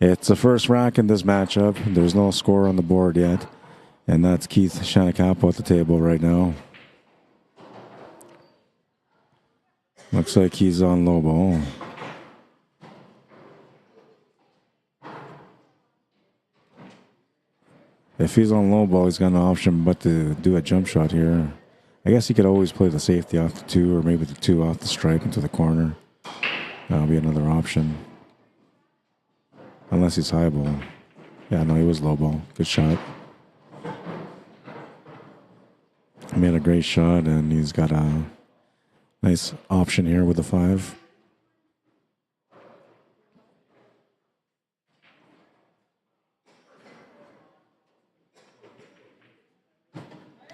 It's the first rack in this matchup. There's no score on the board yet. And that's Keith SHANNACAPPO at the table right now. Looks like he's on low ball. If he's on low ball, he's got no option but to do a jump shot here. I guess he could always play the safety off the 2 or maybe the 2 off the stripe into the corner. That'll be another option. Unless he's high ball. Yeah, no, he was low ball. Good shot. He made a great shot, and he's got a nice option here with the 5.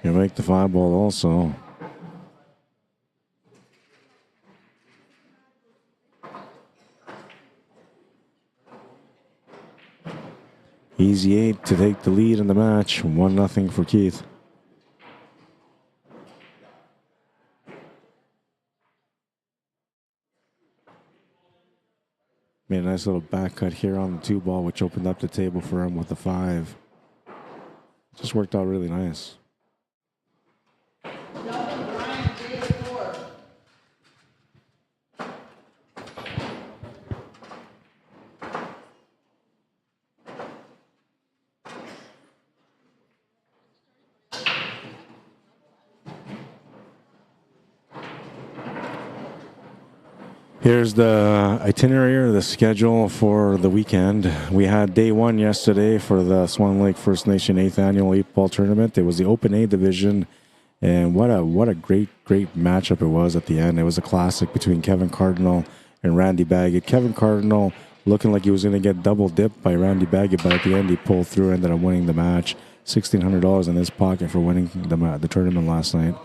You make the 5 ball also. Easy 8 to take the lead in the match. 1-0 for Keith. Made a nice little back cut here on the 2 ball, which opened up the table for him with the 5. Just worked out really nice. Here's the itinerary or the schedule for the weekend. We had day 1 yesterday for the Swan Lake First Nation 8th Annual 8-Ball Tournament. It was the Open A Division, and what a great matchup it was at the end. It was a classic between Kevin Cardinal and Randy Baggett. Kevin Cardinal looking like he was going to get double dipped by Randy Baggett, but at the end he pulled through, ended up winning the match. $1,600 in his pocket for winning the tournament last night.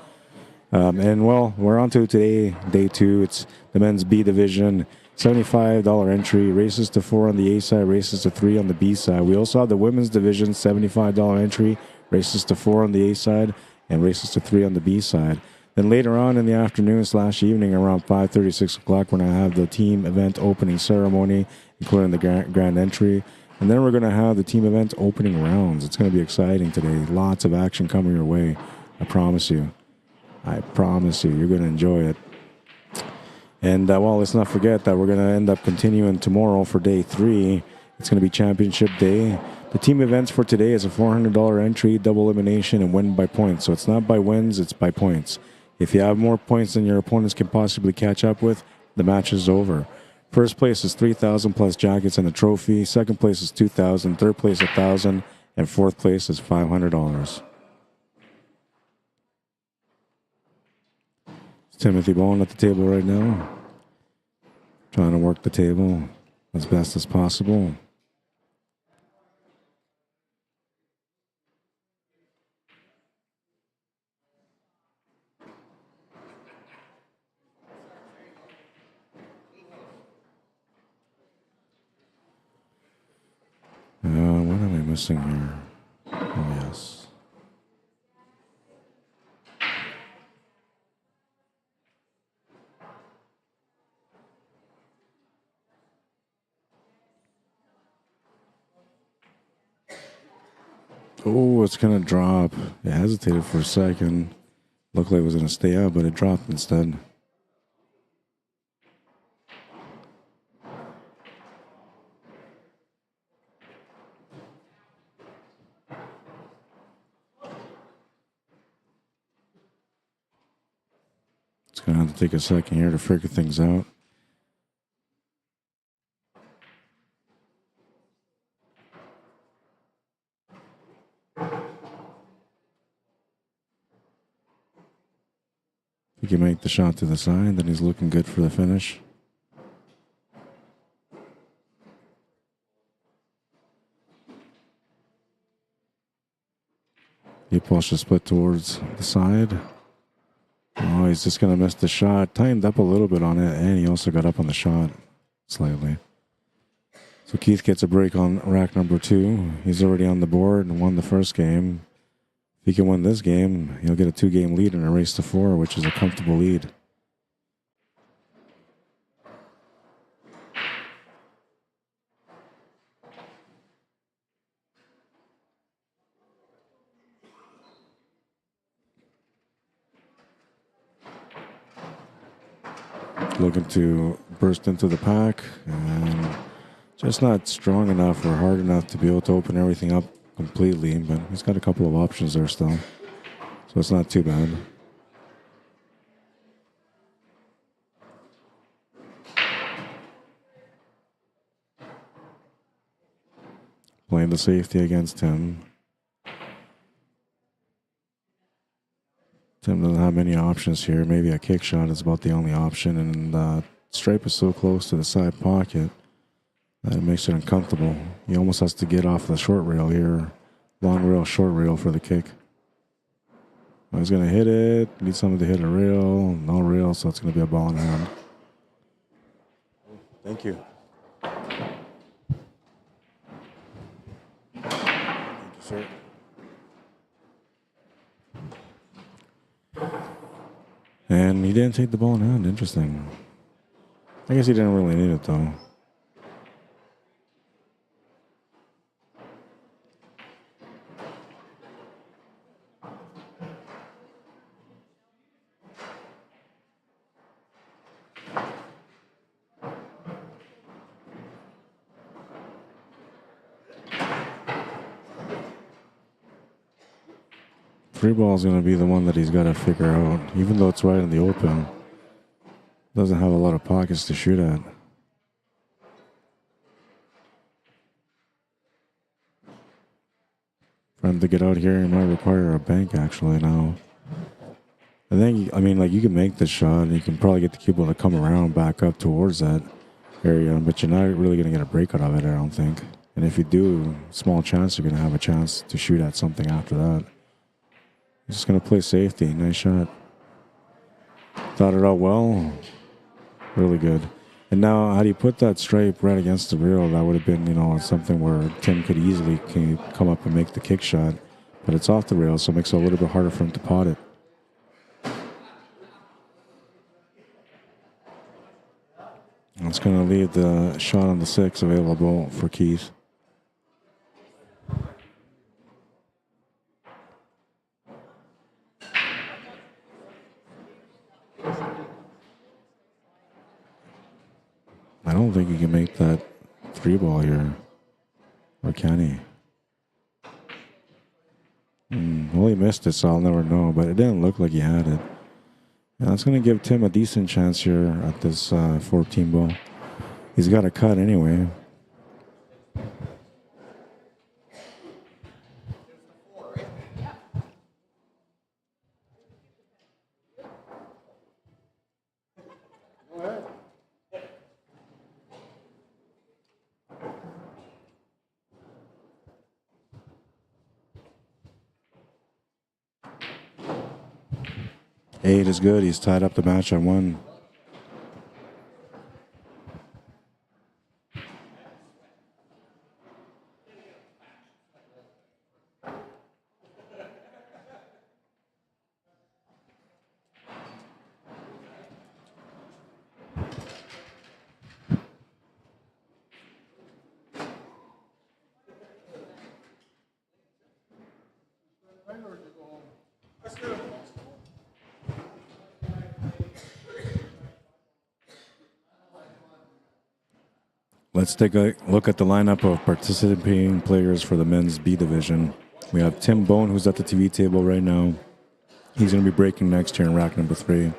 And well, we're on to today, day 2. It's the men's B division, $75 entry, races to 4 on the A side, races to 3 on the B side. We also have the women's division, $75 entry, races to 4 on the A side, and races to 3 on the B side. Then later on in the afternoon / evening, around 5:30, 6 o'clock, we're going to have the team event opening ceremony, including the grand entry. And then we're going to have the team event opening rounds. It's going to be exciting today. Lots of action coming your way. I promise you. I promise you, you're going to enjoy it. And, well, let's not forget that we're going to end up continuing tomorrow for day 3. It's going to be championship day. The team events for today is a $400 entry, double elimination, and win by points. So it's not by wins, it's by points. If you have more points than your opponents can possibly catch up with, the match is over. First place is $3,000 plus jackets and a trophy. Second place is $2,000. Third place $1,000. And fourth place is $500. Timothy Bowen at the table right now, trying to work the table as best as possible. What am I missing here? Oh, yes. Oh, it's going to drop. It hesitated for a second. Looked like it was going to stay up, but it dropped instead. It's going to have to take a second here to figure things out. He can make the shot to the side, then he's looking good for the finish. He pushed the split towards the side. Oh, he's just going to miss the shot. Tightened up a little bit on it, and he also got up on the shot slightly. So Keith gets a break on rack number 2. He's already on the board and won the first game. If he can win this game, he'll get a 2-game lead in a race to 4, which is a comfortable lead. Looking to burst into the pack, and just not strong enough or hard enough to be able to open everything up completely, but he's got a couple of options there still, so it's not too bad. Playing the safety against him. Tim doesn't have many options here. Maybe a kick shot is about the only option, and the stripe is so close to the side pocket that it makes it uncomfortable. He almost has to get off the short rail here. Long rail, short rail for the kick. He's going to hit it. Needs someone to hit a rail. No rail, so it's going to be a ball in hand. Thank you. Thank you, sir. And he didn't take the ball in hand. Interesting. I guess he didn't really need it, though. Free ball is going to be the one that he's got to figure out. Even though it's right in the open, doesn't have a lot of pockets to shoot at. For him to get out here, he might require a bank actually now. I think, I mean, like, you can make this shot and you can probably get the cue ball to come around back up towards that area, but you're not really going to get a break out of it, I don't think. And if you do, small chance you're going to have a chance to shoot at something after that. He's just going to play safety. Nice shot. Thought it out well. Really good. And now, how do you put that stripe right against the rail? That would have been, you know, something where Tim could easily come up and make the kick shot. But it's off the rail, so it makes it a little bit harder for him to pot it. It's going to leave the shot on the 6 available for Keith. I don't think he can make that 3 ball here. Or can he? Well, he missed it, so I'll never know. But it didn't look like he had it. And that's going to give Tim a decent chance here at this 14 ball. He's got a cut anyway. Eight is good. He's tied up the match at 1. Let's take a look at the lineup of participating players for the men's B division. We have Tim Bone, who's at the TV table right now. He's going to be breaking next here in rack number 3.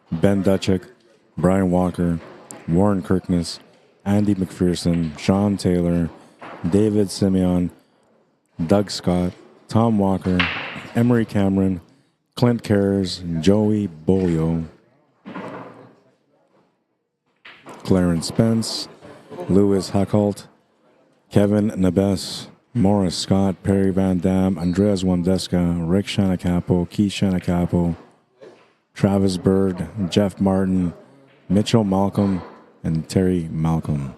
Ben Dutchik, Brian Walker, Warren Kirkness, Andy McPherson, Sean Taylor, David Simeon, Doug Scott, Tom Walker, Emery Cameron, Clint Kerrs, Joey Bolio, Clarence Spence, Louis Huckholt, Kevin Nabes, Morris Scott, Perry Van Dam, Andreas Wandeska, Rick SHANNACAPPO, Keith SHANNACAPPO, Travis Bird, Jeff Martin, Mitchell Malcolm, and Terry Malcolm.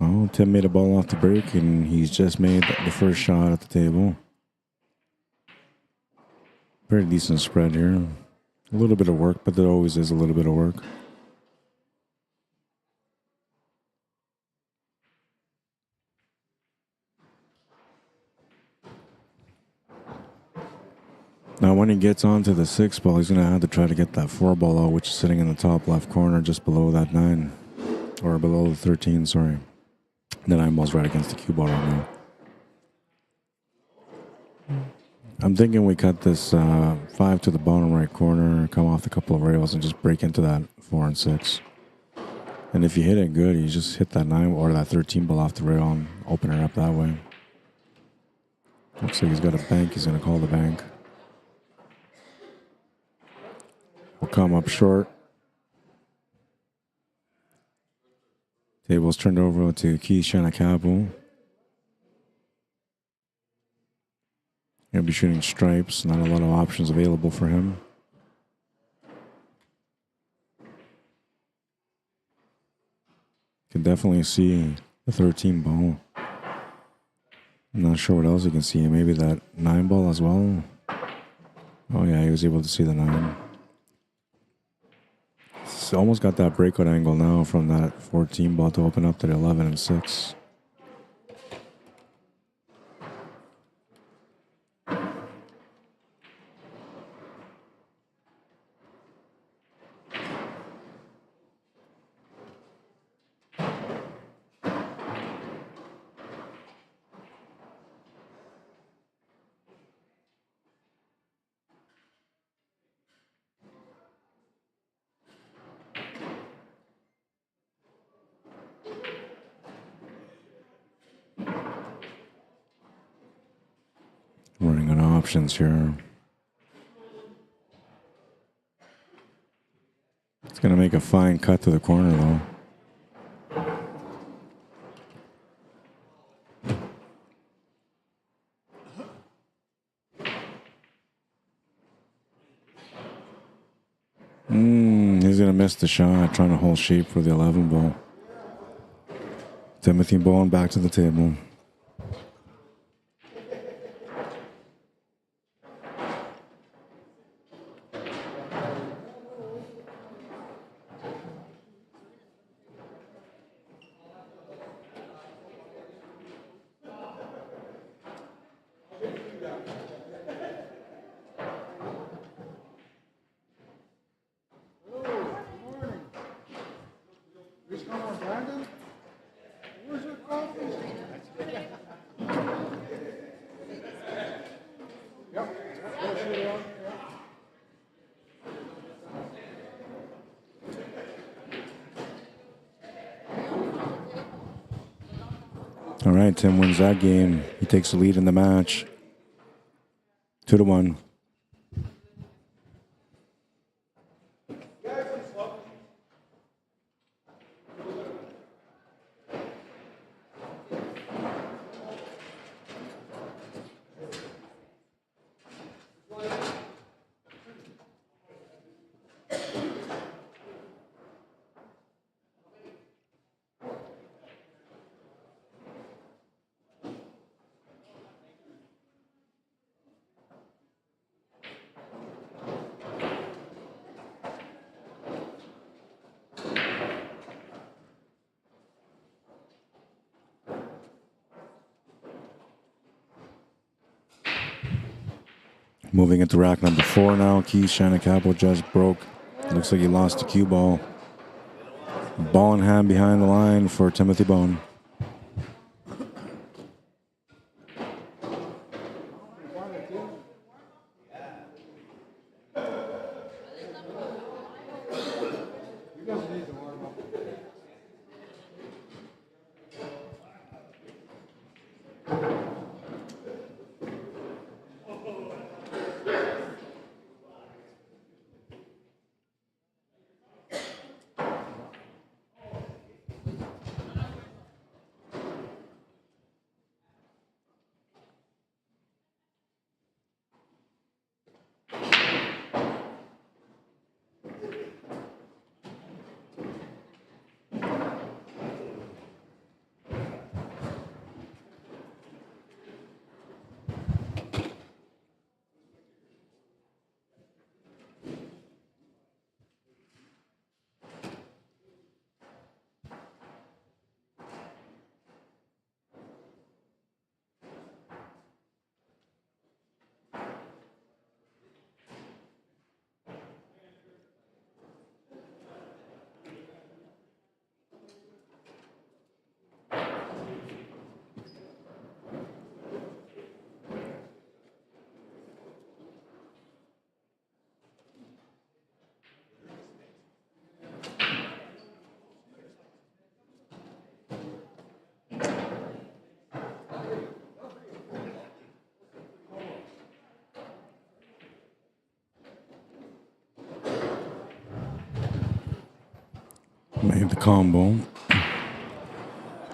Oh, Tim made a ball off the break, and he's just made the first shot at the table. Very decent spread here. A little bit of work, but there always is a little bit of work. Now, when he gets onto the 6 ball, he's going to have to try to get that 4 ball out, which is sitting in the top left corner just below that 9. Or below the 13, sorry. The 9 ball's right against the cue ball right now. I'm thinking we cut this 5 to the bottom right corner, come off a couple of rails, and just break into that 4 and 6. And if you hit it good, you just hit that 9 or that 13 ball off the rail and open it up that way. Looks like he's got a bank. He's going to call the bank. Will come up short. Table's turned over to Keith SHANNACAPPO. He'll be shooting stripes. Not a lot of options available for him. Can definitely see the 13 ball. I'm not sure what else you can see. Maybe that 9 ball as well. Oh yeah, he was able to see the 9. It's almost got that breakout angle now from that 14 ball to open up to the 11 and 6. Running on options here. It's going to make a fine cut to the corner, though. He's going to miss the shot, trying to hold shape for the 11 ball. Timothy Bowen back to the table. All right, Tim wins that game. He takes the lead in the match. 2-1. Moving into rack number 4 now. Keith SHANNACAPPO just broke. Looks like he lost the cue ball. Ball in hand behind the line for Timothy Bone. Made the combo.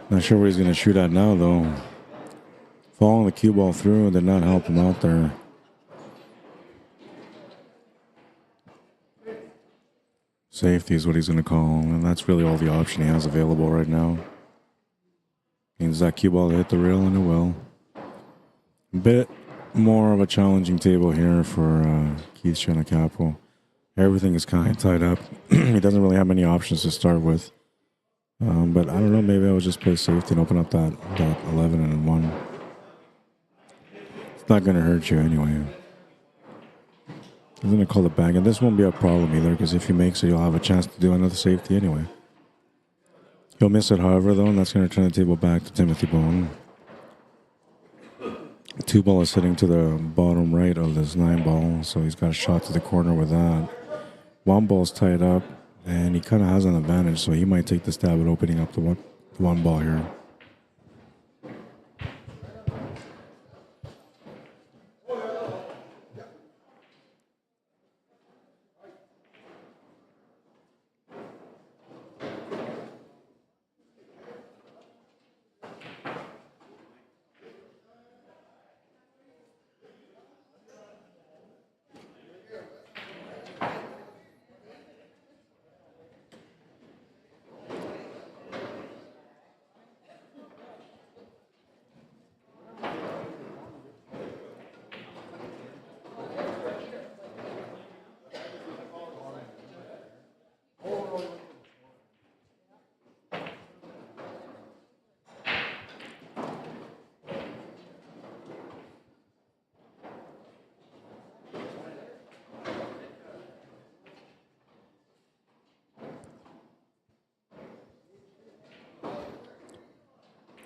Not sure where he's going to shoot at now, though. Following the cue ball through did not help him out there. Safety is what he's going to call, and that's really all the option he has available right now. Means that cue ball to hit the rail, and it will. A bit more of a challenging table here for Keith SHANNACAPPO. Everything is kind of tied up. He doesn't really have many options to start with. But I don't know, maybe I would just play safety and open up that 11 and 1. It's not going to hurt you anyway. He's going to call it back, and this won't be a problem either, because if he makes it, you'll have a chance to do another safety anyway. He'll miss it, however, though, and that's going to turn the table back to Timothy Bone. 2 ball is sitting to the bottom right of this 9 ball, so he's got a shot to the corner with that. 1 ball's tied up, and he kind of has an advantage, so he might take the stab at opening up the one ball here.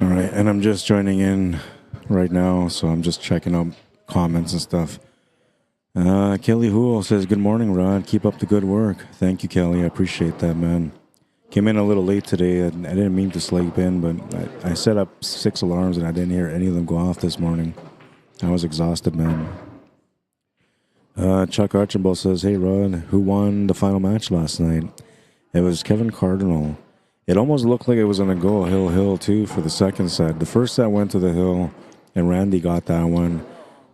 All right, and I'm just joining in right now, so I'm just checking out comments and stuff. Kelly Hool says, good morning, Rod. Keep up the good work. Thank you, Kelly. I appreciate that, man. Came in a little late today. I didn't mean to sleep in, but I set up 6 alarms, and I didn't hear any of them go off this morning. I was exhausted, man. Chuck Archibald says, hey, Rod, who won the final match last night? It was Kevin Cardinal. It almost looked like it was going to go hill, too, for the second set. The first set went to the hill, and Randy got that one.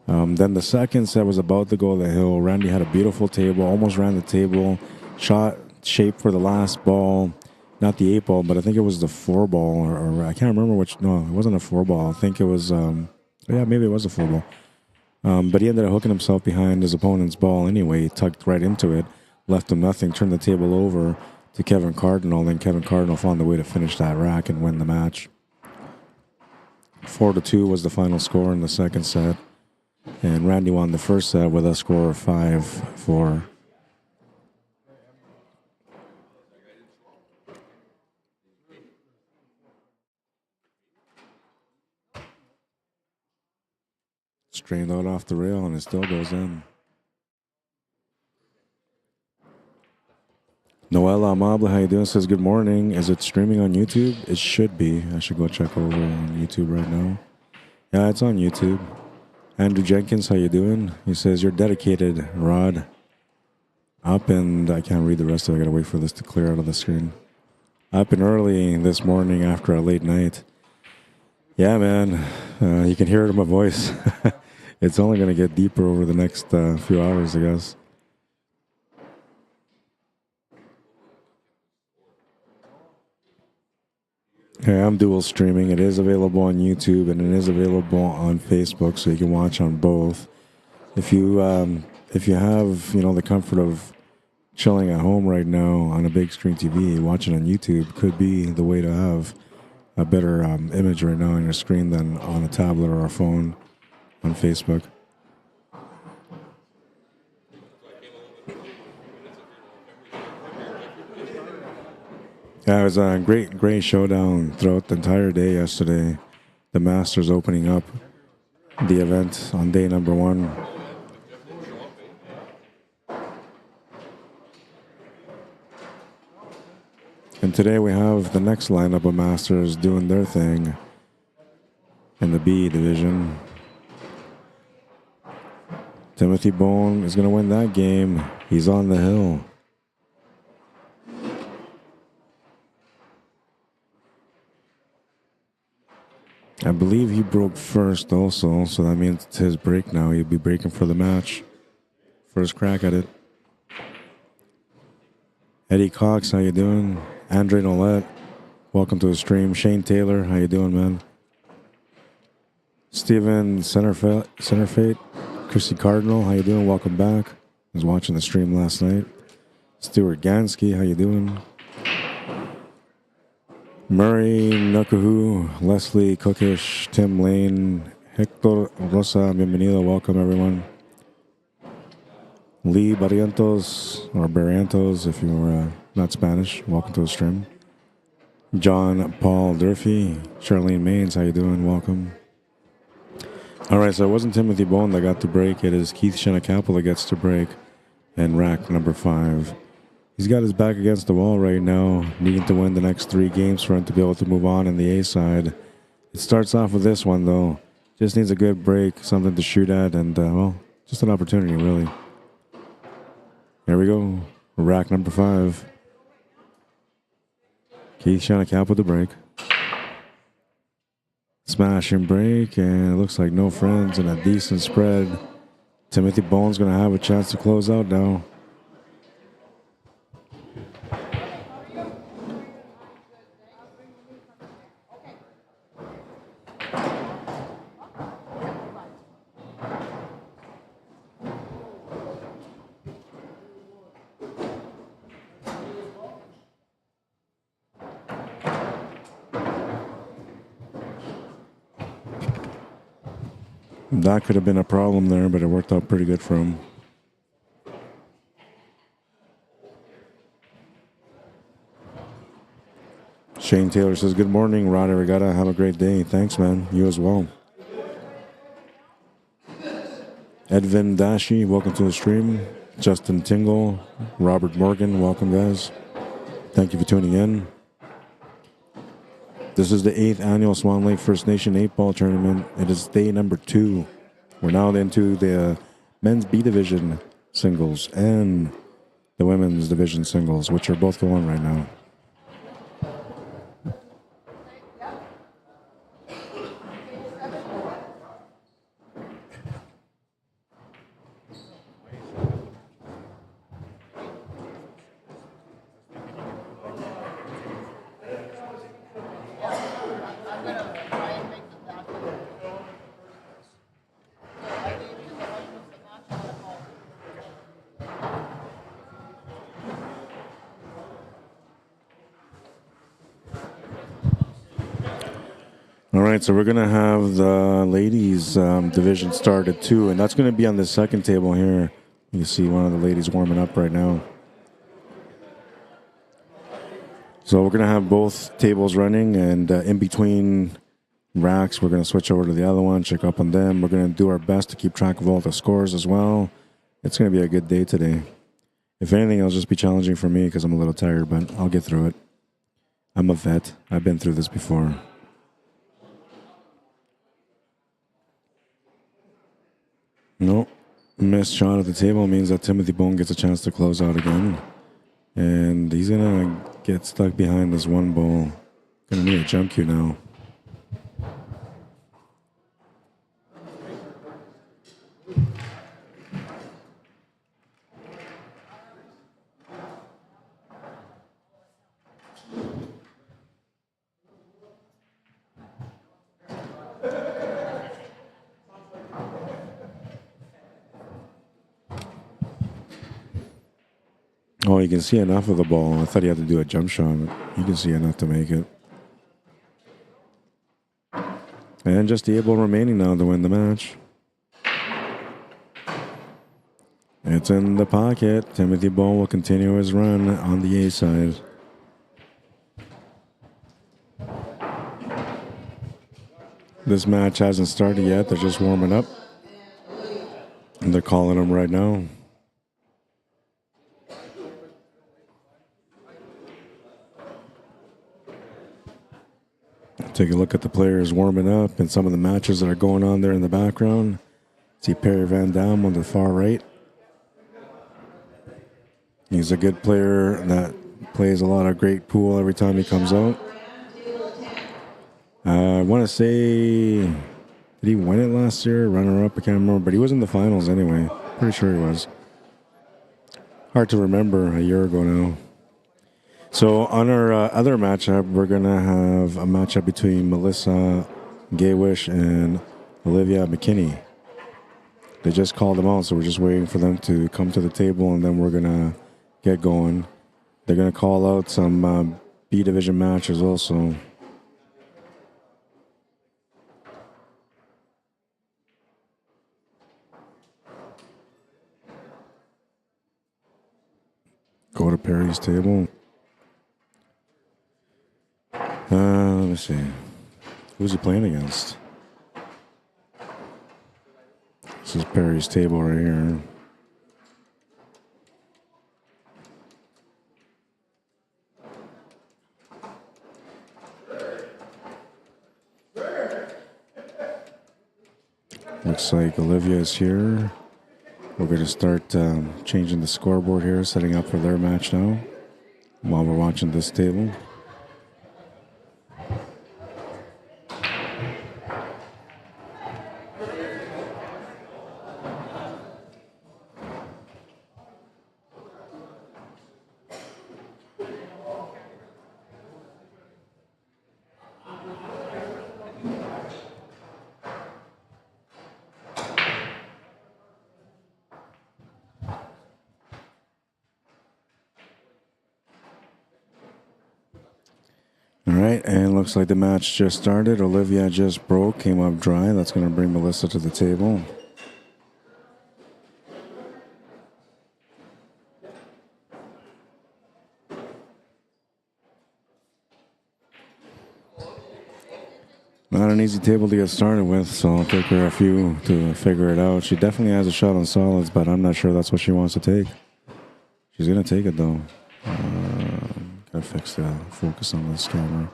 Then the second set was about to go to the hill. Randy had a beautiful table, almost ran the table, shot shape for the last ball. Not the 8 ball, but I think it was the 4 ball, or I can't remember which. No, it wasn't a 4 ball. I think it was, yeah, maybe it was a 4 ball. But he ended up hooking himself behind his opponent's ball anyway. He tucked right into it, left him nothing, turned the table over to Kevin Cardinal. Then Kevin Cardinal found a way to finish that rack and win the match. 4-2 was the final score in the second set. And Randy won the first set with a score of 5-4. Strained out off the rail, and it still goes in. Noel Amable, how you doing? Says good morning. Is it streaming on YouTube? It should be. I should go check over on YouTube right now. Yeah, it's on YouTube. Andrew Jenkins, how you doing? He says you're dedicated, Rod. Up and I can't read the rest of it. I gotta wait for this to clear out of the screen. Up and early this morning after a late night. Yeah, man. You can hear it in my voice. It's only gonna get deeper over the next few hours, I guess. Okay, I'm dual streaming. It is available on YouTube and it is available on Facebook, so you can watch on both. If you have, the comfort of chilling at home right now on a big screen TV, watching on YouTube could be the way to have a better image right now on your screen than on a tablet or a phone on Facebook. Yeah, it was a great showdown throughout the entire day yesterday. The Masters opening up the event on day number 1. And today we have the next lineup of Masters doing their thing in the B division. Timothy Bone is going to win that game. He's on the hill. I believe he broke first also, so that means it's his break now. He'll be breaking for the match. First crack at it. Eddie Cox, how you doing? Andre Nolette, welcome to the stream. Shane Taylor, how you doing, man? Steven Centerfate, Chrissy Cardinal, how you doing? Welcome back. I was watching the stream last night. Stuart Gansky, how you doing? Murray Nukahu, Leslie Cookish, Tim Lane, Hector Rosa, bienvenido, welcome everyone. Lee Barrientos, or Barrientos if you're not Spanish, welcome to the stream. John Paul Durfee, Charlene Maines, how you doing? Welcome. All right, so it wasn't Timothy Bone that got to break. It is Keith Shanacappo that gets to break in rack number 5. He's got his back against the wall right now, needing to win the next 3 games for him to be able to move on in the A side. It starts off with this one, though. Just needs a good break, something to shoot at, and, just an opportunity, really. Here we go. Rack number 5. Keith Shanacappo to break. Smash and break, and it looks like no friends and a decent spread. Timothy Bone's going to have a chance to close out now. That could have been a problem there, but it worked out pretty good for him. Shane Taylor says, good morning, Rod Arriagada. Have a great day. Thanks, man. You as well. Edvin Dashi, welcome to the stream. Justin Tingle, Robert Morgan, welcome, guys. Thank you for tuning in. This is the 8th annual Swan Lake First Nation 8-ball tournament. It is day number 2. We're now into the men's B division singles and the women's division singles, which are both going right now. All right, so we're going to have the ladies division started too, and that's going to be on the second table here. You can see one of the ladies warming up right now. So we're going to have both tables running, and in between racks, we're going to switch over to the other one, check up on them. We're going to do our best to keep track of all the scores as well. It's going to be a good day today. If anything, it'll just be challenging for me because I'm a little tired, but I'll get through it. I'm a vet. I've been through this before. Nope. Missed shot at the table means that Timothy Bone gets a chance to close out again. And he's going to get stuck behind this one ball. Going to need a jump cue now. Oh, you can see enough of the ball. I thought he had to do a jump shot. You can see enough to make it. And just the able remaining now to win the match. It's in the pocket. Timothy Bone will continue his run on the A side. This match hasn't started yet. They're just warming up. And they're calling him right now. Take a look at the players warming up and some of the matches that are going on there in the background. See Perry Van Dam on the far right. He's a good player that plays a lot of great pool every time he comes out. I want to say, did he win it last year? Runner-up, I can't remember, but he was in the finals anyway. Pretty sure he was. Hard to remember a year ago now. So on our other matchup, we're going to have a matchup between Melissa Gaywish and Olivia McKinney. They just called them out, so we're just waiting for them to come to the table, and then we're going to get going. They're going to call out some B division matches also. Go to Perry's table. Let me see. Who's he playing against? This is Perry's table right here. Looks like Olivia is here. We're going to start changing the scoreboard here, setting up for their match now while we're watching this table. All right, and looks like the match just started. Olivia just broke, came up dry. That's going to bring Melissa to the table. Not an easy table to get started with, so I'll take her a few to figure it out. She definitely has a shot on solids, but I'm not sure that's what she wants to take. She's going to take it, though. Gotta fix the focus on this camera.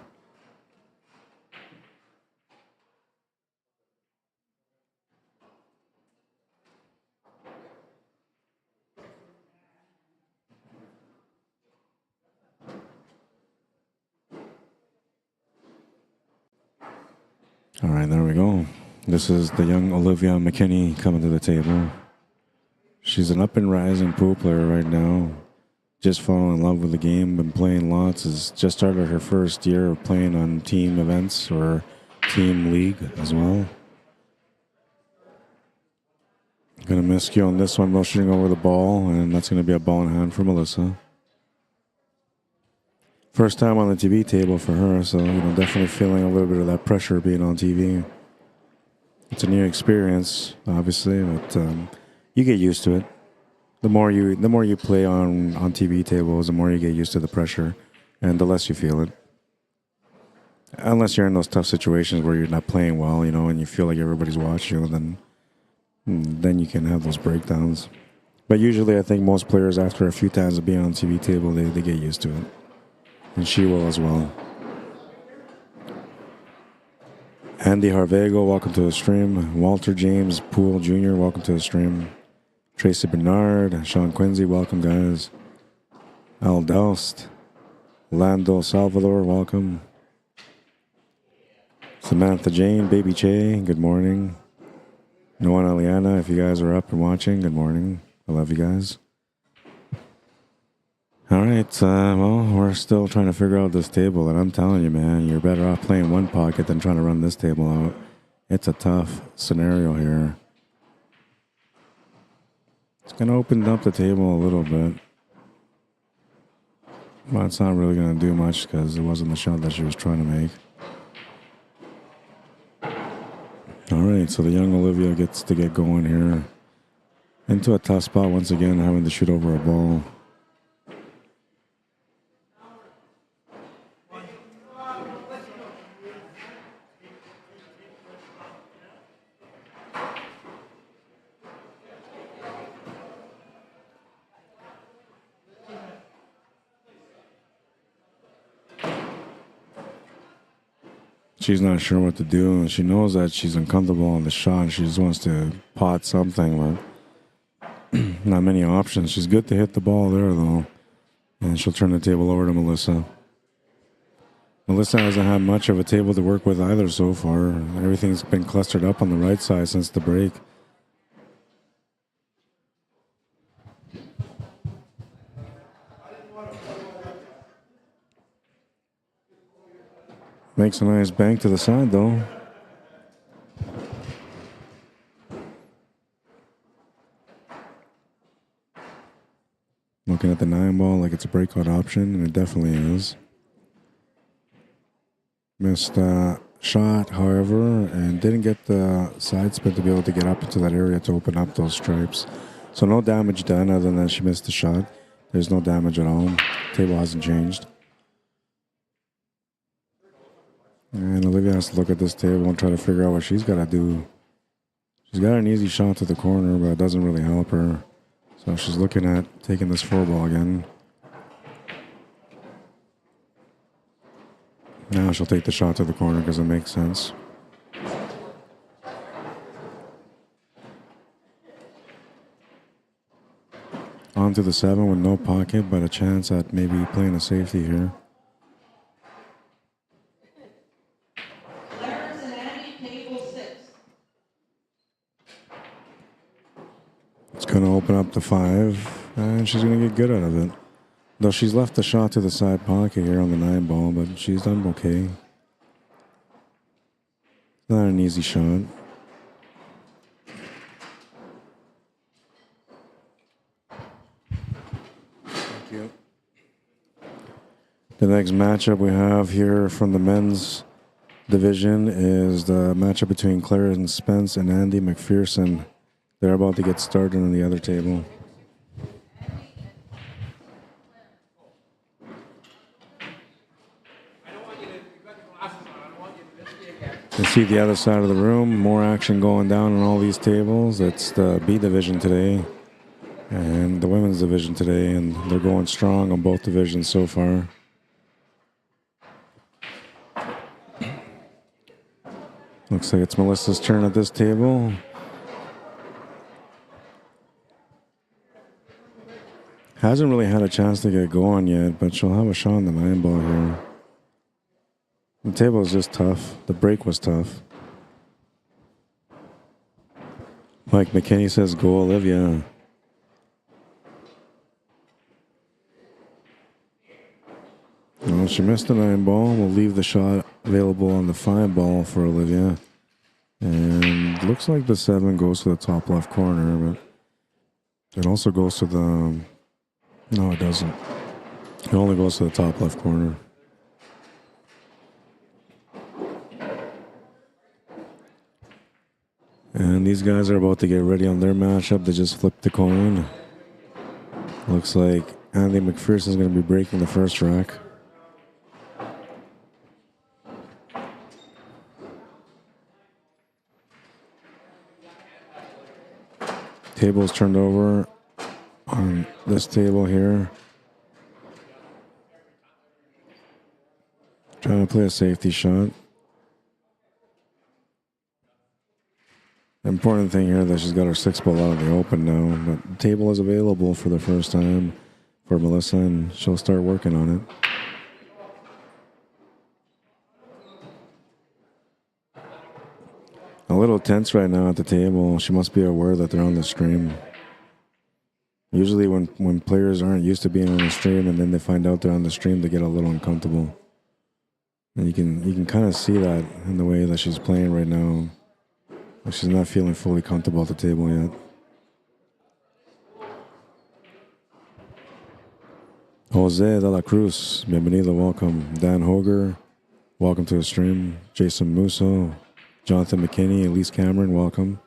All right, there we go. This is the young Olivia McKinney coming to the table. She's an up and rising pool player right now. Just fallen in love with the game, been playing lots, has just started her first year of playing on team events or team league as well. Gonna miscue on this one while shooting over the ball, and that's gonna be a ball in hand for Melissa. First time on the TV table for her, so definitely feeling a little bit of that pressure being on TV. It's a new experience, obviously, but you get used to it. The more you play on TV tables, the more you get used to the pressure, and the less you feel it. Unless you're in those tough situations where you're not playing well, and you feel like everybody's watching you, then you can have those breakdowns. But usually, I think most players, after a few times of being on TV table, they get used to it. And she will as well. Andy Harvego, welcome to the stream. Walter James Poole Jr., welcome to the stream. Tracy Bernard, Sean Quincy, welcome, guys. Al Doust, Lando Salvador, welcome. Samantha Jane, Baby Che, good morning. Noah and Aliana, if you guys are up and watching, good morning. I love you guys. All right, well, we're still trying to figure out this table, and I'm telling you, man, you're better off playing one pocket than trying to run this table out. It's a tough scenario here. It's going to open up the table a little bit. But it's not really going to do much because it wasn't the shot that she was trying to make. All right, so the young Olivia gets to get going here. Into a tough spot once again, having to shoot over a ball. She's not sure what to do, and she knows that she's uncomfortable on the shot, and she just wants to pot something, but not many options. She's good to hit the ball there, though, and she'll turn the table over to Melissa. Melissa hasn't had much of a table to work with either so far. Everything's been clustered up on the right side since the break. Makes a nice bank to the side, though. Looking at the 9 ball like it's a breakout option, and it definitely is. Missed shot, however, and didn't get the side spin to be able to get up into that area to open up those stripes. So no damage done other than that she missed the shot. There's no damage at all. Table hasn't changed. And Olivia has to look at this table and try to figure out what she's got to do. She's got an easy shot to the corner, but it doesn't really help her. So she's looking at taking this 4-ball again. Now she'll take the shot to the corner because it makes sense. On to the 7 with no pocket, but a chance at maybe playing a safety here. It's going to open up the 5, and she's going to get good out of it. Though she's left the shot to the side pocket here on the 9 ball, but she's done okay. Not an easy shot. Thank you. The next matchup we have here from the men's division is the matchup between Clarence Spence and Andy McPherson. They're about to get started on the other table. You see the other side of the room, more action going down on all these tables. It's the B division today and the women's division today, and they're going strong on both divisions so far. Looks like it's Melissa's turn at this table. Hasn't really had a chance to get going yet, but she'll have a shot on the 9 ball here. The table is just tough. The break was tough. Mike McKinney says, go Olivia. Well, she missed the 9 ball. We'll leave the shot available on the 5 ball for Olivia. And looks like the 7 goes to the top left corner, but it also goes to the... No, it doesn't. It only goes to the top left corner. And these guys are about to get ready on their matchup. They just flipped the coin. Looks like Andy McPherson's going to be breaking the first rack. Table's turned over on this table here. Trying to play a safety shot. The important thing here is that she's got her 6-ball out in the open now. But the table is available for the first time for Melissa, and she'll start working on it. A little tense right now at the table. She must be aware that they're on the stream. Usually when players aren't used to being on the stream and then they find out they're on the stream, they get a little uncomfortable. And you can kind of see that in the way that she's playing right now. She's not feeling fully comfortable at the table yet. Jose de la Cruz, bienvenido, welcome. Dan Hoger, welcome to the stream. Jason Musso, Jonathan McKinney, Elise Cameron, welcome.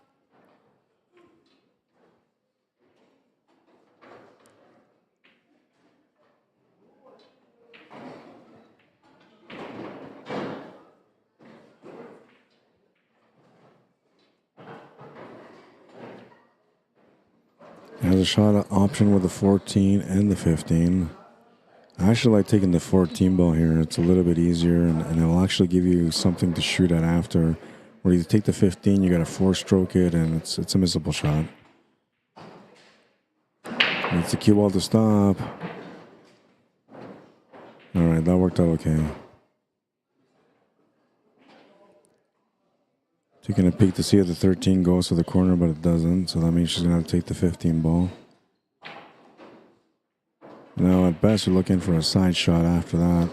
Has a shot option with the 14 and the 15. I actually like taking the 14 ball here. It's a little bit easier, and it'll actually give you something to shoot at after. Where you take the 15, you got to 4-stroke it, and it's a missable shot. It's the cue ball to stop. All right, that worked out okay. Taking a peek to see if the 13 goes to the corner, but it doesn't. So that means she's going to have to take the 15 ball. Now, at best, you're looking for a side shot after that.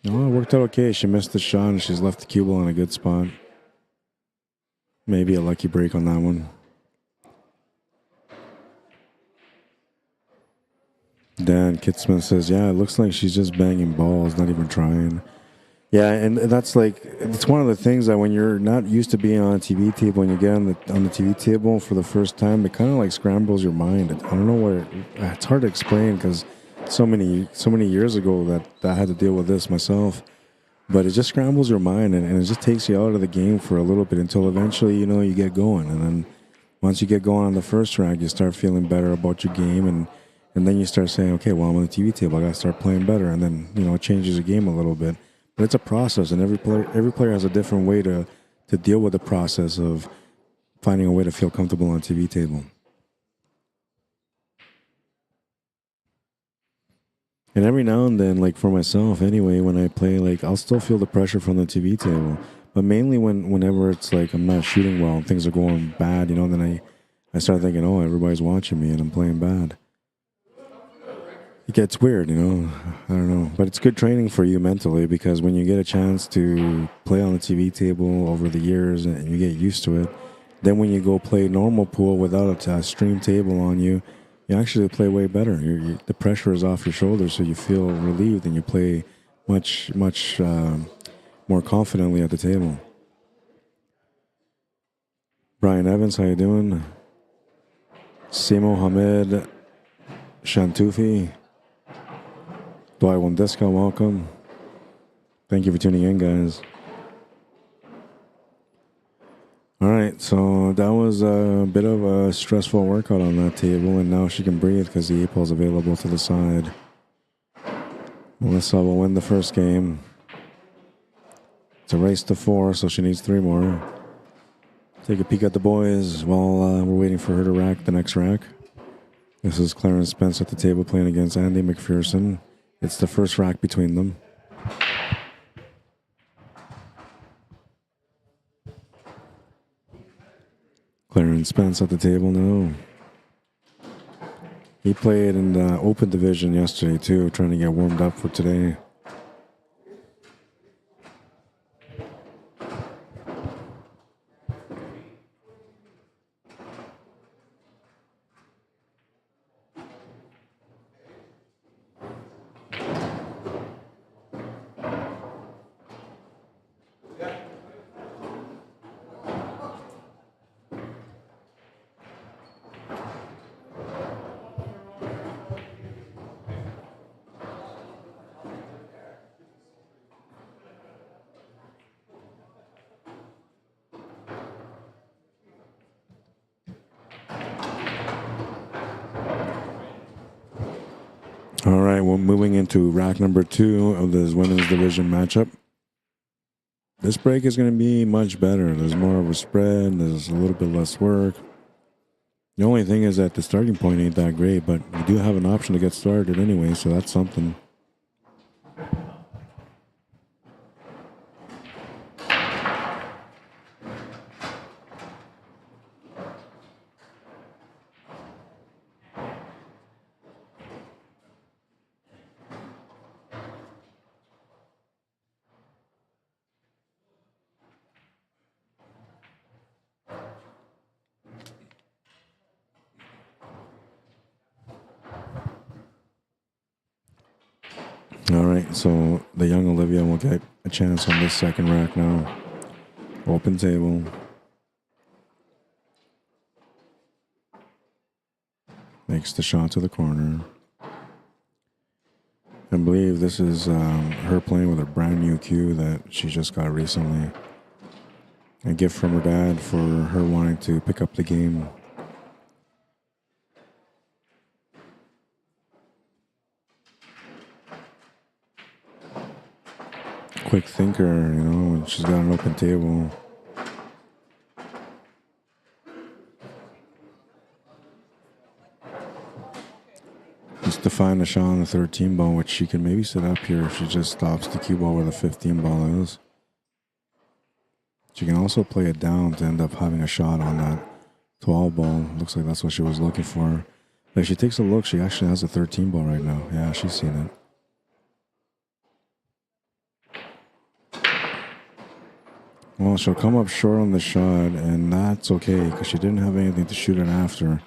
Oh, it worked out okay. She missed the shot, and she's left the cue ball in a good spot. Maybe a lucky break on that one. Dan Kitsman says, yeah, it looks like she's just banging balls, not even trying. Yeah, and that's like, it's one of the things that when you're not used to being on a TV table, when you get on the TV table for the first time, it kind of like scrambles your mind. I don't know what it's hard to explain because so many years ago that I had to deal with this myself. But it just scrambles your mind and it just takes you out of the game for a little bit until eventually, you know, you get going. And then once you get going on the first rack, you start feeling better about your game. And then you start saying, okay, well, I'm on the TV table, I got to start playing better. And then, you know, it changes your game a little bit. But it's a process, and every player has a different way to deal with the process of finding a way to feel comfortable on a TV table. And every now and then, like for myself anyway, when I play, like I'll still feel the pressure from the TV table. But mainly whenever it's like I'm not shooting well and things are going bad, you know, then I start thinking, oh, everybody's watching me and I'm playing bad. It gets weird, you know, I don't know. But it's good training for you mentally because when you get a chance to play on the TV table over the years and you get used to it, then when you go play normal pool without a stream table on you, you actually play way better. The pressure is off your shoulders, so you feel relieved and you play much more confidently at the table. Brian Evans, how you doing? Simo Hamed Shantufi. Dwight Wandeska, welcome. Thank you for tuning in, guys. All right, so that was a bit of a stressful workout on that table, and now she can breathe because the 8-ball is available to the side. Melissa will win the first game. It's a race to 4, so she needs 3 more. Take a peek at the boys while we're waiting for her to rack the next rack. This is Clarence Spence at the table playing against Andy McPherson. It's the first rack between them. Clarence Spence at the table now. He played in the open division yesterday too, trying to get warmed up for today. All right, well, moving into rack number 2 of this women's division matchup. This break is going to be much better. There's more of a spread. There's a little bit less work. The only thing is that the starting point ain't that great, but you do have an option to get started anyway, so that's something. All right, so the young Olivia will get a chance on this second rack now. Open table. Makes the shot to the corner. I believe this is her playing with a brand new cue that she just got recently. A gift from her dad for her wanting to pick up the game. Quick thinker, you know, and she's got an open table. Just to find a shot on the 13 ball, which she can maybe set up here if she just stops the cue ball where the 15 ball is. She can also play it down to end up having a shot on that 12 ball. Looks like that's what she was looking for. But if she takes a look, she actually has a 13 ball right now. Yeah, she's seen it. Well, she'll come up short on the shot, and that's okay because she didn't have anything to shoot it after.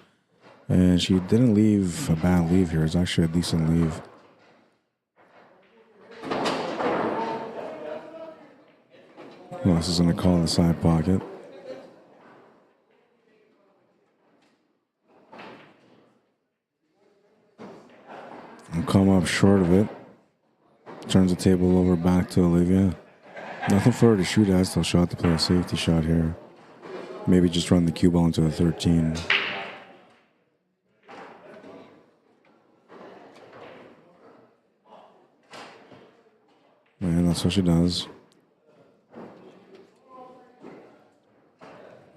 And she didn't leave a bad leave here. It's actually a decent leave. Well, this is going to call the side pocket. And come up short of it. Turns the table over back to Olivia. Nothing for her to shoot at. Still shot to play a safety shot here. Maybe just run the cue ball into the 13. And that's what she does.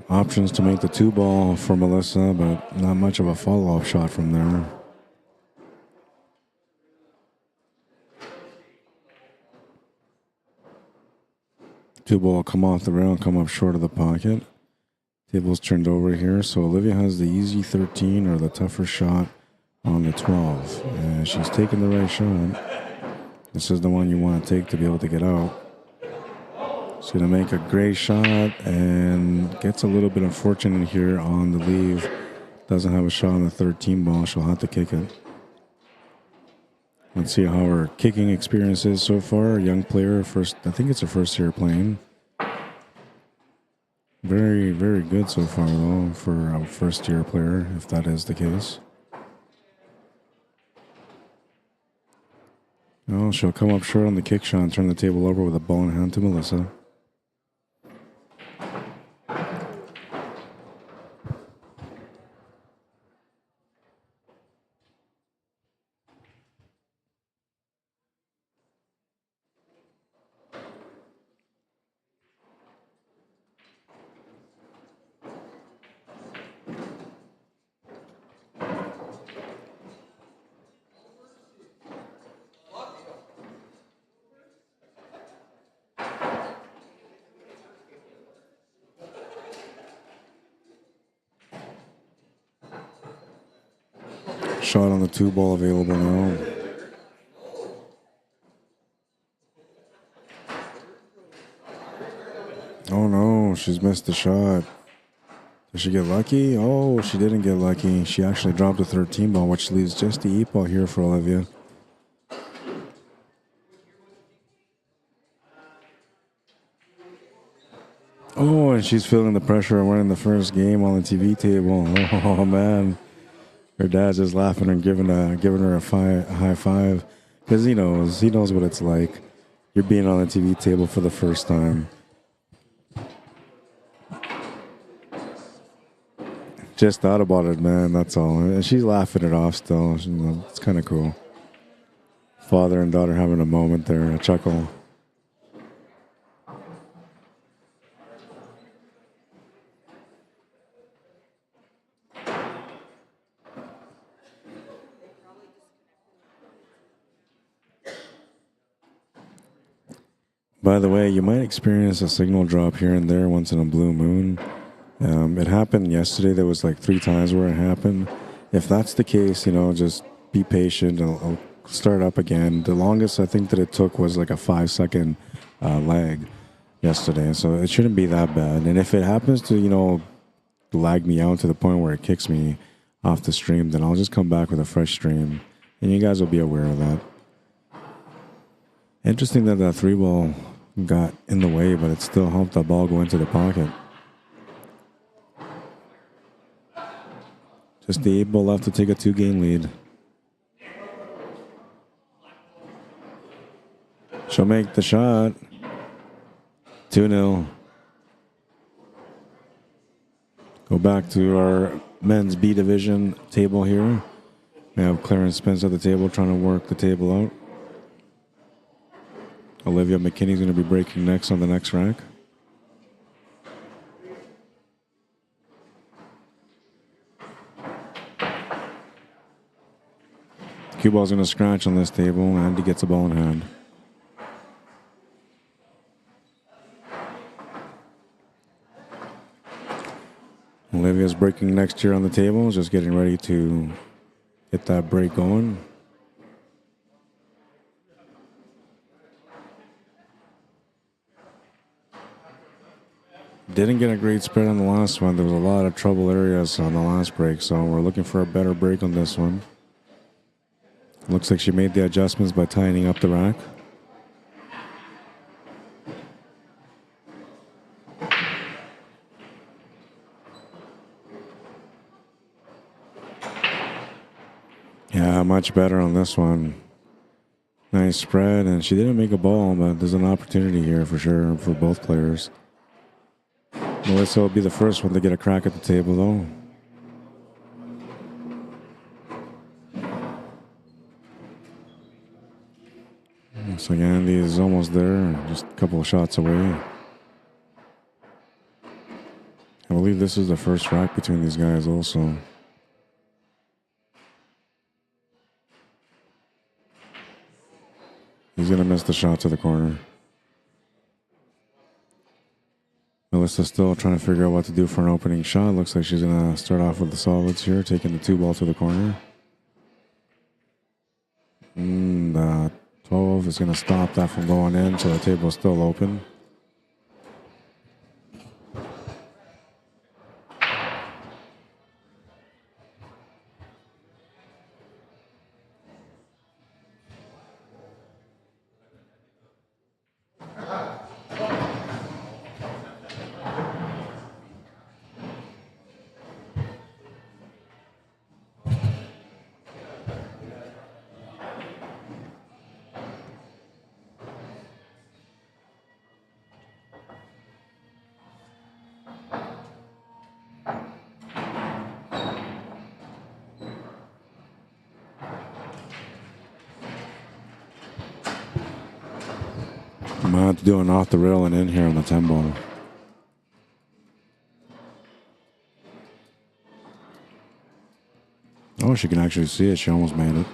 Options to make the 2 ball for Melissa, but not much of a follow-up shot from there. Two ball come off the rail and come up short of the pocket. Table's turned over here, so Olivia has the easy 13 or the tougher shot on the 12. And she's taking the right shot. This is the one you want to take to be able to get out. She's going to make a great shot and gets a little bit unfortunate here on the leave. Doesn't have a shot on the 13 ball. She'll have to kick it. Let's see how her kicking experience is so far. A young player, I think it's her first year playing. Very, very good so far, though, for a first-year player, if that is the case. Oh, she'll come up short on the kick shot and turn the table over with a ball in hand to Melissa. Shot on the 2 ball available now. Oh no, she's missed the shot. Did she get lucky? Oh, she didn't get lucky. She actually dropped the 13 ball, which leaves just the 8 ball here for Olivia. Oh, and she's feeling the pressure of winning the first game on the TV table. Oh man. Her dad's just laughing and giving her a high five because he knows what it's like. You're being on the TV table for the first time. Just thought about it, man. That's all. And she's laughing it off still. It's kind of cool. Father and daughter having a moment there, a chuckle. By the way, you might experience a signal drop here and there once in a blue moon. It happened yesterday. There was like 3 times where it happened. If that's the case, you know, just be patient. I'll start up again. The longest I think that it took was like a 5-second lag yesterday, so it shouldn't be that bad. And if it happens to, you know, lag me out to the point where it kicks me off the stream, then I'll just come back with a fresh stream, and you guys will be aware of that. Interesting that that 3-ball got in the way, but it still helped the ball go into the pocket. Just the 8-ball left to take a 2-game lead. She'll make the shot. 2-0. Go back to our men's B division table here. We have Clarence Spence at the table trying to work the table out. Olivia McKinney's going to be breaking next on the next rack. Cue ball's going to scratch on this table, and he gets the ball in hand. Olivia's breaking next here on the table, just getting ready to get that break going. Didn't get a great spread on the last one. There was a lot of trouble areas on the last break, so we're looking for a better break on this one. Looks like she made the adjustments by tightening up the rack. Yeah, much better on this one. Nice spread, and she didn't make a ball, but there's an opportunity here for sure for both players. Melissa will be the first one to get a crack at the table, though. Looks like Andy is almost there, just a couple of shots away. I believe this is the first rack between these guys also. He's going to miss the shot to the corner. Melissa's still trying to figure out what to do for an opening shot. Looks like she's going to start off with the solids here, taking the 2-ball to the corner. The 12 is going to stop that from going in, so the table's still open. I'm going to do an off the rail and in here on the 10-ball. Oh, she can actually see it. She almost made it.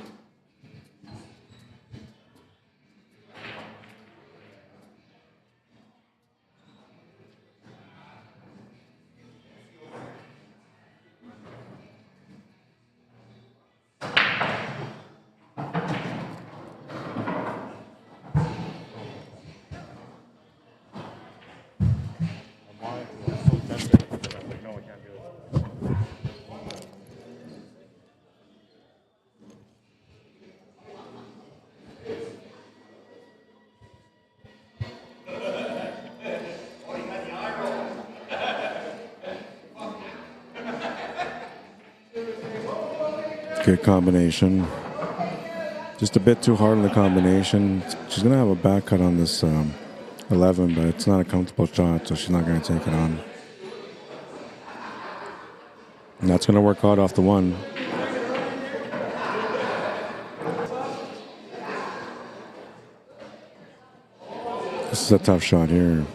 Good combination. Just a bit too hard on the combination. She's going to have a back cut on this 11, but it's not a comfortable shot, so she's not going to take it on. And that's going to work out off the 1. This is a tough shot here.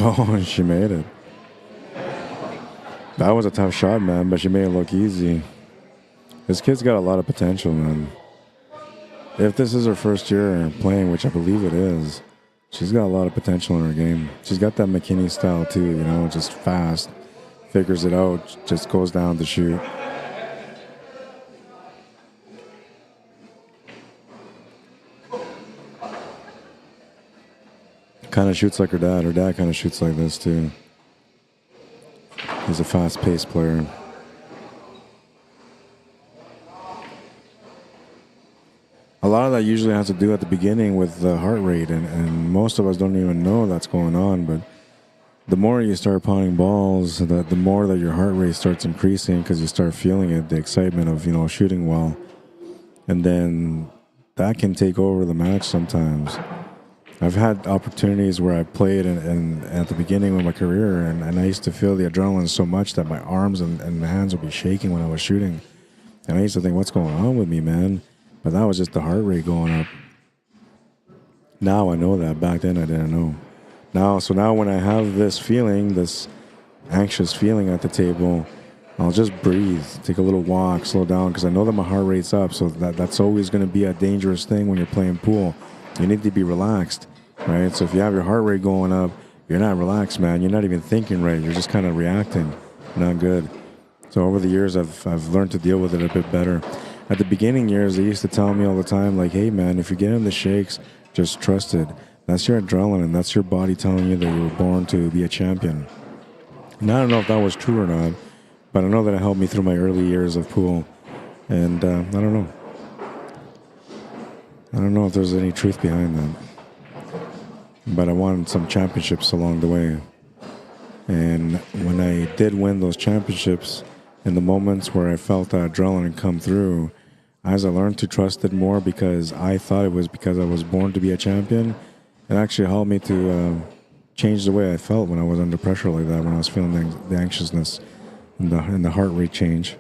Oh, she made it. That was a tough shot, man, but she made it look easy. This kid's got a lot of potential, man. If this is her first year playing, which I believe it is, she's got a lot of potential in her game. She's got that McKinney style too, you know, just fast, figures it out, just goes down to shoot. Kind of shoots like her dad. Her dad kind of shoots like this too. He's a fast-paced player. A lot of that usually has to do at the beginning with the heart rate, and most of us don't even know that's going on, but the more you start pawning balls, the more that your heart rate starts increasing because you start feeling it, the excitement of, you know, shooting well. And then that can take over the match sometimes. I've had opportunities where I played and at the beginning of my career, and I used to feel the adrenaline so much that my arms and my hands would be shaking when I was shooting. And I used to think, what's going on with me, man? But that was just the heart rate going up. Now I know that. Back then I didn't know. So now when I have this feeling, this anxious feeling at the table, I'll just breathe, take a little walk, slow down, because I know that my heart rate's up. So that's always going to be a dangerous thing when you're playing pool. You need to be relaxed, right? So if you have your heart rate going up, you're not relaxed, man. You're not even thinking right. You're just kind of reacting. Not good. So over the years, I've learned to deal with it a bit better. At the beginning years, they used to tell me all the time, like, hey, man, if you get in the shakes, just trust it. That's your adrenaline. That's your body telling you that you were born to be a champion. And I don't know if that was true or not, but I know that it helped me through my early years of pool. And I don't know. I don't know if there's any truth behind that. But I won some championships along the way. And when I did win those championships, in the moments where I felt that adrenaline come through, as I learned to trust it more because I thought it was because I was born to be a champion, it actually helped me to change the way I felt when I was under pressure like that, when I was feeling the anxiousness and the heart rate change.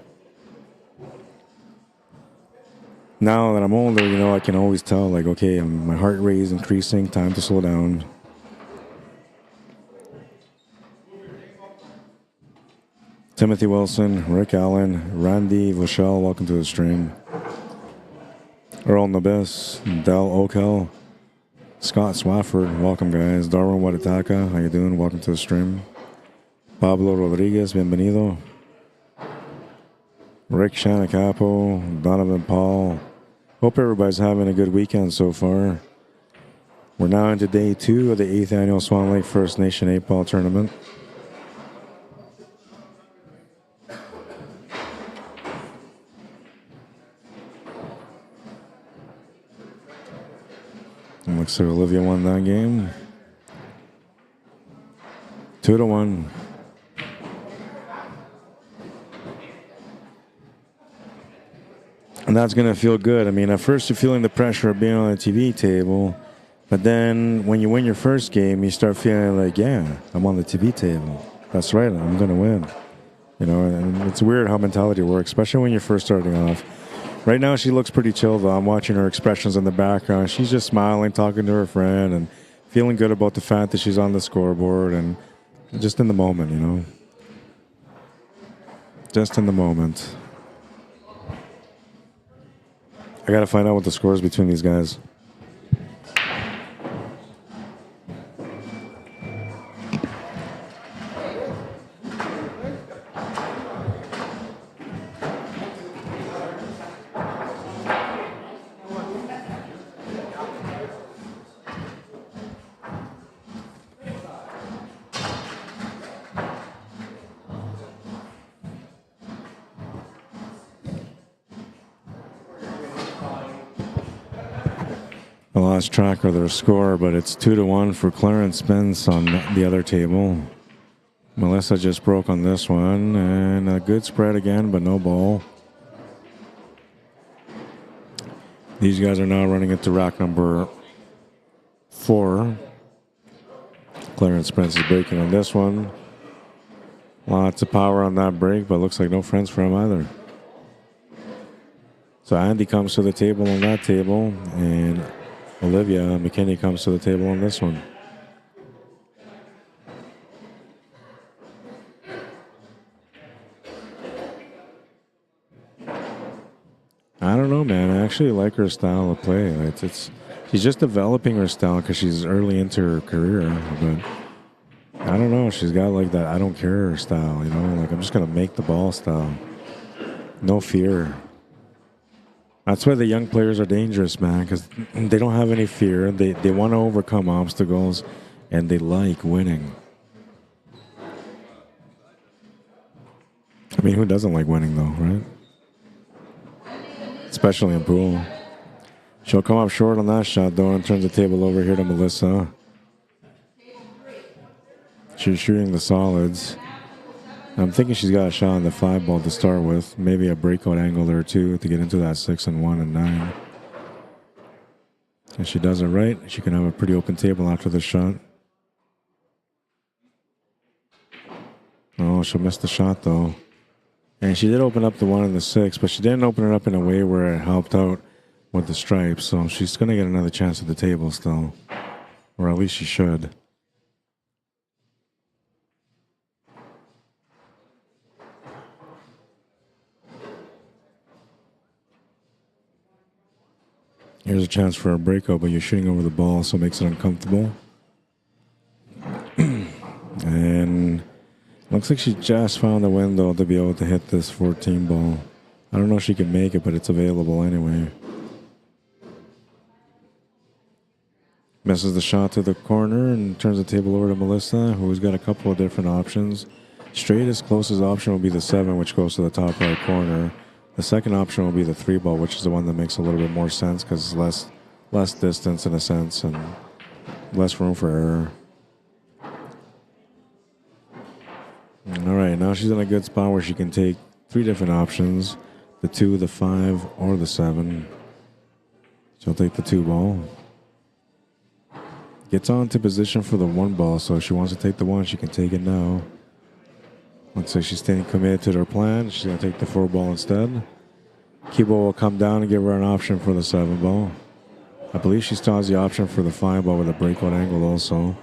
Now that I'm older, you know, I can always tell, like, okay, my heart rate is increasing, time to slow down. Timothy Wilson, Rick Allen, Randy Vachel, welcome to the stream. Earl Nabis, Del Okel, Scott Swafford, welcome guys. Darwin Watataka, how you doing? Welcome to the stream. Pablo Rodriguez, bienvenido. Rick Shannacappo, Donovan Paul. Hope everybody's having a good weekend so far. We're now into day 2 of the 8th annual Swan Lake First Nation 8-ball tournament. Looks like Olivia won that game. 2-1. And that's going to feel good. I mean, at first you're feeling the pressure of being on the TV table, but then when you win your first game, you start feeling like, yeah, I'm on the TV table. That's right, I'm going to win. You know, and it's weird how mentality works, especially when you're first starting off. Right now, she looks pretty chill, though. I'm watching her expressions in the background. She's just smiling, talking to her friend, and feeling good about the fact that she's on the scoreboard, and just in the moment, you know. Just in the moment. I got to find out what the score is between these guys. I lost track of their score, but it's 2-1 for Clarence Spence on the other table. Melissa just broke on this one, and a good spread again, but no ball. These guys are now running into rack number 4. Clarence Spence is breaking on this one. Lots of power on that break, but looks like no friends for him either. So Andy comes to the table on that table, and Olivia McKinney comes to the table on this one. I don't know, man. I actually like her style of play. She's just developing her style because she's early into her career. But I don't know. She's got like that I don't care style, you know? Like, I'm just going to make the ball style. No fear. That's why the young players are dangerous, man, because they don't have any fear. They want to overcome obstacles, and they like winning. I mean, who doesn't like winning, though, right? Especially in pool. She'll come up short on that shot, though, and turns the table over here to Melissa. She's shooting the solids. I'm thinking she's got a shot on the 5 ball to start with. Maybe a breakout angle there, too, to get into that 6 and 1 and 9. If she does it right, she can have a pretty open table after the shot. Oh, she'll miss the shot, though. And she did open up the 1 and the 6, but she didn't open it up in a way where it helped out with the stripes. So she's going to get another chance at the table still. Or at least she should. Here's a chance for a breakout, but you're shooting over the ball, so it makes it uncomfortable. And looks like she just found a window to be able to hit this 14 ball. I don't know if she can make it, but it's available anyway. Misses the shot to the corner and turns the table over to Melissa, who's got a couple of different options. Straightest, closest option will be the 7, which goes to the top right corner. The second option will be the 3 ball, which is the one that makes a little bit more sense because it's less distance in a sense and less room for error. All right, now she's in a good spot where she can take 3 different options, the 2, the 5, or the 7. She'll take the 2 ball. Gets on to position for the 1 ball, so if she wants to take the 1, she can take it now. Looks like she's staying committed to her plan. She's going to take the 4 ball instead. Kibo will come down and give her an option for the 7 ball. I believe she still has the option for the 5 ball with a breakout angle also.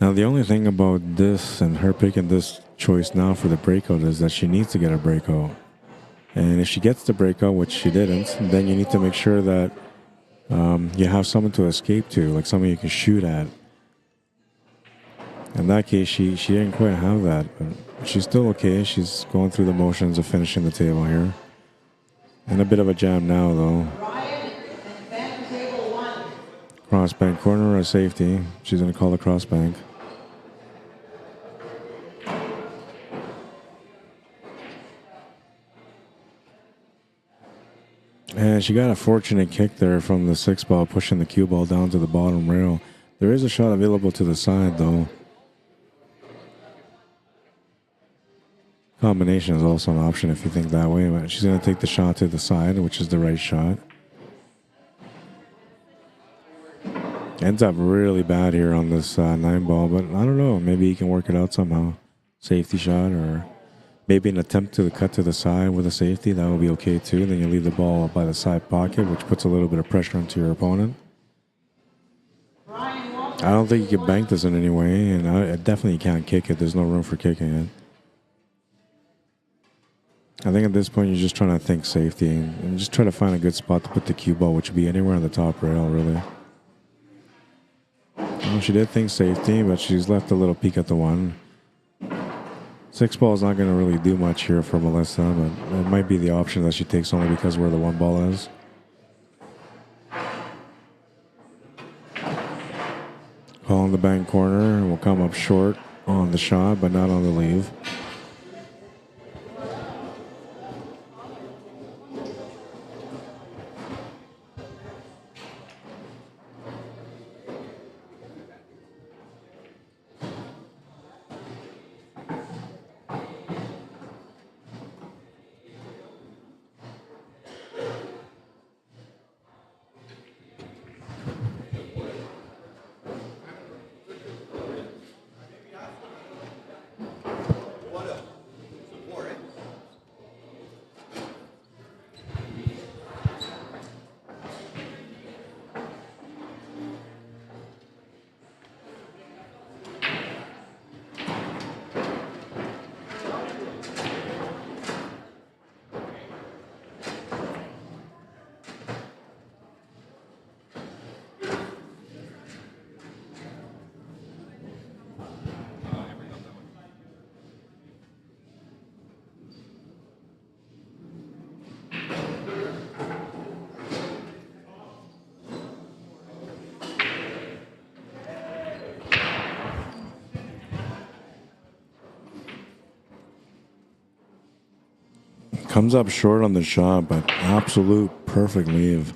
Now, the only thing about this and her picking this choice now for the breakout is that she needs to get a breakout. And if she gets the breakout, which she didn't, then you need to make sure that you have someone to escape to, like someone you can shoot at. In that case, she didn't quite have that, but she's still okay. She's going through the motions of finishing the table here. And a bit of a jam now, though. Cross bank corner or safety. She's going to call the cross bank. And she got a fortunate kick there from the 6 ball, pushing the cue ball down to the bottom rail. There is a shot available to the side, though. Combination is also an option if you think that way. But she's going to take the shot to the side, which is the right shot. Ends up really bad here on this 9 ball, but I don't know. Maybe he can work it out somehow. Safety shot, or maybe an attempt to cut to the side with a safety. That would be okay too. Then you leave the ball by the side pocket, which puts a little bit of pressure onto your opponent. I don't think you can bank this in any way, and I definitely can't kick it. There's no room for kicking it. I think at this point you're just trying to think safety and just try to find a good spot to put the cue ball, which would be anywhere on the top rail, really. Well, she did think safety, but she's left a little peek at the 1. 6 ball is not going to really do much here for Melissa, but it might be the option that she takes only because where the 1 ball is. Calling the bank corner will come up short on the shot, but not on the leave. Comes up short on the shot, but absolute perfect leave.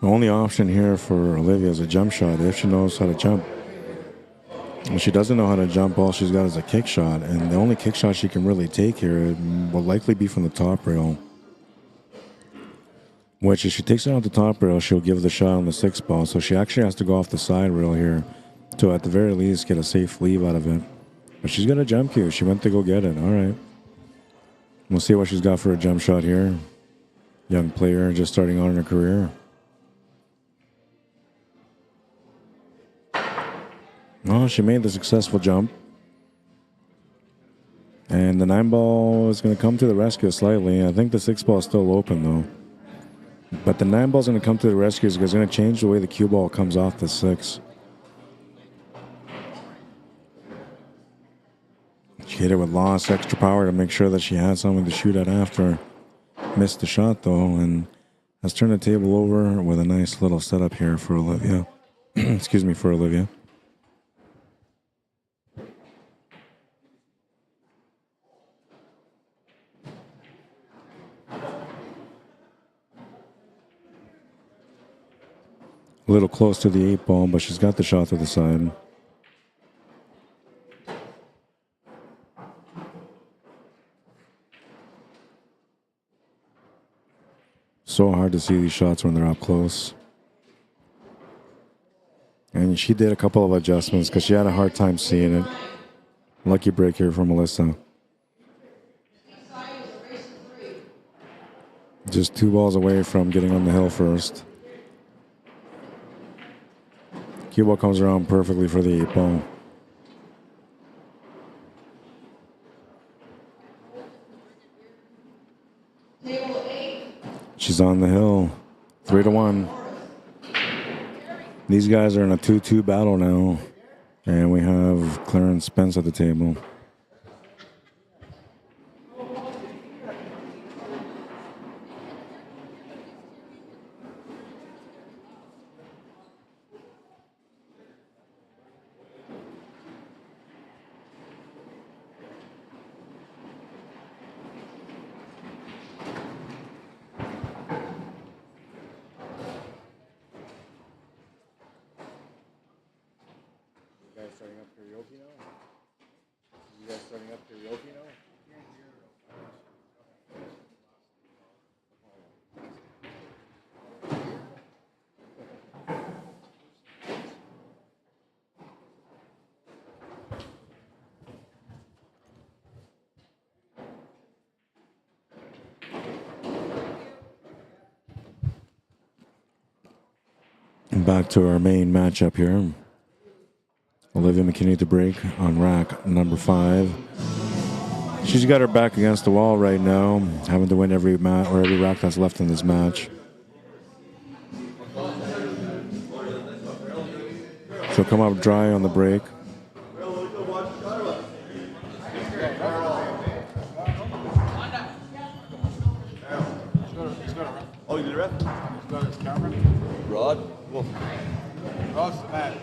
The only option here for Olivia is a jump shot if she knows how to jump. If she doesn't know how to jump, all she's got is a kick shot, and the only kick shot she can really take here will likely be from the top rail. Which, if she takes it off the top rail, she'll give the shot on the 6 ball, so she actually has to go off the side rail here to, at the very least, get a safe leave out of it. But she's got a jump cue. She went to go get it. All right. We'll see what she's got for a jump shot here. Young player just starting on in her career. Oh, she made the successful jump. And the 9 ball is going to come to the rescue slightly. I think the 6 ball is still open, though. But the 9 ball is going to come to the rescue because it's going to change the way the cue ball comes off the 6. She hit it with lost extra power to make sure that she had something to shoot at after. Missed the shot, though, and has turned the table over with a nice little setup here for Olivia. Excuse me, for Olivia. A little close to the 8 ball, but she's got the shot to the side. So hard to see these shots when they're up close. And she did a couple of adjustments because she had a hard time seeing it. Lucky break here for Melissa. Just 2 balls away from getting on the hill first. Cue ball comes around perfectly for the 8 ball. She's on the hill. 3-1. These guys are in a 2-2 battle now. And we have Clarence Spence at the table. Back to our main matchup here. Olivia McKinney to break on rack number 5. She's got her back against the wall right now, having to win every mat or every rack that's left in this match. She'll come up dry on the break. Oh, you did the ref? He's got his camera. Rod? Wolf. Rod's the man.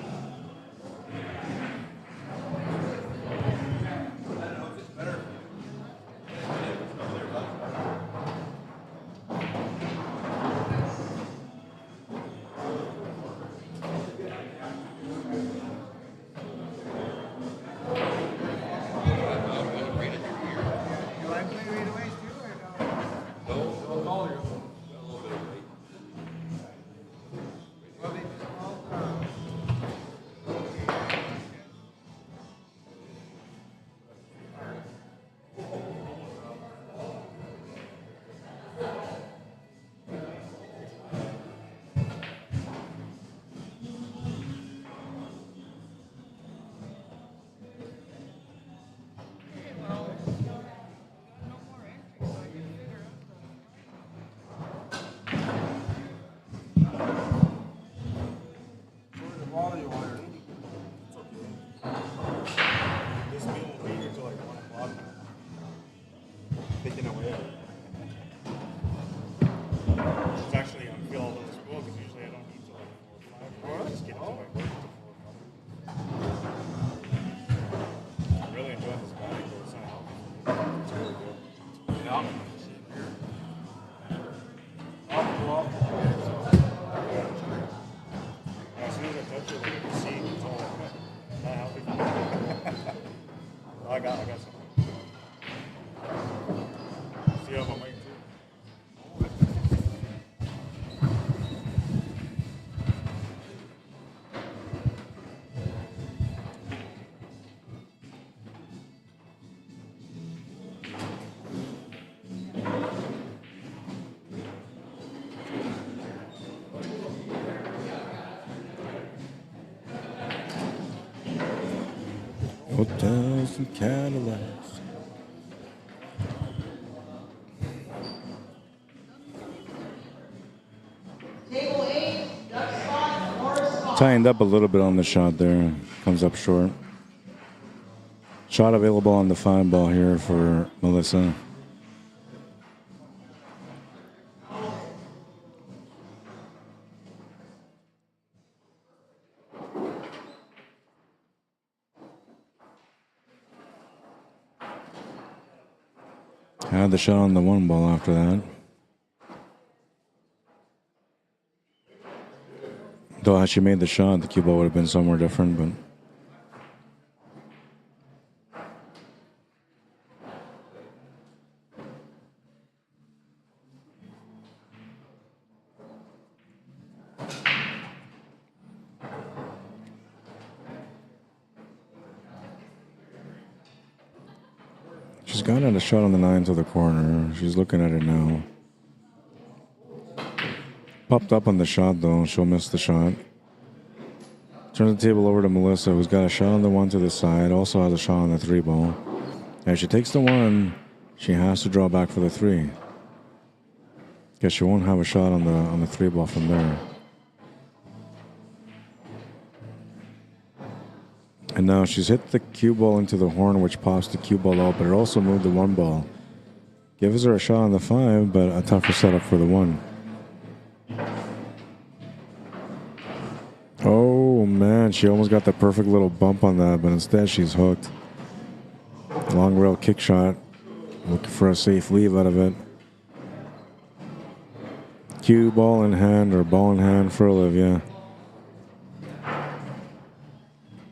I got some. See how I'm waiting Hotels and Cadillacs. Tightened up a little bit on the shot there. Comes up short. Shot available on the 5 ball here for Melissa. Had the shot on the 1 ball after that. Though had she made the shot, the cue ball would have been somewhere different, but she's got a shot on the 9 to the corner. She's looking at it now. Popped up on the shot though. She'll miss the shot. Turns the table over to Melissa, who's got a shot on the 1 to the side. Also has a shot on the 3 ball. If she takes the 1, she has to draw back for the 3. Guess she won't have a shot on the 3 ball from there. And now she's hit the cue ball into the horn, which pops the cue ball out, but it also moved the 1 ball. Gives her a shot on the 5, but a tougher setup for the 1. Oh man, she almost got the perfect little bump on that, but instead she's hooked. Long rail kick shot. Looking for a safe leave out of it. Cue ball in hand, or ball in hand for Olivia.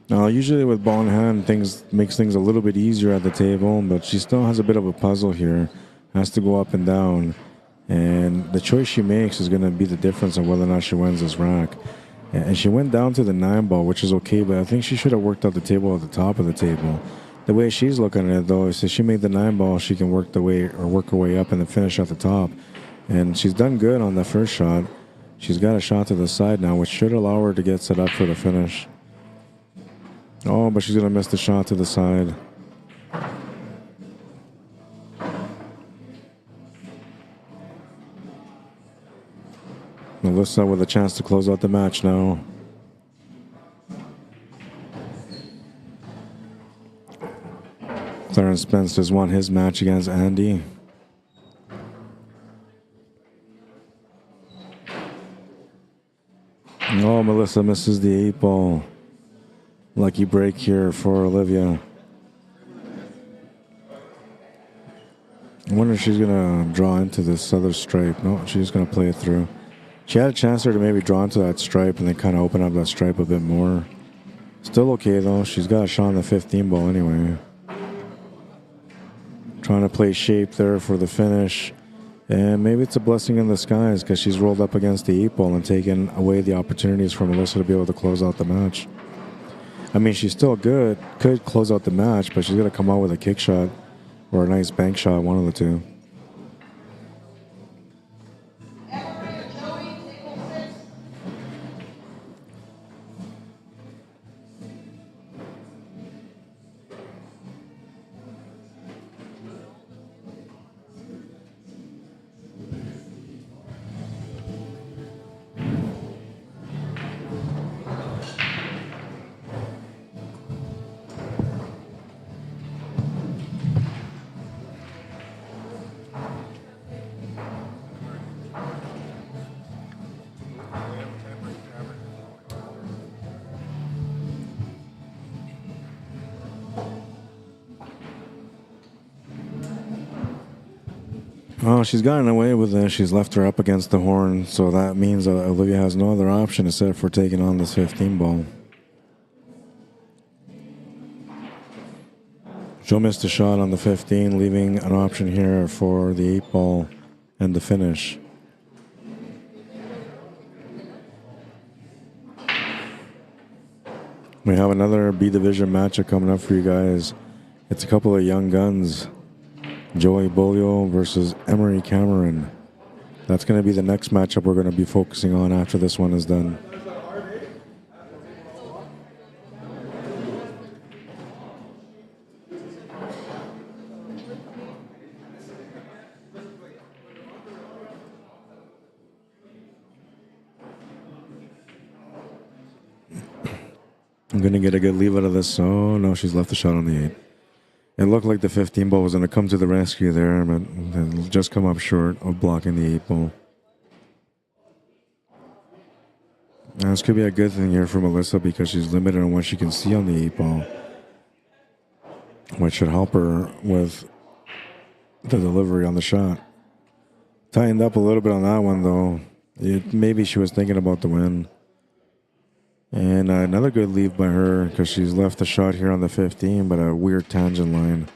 Now, usually with ball in hand, makes things a little bit easier at the table, but she still has a bit of a puzzle here. Has to go up and down, and the choice she makes is going to be the difference in whether or not she wins this rack. And she went down to the 9 ball, which is okay, but I think she should have worked out the table at the top of the table. The way she's looking at it, though, is if she made the 9 ball, she can work her way up and then finish at the top. And she's done good on the first shot. She's got a shot to the side now, which should allow her to get set up for the finish. Oh, but she's going to miss the shot to the side. Melissa with a chance to close out the match now. Clarence Spence has won his match against Andy. Oh, Melissa misses the 8 ball. Lucky break here for Olivia. I wonder if she's going to draw into this other stripe. No, she's going to play it through. She had a chance there to maybe draw into that stripe and then kind of open up that stripe a bit more. Still okay, though. She's got a shot on the 15 ball anyway. Trying to play shape there for the finish. And maybe it's a blessing in disguise because she's rolled up against the 8 ball and taken away the opportunities for Melissa to be able to close out the match. I mean, she's still good. Could close out the match, but she's going to come out with a kick shot or a nice bank shot, one of the two. Oh, she's gotten away with it. She's left her up against the horn, so that means Olivia has no other option except for taking on this 15 ball. Joe missed a shot on the 15, leaving an option here for the 8 ball and the finish. We have another B Division matchup coming up for you guys. It's a couple of young guns. Joey Bolio versus Emery Cameron. That's going to be the next matchup we're going to be focusing on after this one is done. I'm going to get a good leave out of this. Oh, no, she's left the shot on the 8. It looked like the 15 ball was going to come to the rescue there, but it'll just come up short of blocking the 8 ball. Now, this could be a good thing here for Melissa because she's limited on what she can see on the 8 ball, which should help her with the delivery on the shot. Tightened up a little bit on that one, though. Maybe she was thinking about the win. And another good leave by her because she's left the shot here on the 15, but a weird tangent line.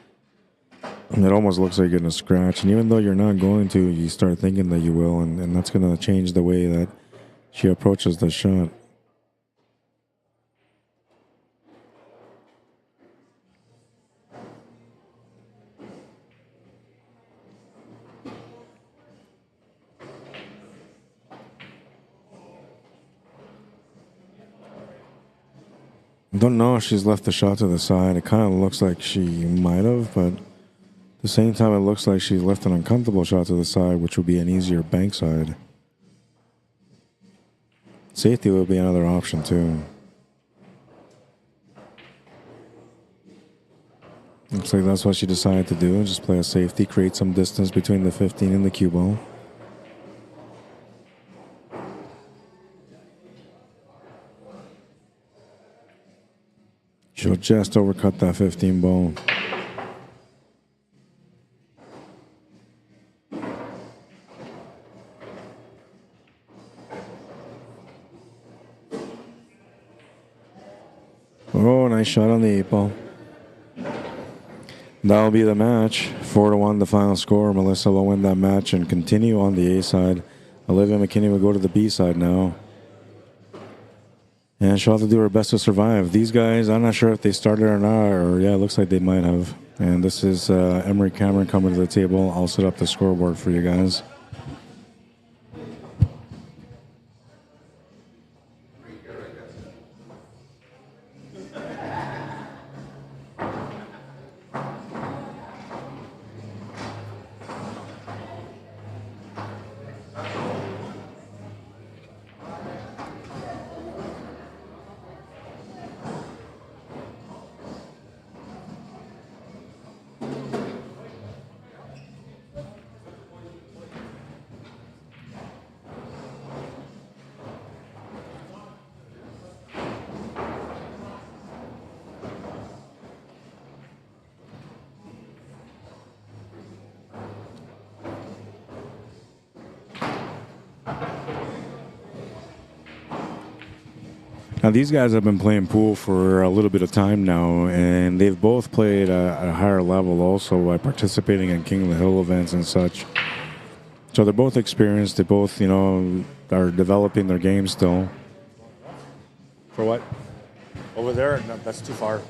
And it almost looks like you're going to scratch. And even though you're not going to, you start thinking that you will. And that's going to change the way that she approaches the shot. Don't know if she's left the shot to the side. It kind of looks like she might have, but at the same time, it looks like she's left an uncomfortable shot to the side, which would be an easier bank side. Safety would be another option, too. Looks like that's what she decided to do. Just play a safety, create some distance between the 15 and the cue ball. She'll just overcut that 15 ball. Oh, nice shot on the 8 ball. That'll be the match. 4-1 the final score. Melissa will win that match and continue on the A side. Olivia McKinney will go to the B side now. And she'll have to do her best to survive. These guys, I'm not sure if they started or not, or yeah, it looks like they might have. And this is Emery Cameron coming to the table. I'll set up the scoreboard for you guys. Now, these guys have been playing pool for a little bit of time now, and they've both played at a higher level also by participating in King of the Hill events and such. So they're both experienced. They both, you know, are developing their game still. For what? Over there? No, that's too far.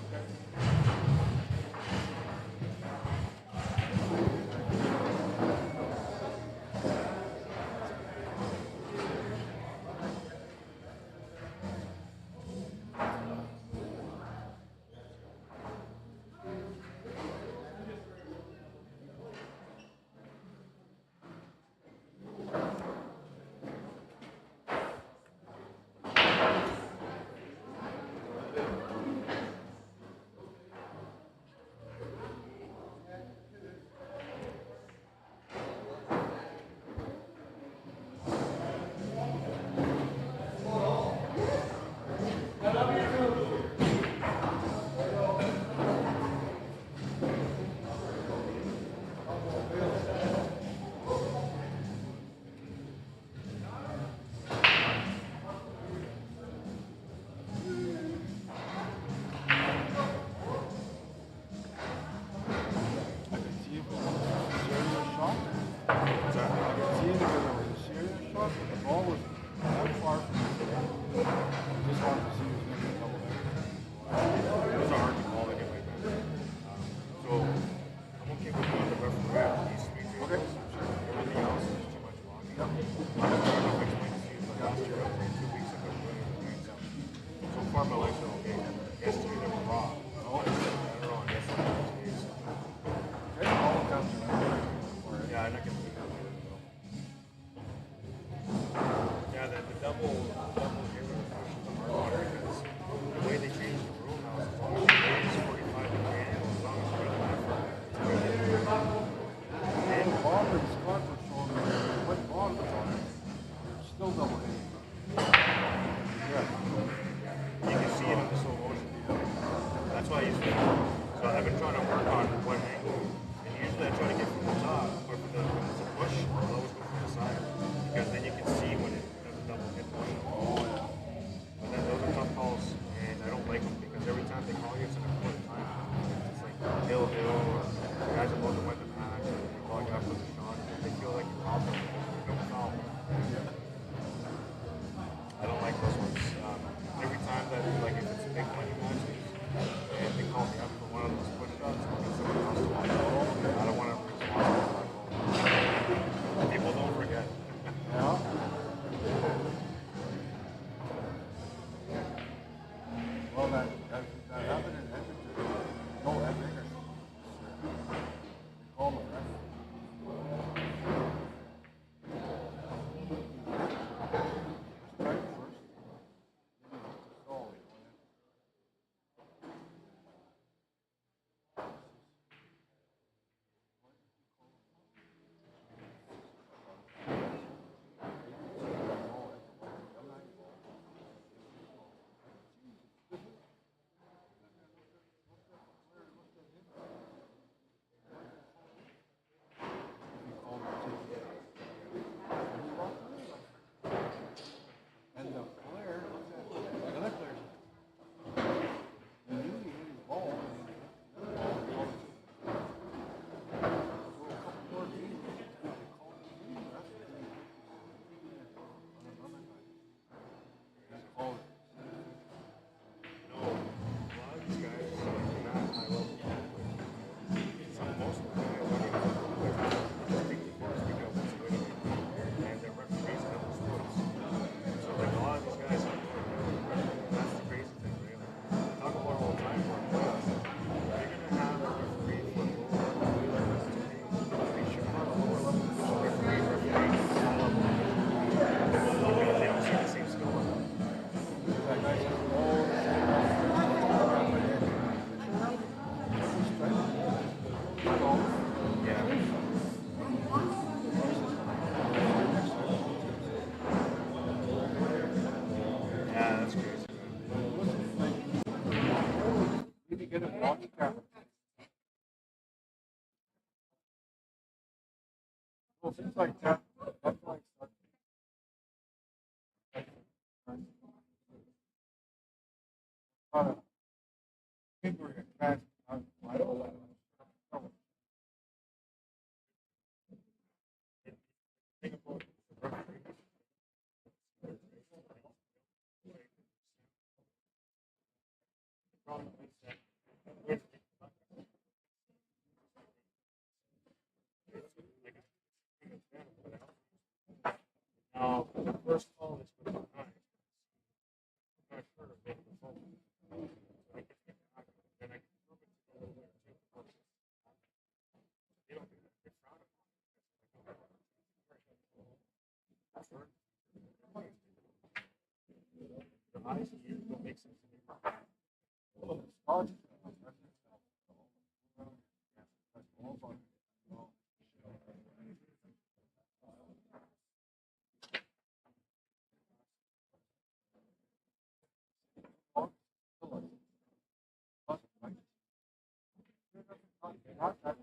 Hill or guys about to win the match, and you call a guy for the shot, they feel like you're robbing them. No foul. I don't like those ones. Every time that, like, if it's big money matches, and they call me up for one of those push shots, I'll get someone else to watch it. I don't want to be responsible for my goal. People don't forget. Yeah. Well, that happened in Edmonton. No, Edmonton. They call the ref. Strike first. So, and the player looks at the other players. He knew he hit his ball. And he hit the other ball. So a couple more games, they called the game. That's what they on another guy. They called it. No, a lot of these guys are like not high level players. Most of the guys don't even know who they're just take the course because it's winning. And their referees have the sports. So like a lot of these guys are that's the crazy thing, right? Like, talk about all the time for playoffs. You're gonna have a referee for a lower level like this to be. They should have a lower level position referee high level because they don't see the same skill level. That guy says, oh, the same Yeah, that's crazy, man. Need to get a watch camera. Well, things like that. That's like people are advanced. I don't like it. Think about the referee. Probably thinks that with now, the first call is for the nine. I'm not sure if they can phone. I can get the nine, then I can prove it to go over there and take the course. They don't do that. They frown upon it. That's right. The eyes of you don't make sense to me. Well, it's hard. That's all about it. Well, not that.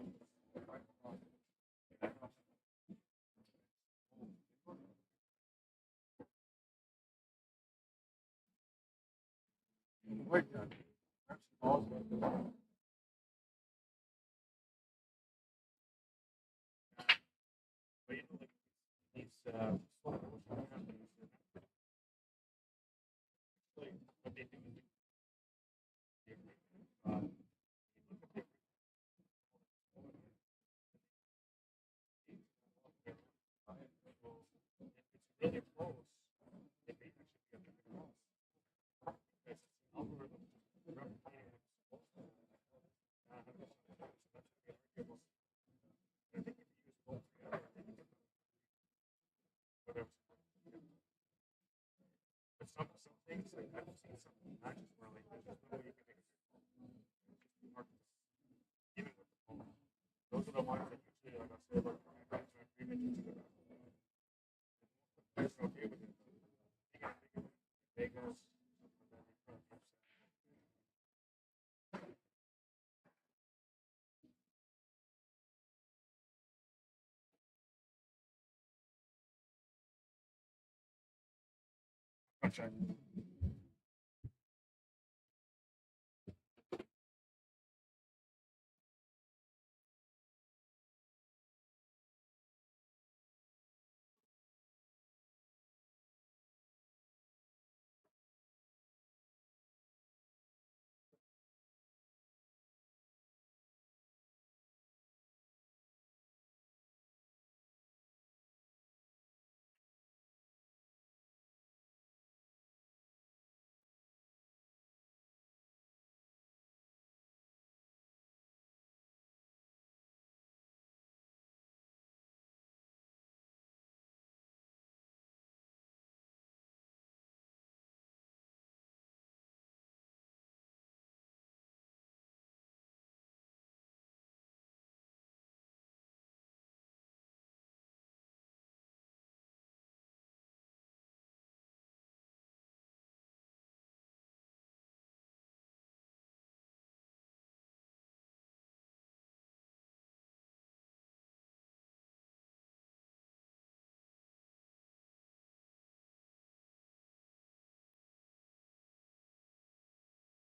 Wait, Dad. That's balls. But you know, like these slow motion happenings, like what they do is if it's really close, it may actually be a bit close. Because it's an algorithm replicating what's supposed to happen. So that's going to be arguable. And I think if you use both together, I think it's whatever. But some things, like I've seen some matches where like there's just no way you can make it. It's just too hard to even with the phone. Those are the ones that usually, like I say, about guys are agreement to the guys are okay with it. You gotta think of it. Vegas, and then they try to keep check.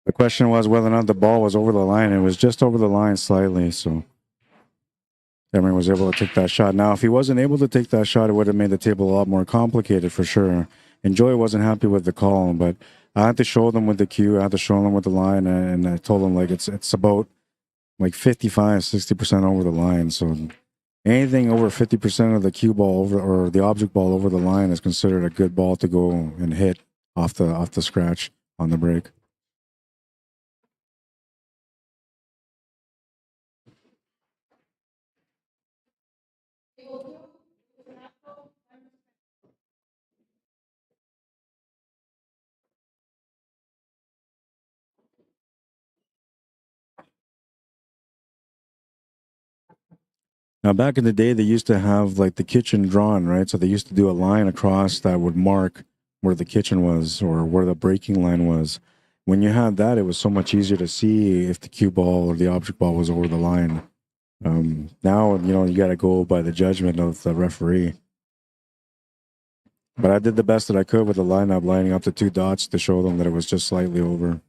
The question was whether or not the ball was over the line. It was just over the line slightly, so Cameron was able to take that shot. Now, if he wasn't able to take that shot, it would have made the table a lot more complicated for sure. And Joey wasn't happy with the call, but I had to show them with the cue. I had to show them with the line, and I told them like it's about like 55, 60% over the line. So anything over 50% of the cue ball over or the object ball over the line is considered a good ball to go and hit off the scratch on the break. Now, back in the day, they used to have like the kitchen drawn, right? So they used to do a line across that would mark where the kitchen was or where the breaking line was. When you had that, it was so much easier to see if the cue ball or the object ball was over the line. Now, you got to go by the judgment of the referee. But I did the best that I could with the lineup, lining up the two dots to show them that it was just slightly over.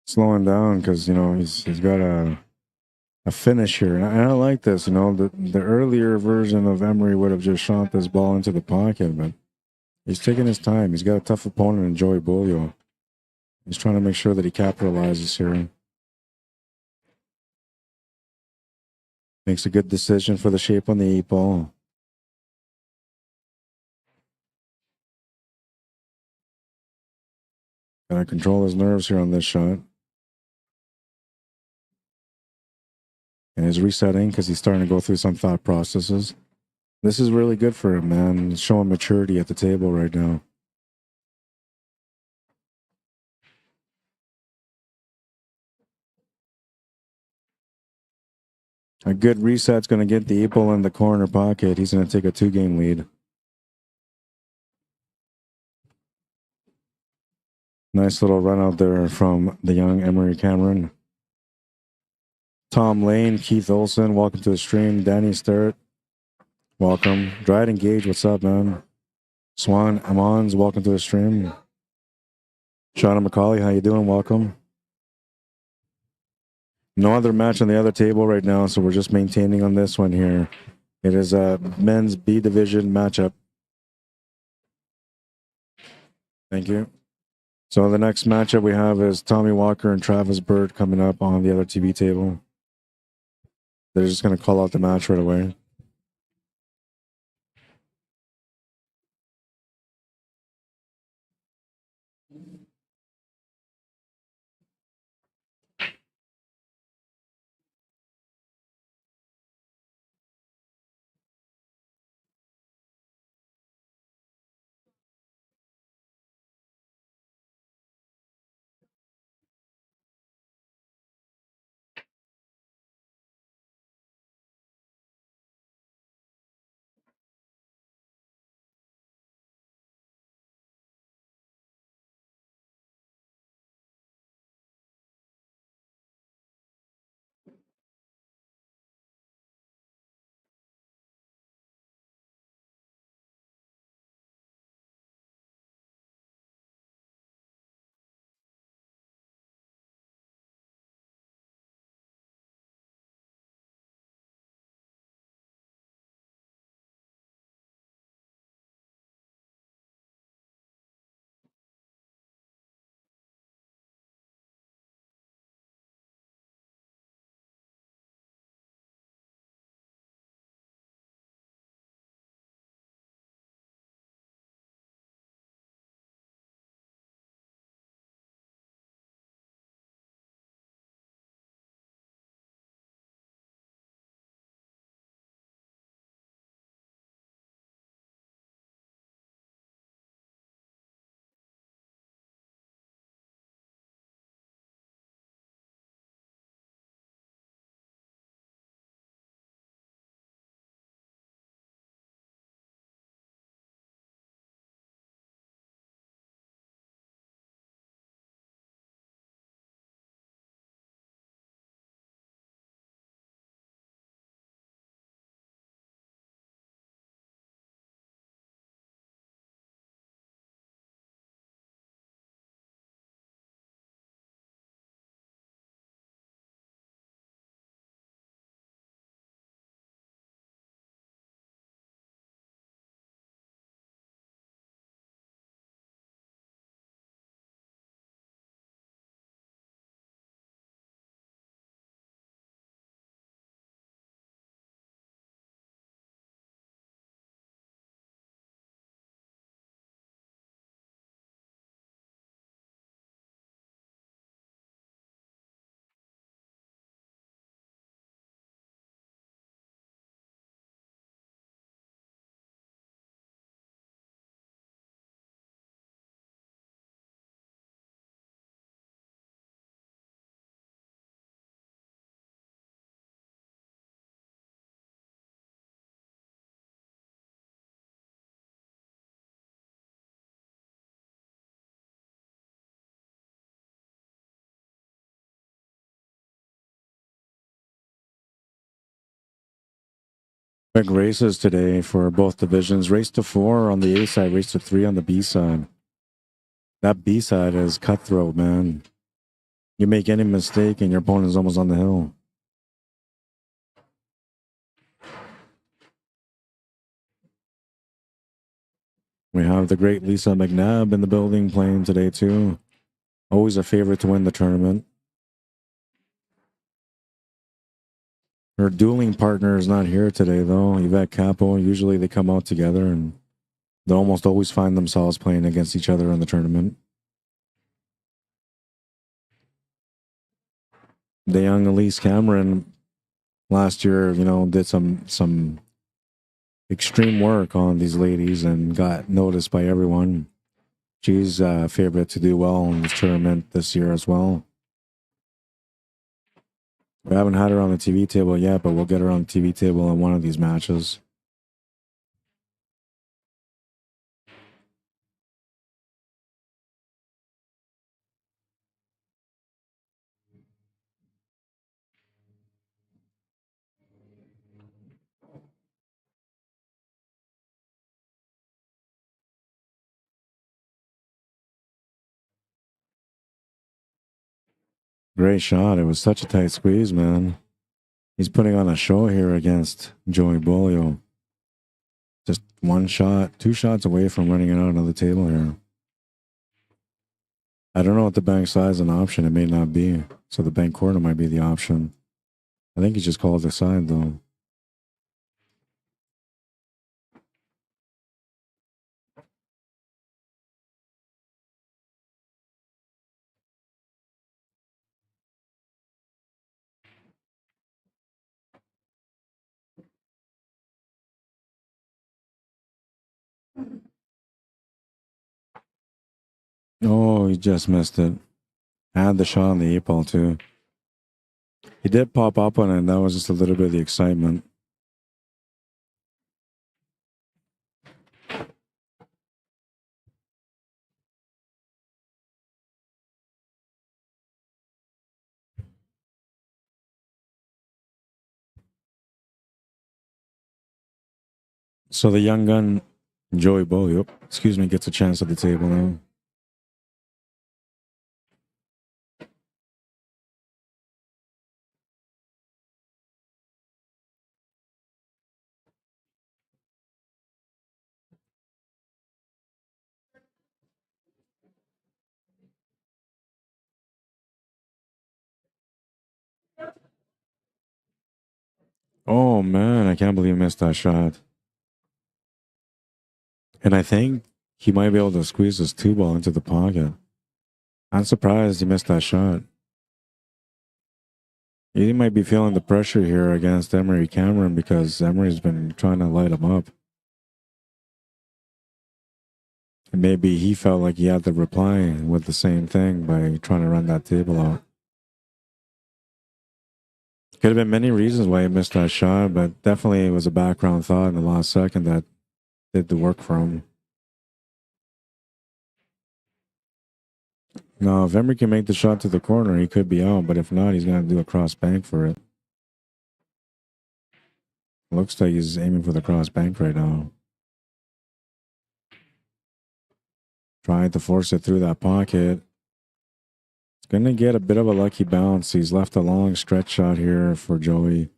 Slowing down because he's got a finish here, and I like this. The earlier version of Emery would have just shot this ball into the pocket, but he's taking his time. He's got a tough opponent in Joey Bolio. He's trying to make sure that he capitalizes here. Makes a good decision for the shape on the 8-ball. Gotta control his nerves here on this shot. And he's resetting because he's starting to go through some thought processes. This is really good for him, man. He's showing maturity at the table right now. A good reset's going to get the 8-ball in the corner pocket. He's going to take a 2-game lead. Nice little run out there from the young Emery Cameron. Tom Lane, Keith Olson, welcome to the stream. Danny Starrett, welcome. Dryden Gage, what's up, man? Swan Amons, welcome to the stream. Shauna McCauley, how you doing? Welcome. No other match on the other table right now, so we're just maintaining on this one here. It is a men's B division matchup. Thank you. So the next matchup we have is Tommy Walker and Travis Bird coming up on the other TV table. They're just going to call out the match right away. Big races today for both divisions. Race to 4 on the A side, race to 3 on the B side. That B side is cutthroat, man. You make any mistake and your opponent is almost on the hill. We have the great Lisa McNabb in the building playing today too. Always a favorite to win the tournament. Her dueling partner is not here today though, Yvette Capo. Usually they come out together and they almost always find themselves playing against each other in the tournament. The young Elise Cameron last year, you know, did some extreme work on these ladies and got noticed by everyone. She's a favorite to do well in this tournament this year as well. We haven't had her on the TV table yet, but we'll get her on the TV table in one of these matches. Great shot. It was such a tight squeeze, man. He's putting on a show here against Joey Bolio. Just one shot, 2 shots away from running it out of the table here. I don't know what the bank size is an option. It may not be. So the bank corner might be the option. I think he just called the side though. Oh, he just missed it. Had the shot on the 8-ball too. He did pop up on it, and that was just a little bit of the excitement. So the young gun, Joey Bolio, excuse me, gets a chance at the table now. Oh man, I can't believe he missed that shot. And I think he might be able to squeeze this 2-ball into the pocket. I'm surprised he missed that shot. He might be feeling the pressure here against Emery Cameron because Emery's been trying to light him up. And maybe he felt like he had to reply with the same thing by trying to run that table out. Could have been many reasons why he missed that shot, but definitely it was a background thought in the last second that did the work for him. Now, if Emery can make the shot to the corner, he could be out, but if not, he's going to do a cross bank for it. Looks like he's aiming for the cross bank right now. Trying to force it through that pocket. It's going to get a bit of a lucky bounce. He's left a long stretch shot here for Joey.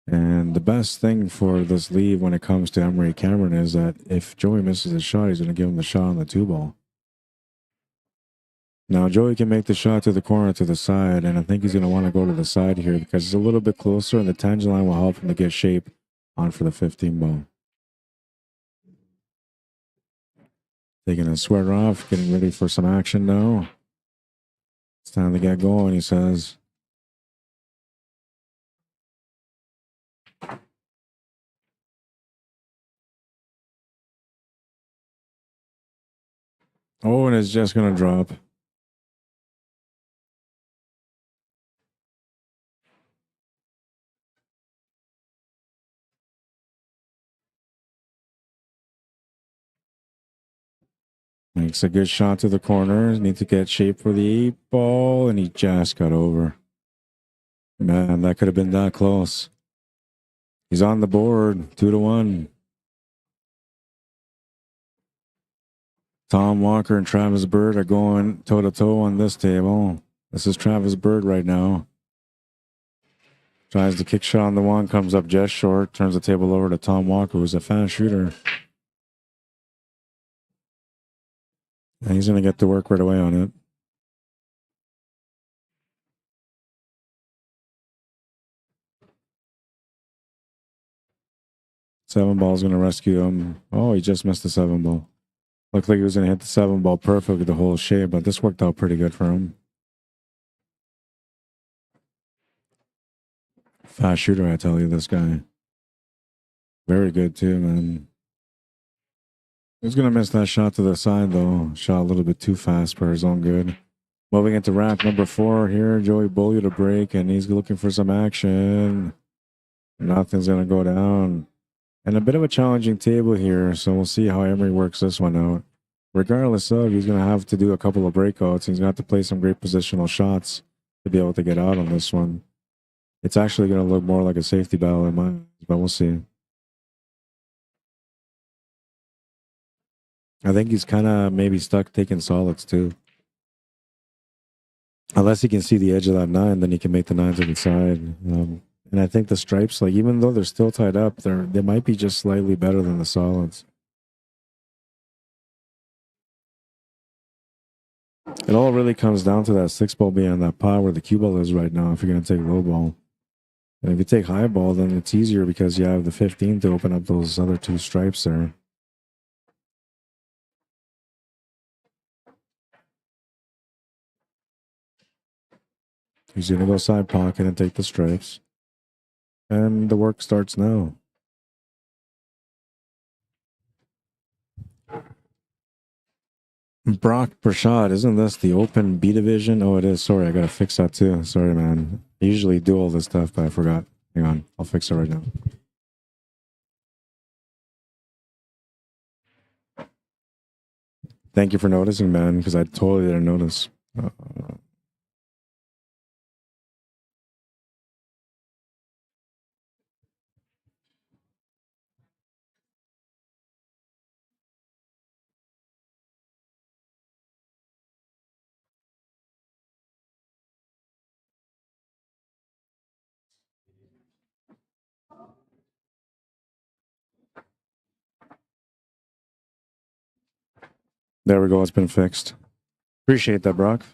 And the best thing for this lead when it comes to Emery Cameron is that if Joey misses a shot, he's going to give him the shot on the 2-ball. Now, Joey can make the shot to the corner to the side, and I think he's going to want to go to the side here because it's a little bit closer, and the tangent line will help him to get shape on for the 15-ball. Taking a sweater off, getting ready for some action now. It's time to get going, he says. Oh, and it's just going to drop. Makes a good shot to the corner. Need to get shape for the 8-ball, and he just got over. Man, that could have been that close. He's on the board, 2-1. Tom Walker and Travis Bird are going toe-to-toe on this table. This is Travis Bird right now. Tries the kick shot on the one, comes up just short, turns the table over to Tom Walker, who's a fast shooter. And he's going to get to work right away on it. Seven ball's going to rescue him. Oh, he just missed the seven ball. Looked like he was going to hit the seven ball perfect with the whole shape, but this worked out pretty good for him. Fast shooter, I tell you, this guy. Very good too, man. He's going to miss that shot to the side, though. Shot a little bit too fast for his own good. Moving into rack number 4 here. Joey Beaulieu to break, and he's looking for some action. Nothing's going to go down. And a bit of a challenging table here, so we'll see how Emery works this one out. Regardless of, he's going to have to do a couple of breakouts. He's going to have to play some great positional shots to be able to get out on this one. It's actually going to look more like a safety battle in my eyes, but we'll see. I think he's kind of maybe stuck taking solids too. Unless he can see the edge of that 9, then he can make the 9 to the side. And I think the stripes, like even though they're still tied up, they might be just slightly better than the solids. It all really comes down to that 6 ball being on that pot where the cue ball is right now if you're going to take low ball. And if you take high ball, then it's easier because you have the 15 to open up those other 2 stripes there. He's going to go side pocket and take the stripes. And the work starts now. Brock Brashad, isn't this the open B division? Oh, it is. Sorry, I got to fix that too. Sorry, man. I usually do all this stuff, but I forgot. Hang on. I'll fix it right now. Thank you for noticing, man, because I totally didn't notice. There we go. It's been fixed. Appreciate that, Brock.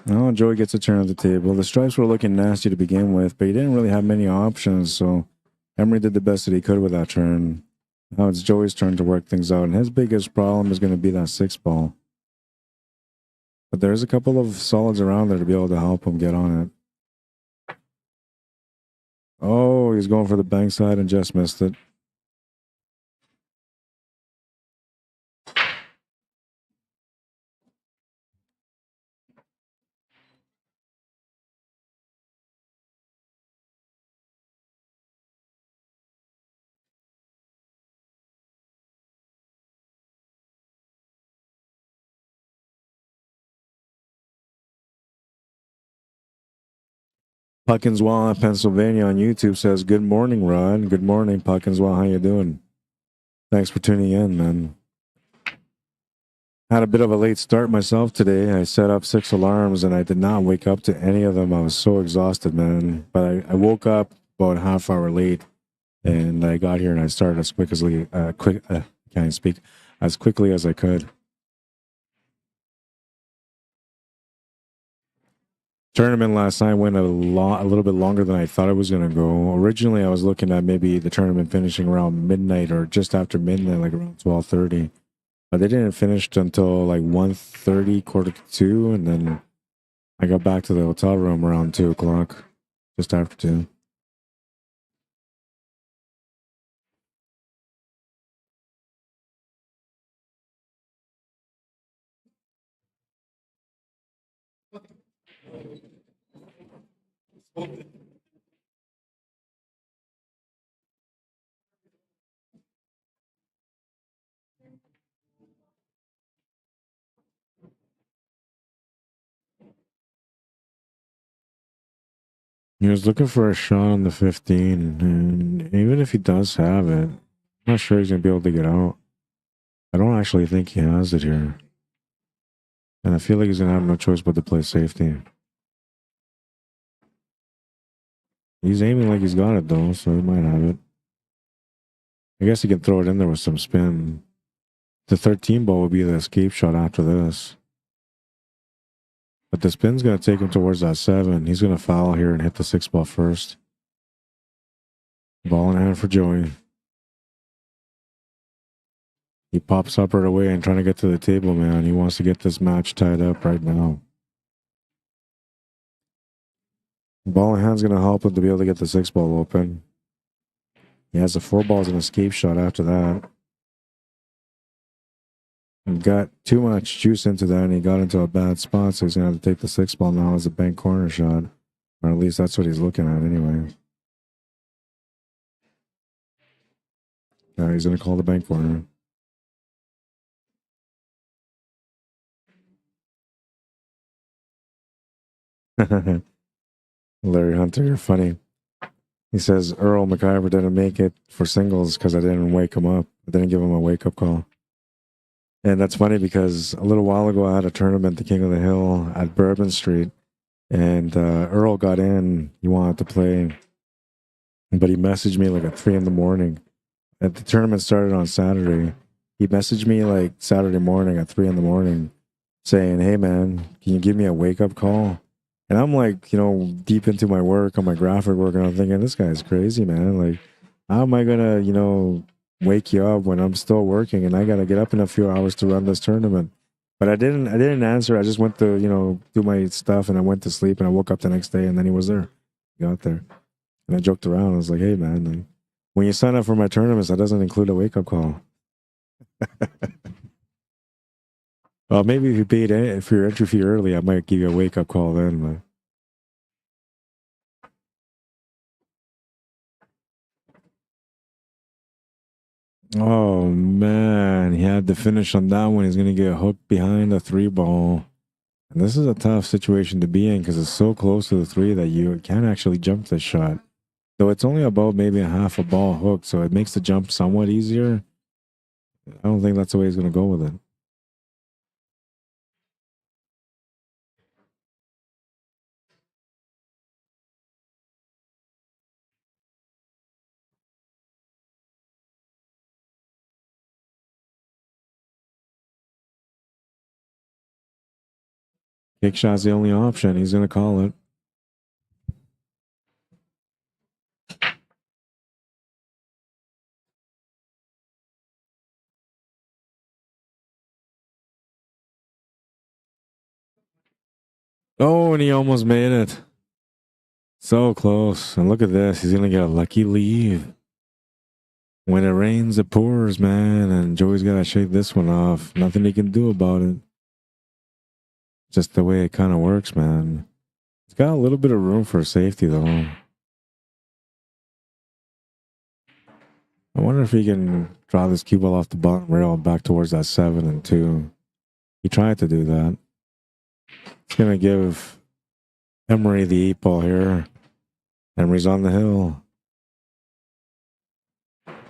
Oh, Joey gets a turn at the table. The stripes were looking nasty to begin with, but he didn't really have many options, so Emery did the best that he could with that turn. Now it's Joey's turn to work things out, and his biggest problem is going to be that 6 ball. But there's a couple of solids around there to be able to help him get on it. Oh, he's going for the bank side and just missed it. Puckinswell, Pennsylvania on YouTube says, "Good morning, Rod. Good morning, Puckinswell. How you doing? Thanks for tuning in, man." Had a bit of a late start myself today. I set up 6 alarms and I did not wake up to any of them. I was so exhausted, man. But I woke up about a half hour late and I got here and I started as quickly as quickly as I could. Tournament last night went a little bit longer than I thought it was going to go. Originally, I was looking at maybe the tournament finishing around midnight or just after midnight, like around 12:30. But they didn't finish until like 1:30, 1:45, and then I got back to the hotel room around 2 o'clock, just after 2. He was looking for a shot on the 15, and even if he does have it, I'm not sure he's gonna be able to get out. I don't actually think he has it here. And I feel like he's gonna have no choice but to play safety. He's aiming like he's got it though, so he might have it. I guess he can throw it in there with some spin. The 13 ball would be the escape shot after this. But the spin's gonna take him towards that 7. He's gonna foul here and hit the 6 ball first. Ball in hand for Joey. He pops up right away and trying to get to the table, man. He wants to get this match tied up right now. Ball in hand's gonna help him to be able to get the 6 ball open. He has the 4 balls and escape shot after that. He got too much juice into that and he got into a bad spot, so he's gonna have to take the 6 ball now as a bank corner shot. Or at least that's what he's looking at anyway. Now he's gonna call the bank corner. Larry Hunter, you're funny. He says Earl McIver didn't make it for singles because I didn't wake him up. I didn't give him a wake-up call. And that's funny because a little while ago I had a tournament, the King of the Hill at Bourbon Street, and Earl got in. He wanted to play, but he messaged me like at 3 in the morning. The tournament started on Saturday. He messaged me like Saturday morning at 3 in the morning saying, "Hey man, can you give me a wake-up call?" And I'm like, you know, deep into my work on my graphic work, and I'm thinking, this guy's crazy, man. Like, how am I gonna, you know, wake you up when I'm still working and I gotta get up in a few hours to run this tournament? But I didn't answer. I just went to, you know, do my stuff and I went to sleep and I woke up the next day and then he was there. He got there. And I joked around. I was like, hey man, like, when you sign up for my tournaments, that doesn't include a wake up call. Well, maybe if you paid for your entry fee early, I might give you a wake up call then. But oh man, he had to finish on that one. He's gonna get hooked behind a 3 ball. And this is a tough situation to be in because it's so close to the 3 that you can't actually jump this shot. Though it's only about maybe a half a ball hooked, so it makes the jump somewhat easier. I don't think that's the way he's gonna go with it. Kick shot's the only option. He's gonna call it. Oh, and he almost made it. So close. And look at this. He's gonna get a lucky leave. When it rains, it pours, man. And Joey's gotta shake this one off. Nothing he can do about it. Just the way it kind of works, man. It's got a little bit of room for safety, though. I wonder if he can draw this cue ball off the bottom rail back towards that 7 and 2. He tried to do that. It's gonna give Emery the 8 ball here. Emery's on the hill.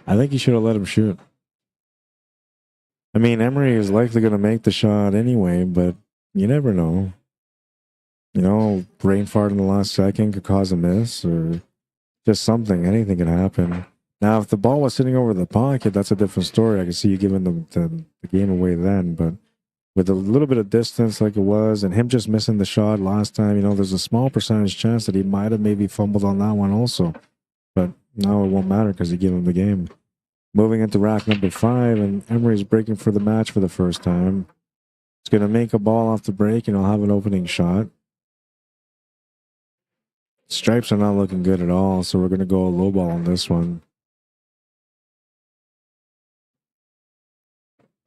I think he should have let him shoot. I mean, Emery is likely going to make the shot anyway, but you never know. You know, brain fart in the last second could cause a miss or just something. Anything could happen. Now, if the ball was sitting over the pocket, that's a different story. I can see you giving the game away then, but with a little bit of distance like it was and him just missing the shot last time, you know, there's a small percentage chance that he might have maybe fumbled on that one also. But now it won't matter because he gave him the game. Moving into rack number 5, and Emery's breaking for the match for the first time. He's going to make a ball off the break, and he'll have an opening shot. Stripes are not looking good at all, so we're going to go a low ball on this one.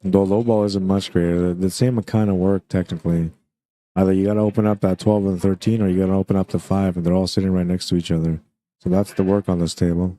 Though low ball isn't much greater, the same kind of work technically. Either you got to open up that 12 and 13, or you got to open up the 5, and they're all sitting right next to each other. So that's the work on this table.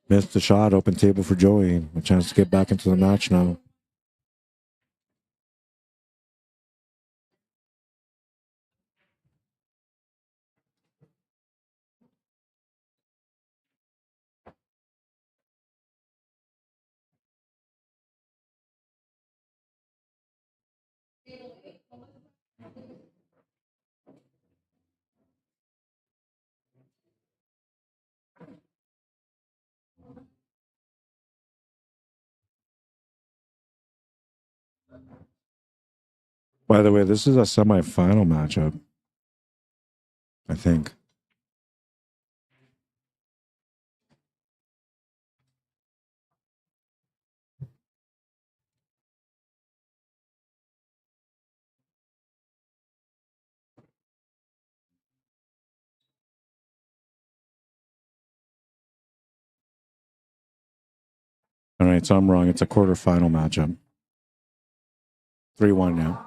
Missed the shot. Open table for Joey. A chance to get back into the match now. By the way, this is a semifinal matchup, I think. All right, so I'm wrong. It's a quarterfinal matchup. 3-1 now.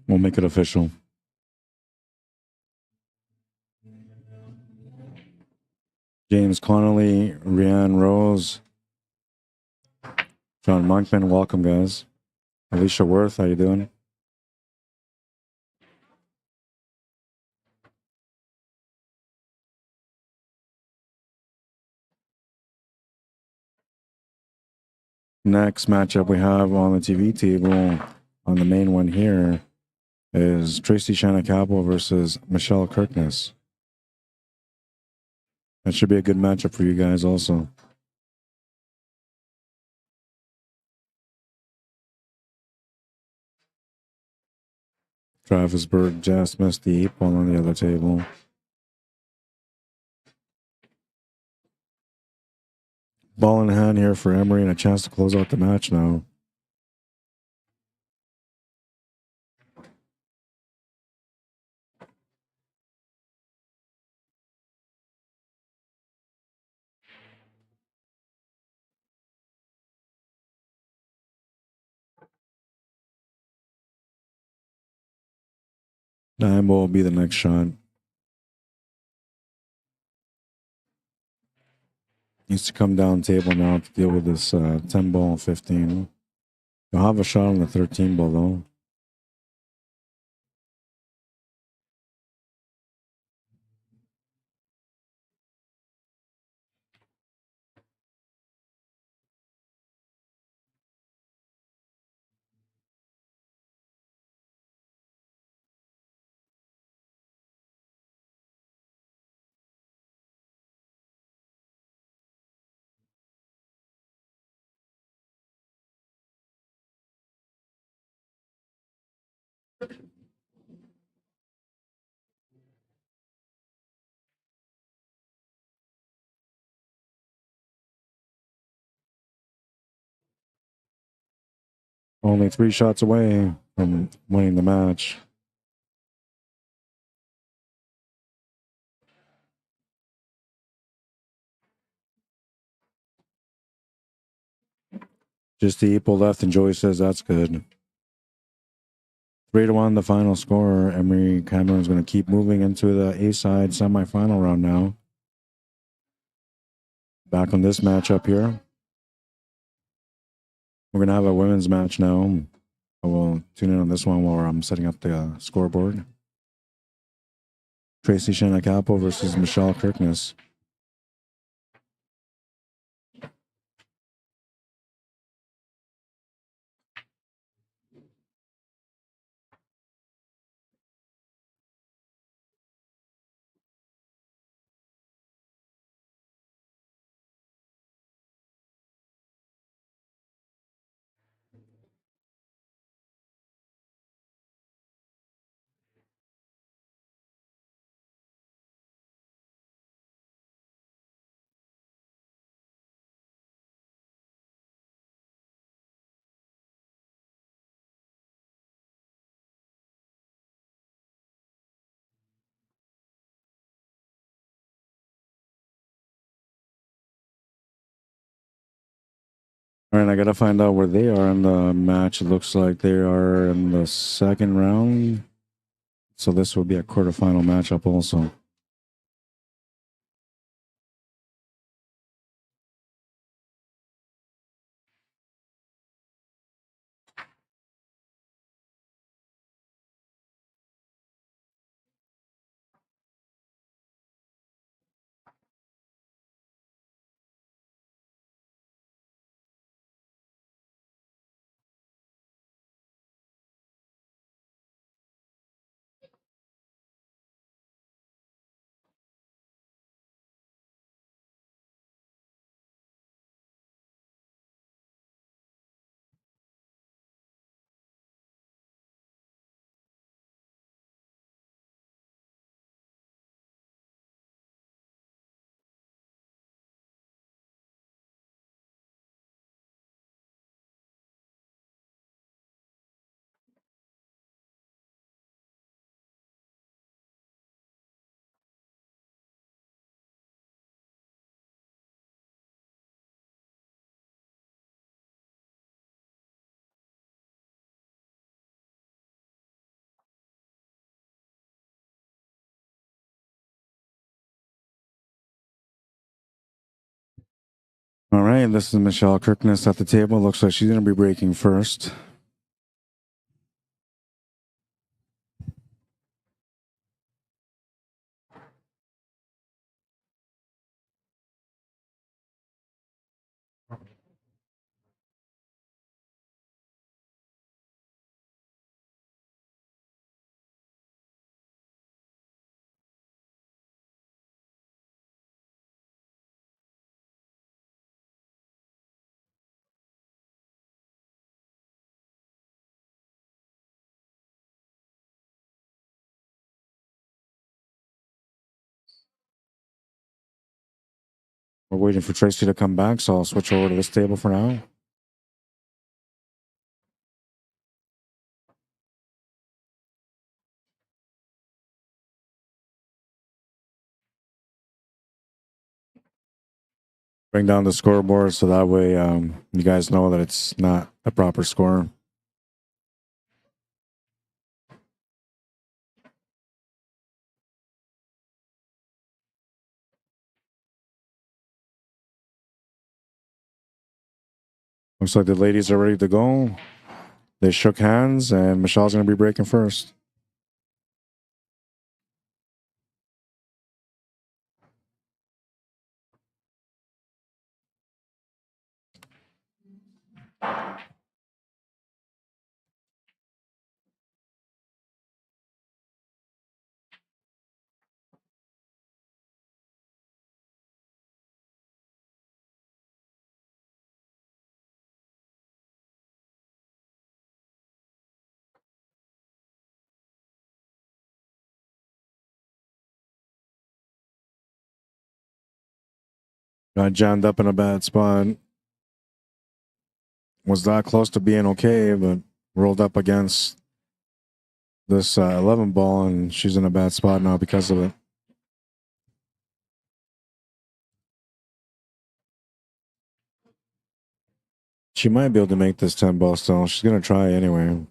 We'll make it official. James Connolly, Rianne Rose, John Monkman, welcome, guys. Alicia Worth, how you doing? Next matchup we have on the TV table, on the main one here, is Tracy SHANNACAPPO versus Michelle Kirkness. That should be a good matchup for you guys also. Travis Berg just missed the 8-ball on the other table. Ball in hand here for Emery and a chance to close out the match now. Nine ball will be the next shot. Needs to come down table now to deal with this 10 ball and 15. You'll have a shot on the 13 ball though. Only 3 shots away from winning the match. Just the 8-ball left, and Joey says that's good. 3-1, the final score. Emery Cameron's going to keep moving into the A-side semifinal round now. Back on this matchup here. We're going to have a women's match now. I will tune in on this one while I'm setting up the scoreboard. Tracy SHANNACAPPO versus Michelle Kirkness. All right, I gotta find out where they are in the match. It looks like they are in the second round. So this will be a quarterfinal matchup also. All right, this is Michelle Kirkness at the table. Looks like she's going to be breaking first. We're waiting for Tracy to come back, so I'll switch over to this table for now. Bring down the scoreboard so that way you guys know that it's not a proper score. Looks like the ladies are ready to go. They shook hands, and Michelle's going to be breaking first. Got jammed up in a bad spot. Was that close to being okay, but rolled up against this 11 ball, and she's in a bad spot now because of it. She might be able to make this 10 ball still. She's going to try anyway.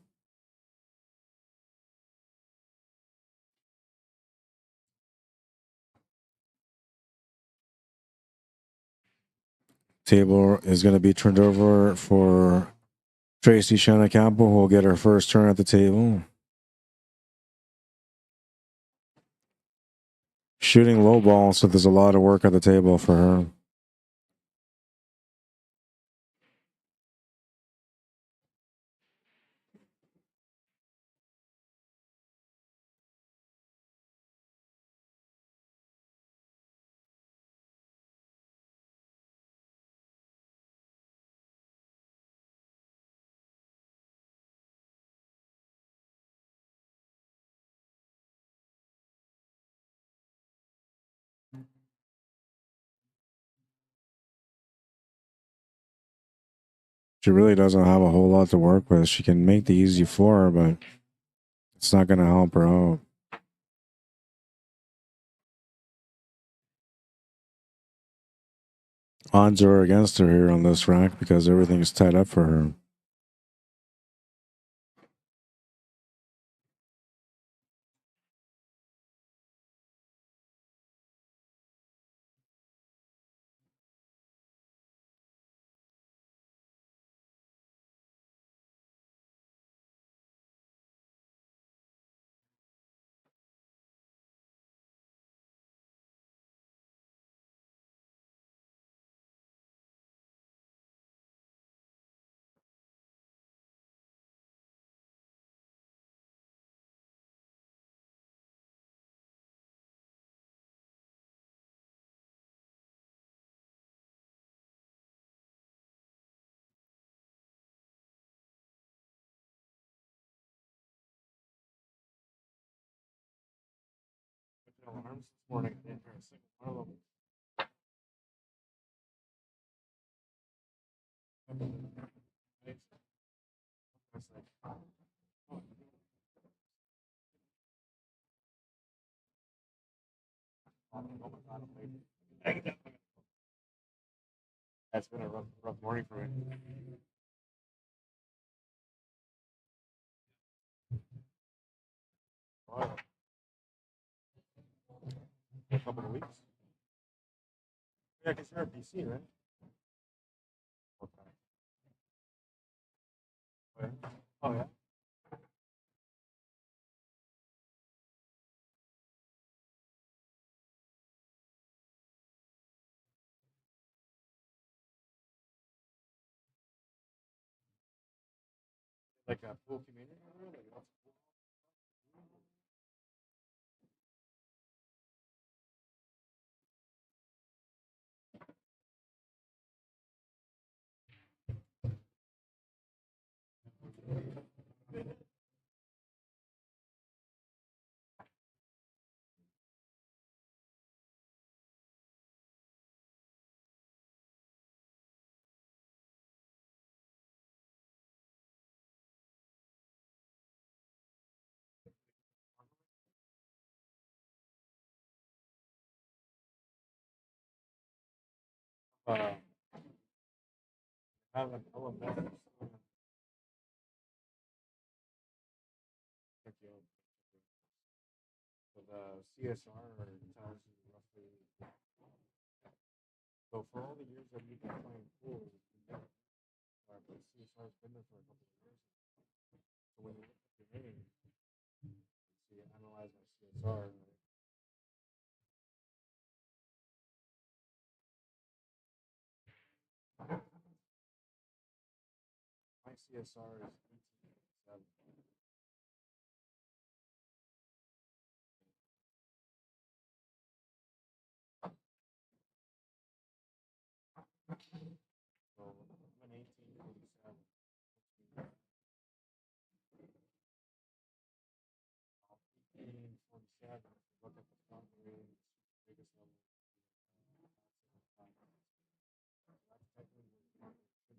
Table is going to be turned over for Tracy Shannacappo, who will get her first turn at the table. Shooting low ball, so there's a lot of work at the table for her. She really doesn't have a whole lot to work with. She can make the easy four, but it's not going to help her out. Odds are against her here on this rack because everything's tied up for her. Alarms this morning. I didn't hear a single one of them. That's been a rough morning for me. Wow. A couple of weeks. Yeah, because you're at BC, right? Okay. Oh yeah. Like a pool community, like lots of pool. Have an element. So the CSR tells you roughly. So for all the years that you've been playing pool, but CSR's been there for a couple of years. So when you look at your name, so you analyze my CSR. My CSR is 18.7. So I'm an 18.47. 18.47. Look at the front range, biggest level. That's technically what the market should be.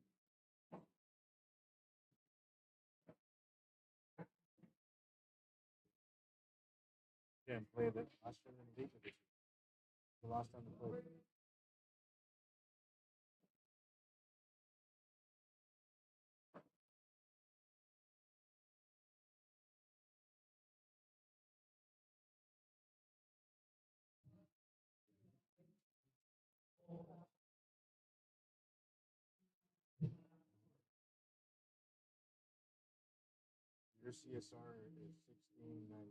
Yeah, and play the last year in the league this year. The last time they played. Your CSR is 16.7.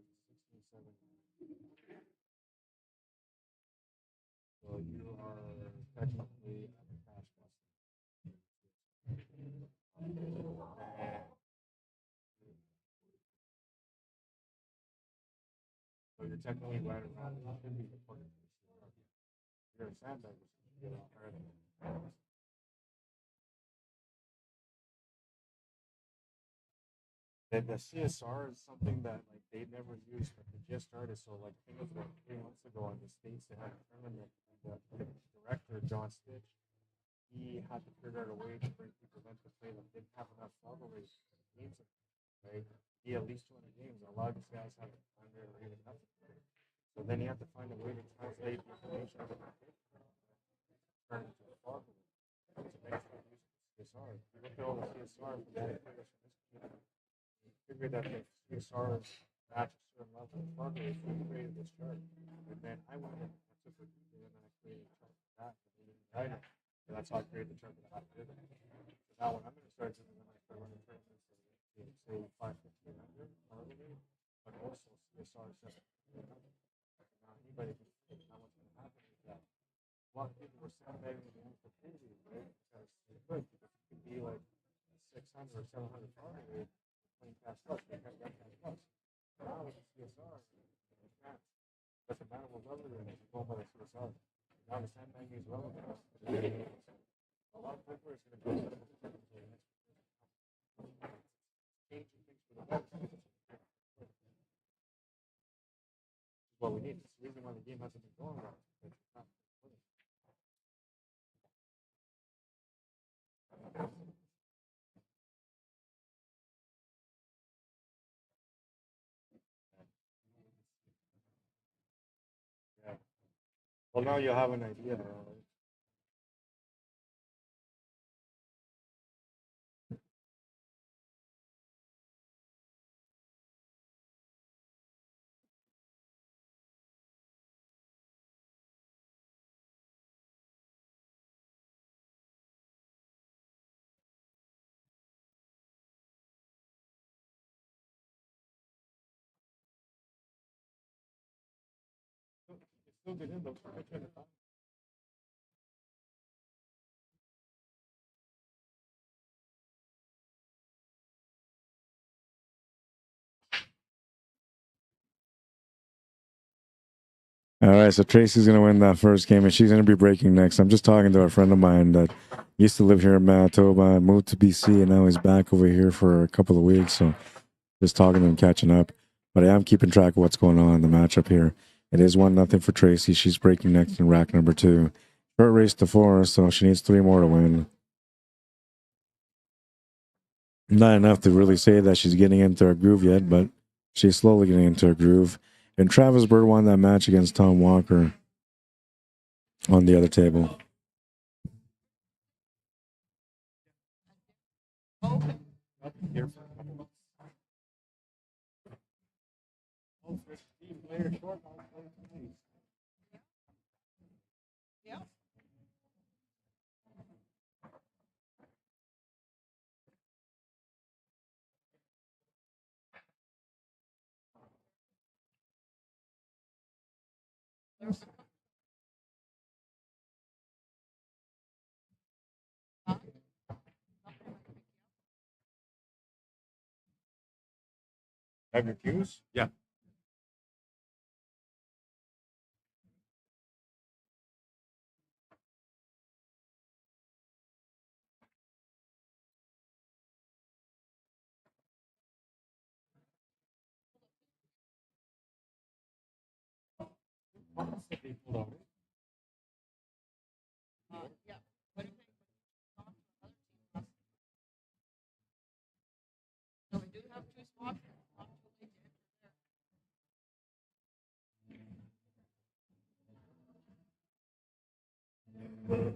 So you are technically at the cash cost. So you're technically right around. You should be reported to the CSR. You're a sandbag, you should be a lot higher than that. And the CSR is something that like they never used, but they just started. So like I think it was like 3 months ago in the States they had a tournament and the director, John Stitch, he had to figure out a way to bring people in to play that didn't have enough rivalry games, right? He had at least 200 games. A lot of these guys have 100 or even nothing. So then you have to find a way to translate the information to turn into a rivalry. CSR. You look at all the CSR from that players from this community. You figure that the CSR match a certain level of target rate, so we created this chart. And then I went in and took a video and I created a chart for that. So that's how I created the chart that I did. So now when I'm going to start doing when I start running tournaments, say 5,100 target, but also CSR 7,100. Now anybody can see now what's going to happen is that a lot of people were sandbagging the opportunity, right? Because it could be like 600 or 700 target rate playing past us, we can't get past us. Now with the CSR, you can't. Doesn't matter what level you're in, it's going by the CSR. Now the sandbagging is relevant. A lot of people are going to go to the next changing things for the better. What we need. It's the reason why the game hasn't been going well. Because it's not winning. Yeah. Well, now you have an idea. It's still good in though. All right, so Tracy's going to win that first game, and she's going to be breaking next. I'm just talking to a friend of mine that used to live here in Manitoba, moved to BC, and now he's back over here for a couple of weeks. So just talking to him, catching up. But I am keeping track of what's going on in the matchup here. It is 1-0 for Tracy. She's breaking next in rack number 2. Short race to 4, so she needs 3 more to win. Not enough to really say that she's getting into her groove yet, but she's slowly getting into her groove. And Travis Bird won that match against Tom Walker on the other table. Here for a couple months. Oh, 15 player short. Yeah. Have your cues? Yeah. Yeah. What do you think? So we do have 2 spots. Not too late to enter there.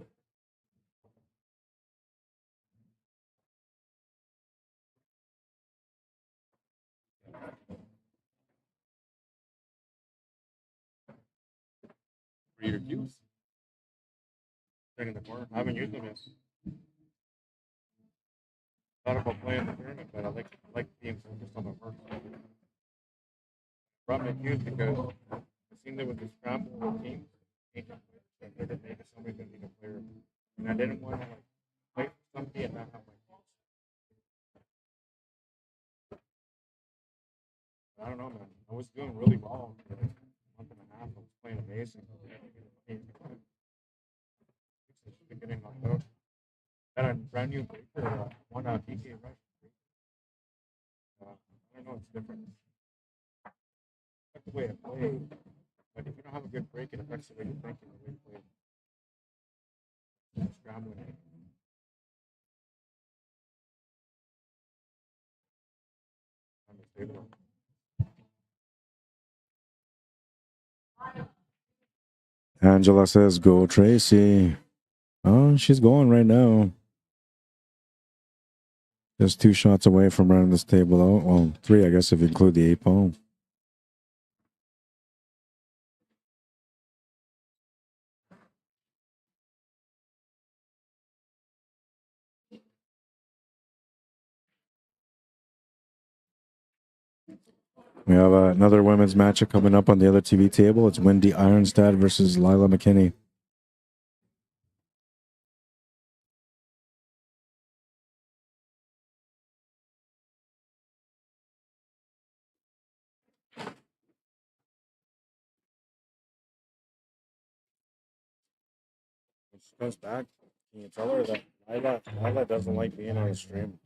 For your cues? They're in the corner. I haven't used them yet. Thought about playing the tournament, but I like being focused on the work. Brought my cues because it seemed that with the scramble teams, maybe somebody's gonna need a player, and I didn't want to like play for somebody and not have my cues. I don't know, man. I was doing really well for like a month and a half. I was playing amazing. Been getting knocked out. Got a brand new breaker, one PK rush. I don't know, it's different. That's the way to play. But if you don't have a good break, it affects the way you think and the way you play. Scrambling. I'm stable. Angela says, go Tracy. Oh, she's going right now. Just 2 shots away from running this table out. Well, 3, I guess, if you include the 8 ball. We have another women's matchup coming up on the other TV table. It's Wendy Ironstad versus Lila McKinney. When she comes back, can you tell her that Lila doesn't like being on the stream?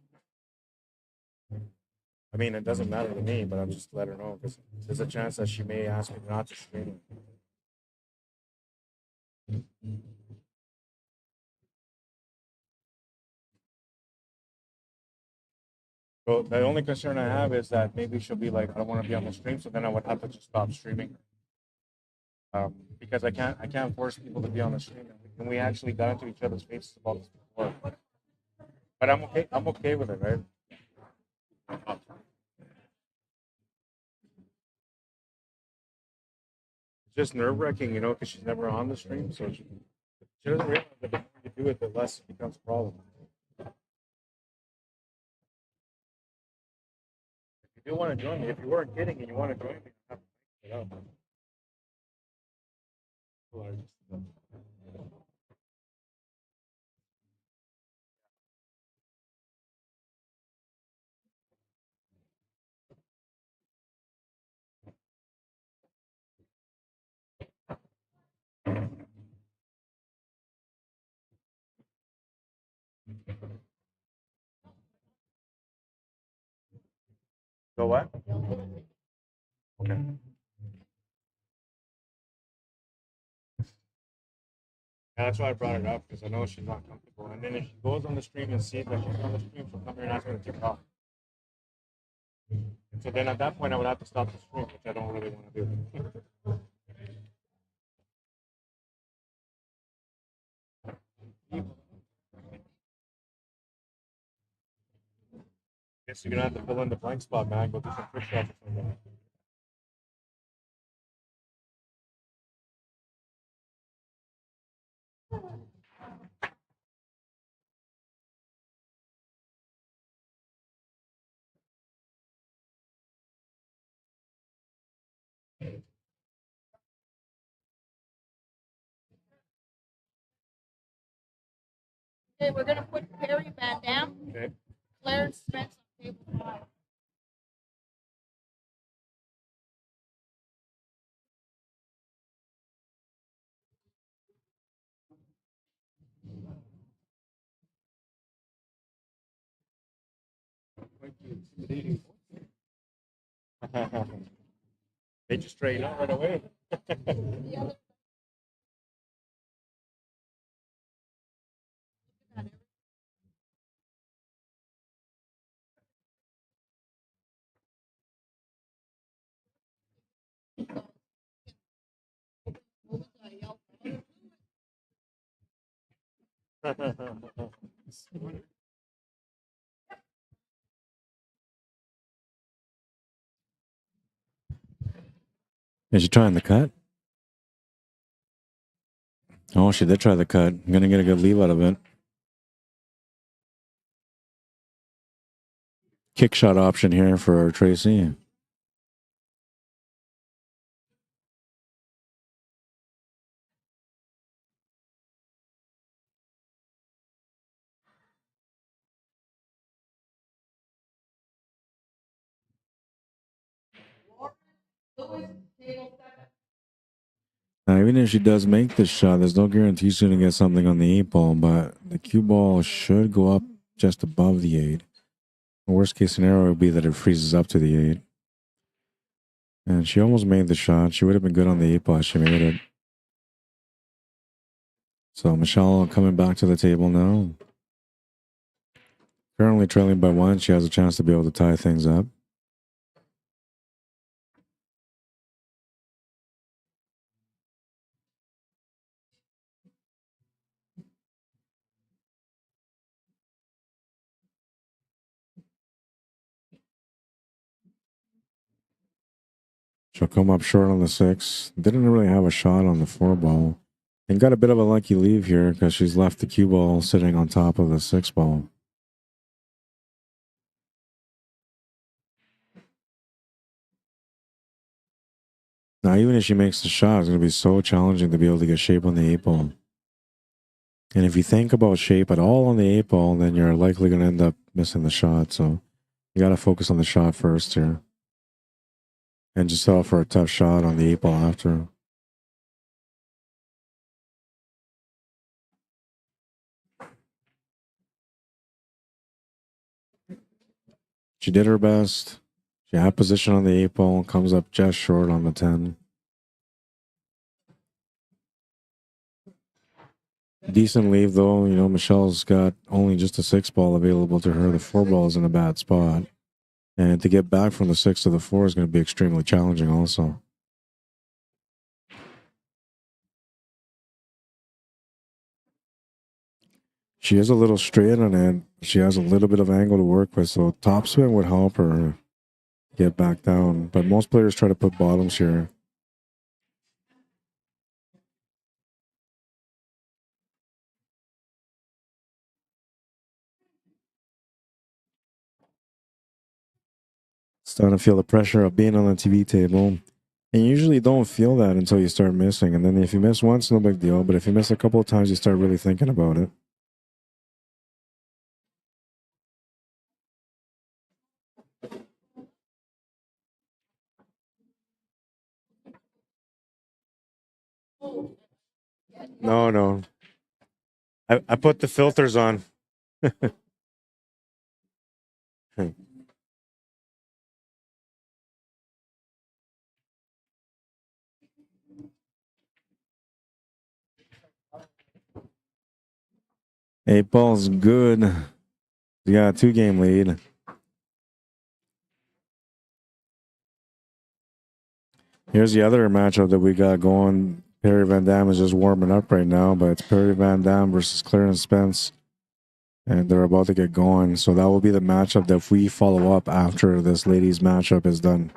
I mean, it doesn't matter to me, but I'm just let her know because there's a chance that she may ask me not to stream. So the only concern I have is that maybe she'll be like, I don't want to be on the stream, so then I would have to just stop streaming. Because I can't force people to be on the stream, and we actually got into each other's faces about this before. But I'm okay with it, right? It's just nerve wracking, you know, because she's never on the stream, so she doesn't realize that the more you do it, the less it becomes a problem. If you do want to join me, if you weren't kidding and you want to join me, I have to pick it up. So what? Okay. Yeah, that's why I brought it up because I know she's not comfortable. And then if she goes on the stream and sees that she's on the stream, she'll come here and ask me to take it off. And so then at that point, I would have to stop the stream, which I don't really want to do. Guess you're gonna have to fill in the blank spot, man. Go do some push ups or something. Okay, we're gonna put Perry Van Dam, Okay. Clarence Spence on table 5. They just straighten out right away. The other what was I yelled Is she trying the cut? Oh, she did try the cut. I'm gonna get a good leave out of it. Kick shot option here for Tracy. Now, even if she does make this shot, there's no guarantee she's going to get something on the 8 ball, but the cue ball should go up just above the 8. The worst case scenario would be that it freezes up to the 8. And she almost made the shot. She would have been good on the 8 ball. She made it. So Michelle coming back to the table now. Currently trailing by 1. She has a chance to be able to tie things up. She'll come up short on the 6. Didn't really have a shot on the 4 ball. And got a bit of a lucky leave here because she's left the cue ball sitting on top of the 6 ball. Now, even if she makes the shot, it's going to be so challenging to be able to get shape on the 8 ball. And if you think about shape at all on the 8 ball, then you're likely going to end up missing the shot. So you got to focus on the shot first here. And just settle for a tough shot on the 8 ball after. She did her best. She had position on the 8 ball, comes up just short on the 10. Decent leave though. You know, Michelle's got only just a 6 ball available to her. The 4 ball is in a bad spot. And to get back from the 6 to the 4 is going to be extremely challenging also. She is a little straight on it. She has a little bit of angle to work with, so topspin would help her get back down. But most players try to put bottoms here. Starting to feel the pressure of being on the TV table. And you usually don't feel that until you start missing. And then if you miss once, no big deal. But if you miss a couple of times, you start really thinking about it. No. I put the filters on. Eight ball's good. You got a 2-game lead. Here's the other matchup that we got going. Perry Van Dam is just warming up right now, but it's Perry Van Dam versus Clarence Spence. And they're about to get going. So that will be the matchup that we follow up after this ladies' matchup is done.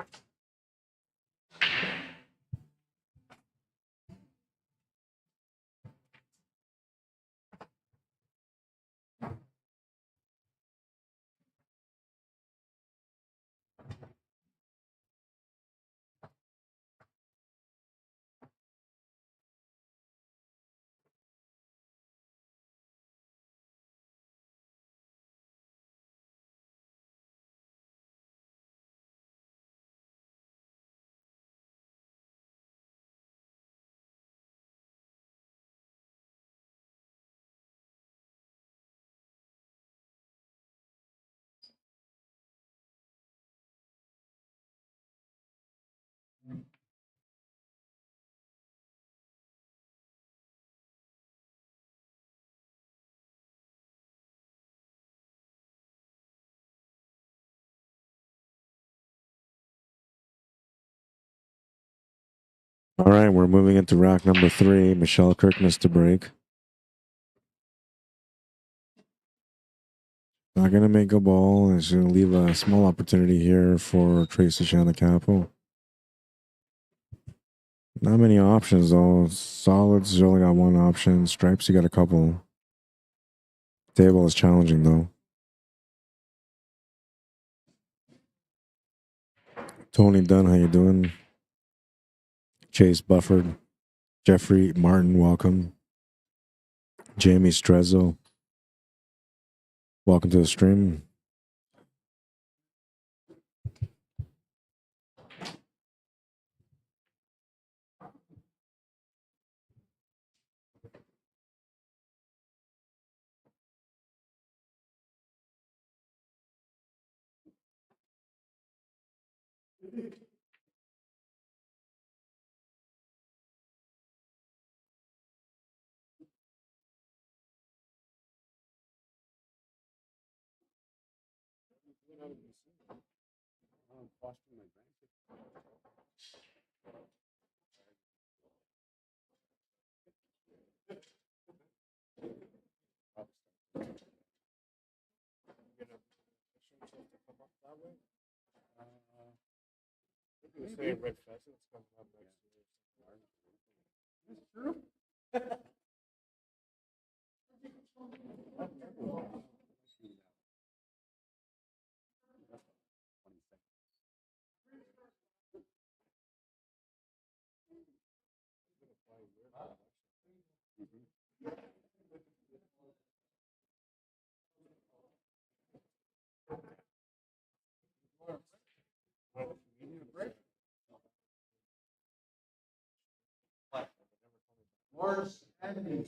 All right, we're moving into rack number 3. Michelle Kirkness to break. Not going to make a ball. It's going to leave a small opportunity here for Tracy SHANNACAPPO. Not many options though. Solids, you only got one option. Stripes, you got a couple. Table is challenging though. Tony Dunn, how you doing? Chase Bufford. Jeffrey Martin, welcome. Jamie Strezzo, welcome to the stream. say red pheasants coming up next year. That's true. You need a break? More standing.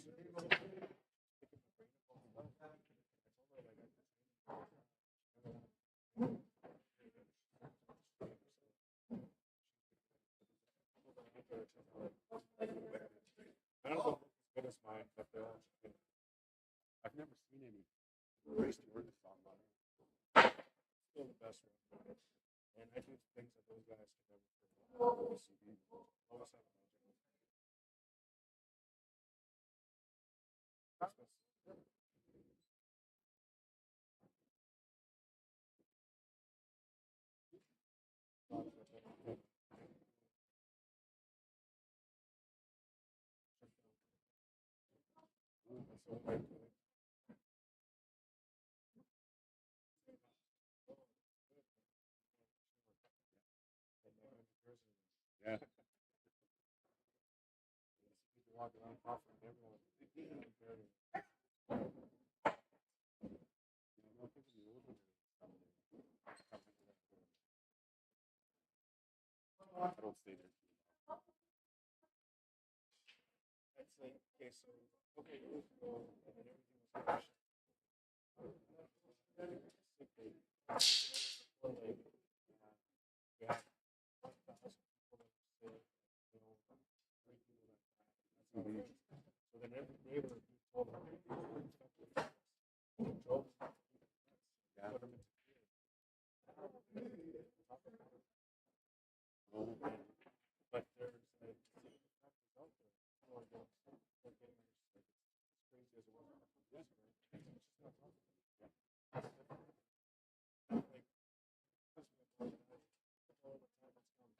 I don't know as good as mine, but they're all chicken. I've never seen any race to word the song on it. Still the best one. And I do things that those guys can never forget. Always have magic. Yeah. Walking around coughing, everyone. I don't stay there. That's like, okay, so, okay, and then everything was fresh. We had 1,000 people that were sick, you know, 3 people that died. That's how it is. So then every neighbor he told them, drove them, put them into fear. But there's like secret factors out there. People are getting sick. They're getting sick. It's crazy as it was a couple of years ago. It's just not talking. That's different. Like, because we have all the time that's gone by, I don't think this is going to sympathize with these structures.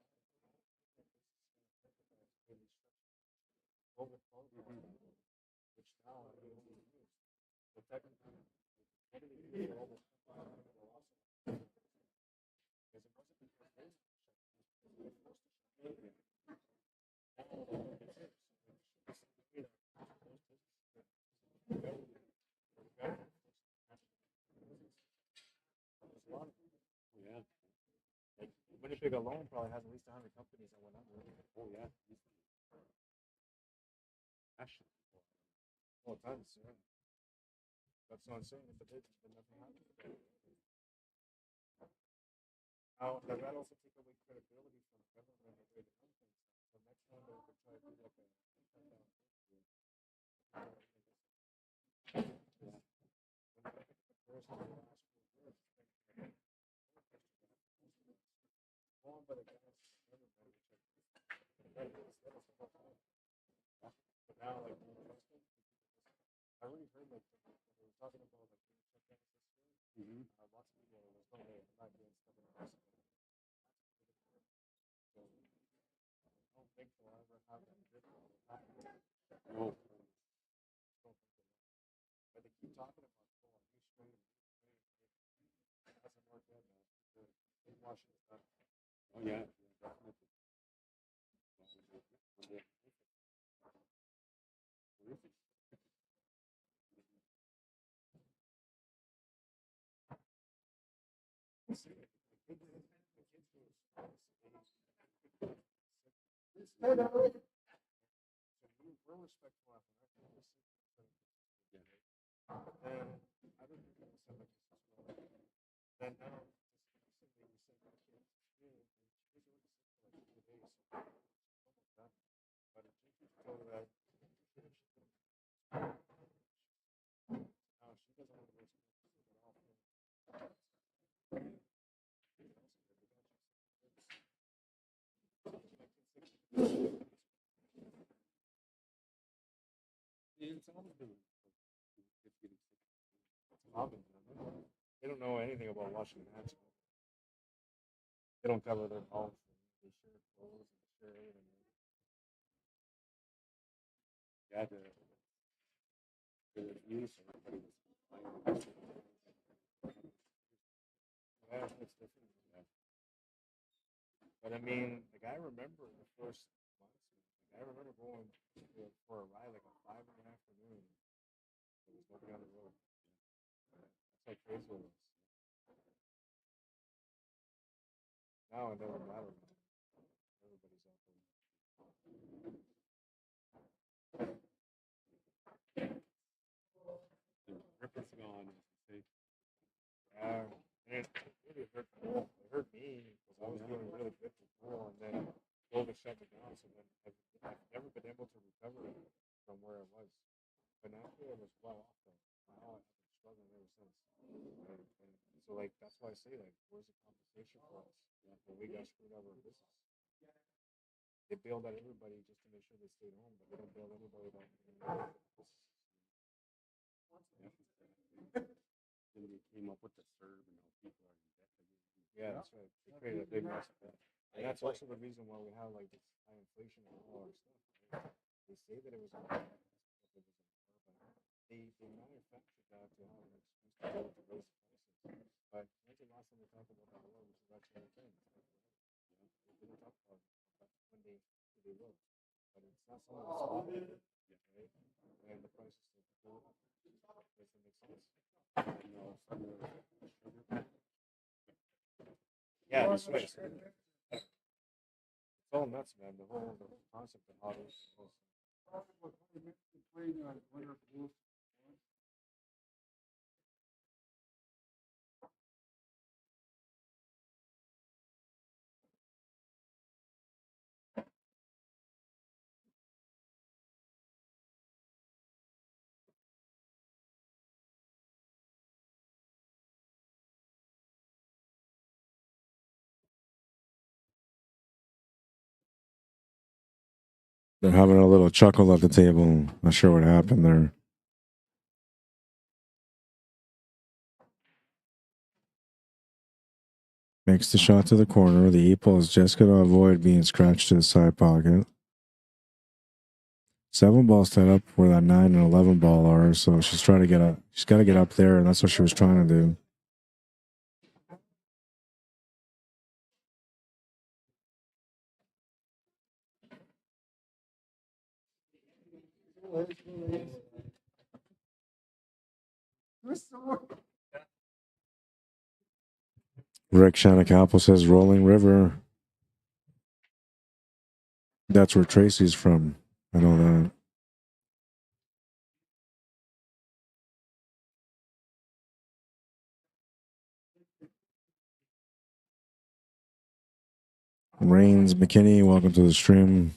COVID program, which now are being used. But technically, what do they use all this time for also? Because it wasn't because they were shut. They were forced to shut. Yeah. Like Winnipeg alone probably has at least 100 companies that went under. Oh yeah. Actually. Oh, tons, yeah. That's what I'm saying. If it did, then nothing happened. Now, does that also take away credibility from the government and the way they run things? So next time they could try to do like a shutdown. Going by the guys in the government, which but now, like, do you trust them? I already heard like when they were talking about like doing shutdowns this year. Lots of people there's no way I'm not doing stuff in the so I don't think they'll ever have that grip on it. No. Don't think they will. But they keep talking about going new strain. It hasn't worked yet though. They're washing it up. Oh yeah. Definitely. Horrific. We're respectful after that. And I don't think it was something like this as well. Then now, just recently we sent our kids to school, and she was already sick for like 2 days, so almost done. But the teacher told her that she couldn't. Now she doesn't want to go to school at all. It's always been it's getting sick. They don't know anything about washing hands. They don't cover their mouth. They should. Yeah, the news, everybody was playing. Yeah, it's different. Yeah. But I mean, like I remember the first months. Like, I remember going for a ride like at 5 in the afternoon. There was nobody on the road. That's how crazy it was. Now it doesn't matter. Everybody's out there. The ripper's gone. As they say. Yeah, and it really hurt. It hurt me because I was doing really good before, and then COVID shut me down. So then I've never been able to recover from where I was. Financially, I was well off though. Now I've been struggling ever since. And so like that's why I say like, where's the compensation for us? When we got screwed out of our business, they bailed out everybody just to make sure they stayed home, but they don't bail anybody out. Then they came up with the CERB, and now people are in debt again. Yeah, that's right. They created a big mess of that. And that's also the reason why we have like this high inflation and all our stuff. Right? They say that it was on purpose, but they manufactured that to have an excuse to be able to raise prices. But when's the last time we talked about that war, which is actually a thing? They didn't talk about it when they will. But it's not something that's happening, right? And the prices still go up. Doesn't make sense. And all of a sudden, the sugar. Yeah, that's right. It's all nuts, man. The whole concept of how this was. Playing winter pools. They're having a little chuckle at the table. Not sure what happened there. Makes the shot to the corner. The 8 ball is just going to avoid being scratched to the side pocket. 7 ball set up where that 9 and 11 ball are, so she's trying to get up. She's got to get up there, and that's what she was trying to do. Rick Shannacappo says Rolling River. That's where Tracy's from. I know that. Rains McKinney, welcome to the stream.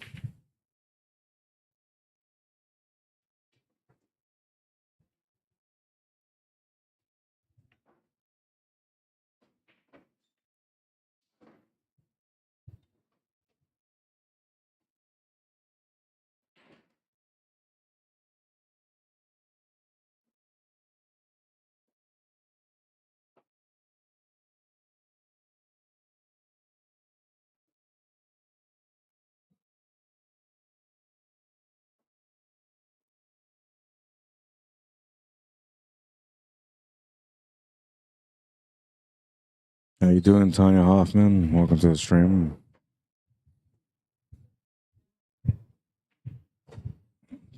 How you doing, Tanya Hoffman? Welcome to the stream.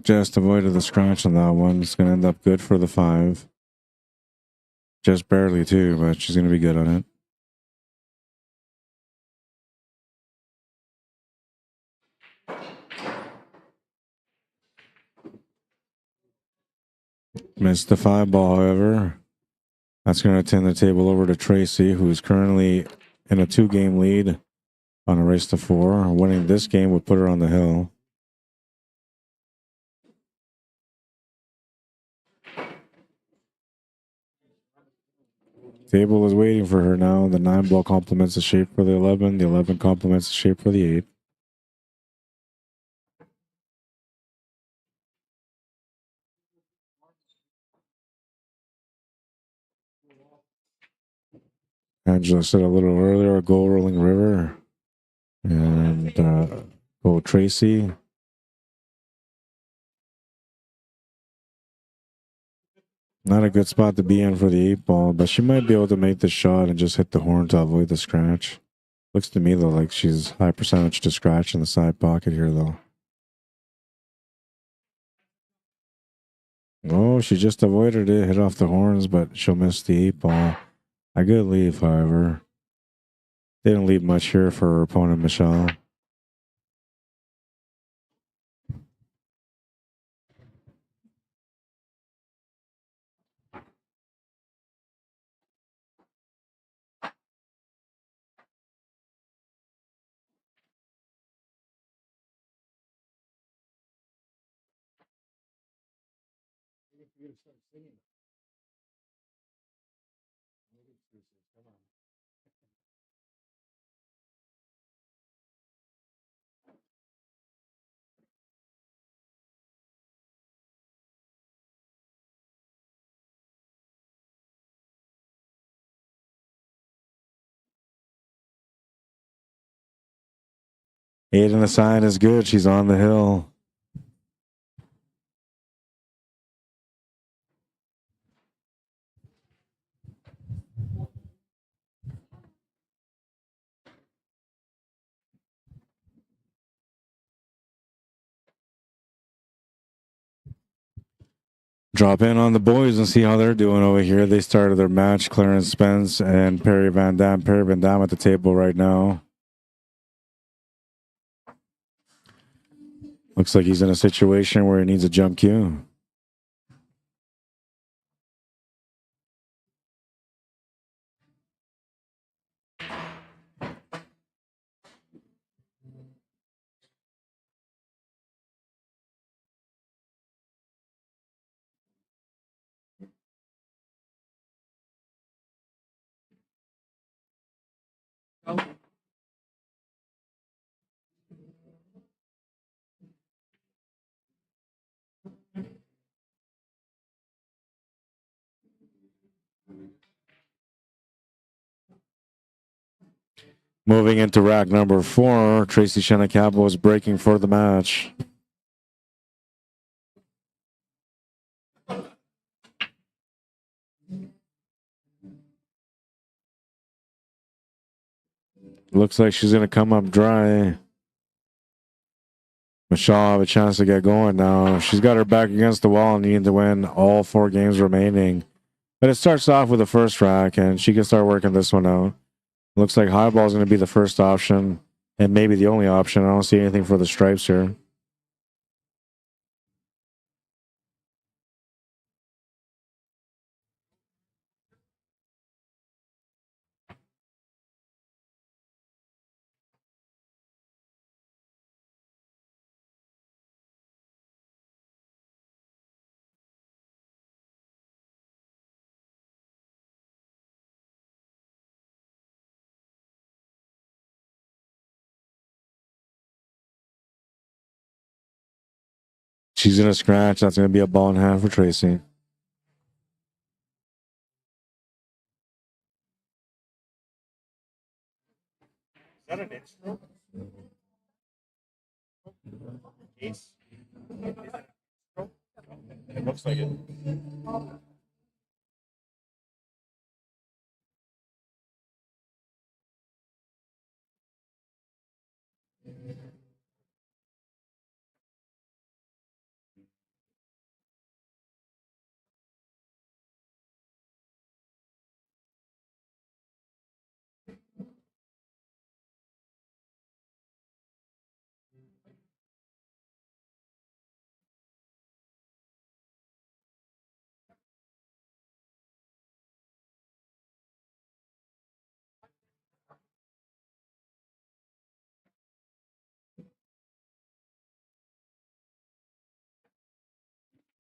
Just avoided the scratch on that one. It's going to end up good for the 5. Just barely, too, but she's going to be good on it. Missed the 5 ball, however. That's going to turn the table over to Tracy, who's currently in a 2-game lead on a race to 4. Winning this game would put her on the hill. Table is waiting for her now. The 9 ball complements the shape for the 11. The 11 complements the shape for the 8. Angela said a little earlier, go Rolling River. And go Tracy. Not a good spot to be in for the 8-ball, but she might be able to make the shot and just hit the horn to avoid the scratch. Looks to me, though, like she's high percentage to scratch in the side pocket here, though. Oh, she just avoided it, hit off the horns, but she'll miss the 8-ball. A good leave, however. Didn't leave much here for her opponent, Michelle. Eight on the side is good. She's on the hill. Drop in on the boys and see how they're doing over here. They started their match. Clarence Spence and Perry Van Dam. Perry Van Dam at the table right now. Looks like he's in a situation where he needs a jump cue. Moving into rack number 4, Tracy SHANNACAPPO is breaking for the match. Looks like she's going to come up dry. Michelle have a chance to get going now. She's got her back against the wall, needing to win all 4 games remaining. But it starts off with the first rack, and she can start working this one out. Looks like high ball is going to be the first option, and maybe the only option. I don't see anything for the stripes here. She's going to scratch. That's going to be a ball and a half for Tracy. Is that an in-stroke? Ace? Is it an in-stroke? It looks like it.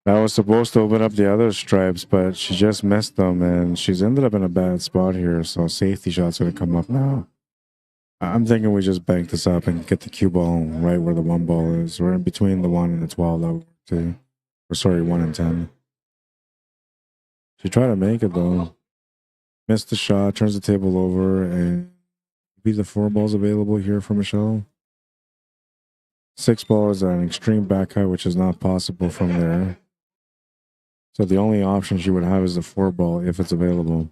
That was supposed to open up the other stripes, but she just missed them, and she's ended up in a bad spot here, so safety shot's going to come up now. I'm thinking we just bank this up and get the cue ball right where the 1 ball is. We're in between the 1 and the 12, that would work too. Or sorry, 1 and 10. She tried to make it, though. Missed the shot, turns the table over, and be the 4 balls available here for Michelle. 6 ball is an extreme back height, which is not possible from there. So the only option she would have is the 4 ball if it's available.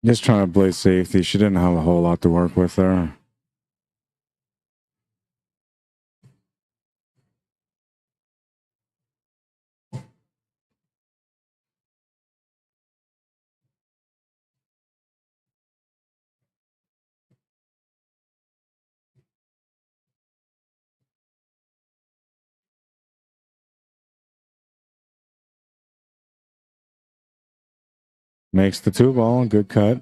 Just trying to play safety. She didn't have a whole lot to work with there. Makes the 2 ball. Good cut.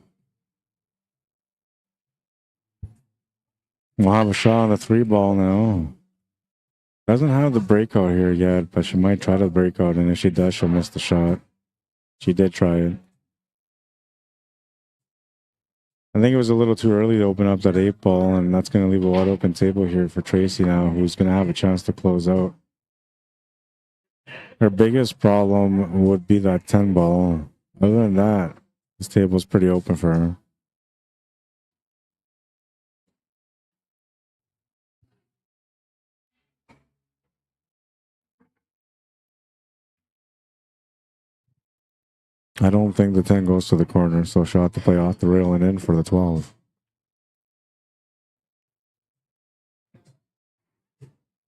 We'll have a shot on the 3 ball now. Doesn't have the breakout here yet, but she might try the breakout, and if she does, she'll miss the shot. She did try it. I think it was a little too early to open up that 8 ball, and that's going to leave a wide open table here for Tracy now, who's going to have a chance to close out. Her biggest problem would be that 10 ball. Other than that, this table's pretty open for her. I don't think the 10 goes to the corner, so she'll have to play off the rail and in for the 12.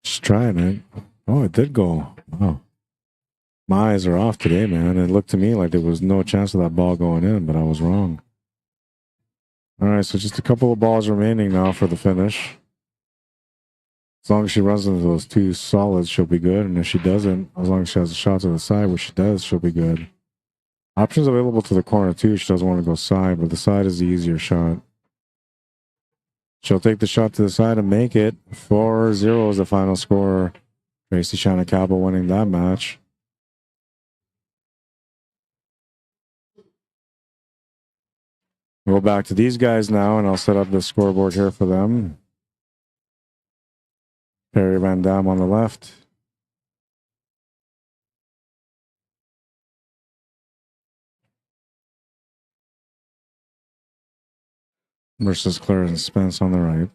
Just trying it. Oh, it did go. Wow. My eyes are off today, man. It looked to me like there was no chance of that ball going in, but I was wrong. All right, so just a couple of balls remaining now for the finish. As long as she runs into those 2 solids, she'll be good. And if she doesn't, as long as she has a shot to the side, which she does, she'll be good. Options available to the corner, too. She doesn't want to go side, but the side is the easier shot. She'll take the shot to the side and make it. 4-0 is the final score. Tracy SHANNACAPPO winning that match. We'll go back to these guys now, and I'll set up the scoreboard here for them. Perry Van Dam on the left. Versus Clarence Spence on the right.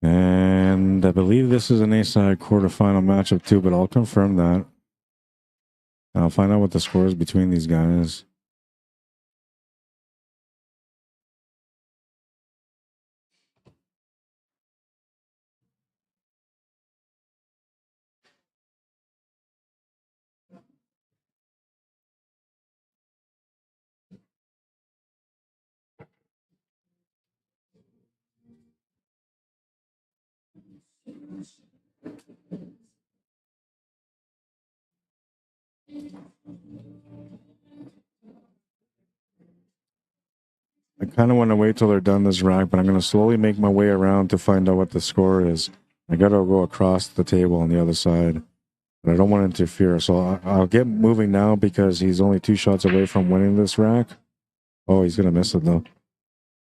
And I believe this is an A-side quarterfinal matchup too, but I'll confirm that. I'll find out what the score is between these guys. I kind of want to wait till they're done this rack, but I'm going to slowly make my way around to find out what the score is. I got to go across the table on the other side, but I don't want to interfere. So I'll get moving now because he's only 2 shots away from winning this rack. Oh, he's going to miss it though.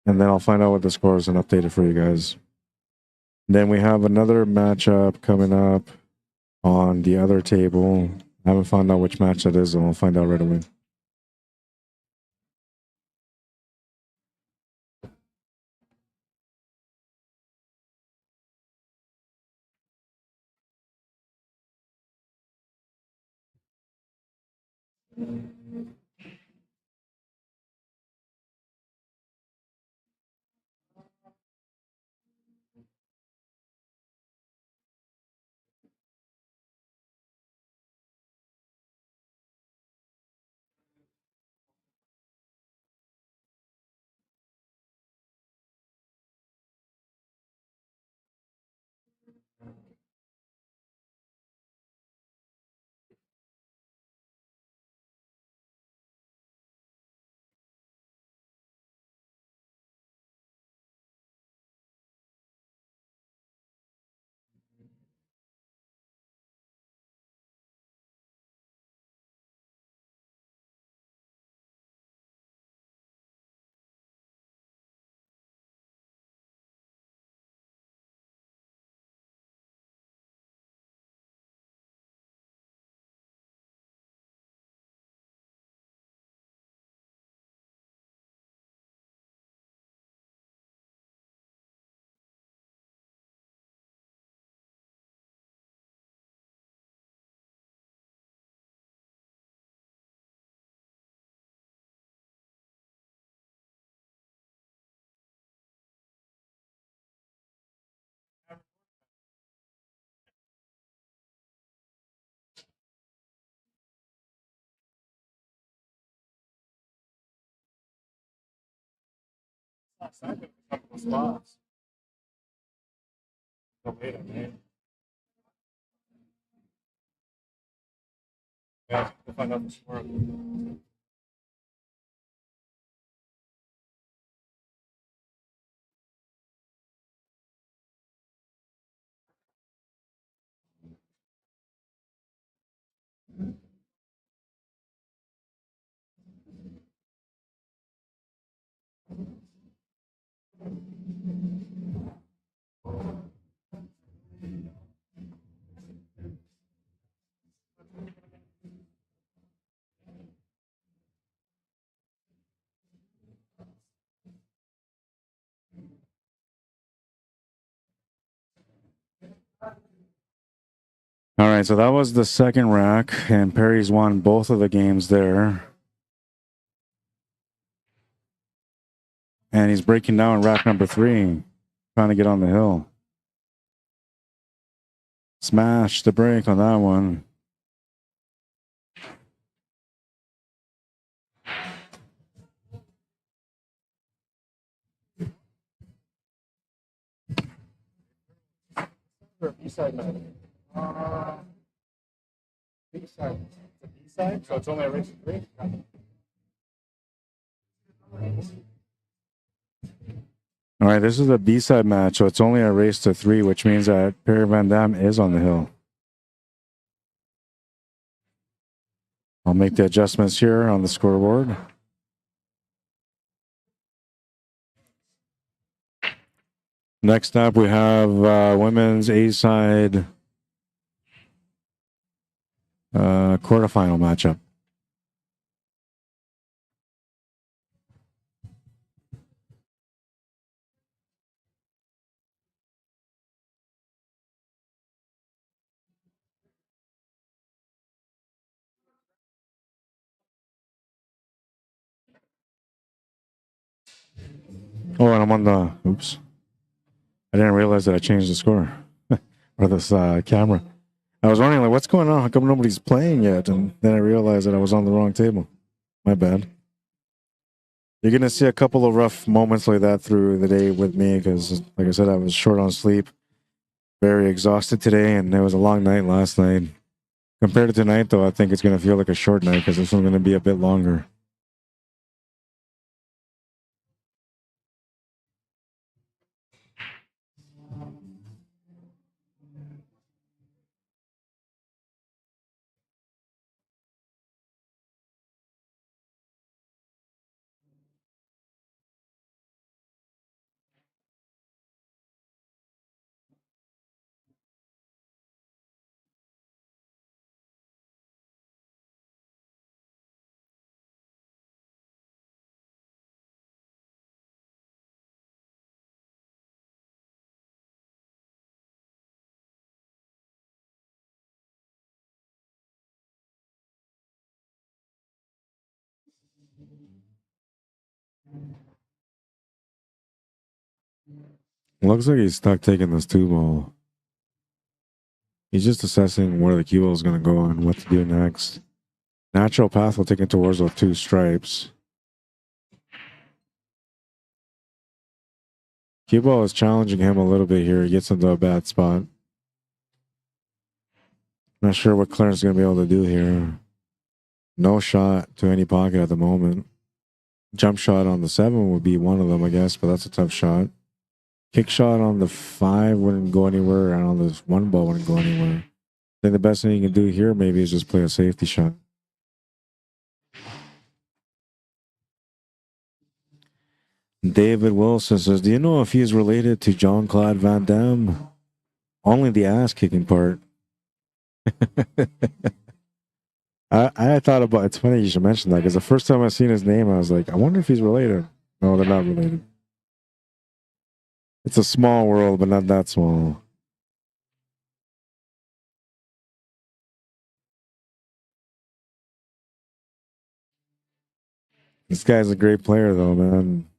And then I'll find out what the score is and update it for you guys. Then we have another matchup coming up on the other table. I haven't found out which match that is, and I'll find out right away. Spots. Oh, wait a minute. Yeah, we'll find out the score. All right, so that was the second rack, and Perry's won both of the games there. And he's breaking down rack number 3, trying to get on the hill. Smash the break on that one. B-side match. B-side. It's a B-side, so it's only a race of 3. All right, this is a B-side match, so it's only a race to 3, which means that Perry Van Dam is on the hill. I'll make the adjustments here on the scoreboard. Next up, we have women's A-side quarterfinal matchup. Oh, and I'm on the, oops. I didn't realize that I changed the score or this camera. I was wondering, like, what's going on? How come nobody's playing yet? And then I realized that I was on the wrong table. My bad. You're going to see a couple of rough moments like that through the day with me because, like I said, I was short on sleep, very exhausted today, and it was a long night last night. Compared to tonight, though, I think it's going to feel like a short night because this one's going to be a bit longer. Looks like he's stuck taking this 2-ball. He's just assessing where the cue ball is going to go and what to do next. Natural path will take him towards those 2 stripes. Cue ball is challenging him a little bit here. He gets into a bad spot. Not sure what Clarence is going to be able to do here. No shot to any pocket at the moment. Jump shot on the 7 would be one of them, I guess, but that's a tough shot. Kick shot on the 5 wouldn't go anywhere, and on this 1 ball wouldn't go anywhere. I think the best thing you can do here maybe is just play a safety shot. David Wilson says, do you know if he is related to Jean-Claude Van Damme? Only the ass-kicking part. I thought about, it's funny you should mention that, because the first time I seen his name, I was like, I wonder if he's related. No, they're not related. It's a small world, but not that small. This guy's a great player, though, man.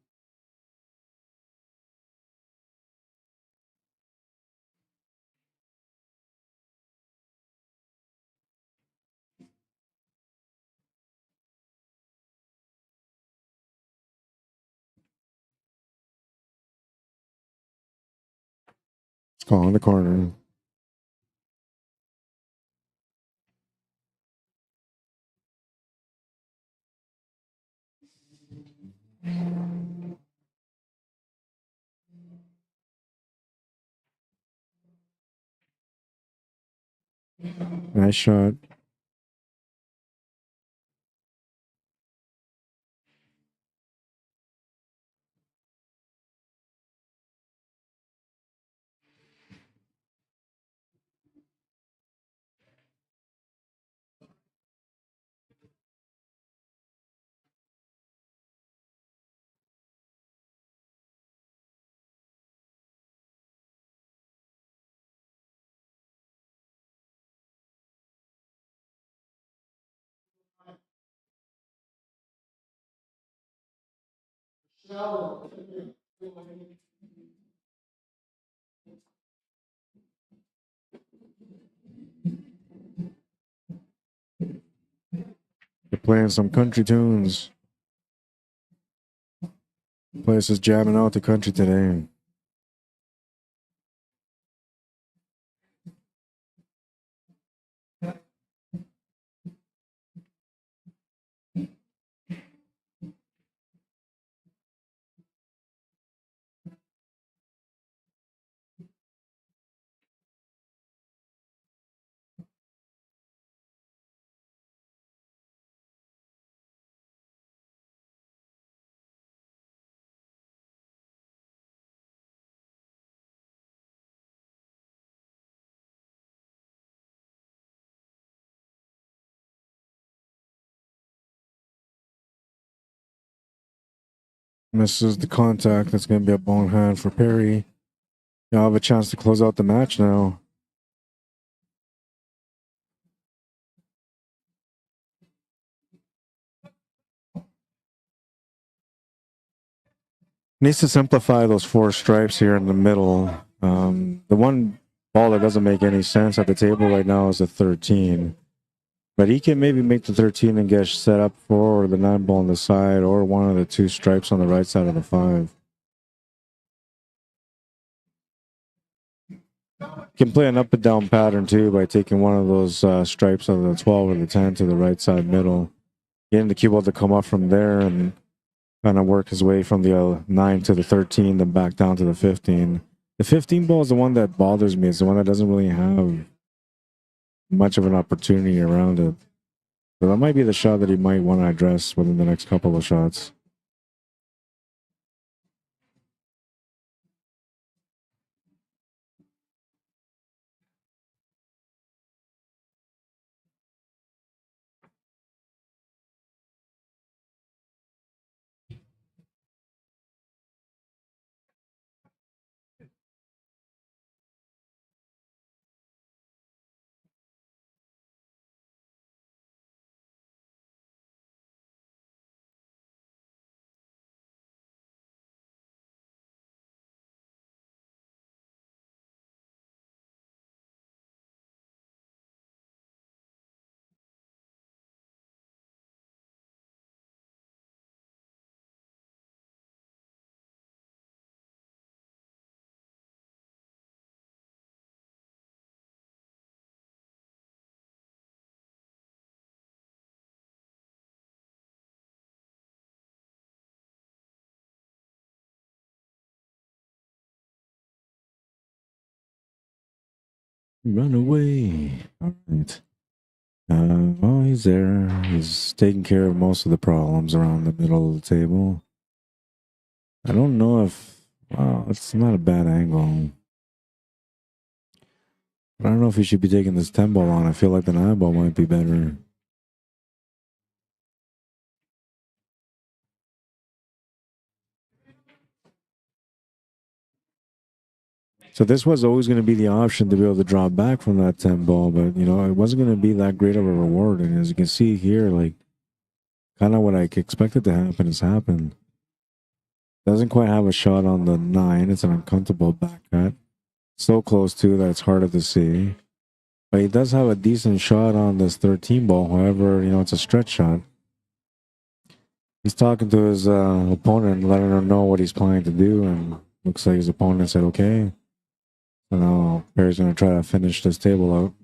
It's calling the corner. Nice shot. They're playing some country tunes. Place is jamming out the country today. Misses the contact. That's going to be a ball in hand for Perry. You'll have a chance to close out the match now. Needs to simplify those 4 stripes here in the middle. The one ball that doesn't make any sense at the table right now is a 13. But he can maybe make the 13 and get set up for the 9 ball on the side or one of the 2 stripes on the right side of the 5. Can play an up and down pattern too by taking one of those stripes of the 12 or the 10 to the right side middle. Getting the cue ball to come up from there and kind of work his way from the 9 to the 13, then back down to the 15. The 15 ball is the one that bothers me. It's the one that doesn't really have much of an opportunity around it. So that might be the shot that he might want to address within the next couple of shots. Run away. All right. Oh, he's there. He's taking care of most of the problems around the middle of the table. I don't know if... Wow, it's not a bad angle. But I don't know if he should be taking this 10 ball on. I feel like the 9 ball might be better. So this was always going to be the option to be able to draw back from that 10 ball, but you know, it wasn't going to be that great of a reward. And as you can see here, like kind of what I expected to happen has happened. Doesn't quite have a shot on the 9. It's an uncomfortable back cut. So close to that it's harder to see. But he does have a decent shot on this 13 ball. However, you know, it's a stretch shot. He's talking to his opponent, letting her know what he's planning to do, and looks like his opponent said okay. So now Perry's going to try to finish this table out.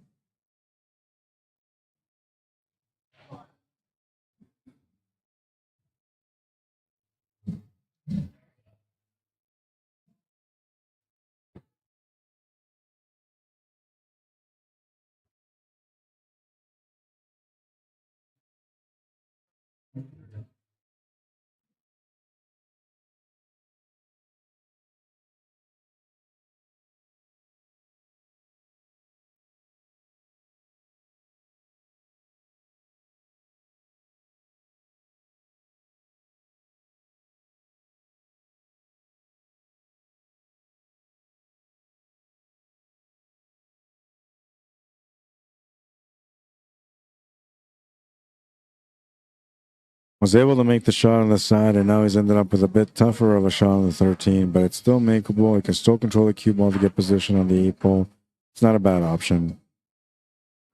Was able to make the shot on the side, and now he's ended up with a bit tougher of a shot on the 13, but it's still makeable. He can still control the cue ball to get position on the 8 ball. It's not a bad option.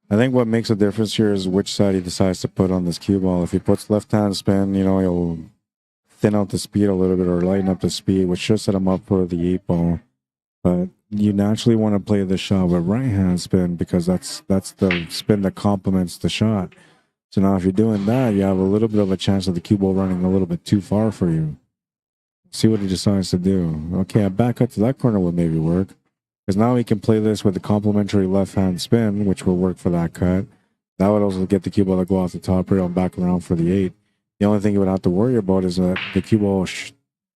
I think what makes a difference here is which side he decides to put on this cue ball. If he puts left-hand spin, you know, he'll thin out the speed a little bit or lighten up the speed, which should set him up for the 8 ball. But you naturally want to play the shot with right-hand spin because that's the spin that complements the shot. So now if you're doing that, you have a little bit of a chance of the cue ball running a little bit too far for you. See what he decides to do. Okay, a back cut to that corner would maybe work. Because now he can play this with the complementary left-hand spin, which will work for that cut. That would also get the cue ball to go off the top rail and back around for the 8. The only thing you would have to worry about is that the cue ball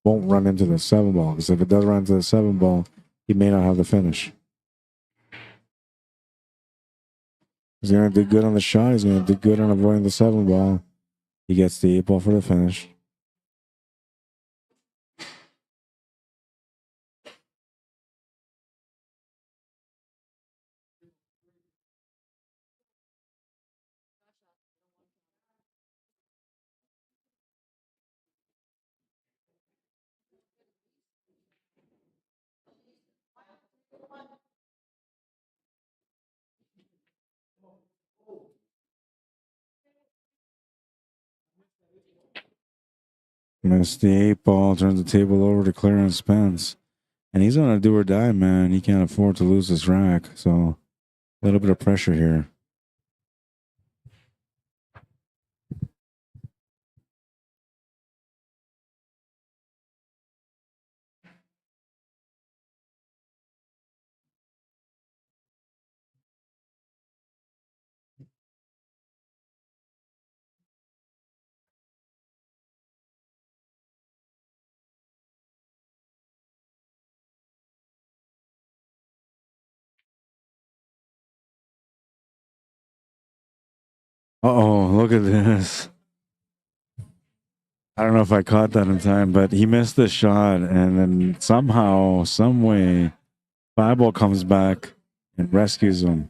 won't run into the 7 ball. Because if it does run into the 7 ball, he may not have the finish. He's going to do good on the shot. He's going to do good on avoiding the 7 ball. He gets the 8 ball for the finish. Missed the 8 ball, turns the table over to Clarence Spence. And he's on a do or die, man. He can't afford to lose this rack. So a little bit of pressure here. Uh-oh, look at this. I don't know if I caught that in time, but he missed the shot, and then somehow, some way, 5 ball comes back and rescues him.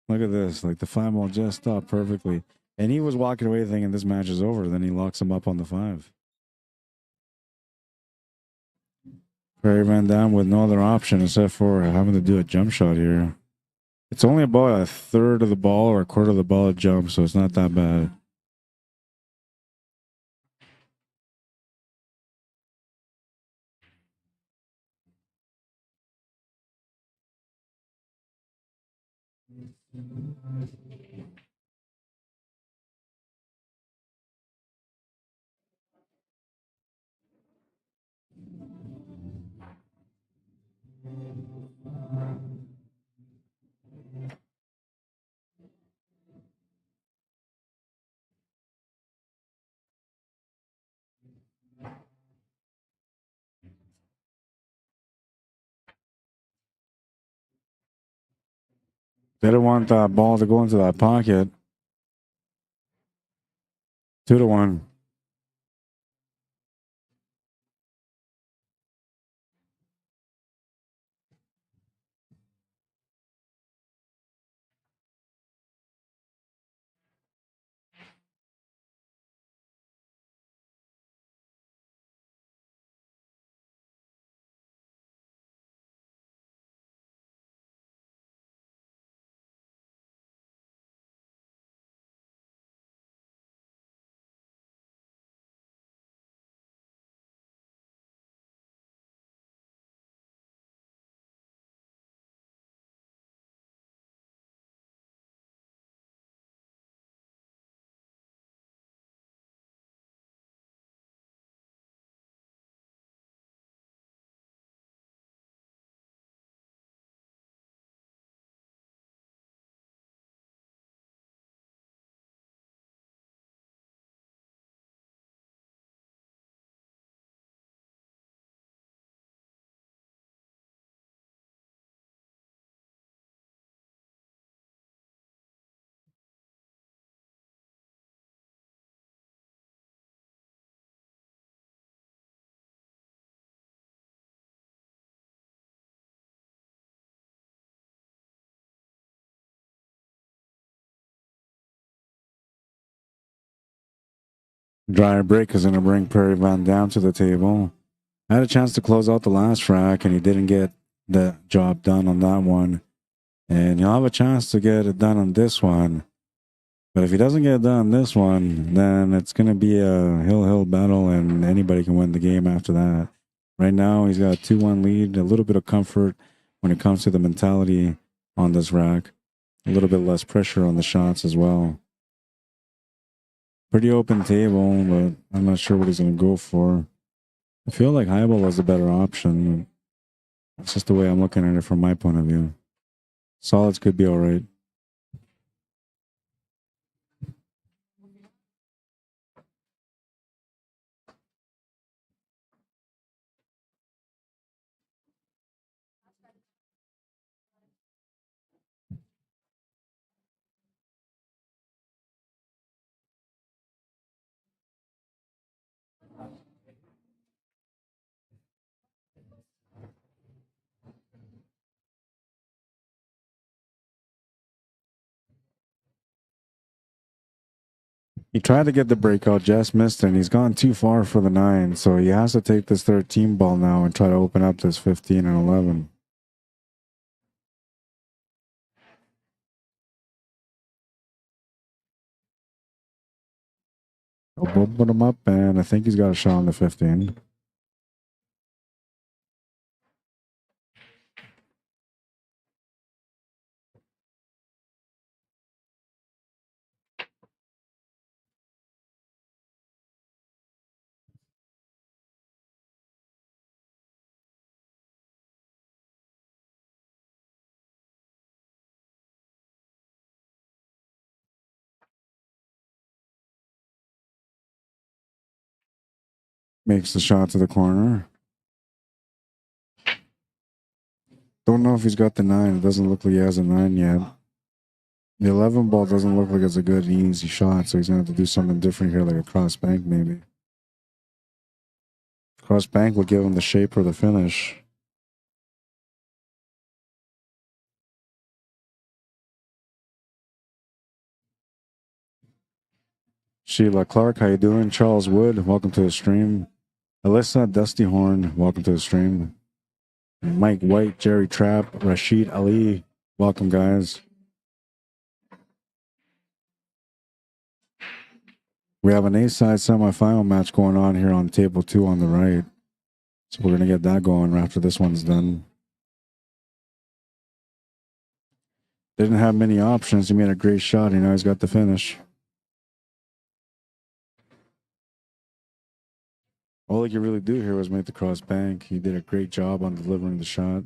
Look at this. Like the 5 ball just stopped perfectly. And he was walking away thinking this match is over. Then he locks him up on the 5. Perry Van Dam with no other option except for having to do a jump shot here. It's only about a third of the ball or a quarter of the ball at jump, so it's not that bad. They don't want that ball to go into that pocket. 2-1. Dryer break is going to bring Prairie Van down to the table. I had a chance to close out the last rack, and he didn't get the job done on that one. And he'll have a chance to get it done on this one. But if he doesn't get it done on this one, then it's going to be a hill battle, and anybody can win the game after that. Right now, he's got a 2-1 lead, a little bit of comfort when it comes to the mentality on this rack. A little bit less pressure on the shots as well. Pretty open table, but I'm not sure what he's going to go for. I feel like highball is a better option. It's just the way I'm looking at it from my point of view. Solids could be all right. He tried to get the breakout, just missed it, and he's gone too far for the 9. So he has to take this 13 ball now and try to open up this 15 and 11. I'll open him up, and I think he's got a shot on the 15. Makes the shot to the corner. Don't know if he's got the 9. It doesn't look like he has a 9 yet. The 11 ball doesn't look like it's a good, easy shot, so he's going to have to do something different here, like a cross bank maybe. Cross bank will give him the shape or the finish. Sheila Clark, how you doing? Charles Wood, welcome to the stream. Alyssa Dusty Horn, welcome to the stream. Mike White, Jerry Trapp, Rashid Ali, welcome guys. We have an A-side semifinal match going on here on table 2 on the right. So we're going to get that going after this one's done. Didn't have many options. He made a great shot. He now he's got the finish. All he could really do here was make the cross bank. He did a great job on delivering the shot.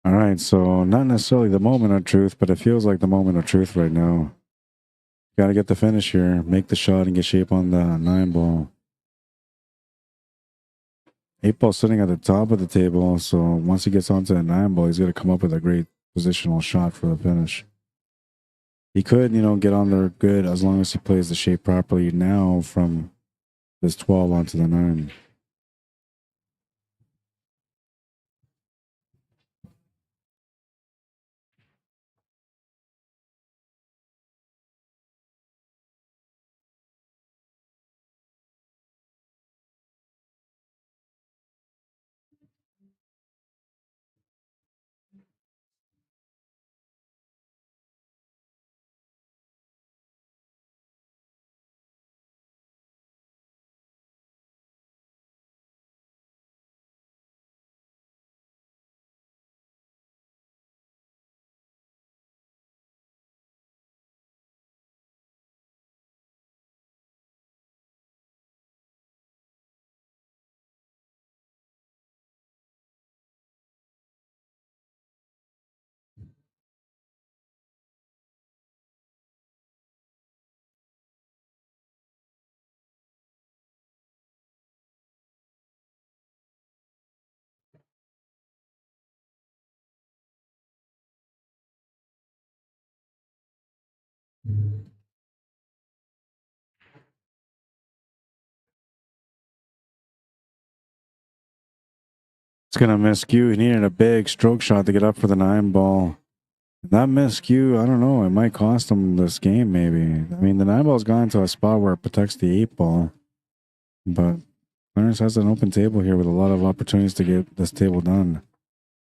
All right, so not necessarily the moment of truth, but it feels like the moment of truth right now. Got to get the finish here, make the shot, and get shape on the 9 ball. 8 ball sitting at the top of the table, so once he gets onto the 9 ball, he's got to come up with a great positional shot for the finish. He could, get on there good as long as he plays the shape properly now from this 12 onto the 9. It's going to miscue. He needed a big stroke shot to get up for the 9 ball. That miscue, I don't know. It might cost him this game, maybe. I mean, the 9 ball's gone to a spot where it protects the 8 ball. But Clarence has an open table here with a lot of opportunities to get this table done.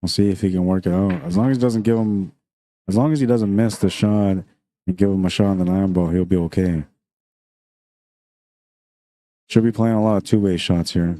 We'll see if he can work it out. As long as he doesn't give him, as long as he doesn't miss the shot and give him a shot on the 9 ball, he'll be okay. Should be playing a lot of two-way shots here.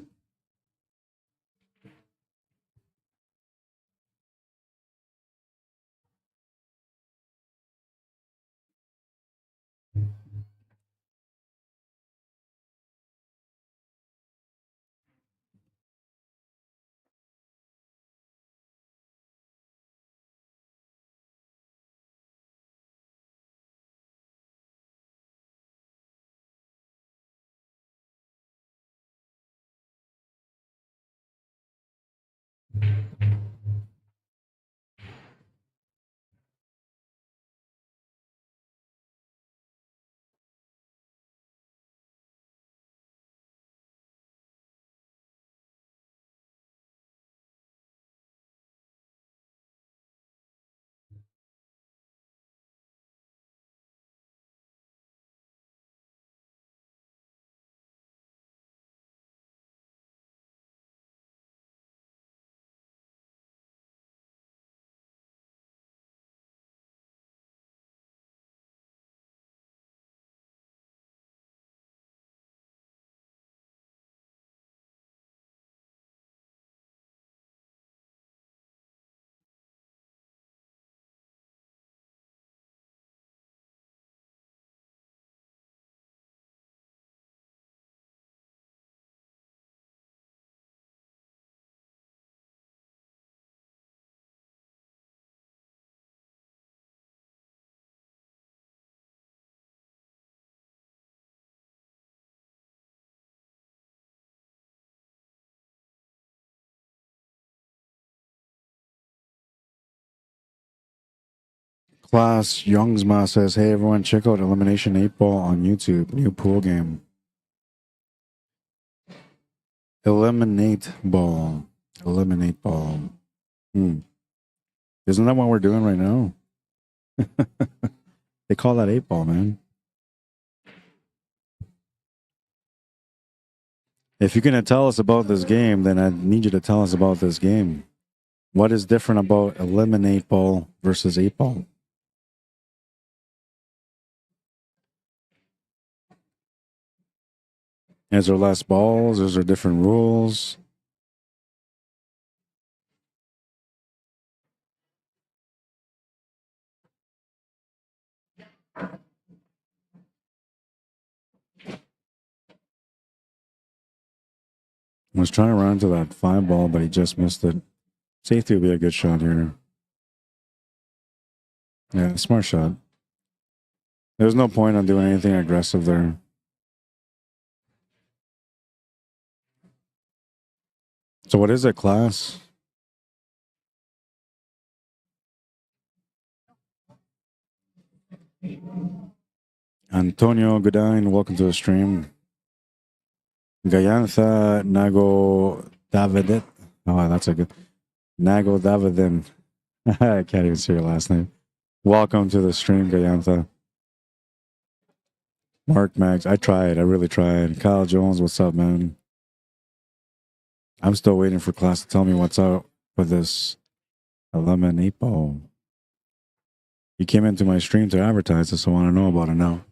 Class Youngsma says, hey everyone, check out Elimination 8 Ball on YouTube. New pool game. Eliminate ball. Eliminate ball. Isn't that what we're doing right now? They call that 8 ball, man. If you're going to tell us about this game, then I need you to tell us about this game. What is different about Eliminate Ball versus 8 ball? Is there less balls? Is there different rules? Was trying to run into that 5 ball, but he just missed it. Safety would be a good shot here. Yeah, smart shot. There's no point on doing anything aggressive there. So what is it, class? Antonio Godin, welcome to the stream. Gayantha Nago Davidit. Oh, that's a good. Nago Davidin. I can't even say your last name. Welcome to the stream, Gayantha. Mark Max. I tried. I really tried. Kyle Jones, what's up, man? I'm still waiting for class to tell me what's up with this 11 ball. You came into my stream to advertise this, so I want to know about it now.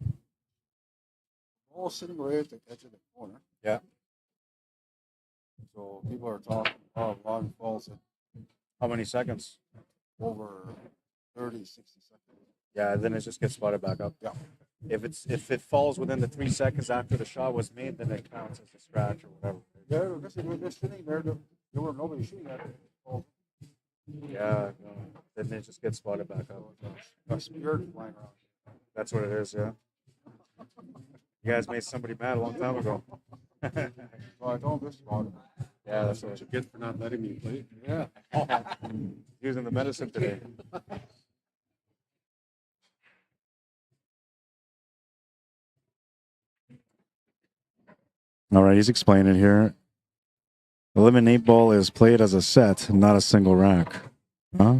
Ball sitting right at the edge of the corner. Yeah. So people are talking about long balls at How many seconds? over 30, 60 seconds. Yeah, then it just gets spotted back up. Yeah. If it falls within the 3 seconds after the shot was made, then it counts as a scratch or whatever. Yeah, I guess they were just sitting there. There were nobody shooting at it. So Yeah, no, then it just gets spotted back up. a spirit flying around. That's what it is, yeah. You guys made somebody mad a long time ago. So I told this about it. Yeah, that's what you get for not letting me play. Yeah. Using the medicine today. All right, he's explaining here. 11 ball is played as a set, not a single rack. Huh?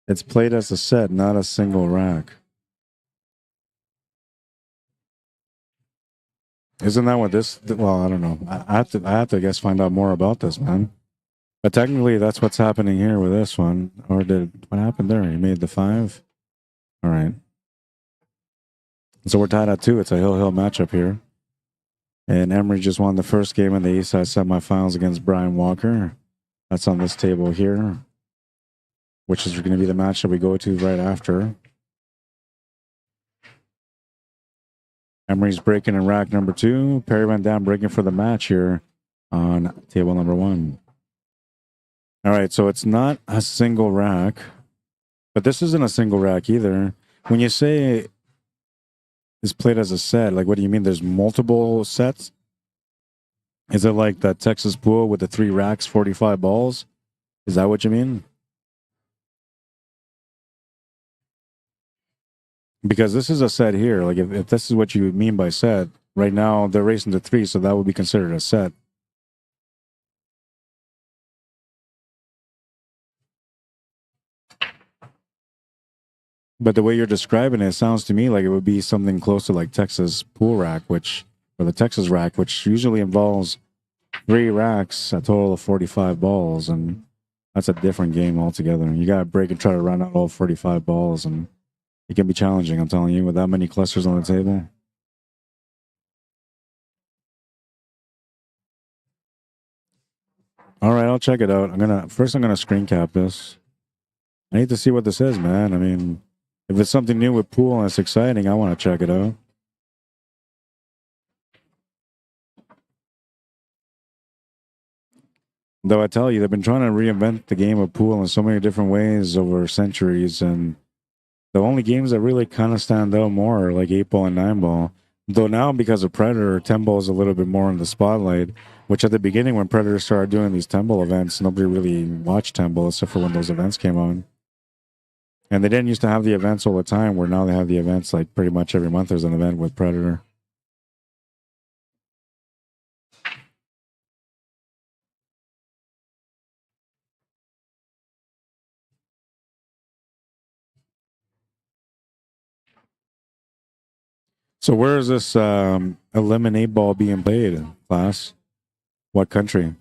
It's played as a set, not a single rack. Isn't that what this? Well, I don't know. I have to, I guess, find out more about this, man. But technically, that's what's happening here with this one. Or did what happened there? He made the 5. All right. So we're tied at 2. It's a hill matchup here. And Emory just won the first game in the Eastside semifinals against Brian Walker. That's on this table here, which is going to be the match that we go to right after. Emory's breaking in rack number 2. Perry went down breaking for the match here on table number 1. All right, so it's not a single rack, but this isn't a single rack either. When you say it's played as a set, like what do you mean? There's multiple sets? Is it like that Texas pool with the 3 racks, 45 balls? Is that what you mean? Because this is a set here. Like if this is what you mean by set, right now they're racing to 3, so that would be considered a set. But the way you're describing it sounds to me like it would be something close to like Texas pool rack, or the Texas rack, which usually involves 3 racks, a total of 45 balls, and that's a different game altogether. You got to break and try to run out all 45 balls, and it can be challenging, I'm telling you, with that many clusters on the table. All right, I'll check it out. I'm gonna screen cap this. I need to see what this is, man. I mean, if it's something new with pool and it's exciting, I want to check it out. Though I tell you, they've been trying to reinvent the game of pool in so many different ways over centuries, and the only games that really kind of stand out more are like 8 ball and 9 ball. Though now, because of Predator, 10 ball is a little bit more in the spotlight, which at the beginning when Predator started doing these 10 ball events, nobody really watched 10 ball except for when those events came on. And they didn't used to have the events all the time, where now they have the events like pretty much every month there's an event with Predator. So where is this eliminate ball being played, class? What country?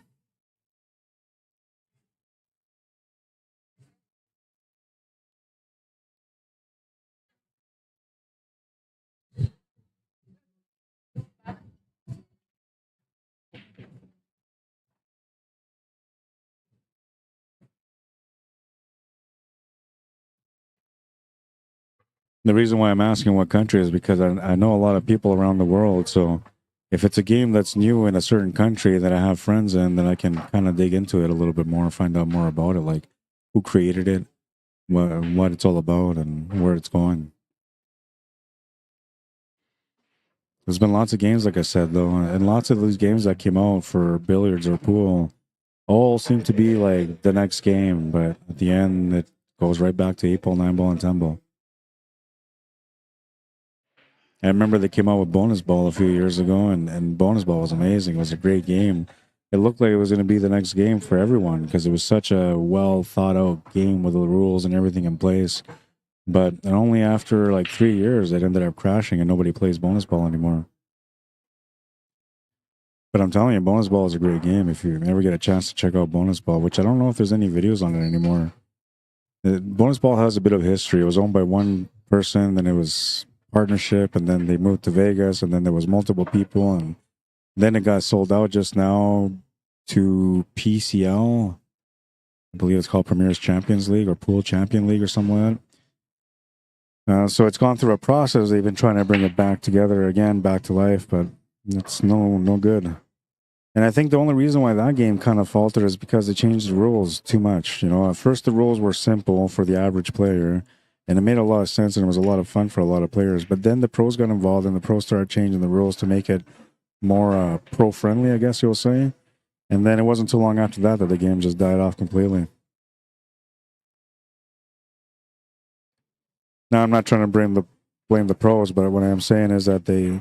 The reason why I'm asking what country is because I know a lot of people around the world. So if it's a game that's new in a certain country that I have friends in, then I can kind of dig into it a little bit more, find out more about it, like who created it, what it's all about, and where it's going. There's been lots of games, like I said, though, and lots of these games that came out for billiards or pool all seem to be like the next game, but at the end, it goes right back to 8 ball, 9 ball, and 10 ball. I remember they came out with bonus ball a few years ago, and bonus ball was amazing. It was a great game. It looked like it was going to be the next game for everyone because it was such a well thought out game with the rules and everything in place. But only after like 3 years, it ended up crashing and nobody plays bonus ball anymore. But I'm telling you, bonus ball is a great game if you ever get a chance to check out bonus ball, which I don't know if there's any videos on it anymore. Bonus ball has a bit of history. It was owned by one person, then it was partnership, and then they moved to Vegas, and then there was multiple people, and then it got sold out just now to PCL. I believe it's called Premier's Champions League or Pool Champion League or something like that. So it's gone through a process. They've been trying to bring it back together again, back to life, but it's no good. And I think the only reason why that game kind of faltered is because they changed the rules too much. You know, at first the rules were simple for the average player, and it made a lot of sense and it was a lot of fun for a lot of players. But then the pros got involved and the pros started changing the rules to make it more pro-friendly, I guess you'll say. And then it wasn't too long after that that the game just died off completely. Now, I'm not trying to blame the pros, but what I'm saying is that they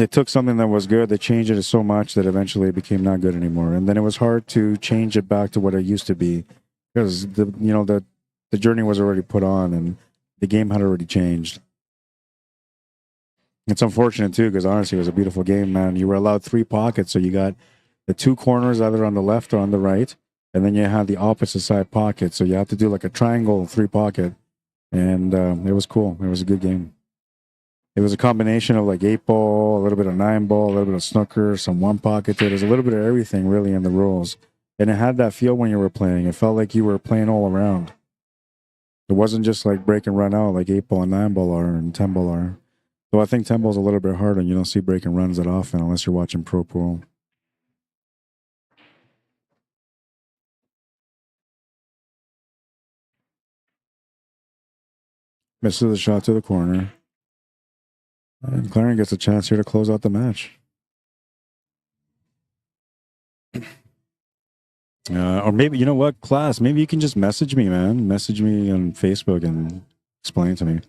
took something that was good, they changed it so much that eventually it became not good anymore. And then it was hard to change it back to what it used to be because the journey was already put on and the game had already changed. It's unfortunate too because honestly it was a beautiful game, man. You were allowed 3 pockets, so you got the 2 corners either on the left or on the right, and then you had the opposite side pocket. So you have to do like a triangle 3 pocket, and it was cool. It was a good game. It was a combination of like 8 ball, a little bit of 9 ball, a little bit of snooker, some 1 pocket. There's a little bit of everything really in the rules. And it had that feel when you were playing. It felt like you were playing all around. It wasn't just like break and run out like 8 ball and 9 ball are and 10 ball are. So I think 10 ball is a little bit harder and you don't see break and runs that often unless you're watching Pro Pool. Misses the shot to the corner. And Clarence gets a chance here to close out the match. Or maybe, you know what, class, maybe you can just message me, man. Message me on Facebook and explain to me.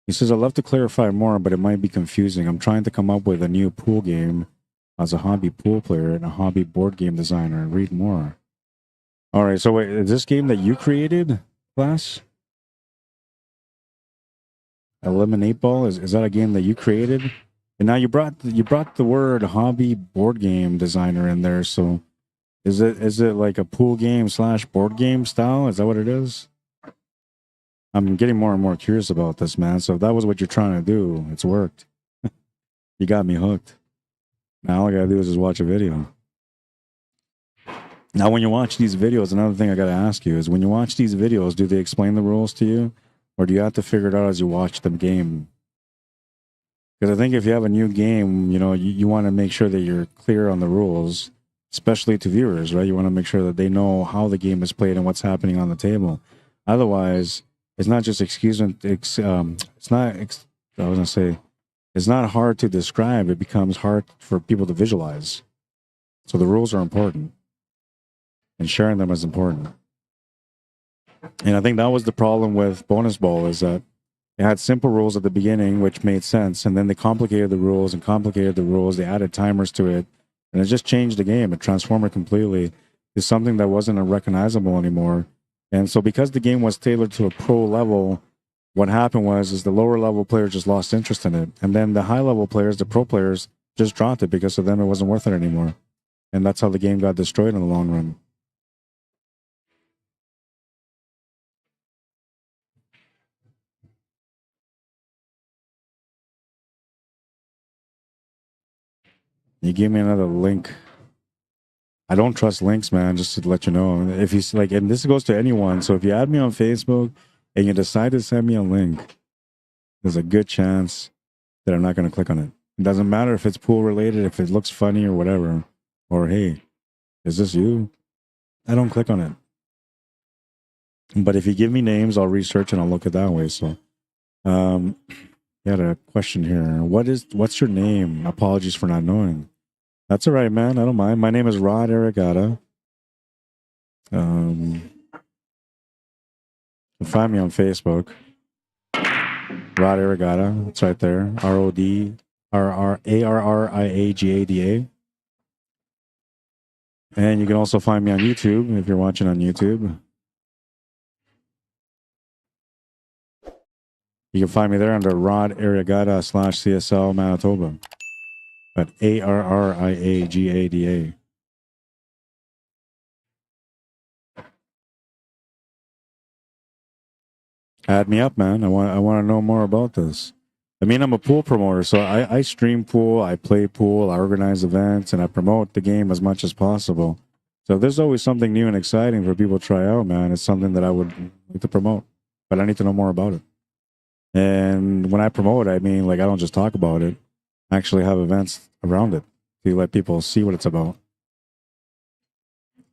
He says, I'd love to clarify more, but it might be confusing. I'm trying to come up with a new pool game as a hobby pool player and a hobby board game designer. Read more. All right, so wait, is this game that you created, class? Eliminate Ball? Is that a game that you created? And now you brought the word hobby board game designer in there, so is it like a pool game / board game style? Is that what it is? I'm getting more and more curious about this, man. So if that was what you're trying to do, it's worked. You got me hooked. Now all I gotta do is just watch a video. Now when you watch these videos, another thing I gotta ask you is when you watch these videos, do they explain the rules to you? Or do you have to figure it out as you watch the game? Because I think if you have a new game, you know, you want to make sure that you're clear on the rules, especially to viewers, right? You want to make sure that they know how the game is played and what's happening on the table. Otherwise, it's not just it's not hard to describe. It becomes hard for people to visualize. So the rules are important. And sharing them is important. And I think that was the problem with bonus ball is that it had simple rules at the beginning, which made sense. And then they complicated the rules. They added timers to it. And it just changed the game. It transformed it completely to something that wasn't recognizable anymore. And so because the game was tailored to a pro level, what happened was the lower level players just lost interest in it. And then the high level players, the pro players, just dropped it because to them it wasn't worth it anymore. And that's how the game got destroyed in the long run. You gave me another link. I don't trust links, man, just to let you know. If you like, and this goes to anyone. So if you add me on Facebook and you decide to send me a link, there's a good chance that I'm not going to click on it. It doesn't matter if it's pool related, if it looks funny or whatever, or hey, is this you? I don't click on it. But if you give me names, I'll research and I'll look at that way. So, you had a question here. What's your name? Apologies for not knowing. That's all right, man. I don't mind. My name is Rod Arriagada. You can find me on Facebook. Rod Arriagada. It's right there. RODRRARRIAGADA. And you can also find me on YouTube if you're watching on YouTube. You can find me there under Rod Arriagada / CSL Manitoba. But ARRIAGADA. Add me up, man. I want to know more about this. I mean, I'm a pool promoter, so I stream pool, I play pool, I organize events, and I promote the game as much as possible. So there's always something new and exciting for people to try out, man. It's something that I would like to promote, but I need to know more about it. And when I promote, I mean, like, I don't just talk about it. I actually have events around it to let people see what it's about.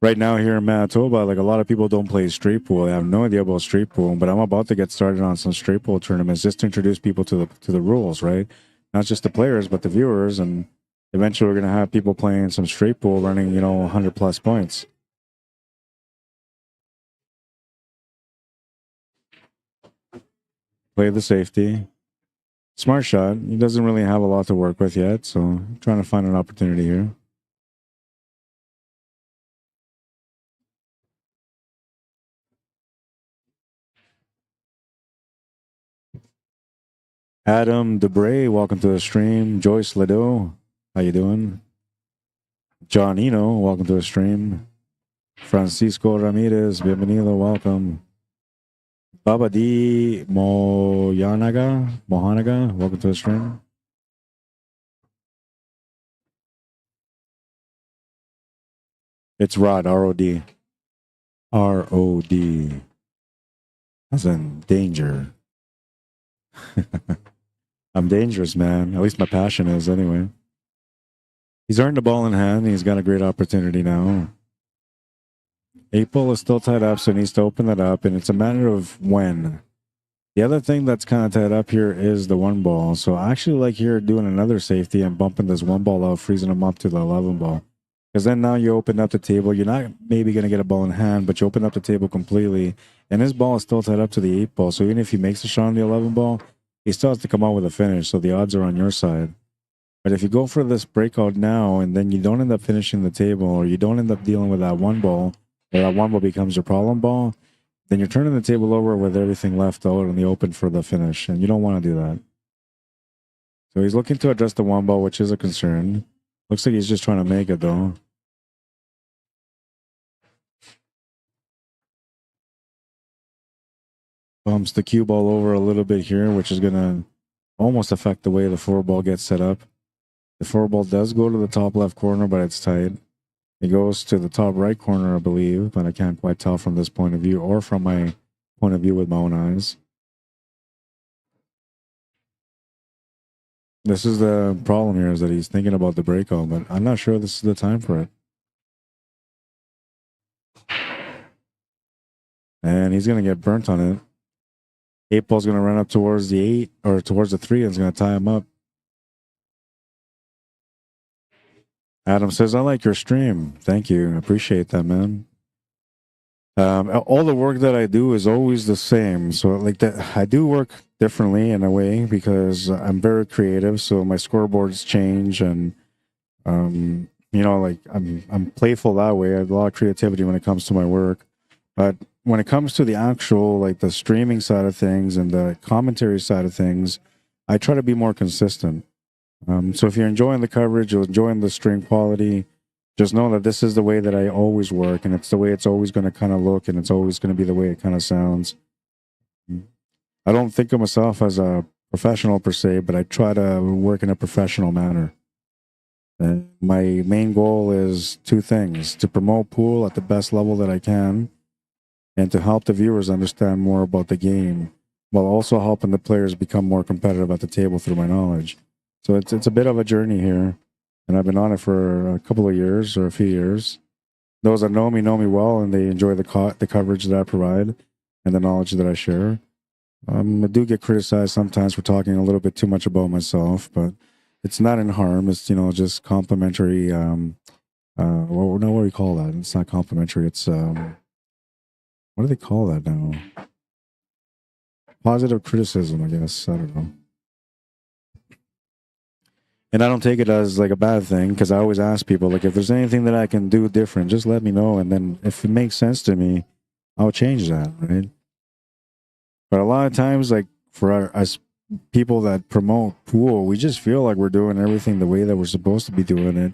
Right now here in Manitoba, like, a lot of people don't play street pool. They have no idea about street pool, but I'm about to get started on some street pool tournaments just to introduce people to the rules, right? Not just the players, but the viewers. And eventually we're going to have people playing some street pool running, 100 plus points. Play the safety. Smart shot. He doesn't really have a lot to work with yet, so I'm trying to find an opportunity here. Adam Debray, welcome to the stream. Joyce Ledo, how you doing? John Eno, welcome to the stream. Francisco Ramirez, bienvenido, welcome. Baba D Mohanaga, welcome to the stream. It's Rod, R-O-D. R-O-D. That's in danger. I'm dangerous, man. At least my passion is, anyway. He's earned the ball in hand. He's got a great opportunity now. 8-ball is still tied up, so he needs to open that up, and it's a matter of when. The other thing that's kind of tied up here is the 1-ball. So I actually like here doing another safety and bumping this 1-ball out, freezing him up to the 11-ball. Because then now you open up the table. You're not maybe going to get a ball in hand, but you open up the table completely. And his ball is still tied up to the 8-ball. So even if he makes a shot on the 11-ball, he still has to come out with a finish. So the odds are on your side. But if you go for this breakout now and then you don't end up finishing the table, or you don't end up dealing with that 1-ball, or that 1-ball becomes your problem ball, then you're turning the table over with everything left out in the open for the finish. And you don't want to do that. So he's looking to address the 1-ball, which is a concern. Looks like he's just trying to make it, though. Bumps the cue ball over a little bit here, which is going to almost affect the way the 4-ball gets set up. The 4-ball does go to the top left corner, but it's tight. It goes to the top right corner, I believe, but I can't quite tell from this point of view or from my point of view with my own eyes. This is the problem here, is that he's thinking about the breakout, but I'm not sure this is the time for it. And he's going to get burnt on it. 8-ball's going to run up towards the 8 or towards the 3 and it's going to tie him up. Adam says, I like your stream. Thank you. I appreciate that, man. All the work that I do is always the same. So like that, I do work differently in a way because I'm very creative. So my scoreboards change and, like I'm playful that way. I have a lot of creativity when it comes to my work. But when it comes to the actual, like the streaming side of things and the commentary side of things, I try to be more consistent. So if you're enjoying the coverage, you're enjoying the stream quality, just know that this is the way that I always work, and it's the way it's always going to kind of look, and it's always going to be the way it kind of sounds. I don't think of myself as a professional per se, but I try to work in a professional manner. And my main goal is 2 things: to promote pool at the best level that I can, and to help the viewers understand more about the game while also helping the players become more competitive at the table through my knowledge. So it's a bit of a journey here, and I've been on it for a couple of years or a few years. Those that know me well, and they enjoy the coverage that I provide and the knowledge that I share. I do get criticized sometimes for talking a little bit too much about myself, but it's not in harm. It's, you know, just complimentary. What do you call that? It's not complimentary. It's what do they call that now? Positive criticism, I guess. I don't know. And I don't take it as like a bad thing, because I always ask people, like, if there's anything that I can do different, just let me know. And then if it makes sense to me, I'll change that, right? But a lot of times, like, for us people that promote pool, we just feel like we're doing everything the way that we're supposed to be doing it.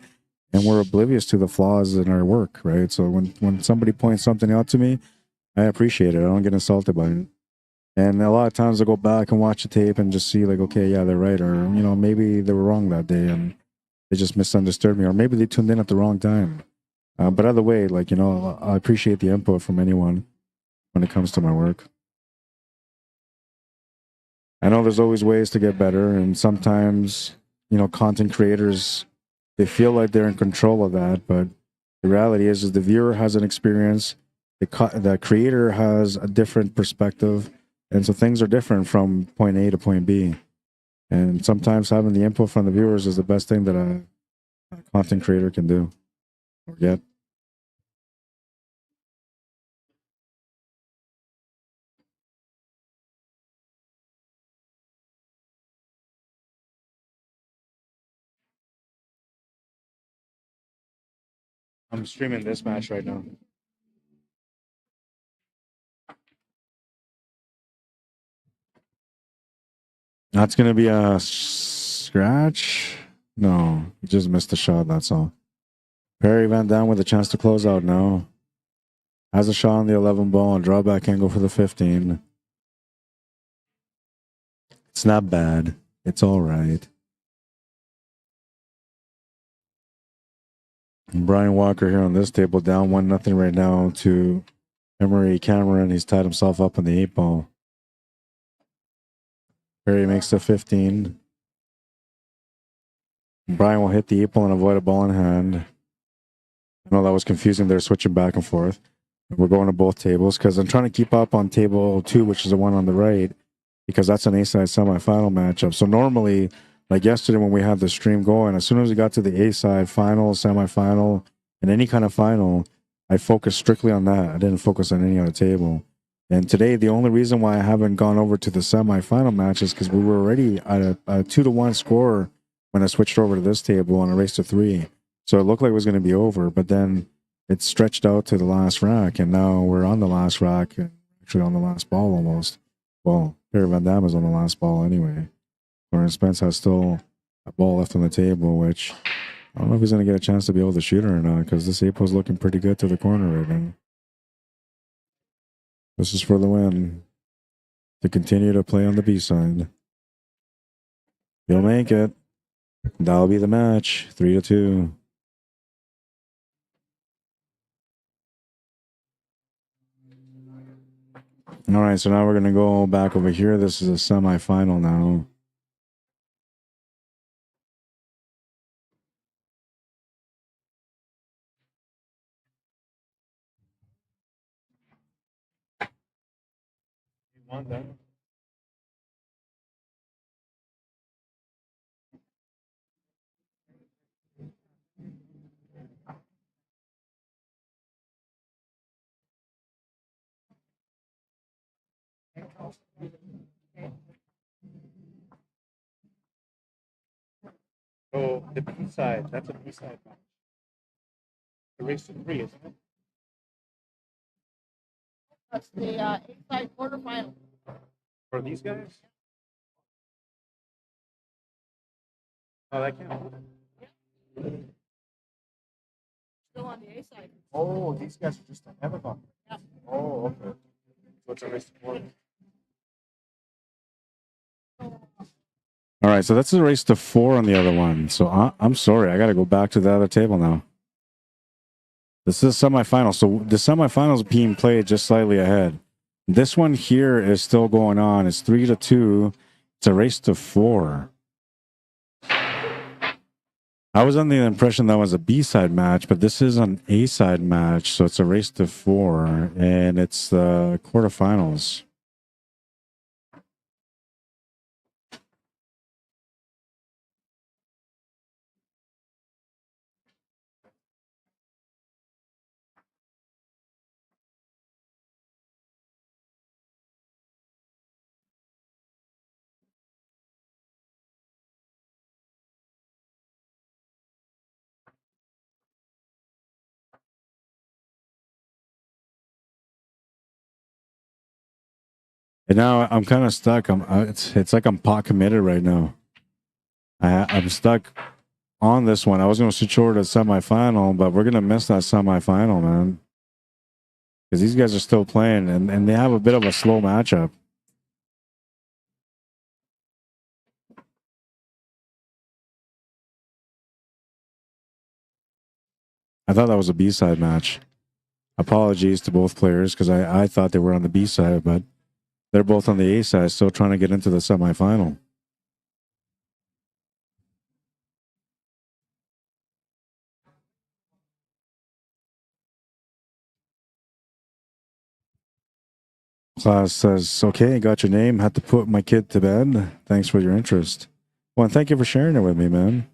And we're oblivious to the flaws in our work, right? So when somebody points something out to me, I appreciate it. I don't get insulted by it. And a lot of times I go back and watch the tape and just see, like, okay, yeah, they're right. Or, you know, maybe they were wrong that day and they just misunderstood me. Or maybe they tuned in at the wrong time. But either way, like, you know, I appreciate the input from anyone when it comes to my work. I know there's always ways to get better. And sometimes, you know, content creators, they feel like they're in control of that. But the reality is the viewer has an experience. The creator has a different perspective. And so things are different from point A to point B. And sometimes having the input from the viewers is the best thing that a content creator can do or get. I'm streaming this match right now. That's going to be a scratch. No, he just missed the shot. That's all. Perry Van Dam with a chance to close out now. Has a shot on the 11 ball and drawback angle for the 15. It's not bad. It's all right. And Brian Walker here on this table, down 1-0 right now to Emery Cameron. He's tied himself up on the 8 ball. Perry makes the 15. Brian will hit the 8 ball and avoid a ball in hand. I know that was confusing. They're switching back and forth. We're going to both tables because I'm trying to keep up on table 2, which is the one on the right, because that's an A-side semifinal matchup. So normally, like yesterday when we had the stream going, as soon as we got to the A-side final, semifinal, and any kind of final, I focused strictly on that. I didn't focus on any other table. And today, the only reason why I haven't gone over to the semifinal match is because we were already at a 2-1 score when I switched over to this table on a race to 3. So it looked like it was going to be over, but then it stretched out to the last rack, and now we're on the last rack, and actually on the last ball almost. Well, Perry Van Dam is on the last ball anyway. Lauren Spence has still a ball left on the table, which I don't know if he's going to get a chance to be able to shoot her or not, because this April's looking pretty good to the corner right now. This is for the win. To continue to play on the B side. He'll make it. That'll be the match. 3-2. All right, so now we're going to go back over here. This is a semifinal now. You want that? Oh, the B side. That's a B side match. The race to 3, isn't it? That's the A-side quarterfinal. For these guys? Oh, that can't. Still on the A-side. Oh, these guys are just ahead of them. Yeah. Oh, okay. So it's a race to 4. All right, so that's a race to 4 on the other one. So I'm sorry, I got to go back to the other table now. This is semifinal. So the semifinals being played just slightly ahead. This one here is still going on. It's 3-2. It's a race to 4. I was under the impression that was a B-side match, but this is an A-side match, so it's a race to 4, and it's the quarterfinals. And now I'm kind of stuck. It's like I'm pot committed right now. I'm stuck on this one. I was going to switch over to semifinal, but we're going to miss that semifinal, man. Because these guys are still playing, and they have a bit of a slow matchup. I thought that was a B-side match. Apologies to both players, because I thought they were on the B side, but they're both on the A side, still trying to get into the semifinal. Class says, okay, got your name. Had to put my kid to bed. Thanks for your interest. Well, and thank you for sharing it with me, man.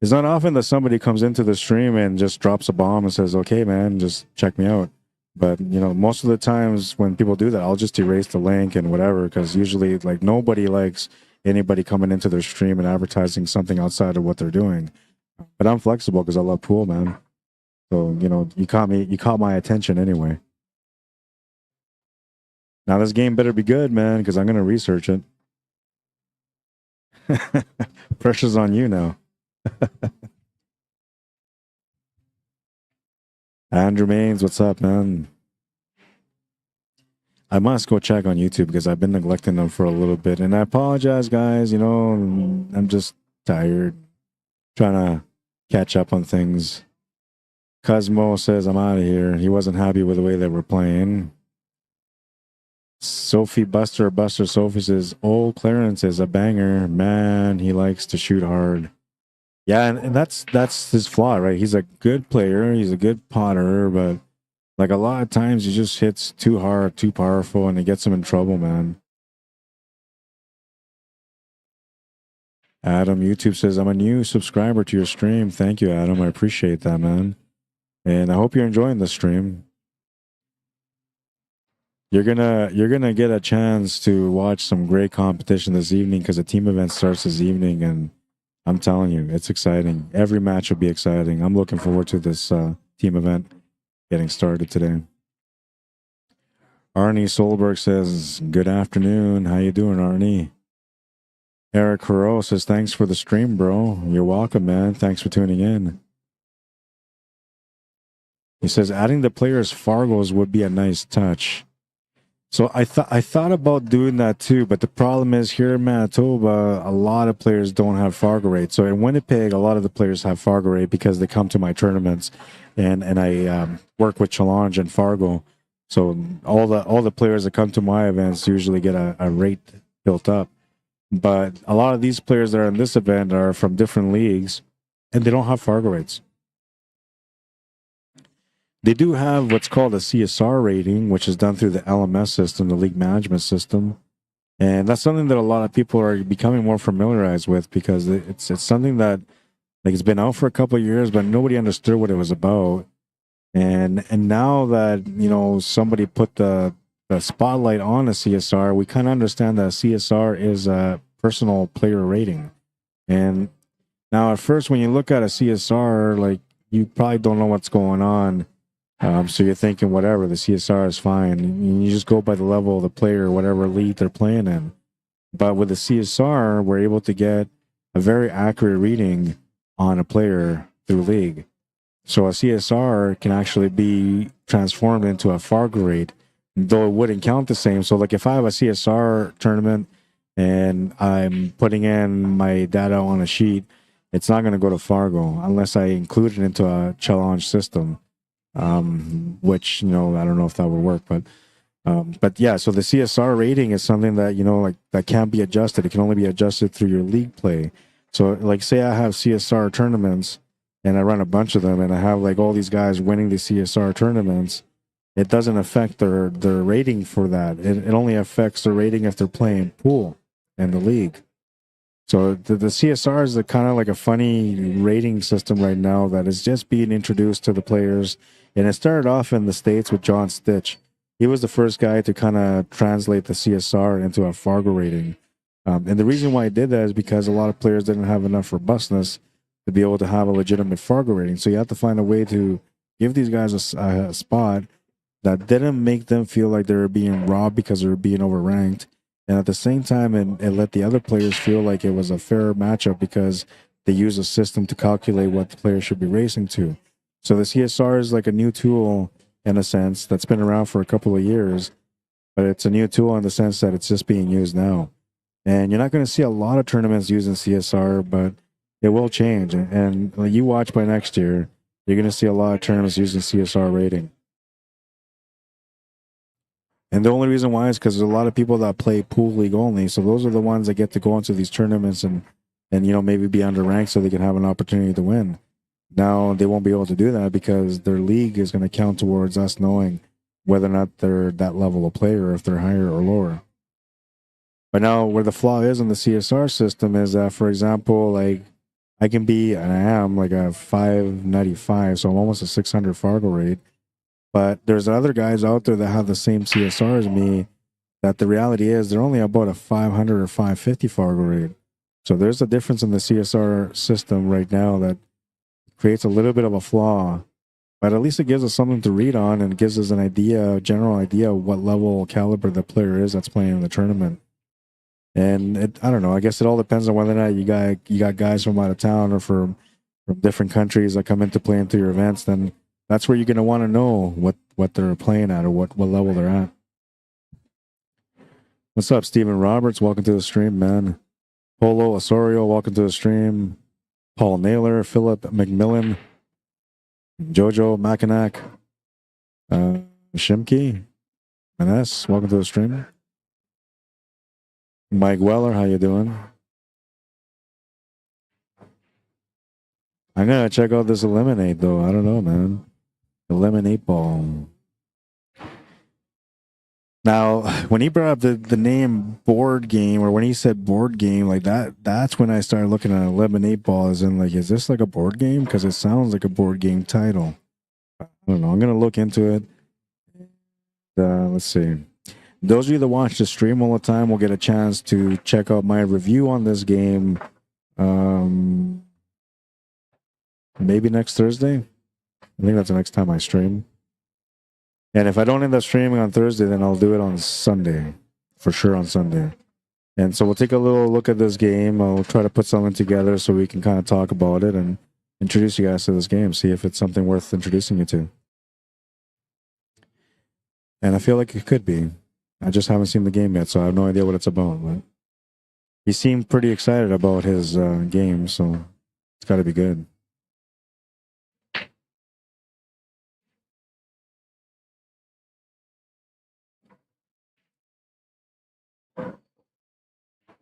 It's not often that somebody comes into the stream and just drops a bomb and says, okay, man, just check me out. But, you know, most of the times when people do that, I'll just erase the link and whatever, because usually, like, nobody likes anybody coming into their stream and advertising something outside of what they're doing. But I'm flexible because I love pool, man. So, you know, you caught my attention anyway. Now this game better be good, man, because I'm going to research it. Pressure's on you now. Andrew Maines, what's up, man? I must go check on YouTube because I've been neglecting them for a little bit. And I apologize, guys. You know, I'm just tired. Trying to catch up on things. Cosmo says I'm out of here. He wasn't happy with the way they were playing. Sophie Buster Sophie says, oh, Clarence is a banger. Man, he likes to shoot hard. Yeah, and that's his flaw, right? He's a good player. He's a good potter, but like a lot of times he just hits too hard, too powerful, and it gets him in trouble, man. Adam, YouTube says, I'm a new subscriber to your stream. Thank you, Adam. I appreciate that, man. And I hope you're enjoying the stream. You're gonna get a chance to watch some great competition this evening because the team event starts this evening, and I'm telling you, it's exciting. Every match will be exciting. I'm looking forward to this team event getting started today. Arnie Solberg says, good afternoon. How you doing, Arnie? Eric Hero says, thanks for the stream, bro. You're welcome, man. Thanks for tuning in. He says, adding the players' Fargos would be a nice touch. So I thought about doing that too, but the problem is here in Manitoba, a lot of players don't have Fargo rate. So in Winnipeg, a lot of the players have Fargo rate because they come to my tournaments, and I work with Challenge and Fargo. So all the players that come to my events usually get a rate built up. But a lot of these players that are in this event are from different leagues, and they don't have Fargo rates. They do have what's called a CSR rating, which is done through the LMS system, the league management system. And that's something that a lot of people are becoming more familiarized with because it's something that like it's been out for a couple of years, but nobody understood what it was about. And now that, you know, somebody put the spotlight on a CSR, we kind of understand that CSR is a personal player rating. And now at first, when you look at a CSR, like you probably don't know what's going on. So you're thinking, whatever, the CSR is fine. And you just go by the level of the player, whatever league they're playing in. But with the CSR, we're able to get a very accurate reading on a player through league. So a CSR can actually be transformed into a Fargo rate, though it wouldn't count the same. So like if I have a CSR tournament and I'm putting in my data on a sheet, it's not going to go to Fargo unless I include it into a challenge system. Which, you know, I don't know if that would work, but But yeah, so the CSR rating is something that, like that can't be adjusted. It can only be adjusted through your league play. So like say I have CSR tournaments and I run a bunch of them and I have like all these guys winning the CSR tournaments, it doesn't affect their rating for that. It only affects their rating if they're playing pool in the league. So the CSR is kind of like a funny rating system right now that is just being introduced to the players. And it started off in the States with John Stitch. He was the first guy to kind of translate the CSR into a Fargo rating. And the reason why he did that is because a lot of players didn't have enough robustness to be able to have a legitimate Fargo rating. So you have to find a way to give these guys a spot that didn't make them feel like they were being robbed because they were being overranked. And at the same time, it let the other players feel like it was a fair matchup because they use a system to calculate what the player should be racing to. So the CSR is like a new tool in a sense that's been around for a couple of years, but it's a new tool in the sense that it's just being used now. And you're not going to see a lot of tournaments using CSR, but it will change. And when you watch by next year, you're going to see a lot of tournaments using CSR rating. And the only reason why is because there's a lot of people that play pool league only. So those are the ones that get to go into these tournaments and maybe be underranked so they can have an opportunity to win. Now they won't be able to do that because their league is going to count towards us knowing whether or not they're that level of player, if they're higher or lower. But now where the flaw is in the CSR system is that, for example, like I can be, and I am like a 595, so I'm almost a 600 Fargo rate. But there's other guys out there that have the same CSR as me that the reality is they're only about a 500 or 550 Fargo rate. So there's a difference in the CSR system right now that creates a little bit of a flaw. But at least it gives us something to read on and gives us an idea, a general idea of what level caliber the player is that's playing in the tournament. And I don't know, I guess it all depends on whether or not you got guys from out of town or from different countries that come in to play into your events. Then that's where you're going to want to know what they're playing at or what level they're at. What's up, Stephen Roberts? Welcome to the stream, man. Polo Osorio, welcome to the stream. Paul Naylor, Philip McMillan, Jojo Mackinac, Shimke, Maness, welcome to the stream. Mike Weller, how you doing? I'm gonna check out this Eliminate though. I don't know, man. Eliminate ball. Now, when he brought up the name board game, or when he said board game, like that's when I started looking at Eliminate ball as in like, is this like a board game? Because it sounds like a board game title. I don't know. I'm gonna look into it. Let's see. Those of you that watch the stream all the time will get a chance to check out my review on this game. Maybe next Thursday. I think that's the next time I stream. And if I don't end up streaming on Thursday, then I'll do it on Sunday. For sure on Sunday. And so we'll take a little look at this game. I'll try to put something together so we can kind of talk about it and introduce you guys to this game. See if it's something worth introducing you to. And I feel like it could be. I just haven't seen the game yet, so I have no idea what it's about. But he seemed pretty excited about his game, so it's got to be good.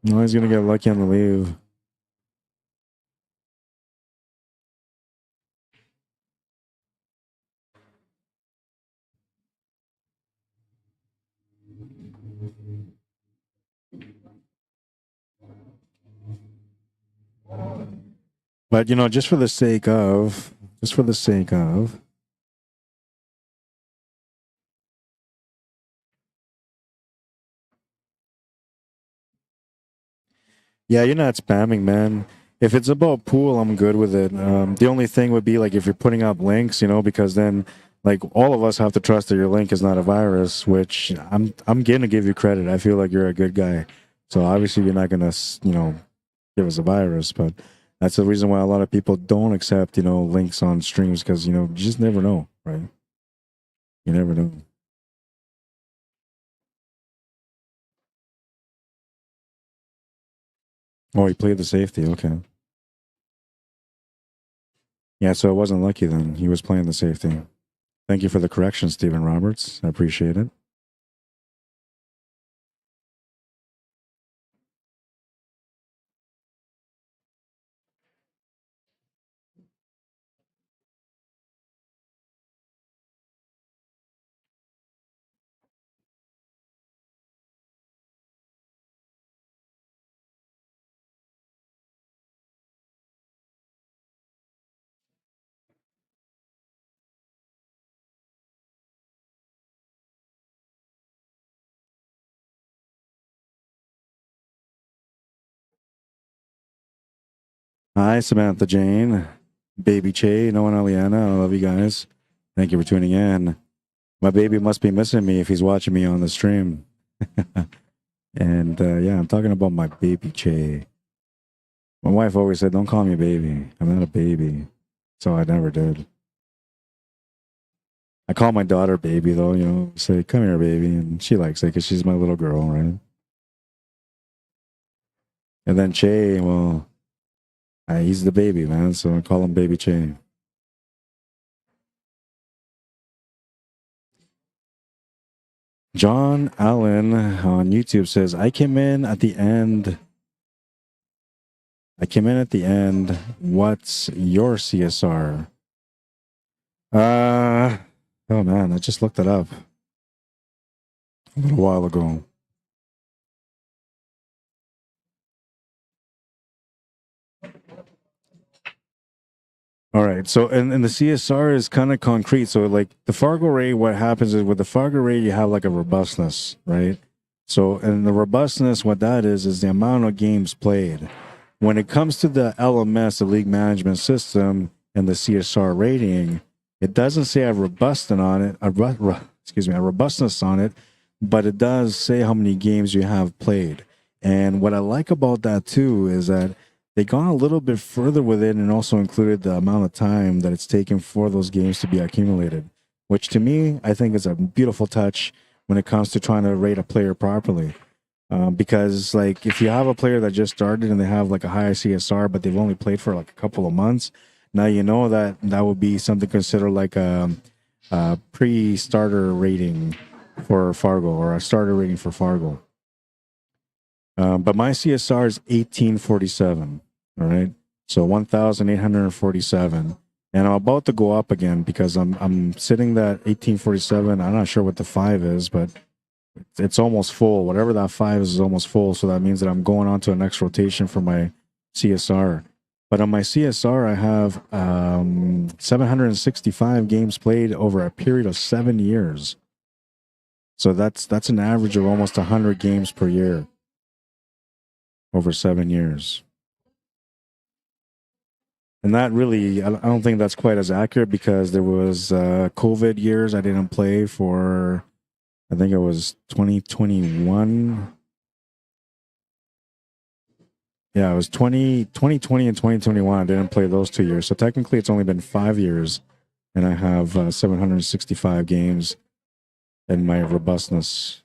No, he's going to get lucky on the leave. But, just for the sake of, yeah, you're not spamming, man. If it's about pool, I'm good with it. The only thing would be like if you're putting up links, because then like all of us have to trust that your link is not a virus, which I'm gonna give you credit. I feel like you're a good guy. So obviously you're not gonna, give us a virus, but that's the reason why a lot of people don't accept, links on streams because, you just never know, right? You never know. Oh, he played the safety. Okay. Yeah, so it wasn't lucky then. He was playing the safety. Thank you for the correction, Stephen Roberts. I appreciate it. Hi, Samantha Jane, Baby Che, Noah and Aliana. I love you guys. Thank you for tuning in. My baby must be missing me if he's watching me on the stream. And yeah, I'm talking about my baby Che. My wife always said, "Don't call me baby. I'm not a baby," so I never did. I call my daughter baby though. You know, say, "Come here, baby," and she likes it because she's my little girl, right? And then Che, well, he's the baby, man. So I call him Baby Che. John Allen on YouTube says, I came in at the end. What's your CSR? Oh man, I just looked it up a little while ago. All right. So, and the CSR is kind of concrete. So, like the Fargo rate, what happens is with the Fargo rate, you have like a robustness, right? So, and the robustness, what that is the amount of games played. When it comes to the LMS, the league management system, and the CSR rating, it doesn't say a robustness on it, a robustness on it, but it does say how many games you have played. And what I like about that too is that they gone a little bit further with it and also included the amount of time that it's taken for those games to be accumulated, which to me, I think is a beautiful touch when it comes to trying to rate a player properly. Because like if you have a player that just started and they have like a higher CSR, but they've only played for like a couple of months, now you know that that would be something considered like a pre-starter rating for Fargo or a starter rating for Fargo. But my CSR is 1847. All right. So 1847. And I'm about to go up again because I'm sitting that 1847. I'm not sure what the 5 is, but it's almost full. Whatever that 5 is almost full. So that means that I'm going on to a next rotation for my CSR. But on my CSR, I have 765 games played over a period of 7 years. So that's an average of almost 100 games per year over 7 years. And that really, I don't think that's quite as accurate because there was COVID years I didn't play for, I think it was 2021. Yeah, it was 2020 and 2021. I didn't play those 2 years. So technically it's only been 5 years and I have 765 games in my robustness.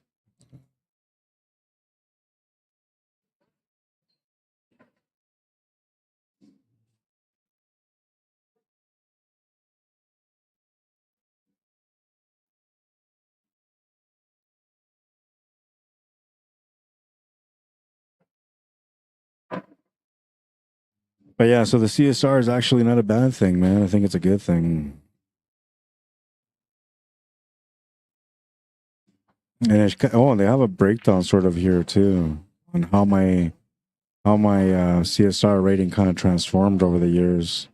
But yeah, so the CSR is actually not a bad thing, man. I think it's a good thing. And they have a breakdown sort of here too on how my CSR rating kind of transformed over the years.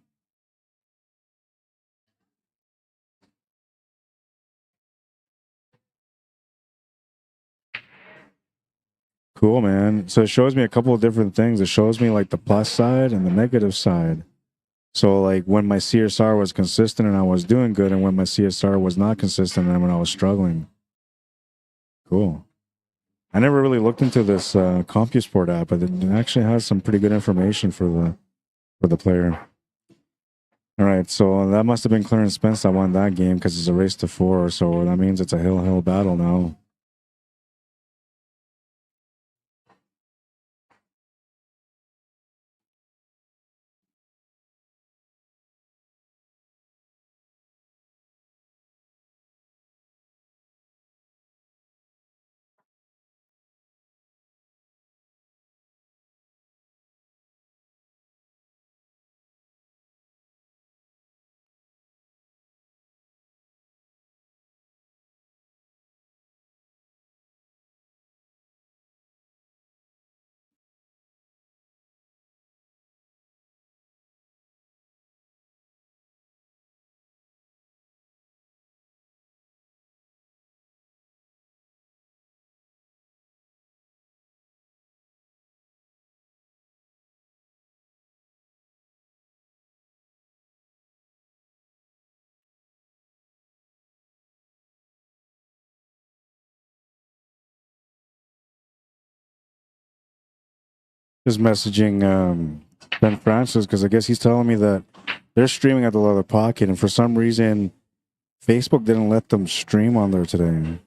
Cool, man. So it shows me a couple of different things. It shows me like the plus side and the negative side. So like when my CSR was consistent and I was doing good, and when my CSR was not consistent and when I was struggling. Cool. I never really looked into this CompuSport app, but it actually has some pretty good information for the player. All right, so that must have been Clarence Spence that won that game because it's a race to 4. So that means it's a hill battle now. Just messaging Ben Francis because I guess he's telling me that they're streaming at the Leather Pocket, and for some reason, Facebook didn't let them stream on there today.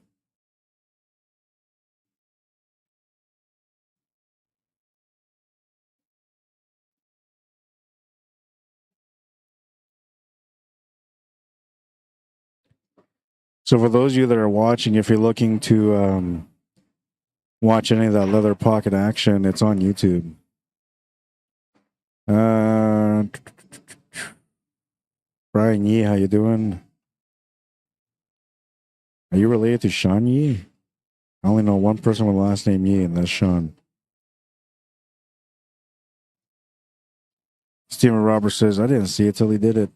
So for those of you that are watching, if you're looking to watch any of that Leather Pocket action, it's on YouTube. Brian Yee, how you doing? Are you related to Sean Yee? I only know one person with the last name Yee, and that's Sean. Stephen Roberts says, I didn't see it till he did it.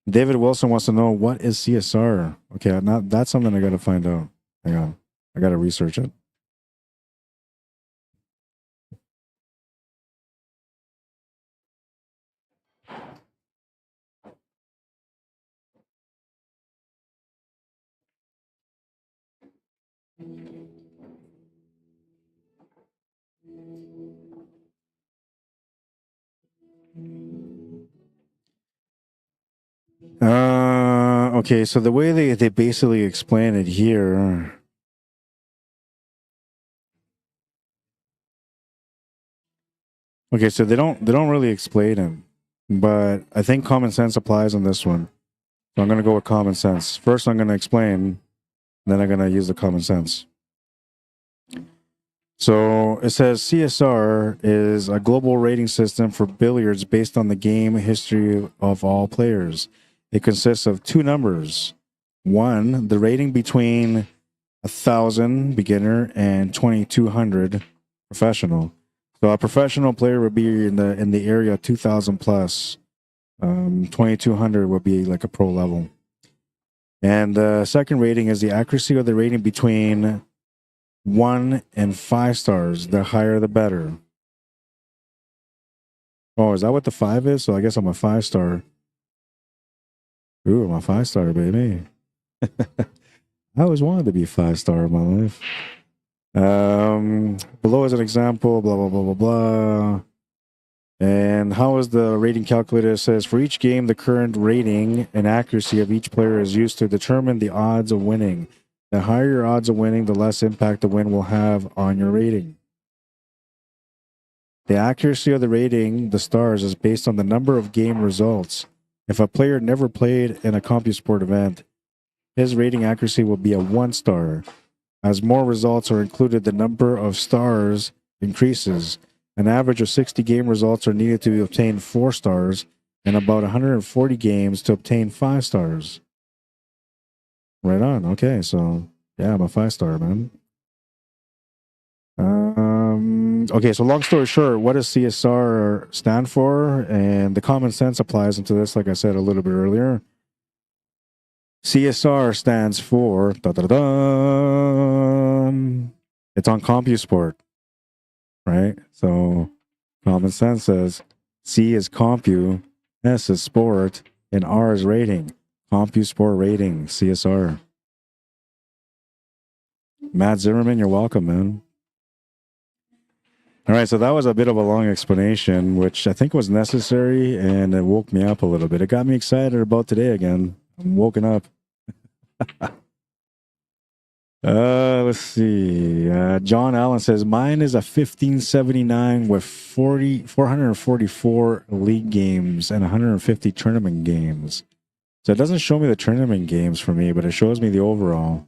David Wilson wants to know, what is CSR? Okay, that's something I got to find out. Hang on. I got to research it. Okay, so the way they basically explain it here. Okay, so they don't really explain it, but I think common sense applies on this one. So I'm gonna go with common sense. First, I'm gonna explain, then I'm gonna use the common sense. So it says CSR is a global rating system for billiards based on the game history of all players. It consists of two numbers. One, the rating between 1,000 beginner and 2,200 professional. So a professional player would be in the area 2,000 plus. 2,200 would be like a pro level. And the second rating is the accuracy of the rating between 1 and 5 stars. The higher, the better. Oh, is that what the 5 is? So I guess I'm a 5-star. Ooh, I'm a 5-star, baby. I always wanted to be a 5-star in my life. Below is an example, blah, blah, blah, blah, blah. And how is the rating calculated? It says, for each game, the current rating and accuracy of each player is used to determine the odds of winning. The higher your odds of winning, the less impact the win will have on your rating. The accuracy of the rating, the stars, is based on the number of game results. If a player never played in a CompuSport event, his rating accuracy will be a 1-star. As more results are included, the number of stars increases. An average of 60 game results are needed to obtain 4 stars, and about 140 games to obtain 5 stars. Right on. Okay, so yeah, I'm a 5-star, man. Okay, so long story short, what does CSR stand for? And the common sense applies into this, like I said a little bit earlier. CSR stands for it's on CompuSport, right? So common sense says C is Compu, S is Sport, and R is rating. CompuSport rating, CSR. Matt Zimmerman, you're welcome, man. All right, so that was a bit of a long explanation, which I think was necessary, and it woke me up a little bit. It got me excited about today again. I'm woken up. Let's see. John Allen says, mine is a 1579 with 444 league games and 150 tournament games. So it doesn't show me the tournament games for me, but it shows me the overall.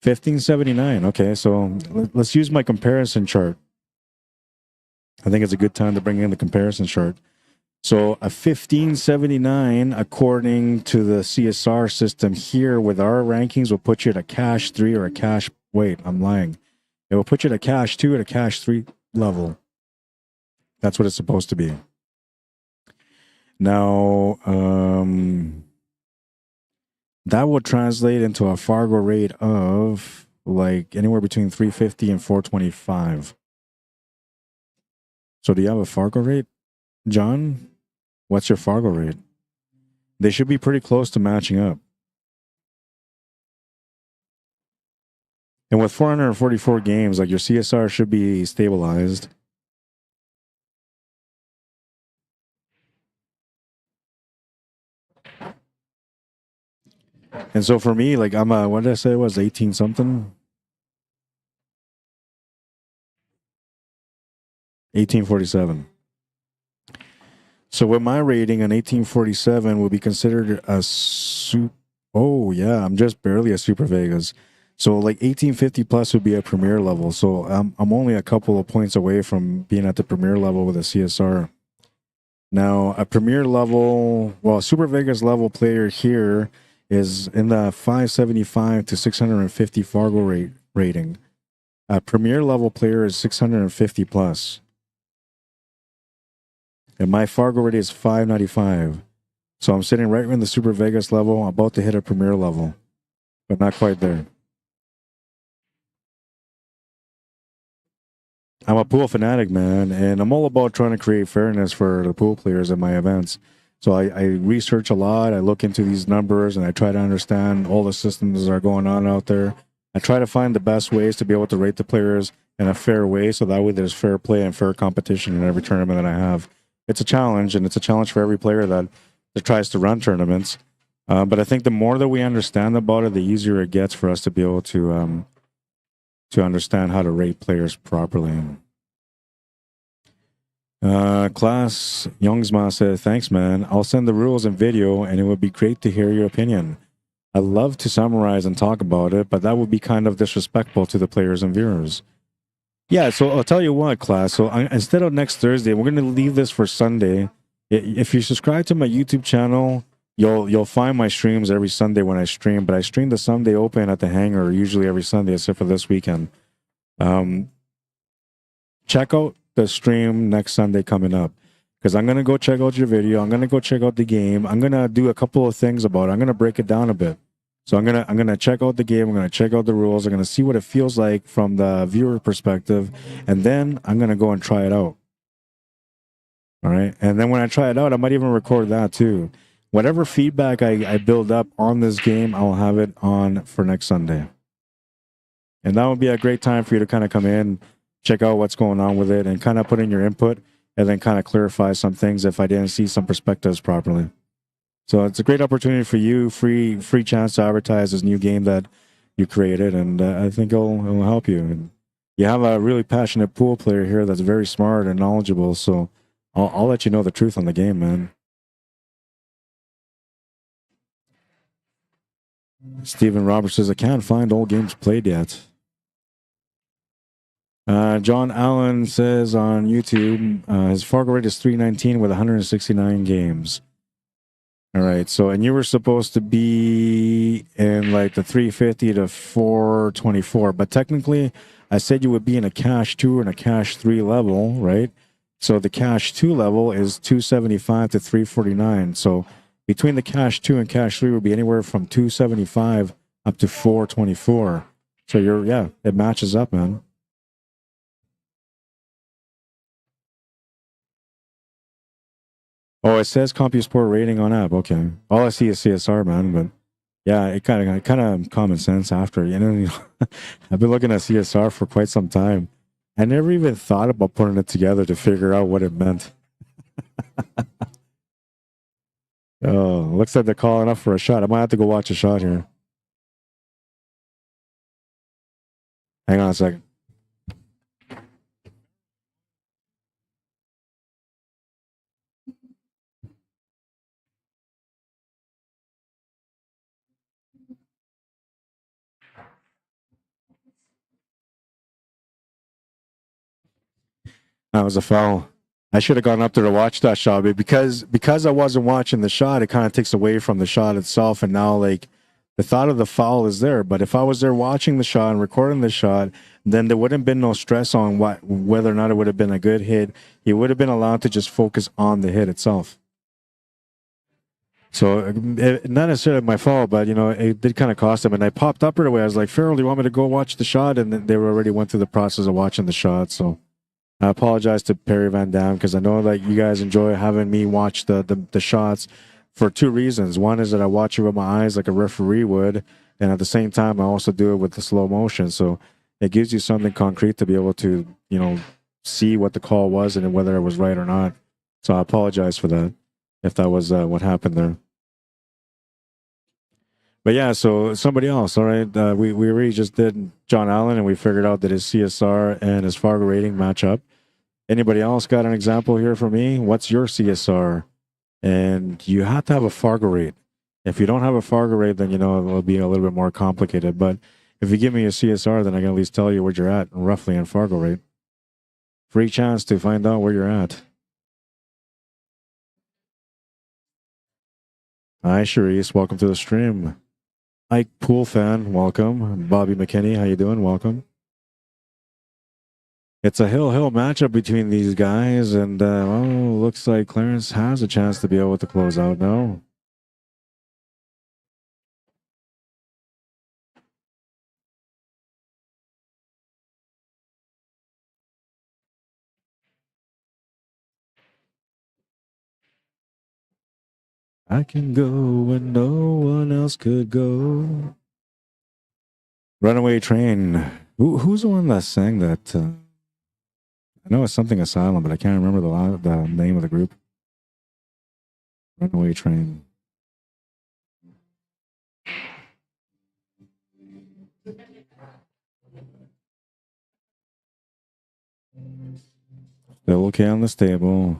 1579. Okay, so let's use my comparison chart. I think it's a good time to bring in the comparison chart. So a 1579, according to the CSR system here with our rankings, will put you at a cash 3 or a cash... Wait, I'm lying. It will put you at a cash 2 and a cash 3 level. That's what it's supposed to be. Now, that would translate into a Fargo rate of like anywhere between 350 and 425. So do you have a Fargo rate, John? What's your Fargo rate? They should be pretty close to matching up. And with 444 games, like your CSR should be stabilized. And so for me, like I'm what did I say it was 18 something? 1847. So with my rating, an 1847 would be considered a oh yeah, I'm just barely a Super Vegas. So like 1850 plus would be a premier level. So I'm only a couple of points away from being at the premier level with a CSR. Now a premier level, well, Super Vegas level player here is in the 575 to 650 Fargo rating. A premier level player is 650 plus. And my Fargo rating is 595. So I'm sitting right in the Super Vegas level. I'm about to hit a premier level, but not quite there. I'm a pool fanatic, man, and I'm all about trying to create fairness for the pool players at my events. So I research a lot. I look into these numbers, and I try to understand all the systems that are going on out there. I try to find the best ways to be able to rate the players in a fair way, so that way there's fair play and fair competition in every tournament that I have. It's a challenge, and it's a challenge for every player that tries to run tournaments. But I think the more that we understand about it, the easier it gets for us to be able to understand how to rate players properly. Class Youngsma said, thanks, man. I'll send the rules and video, and it would be great to hear your opinion. I'd love to summarize and talk about it, but that would be kind of disrespectful to the players and viewers. Yeah, so I'll tell you what, class. So instead of next Thursday, we're going to leave this for Sunday. If you subscribe to my YouTube channel, you'll find my streams every Sunday when I stream. But I stream the Sunday Open at the Hangar usually every Sunday, except for this weekend. Check out the stream next Sunday coming up, because I'm going to go check out your video. I'm going to go check out the game. I'm going to do a couple of things about it. I'm going to break it down a bit. So I'm gonna check out the game. I'm gonna check out the rules. I'm gonna see what it feels like from the viewer perspective, and then I'm gonna go and try it out. All right, and then when I try it out, I might even record that too. Whatever feedback I build up on this game, I'll have it on for next Sunday, and that would be a great time for you to kind of come in, check out what's going on with it, and kind of put in your input, and then kind of clarify some things if I didn't see some perspectives properly. So it's a great opportunity for you, free chance to advertise this new game that you created, and I think it'll help you. And you have a really passionate pool player here that's very smart and knowledgeable, so I'll let you know the truth on the game, man. Stephen Roberts says, I can't find all games played yet. John Allen says on YouTube, his Fargo rate is 319 with 169 games. All right, so, and you were supposed to be in like the 350 to 424, but technically I said you would be in a cash 2 and a cash 3 level, right? So the cash 2 level is 275 to 349. So between the cash 2 and cash 3 would be anywhere from 275 up to 424. So yeah, it matches up, man. Oh, it says CompuSport rating on app. Okay. All I see is CSR, man. But yeah, it kind of common sense after. You know, I've been looking at CSR for quite some time. I never even thought about putting it together to figure out what it meant. Oh, looks like they're calling up for a shot. I might have to go watch a shot here. Hang on a second. That was a foul. I should have gone up there to watch that shot, but because I wasn't watching the shot, it kind of takes away from the shot itself. And now, like, the thought of the foul is there. But if I was there watching the shot and recording the shot, then there wouldn't have been no stress on whether or not it would have been a good hit. He would have been allowed to just focus on the hit itself. So not necessarily my fault, but, you know, it did kind of cost him. And I popped up right away. I was like, Farrell, do you want me to go watch the shot? And then they already went through the process of watching the shot. So I apologize to Perry Van Dam, because I know that you guys enjoy having me watch the shots for two reasons. One is that I watch it with my eyes like a referee would, and at the same time, I also do it with the slow motion. So it gives you something concrete to be able to, you know, see what the call was and whether it was right or not. So I apologize for that, if that was what happened there. But yeah, so somebody else, all right. We already just did John Allen, and we figured out that his CSR and his Fargo rating match up. Anybody else got an example here for me? What's your CSR? And you have to have a Fargo rate. If you don't have a Fargo rate, then, you know, it'll be a little bit more complicated. But if you give me a CSR, then I can at least tell you where you're at roughly in Fargo rate. Free chance to find out where you're at. Hi, Charisse. Welcome to the stream. Ike Pool fan, welcome. Bobby McKinney, how you doing? Welcome. It's a hill matchup between these guys, and looks like Clarence has a chance to be able to close out now. I can go when no one else could go. Runaway Train. Who's the one that sang that? I know it's something Asylum, but I can't remember the name of the group. Runaway Train. Still okay on this table.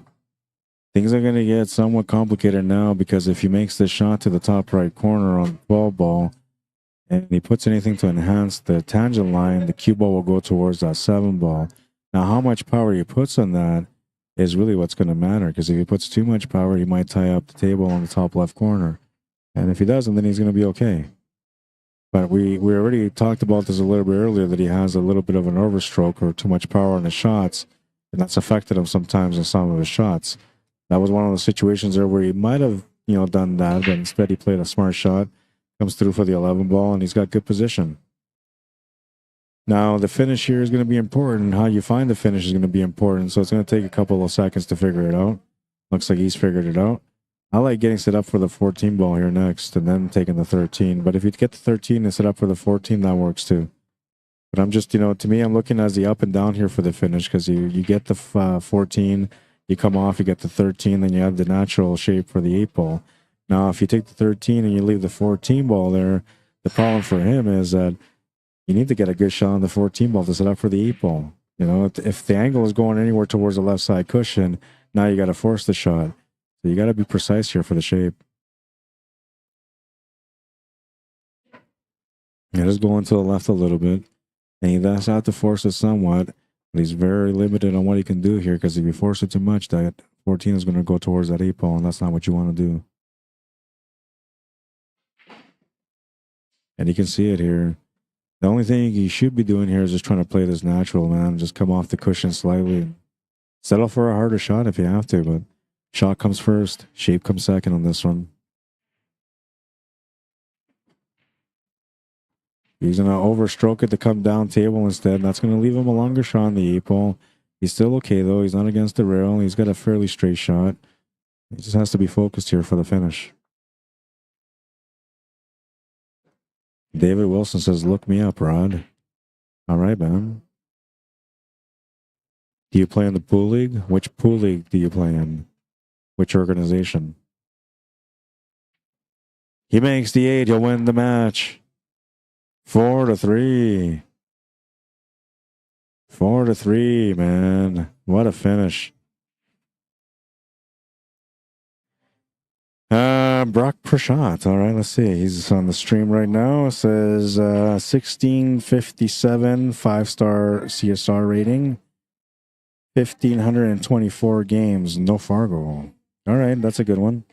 Things are going to get somewhat complicated now, because if he makes the shot to the top right corner on the 12 ball and he puts anything to enhance the tangent line, the cue ball will go towards that 7 ball. Now, how much power he puts on that is really what's going to matter, because if he puts too much power, he might tie up the table on the top left corner. And if he doesn't, then he's going to be okay. But we already talked about this a little bit earlier, that he has a little bit of an overstroke or too much power on his shots, and that's affected him sometimes in some of his shots. That was one of the situations there where he might have, you know, done that, but instead he played a smart shot, comes through for the 11 ball, and he's got good position. Now, the finish here is going to be important. How you find the finish is going to be important, so it's going to take a couple of seconds to figure it out. Looks like he's figured it out. I like getting set up for the 14 ball here next, and then taking the 13. But if you get the 13 and set up for the 14, that works too. But I'm just, you know, to me, I'm looking as the up and down here for the finish, because you get the 14, you come off, you get the 13, then you have the natural shape for the 8 ball. Now, if you take the 13 and you leave the 14 ball there, the problem for him is that you need to get a good shot on the 14 ball to set up for the 8 ball. You know, if the angle is going anywhere towards the left side cushion, now you got to force the shot. So you got to be precise here for the shape. Yeah, just going to the left a little bit. And he does have to force it somewhat. But he's very limited on what he can do here, because if you force it too much, that 14 is going to go towards that 8 ball, and that's not what you want to do. And you can see it here. The only thing you should be doing here is just trying to play this natural, man. Just come off the cushion slightly. Settle for a harder shot if you have to, but shot comes first. Shape comes second on this one. He's going to overstroke it to come down table instead. That's going to leave him a longer shot on the 8 ball. He's still okay, though. He's not against the rail. He's got a fairly straight shot. He just has to be focused here for the finish. David Wilson says, look me up, Rod. All right, man. Do you play in the pool league? Which pool league do you play in? Which organization? He makes the 8. He'll win the match. 4-3. 4-3, man. What a finish. Brock Prashant. All right, let's see. He's on the stream right now. It says 1657, 5-star CSR rating. 1,524 games, no Fargo. All right, that's a good one.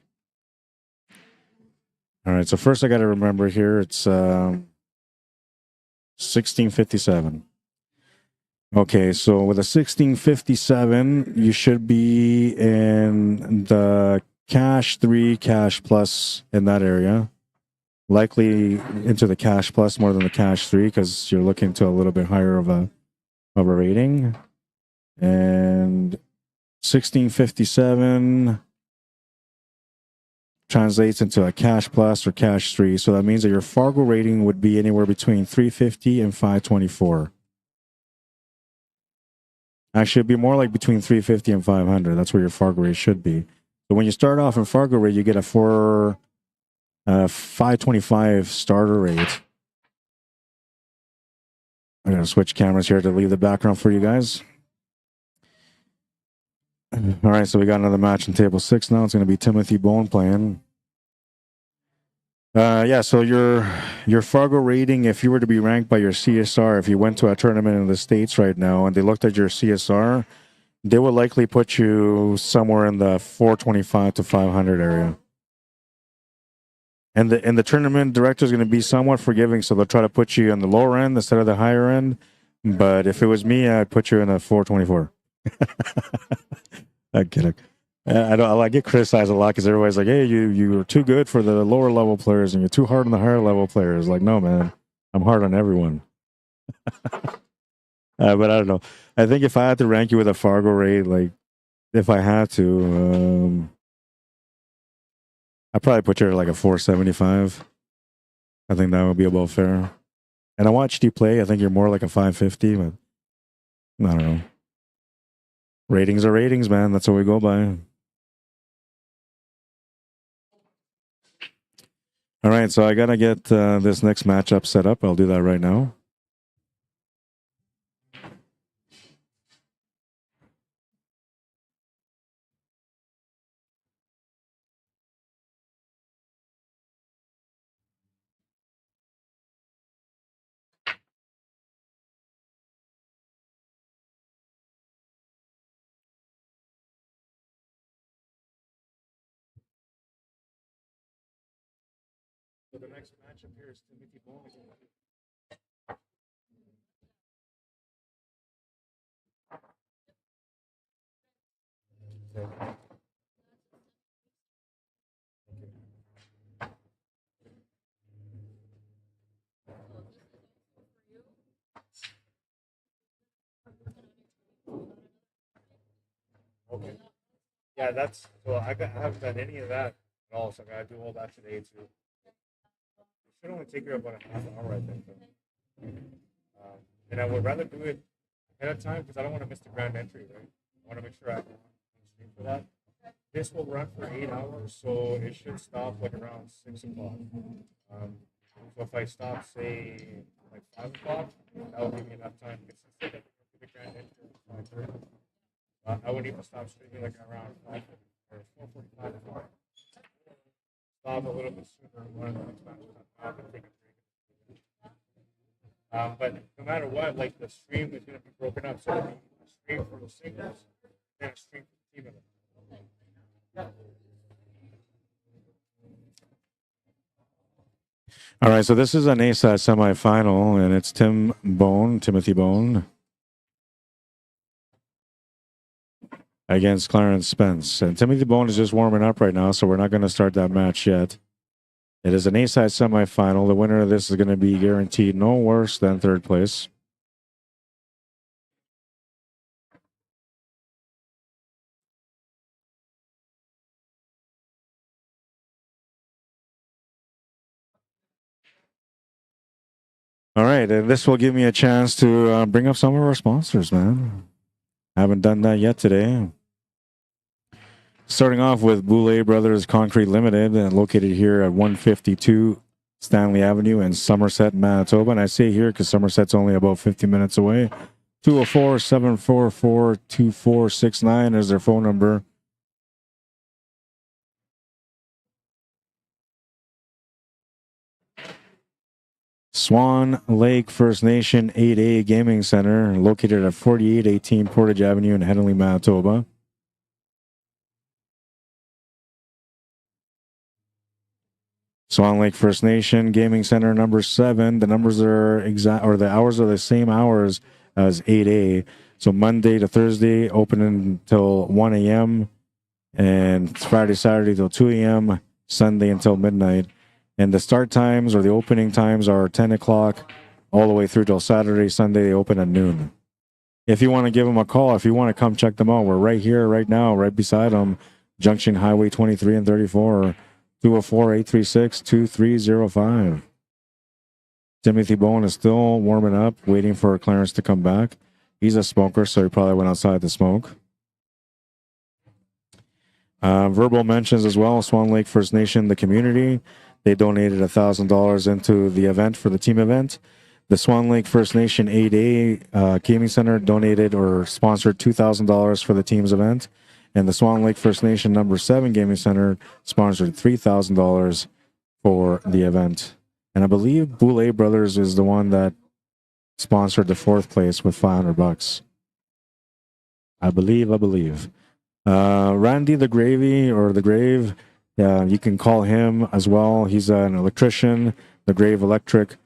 All right, so first I got to remember here, it's 1657. Okay, so with a 1657, you should be in the cash 3, cash plus in that area. Likely into the cash plus more than the cash 3, because you're looking to a little bit higher of a rating. And 1657 translates into a cash plus or cash 3. So that means that your Fargo rating would be anywhere between 350 and 524. Actually, it'd be more like between 350 and 500. That's where your Fargo rate should be. But when you start off in Fargo rate, you get a 525 starter rate. I'm going to switch cameras here to leave the background for you guys. All right, so we got another match in table 6 now. It's going to be Timothy Bone playing. So your Fargo rating, if you were to be ranked by your CSR, if you went to a tournament in the States right now and they looked at your CSR, they would likely put you somewhere in the 425 to 500 area. And the tournament director is going to be somewhat forgiving, so they'll try to put you on the lower end instead of the higher end. But if it was me, I'd put you in a 424. I'm kidding. I get criticized a lot because everybody's like, "Hey, you were too good for the lower level players, and you're too hard on the higher level players." Like, no, man, I'm hard on everyone. But I don't know. I think if I had to rank you with a Fargo rate, like if I had to, I'd probably put you at like a 475. I think that would be about fair. And I watched you play. I think you're more like a 550, but I don't know. Ratings are ratings, man. That's what we go by. All right, so I got to get this next matchup set up. I'll do that right now. So the next matchup here is Timothy Bone. Okay. Yeah, that's so. I haven't done any of that at all, so I gotta do all that today too. It should only take you about a half hour, I think. And I would rather do it ahead of time because I don't want to miss the grand entry, right? I want to make sure I have on stream for that. This will run for 8 hours, so it should stop like around 6 o'clock. So if I stop, say, like 5 o'clock, that will give me enough time because instead of the grand entry at 5:30, I would need to stop streaming like around 5 or 4:45. Stop a little bit sooner. One of the next matches I'm going to take a break. But no matter what, like the stream is going to be broken up. So it'll be a stream for the singles, then a stream for the team event. All right, so this is an ASAT semifinal, and it's Timothy Bone, against Clarence Spence. And Timothy Bone is just warming up right now, so we're not going to start that match yet. It is an A-side semifinal. The winner of this is going to be guaranteed no worse than third place. All right, and this will give me a chance to bring up some of our sponsors, man. Haven't done that yet today. Starting off with Boulay Brothers Concrete Limited, located here at 152 Stanley Avenue in Somerset, Manitoba. And I say here because Somerset's only about 50 minutes away. 204-744-2469 is their phone number. Swan Lake First Nation 8A Gaming Center, located at 4818 Portage Avenue in Henley, Manitoba. Swan Lake First Nation Gaming Center number 7. The numbers are exact, or the hours are the same hours as 8A. So Monday to Thursday, open until 1 a.m. and Friday, Saturday till 2 a.m. Sunday until midnight. And the start times or the opening times are 10 o'clock all the way through till Saturday, Sunday. They open at noon. If you want to give them a call, if you want to come check them out, we're right here, right now, right beside them, Junction Highway 23 and 34. 204-836-2305. Timothy Bowen is still warming up, waiting for Clarence to come back. He's a smoker, so he probably went outside to smoke. Verbal mentions as well. Swan Lake First Nation, the community, they donated $1,000 into the event for the team event. The Swan Lake First Nation 8A Gaming Center donated or sponsored $2,000 for the team's event. And the Swan Lake First Nation number 7 Gaming Center sponsored $3,000 for the event. And I believe Boulay Brothers is the one that sponsored the 4th place with $500. I believe. Randy the Gravy or the Grave, you can call him as well. He's an electrician, the Grave Electric.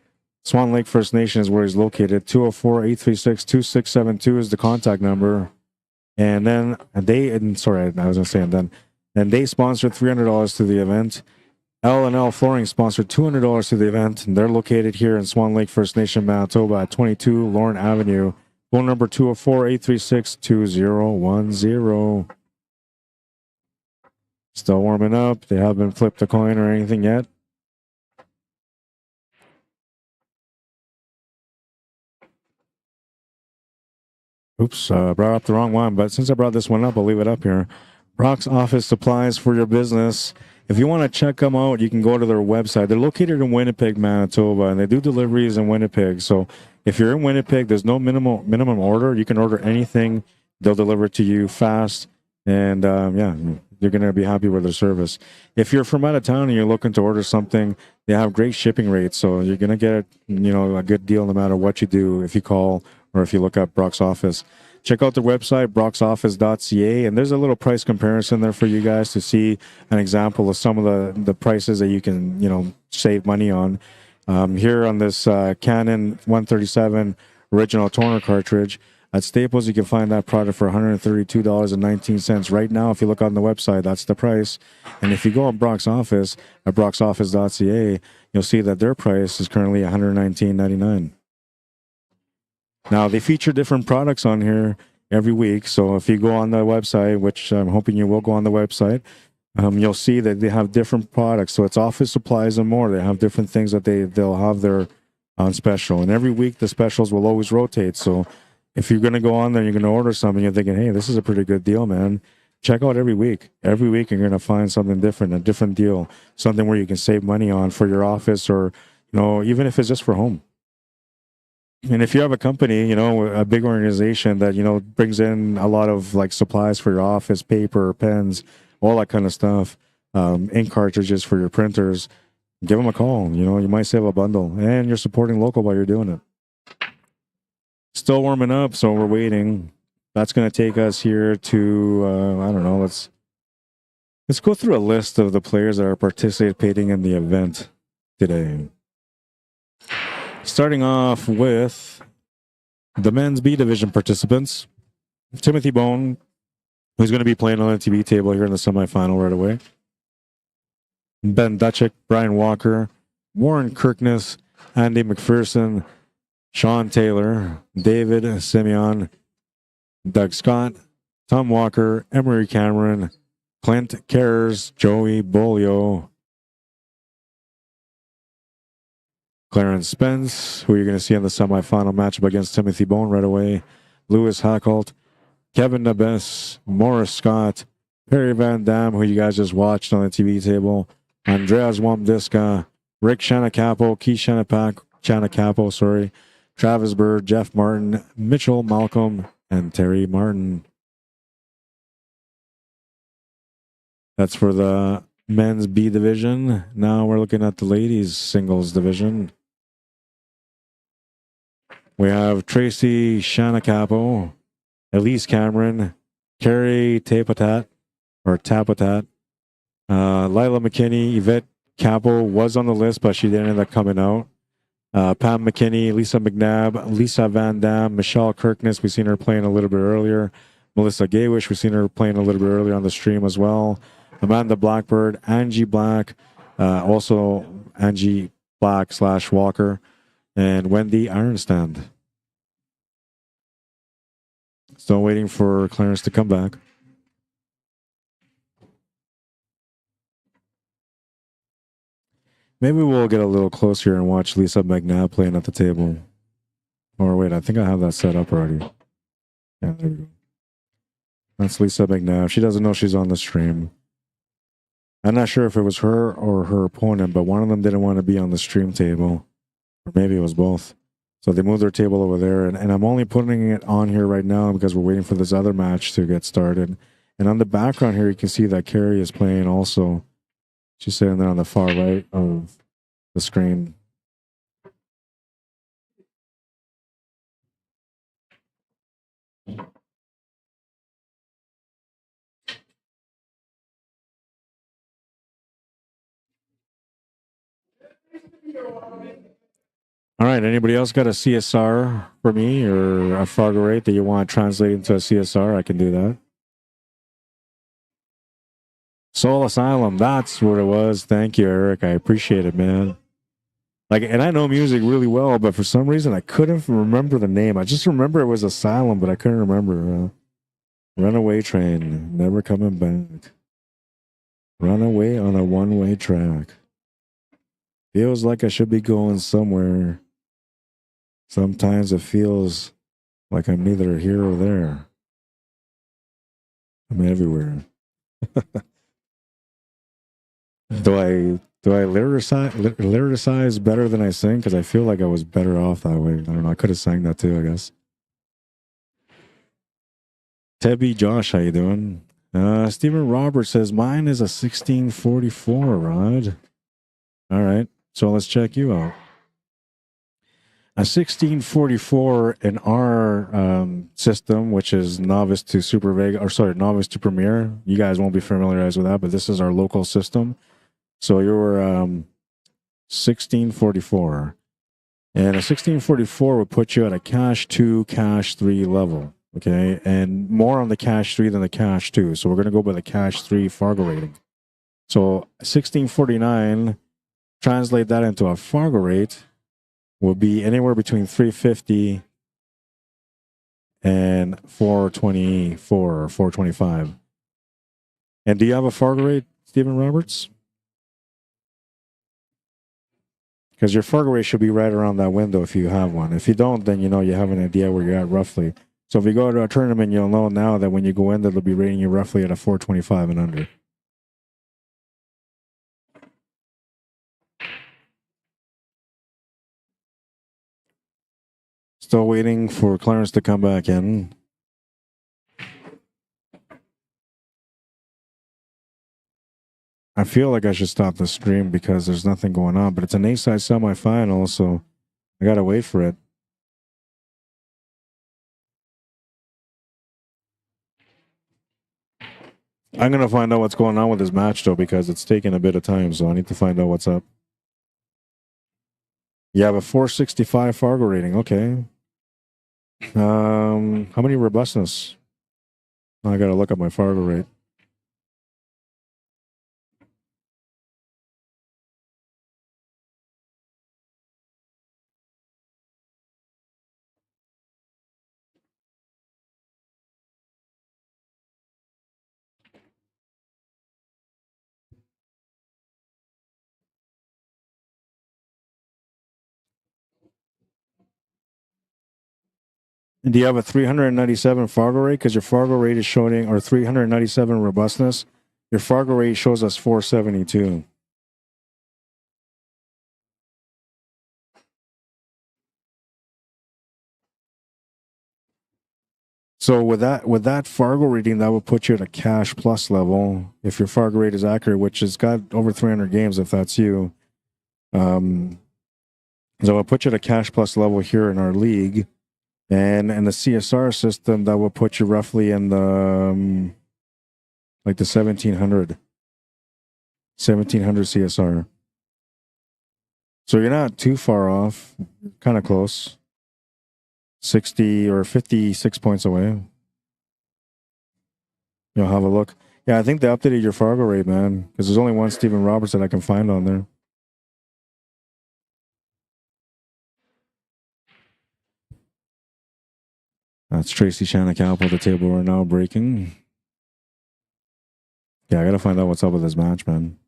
Swan Lake First Nation is where he's located. 204-836-2672 is the contact number. And then they sponsored $300 to the event. L&L Flooring sponsored $200 to the event, and they're located here in Swan Lake First Nation, Manitoba at 22 Lorne Avenue. Phone number 204-836-2010. Still warming up. They haven't flipped a coin or anything yet. Oops, brought up the wrong one, but since I brought this one up, I'll leave it up here. Brock's Office Supplies for your business. If you want to check them out, you can go to their website. They're located in Winnipeg, Manitoba, and they do deliveries in Winnipeg. So if you're in Winnipeg, there's no minimum order. You can order anything. They'll deliver it to you fast. And you're going to be happy with their service. If you're from out of town and you're looking to order something, they have great shipping rates. So you're going to get a good deal no matter what you do if you call or if you look up Brock's Office. Check out their website, brocksoffice.ca, and there's a little price comparison there for you guys to see an example of some of the prices that you can, save money on. Here on this Canon 137 original toner cartridge, at Staples, you can find that product for $132.19. Right now, if you look on the website, that's the price. And if you go on Brock's Office at brocksoffice.ca, you'll see that their price is currently $119.99. Now, they feature different products on here every week. So if you go on the website, which I'm hoping you will go on the website, you'll see that they have different products. So it's office supplies and more. They have different things that they'll have there on special. And every week, the specials will always rotate. So if you're going to go on there, you're going to order something, you're thinking, hey, this is a pretty good deal, man. Check out every week. Every week, you're going to find something different, a different deal, something where you can save money on for your office or, even if it's just for home. And if you have a company, a big organization that, brings in a lot of like supplies for your office, paper, pens, all that kind of stuff, ink cartridges for your printers, give them a call. You might save a bundle and you're supporting local while you're doing it. Still warming up, so we're waiting. That's going to take us here to, I don't know, let's go through a list of the players that are participating in the event today. Starting off with the men's B division participants. Timothy Bone, who's going to be playing on the TV table here in the semifinal right away. Ben Dutchick, Brian Walker, Warren Kirkness, Andy McPherson, Sean Taylor, David Simeon, Doug Scott, Tom Walker, Emery Cameron, Clint Kerrs, Joey Bolio, Clarence Spence, who you're going to see in the semifinal matchup against Timothy Bone right away, Lewis Hackholt, Kevin Nabes, Morris Scott, Perry Van Dam, who you guys just watched on the TV table, Andreas Wamdiska, Rick Shannacappo, Keith Shannacappo, Travis Bird, Jeff Martin, Mitchell Malcolm, and Terry Martin. That's for the men's B division. Now we're looking at the ladies' singles division. We have Tracy Shannacappo, Elise Cameron, Carrie Tapotat, Lila McKinney, Yvette Capo was on the list, but she didn't end up coming out. Pam McKinney, Lisa McNabb, Lisa Van Dam, Michelle Kirkness, we've seen her playing a little bit earlier. Melissa Gaywish, we've seen her playing a little bit earlier on the stream as well. Amanda Blackbird, Angie Black, also Angie Black / Walker, and Wendy Ironstand. Still waiting for Clarence to come back. Maybe we'll get a little closer and watch Lisa McNabb playing at the table. Or wait, I think I have that set up already. Yeah, there we go. That's Lisa McNabb. She doesn't know she's on the stream. I'm not sure if it was her or her opponent, but one of them didn't want to be on the stream table. Or maybe it was both. So they moved their table over there. And I'm only putting it on here right now because we're waiting for this other match to get started. And on the background here, you can see that Carrie is playing also. She's sitting there on the far right of the screen. All right. Anybody else got a CSR for me or a Fargo rate that you want to translate into a CSR? I can do that. Soul Asylum. That's what it was. Thank you, Eric. I appreciate it, man. Like, and I know music really well, but for some reason I couldn't remember the name. I just remember it was Asylum, but I couldn't remember. Runaway Train, never coming back. Runaway on a one-way track. Feels like I should be going somewhere. Sometimes it feels like I'm neither here or there. I'm everywhere. Do I lyricize better than I sing? Because I feel like I was better off that way. I don't know. I could have sang that too, I guess. Tebby Josh, how you doing? Stephen Roberts says, mine is a 1644, Rod. All right. So let's check you out. A 1644 in our system, which is novice to Super Vega, or sorry, novice to Premier. You guys won't be familiarized with that, but this is our local system. So you're 1644. And a 1644 would put you at a cash 2, cash 3 level. Okay. And more on the cash 3 than the cash 2. So we're going to go by the cash 3 Fargo rating. So 1649, translate that into a Fargo rate, will be anywhere between 350 and 424 or 425. And do you have a Fargo rate, Stephen Roberts? Because your Fargo rate should be right around that window if you have one. If you don't, then you know you have an idea where you're at roughly. So if you go to a tournament, you'll know now that when you go in, they'll be rating you roughly at a 425 and under. Still waiting for Clarence to come back in. I feel like I should stop the stream because there's nothing going on, but it's an A-side semifinal, so I gotta wait for it. I'm gonna find out what's going on with this match though, because it's taking a bit of time, so I need to find out what's up. You have a 465 Fargo rating, okay. How many robustness? I gotta look up my Fargo rate. And do you have a 397 Fargo rate? Because your Fargo rate is showing, or 397 robustness. Your Fargo rate shows us 472. So with that Fargo rating, that would put you at a cash plus level if your Fargo rate is accurate, which has got over 300 games if that's you. So I'll put you at a cash plus level here in our league. And in the CSR system, that will put you roughly in the like the 1700 CSR. So you're not too far off, kind of close. 60 or 56 points away. You'll have a look. Yeah, I think they updated your Fargo rate, man, because there's only one Stephen Roberts that I can find on there. That's Tracy Shannacappo. The table are now breaking. Yeah, I gotta find out what's up with this match, man.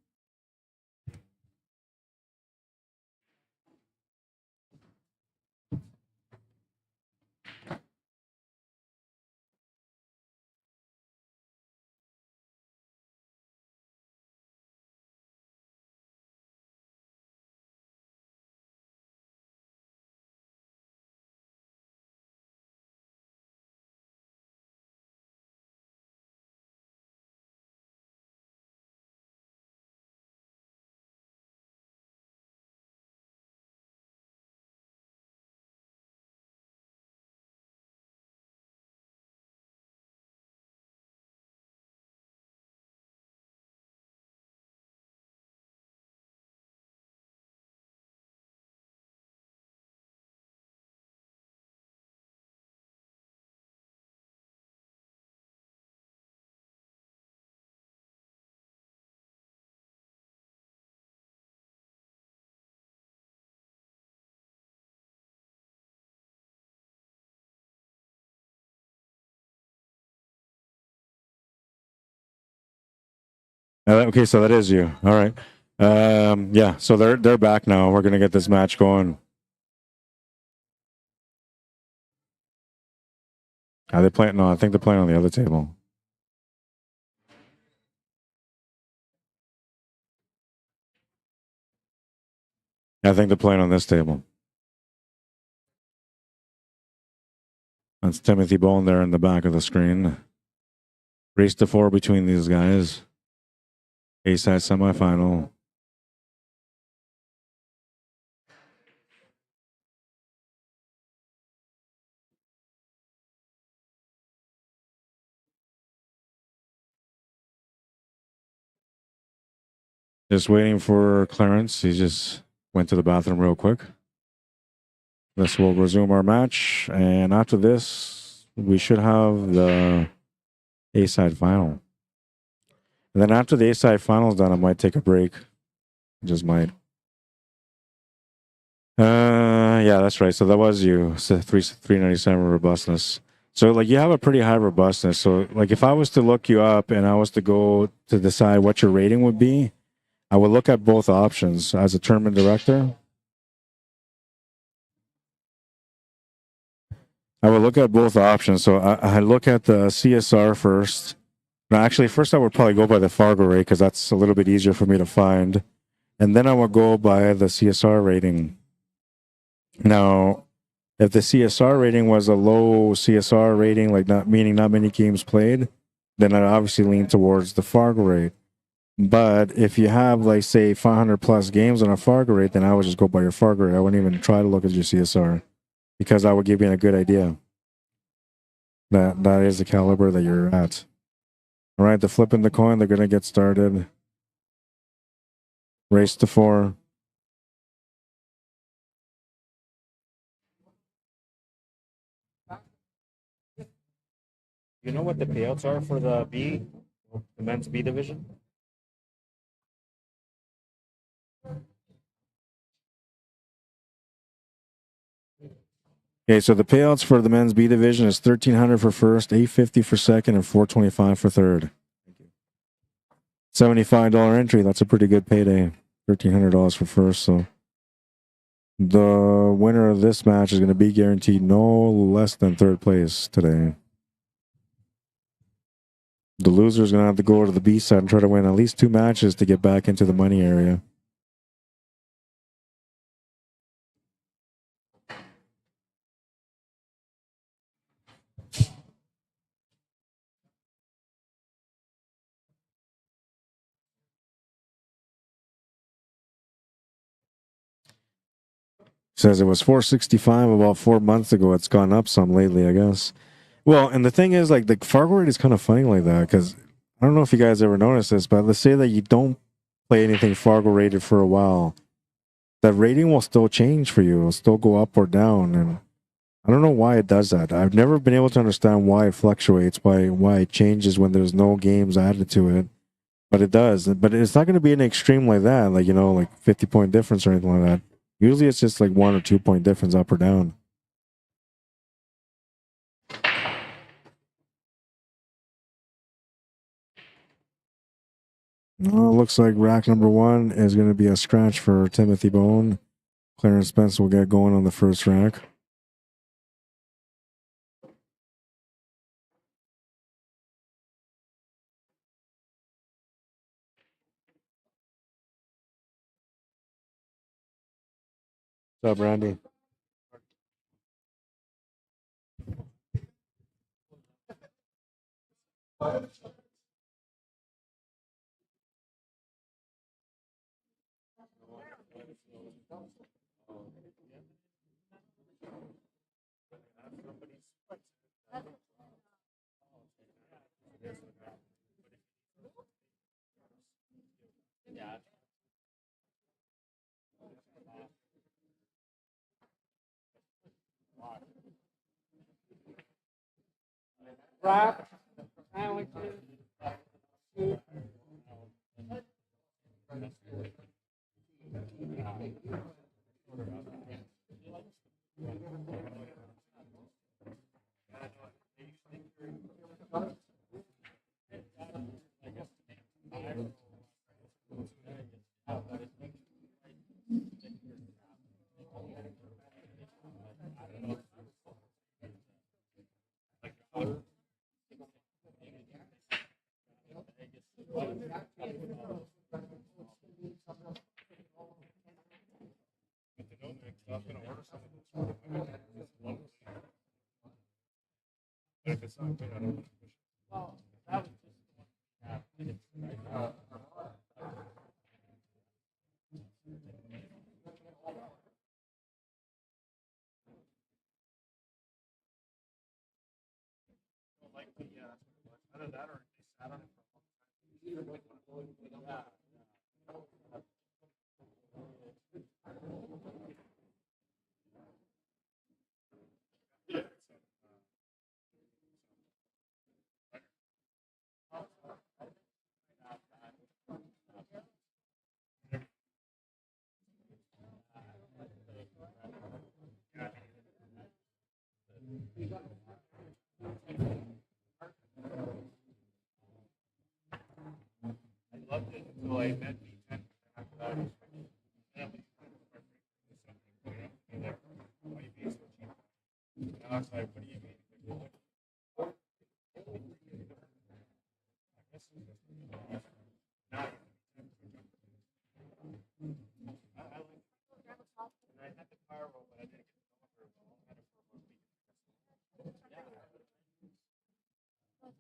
Okay, so that is you. All right. Yeah, so they're back now. We're gonna get this match going. Are they playing? No, I think they're playing on the other table. I think they're playing on this table. That's Timothy Bone there in the back of the screen. Race to 4 between these guys. A-side semifinal. Just waiting for Clarence. He just went to the bathroom real quick. This will resume our match. And after this, we should have the A-side final. And then after the A-side final is done, I might take a break. Just might. Yeah, that's right. So that was you. So 397 robustness. So like you have a pretty high robustness. So like if I was to look you up and I was to go to decide what your rating would be, I would look at both options as a tournament director. I would look at both options. So I look at the CSR first. No, actually, first I would probably go by the Fargo rate because that's a little bit easier for me to find. And then I would go by the CSR rating. Now, if the CSR rating was a low CSR rating, like not meaning not many games played, then I'd obviously lean towards the Fargo rate. But if you have, like, say, 500 plus games on a Fargo rate, then I would just go by your Fargo rate. I wouldn't even try to look at your CSR because I would give you a good idea that that is the caliber that you're at. All right, the flipping the coin, they're going to get started. Race to 4. You know what the payouts are for the men's B division? Okay, so the payouts for the men's B division is $1,300 for first, $850 for second, and $425 for third. $75 entry. That's a pretty good payday. $1,300 for first. So the winner of this match is going to be guaranteed no less than third place today. The loser is going to have to go to the B side and try to win at least 2 matches to get back into the money area. Says it was 465 about 4 months ago. It's gone up some lately, I guess. Well, and the thing is, like, the Fargo rate is kind of funny like that because I don't know if you guys ever noticed this, but let's say that you don't play anything Fargo rated for a while, that rating will still change for you. It'll still go up or down, and I don't know why it does that. I've never been able to understand why it fluctuates, why it changes when there's no games added to it, but it does. But it's not going to be an extreme like that, like, you know, like 50-point difference or anything like that. Usually it's just like 1 or 2 point difference up or down. Well, looks like rack number 1 is going to be a scratch for Timothy Bone. Clarence Spence will get going on the first rack. What's up, Randy? Wrap, sandwiches, soup. if it's not good, I don't want to push it. Well, that was just the one we have. And it's, like, yeah, that's what it was. Either that or they sat on it for a long time. Yeah. I loved it until I met B10. After that, I was like, man, but you kind of start thinking something. You know, you're like, why are you being so cheap? And I was like, what do you mean? Like, well, what? I guess it was just now I like it. And I had the car roll, but I didn't get to know her well.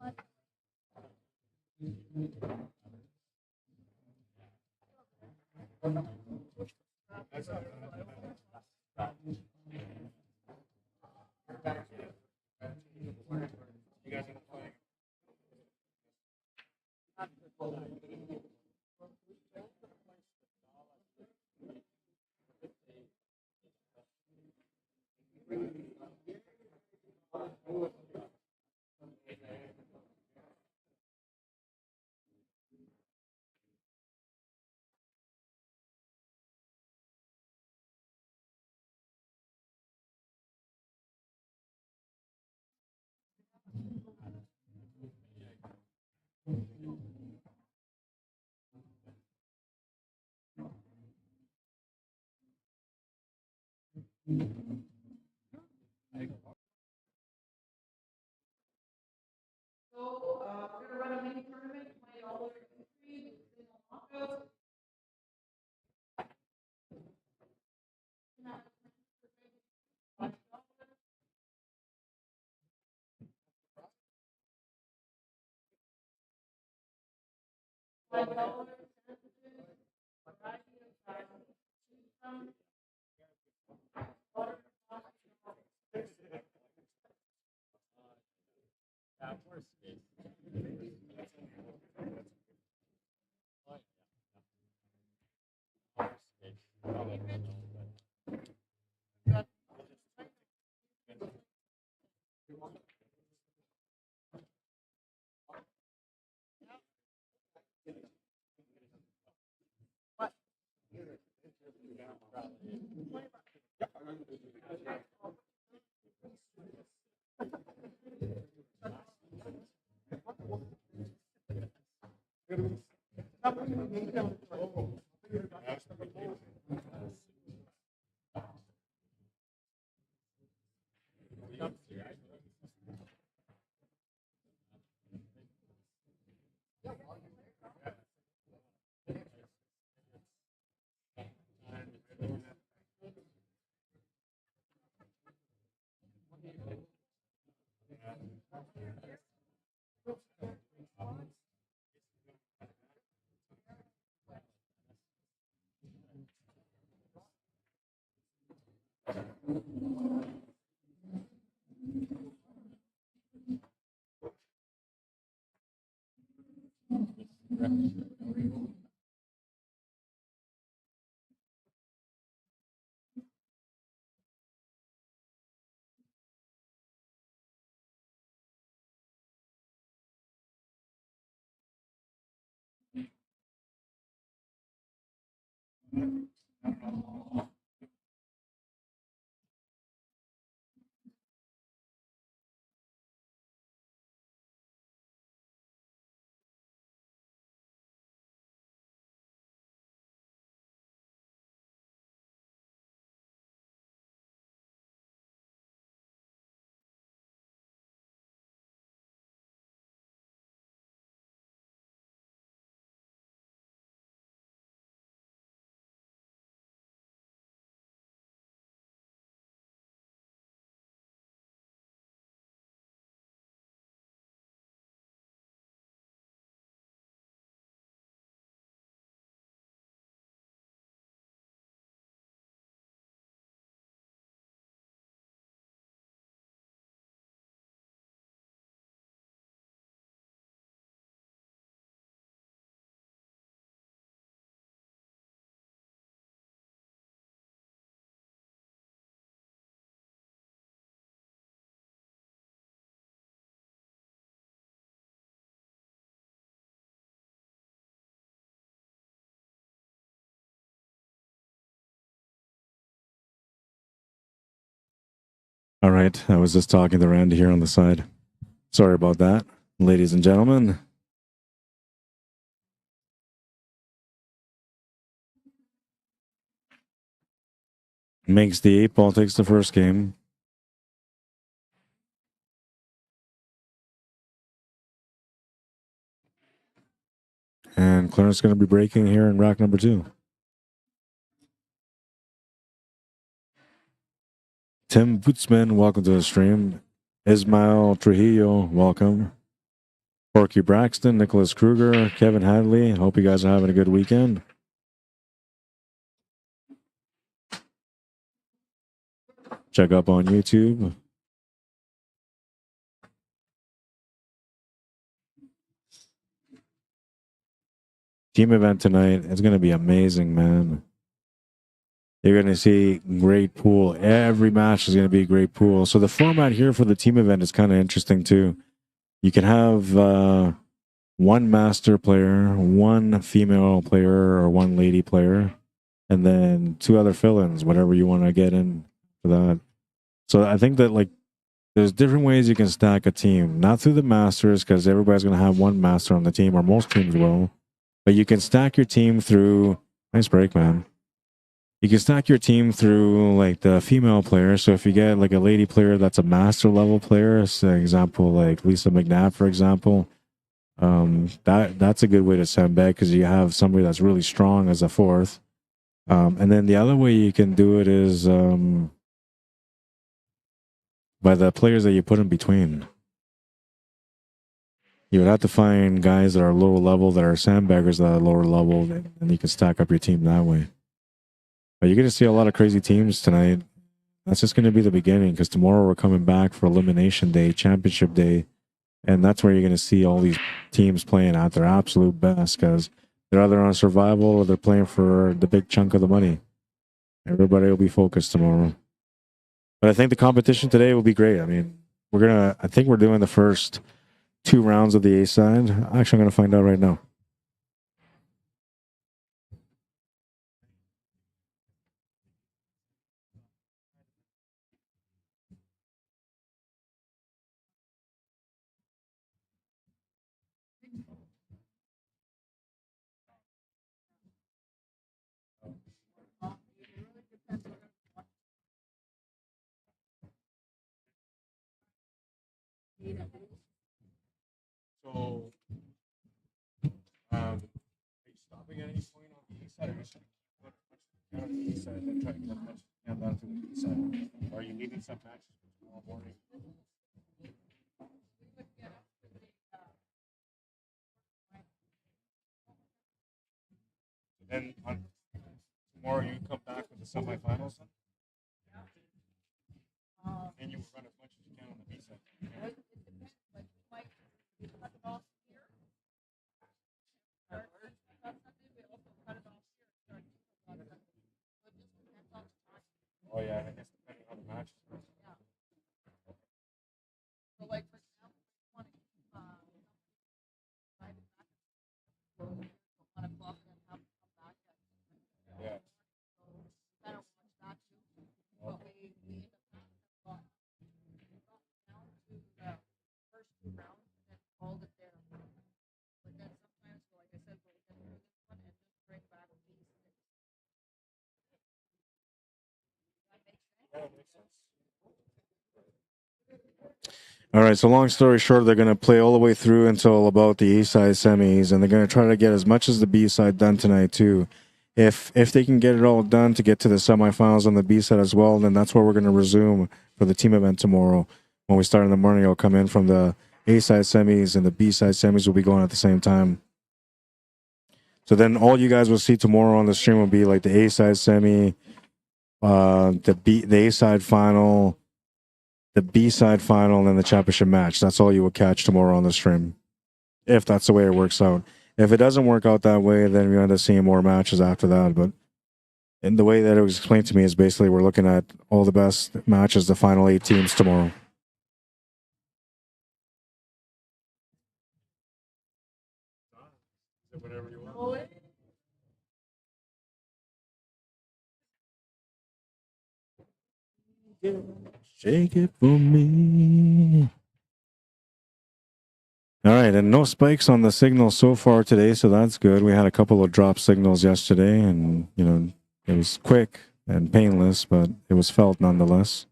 I had it for 1 week. That's all right. You guys are playing. So, we're gonna run a mini tournament, $20 entry, within a knockout. $5 sandwiches, variety of sizes to choose from. Water, Yeah, more space. More space. Probably not, but All right, I was just talking to Randy here on the side. Sorry about that, ladies and gentlemen. Makes the 8-ball, takes the first game. And Clarence going to be breaking here in rack number 2. Tim Bootsman, welcome to the stream. Ismael Trujillo, welcome. Porky Braxton, Nicholas Kruger, Kevin Hadley. Hope you guys are having a good weekend. Check up on YouTube. Team event tonight. It's going to be amazing, man. You're going to see great pool. Every match is going to be a great pool. So the format here for the team event is kind of interesting too. You can have one master player, one female player, or one lady player, and then 2 other fill-ins, whatever you want to get in for that. So I think that like there's different ways you can stack a team. Not through the masters, because everybody's going to have one master on the team, or most teams will. But you can stack your team through... Nice break, man. You can stack your team through like the female player. So if you get like a lady player that's a master level player, for example, like Lisa McNabb, for example, that's a good way to sandbag because you have somebody that's really strong as a 4th. And then the other way you can do it is by the players that you put in between. You would have to find guys that are lower level that are sandbaggers that are lower level, and you can stack up your team that way. But you're going to see a lot of crazy teams tonight. That's just going to be the beginning because tomorrow we're coming back for Elimination Day, Championship Day. And that's where you're going to see all these teams playing at their absolute best because they're either on survival or they're playing for the big chunk of the money. Everybody will be focused tomorrow. But I think the competition today will be great. I mean, I think we're doing the first 2 rounds of the A side. Actually, I'm going to find out right now. So, are you stopping at any point on the east side, or you should put on the east side and then try to get as much as you can down to the east side? Or are you needing some matches for tomorrow morning? Then on tomorrow you come back with the semifinals, then? And you will run as much as you can on the B side. Yeah. Oh yeah, I guess depending on the match. Yeah. Yeah, that makes sense. All right, so long story short, they're going to play all the way through until about the A side semis, and they're going to try to get as much as the B side done tonight too. If they can get it all done to get to the semifinals on the B side as well, then that's where we're going to resume for the team event tomorrow. When we start in the morning, it'll come in from the A side semis, and the B side semis will be going at the same time. So then all you guys will see tomorrow on the stream will be like the A side semi, the A side final, the B side final, and then the championship match. That's all you will catch tomorrow on the stream, if that's the way it works out. If it doesn't work out that way, then we end up seeing more matches after that. But in the way that it was explained to me is basically we're looking at all the best matches, the final 8 teams tomorrow. Whatever you want. Shake it for me. All right, and no spikes on the signal so far today, so that's good. We had a couple of drop signals yesterday, and it was quick and painless, but it was felt nonetheless.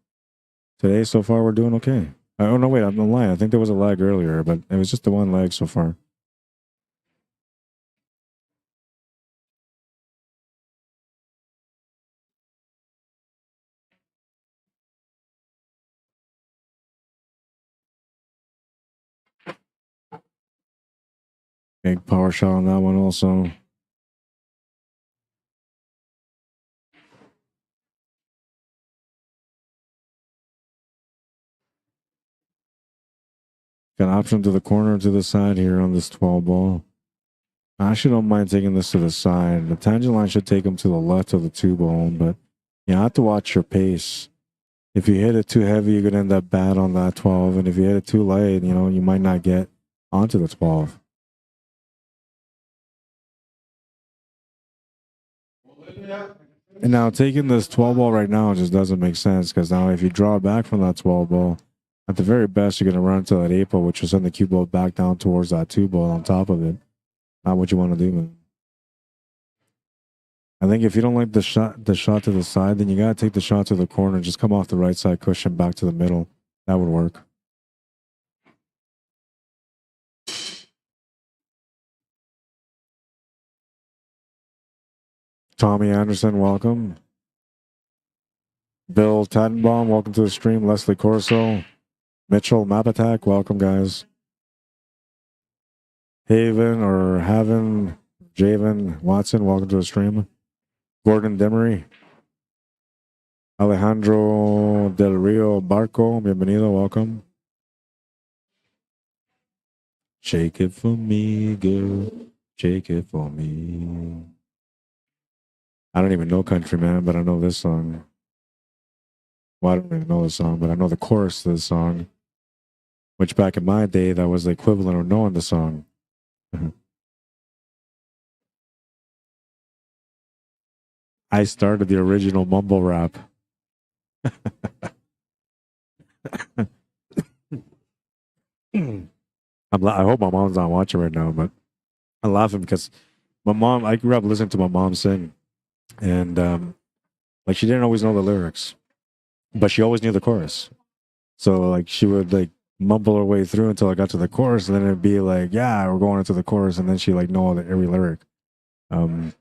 Today, so far, we're doing okay. Oh no, wait, I'm lying. I think there was a lag earlier, but it was just the one lag so far. Big power shot on that one also. Got option to the corner to the side here on this 12 ball. I actually don't mind taking this to the side. The tangent line should take him to the left of the 2 ball, but you have to watch your pace. If you hit it too heavy, you're going to end up bad on that 12. And if you hit it too light, you might not get onto the 12. And now taking this 12 ball right now just doesn't make sense because now if you draw back from that 12 ball, at the very best, you're going to run into that 8 ball, which will send the cue ball back down towards that 2 ball on top of it. Not what you want to do, man. I think if you don't like the shot to the side, then you got to take the shot to the corner. Just come off the right side cushion back to the middle. That would work. Tommy Anderson, welcome. Bill Tatenbaum, welcome to the stream. Leslie Corso. Mitchell Map Attack, welcome, guys. Haven or Haven, Javen Watson, welcome to the stream. Gordon Demery. Alejandro Del Rio Barco, bienvenido, welcome. Shake it for me, girl. Shake it for me. I don't even know Country Man, but I know this song. Well, I don't even know the song, but I know the chorus to the song. Which back in my day, that was the equivalent of knowing the song. I started the original mumble rap. I hope my mom's not watching right now, but I'm laughing because I grew up listening to my mom sing, and like she didn't always know the lyrics, but she always knew the chorus. So like she would like mumble her way through until I got to the chorus, and then it'd be like, yeah, we're going into the chorus, and then she like know every lyric. And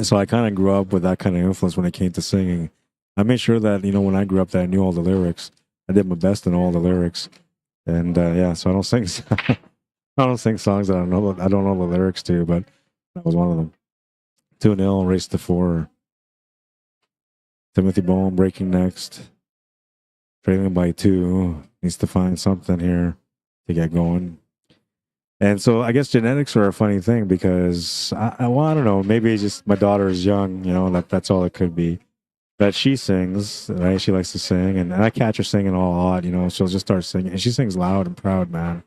so I kind of grew up with that kind of influence when it came to singing. I made sure that when I grew up, that I knew all the lyrics. I did my best in all the lyrics, and yeah, so I don't sing. I don't sing songs that I don't know the lyrics to, but that was one of them. 2-0, race to 4. Timothy Bowen breaking next. Trailing by 2. Needs to find something here to get going. And so I guess genetics are a funny thing because I don't know. Maybe it's just my daughter is young, that's all it could be. But she sings, right? She likes to sing, and I catch her singing all odd, she'll just start singing. And she sings loud and proud, man.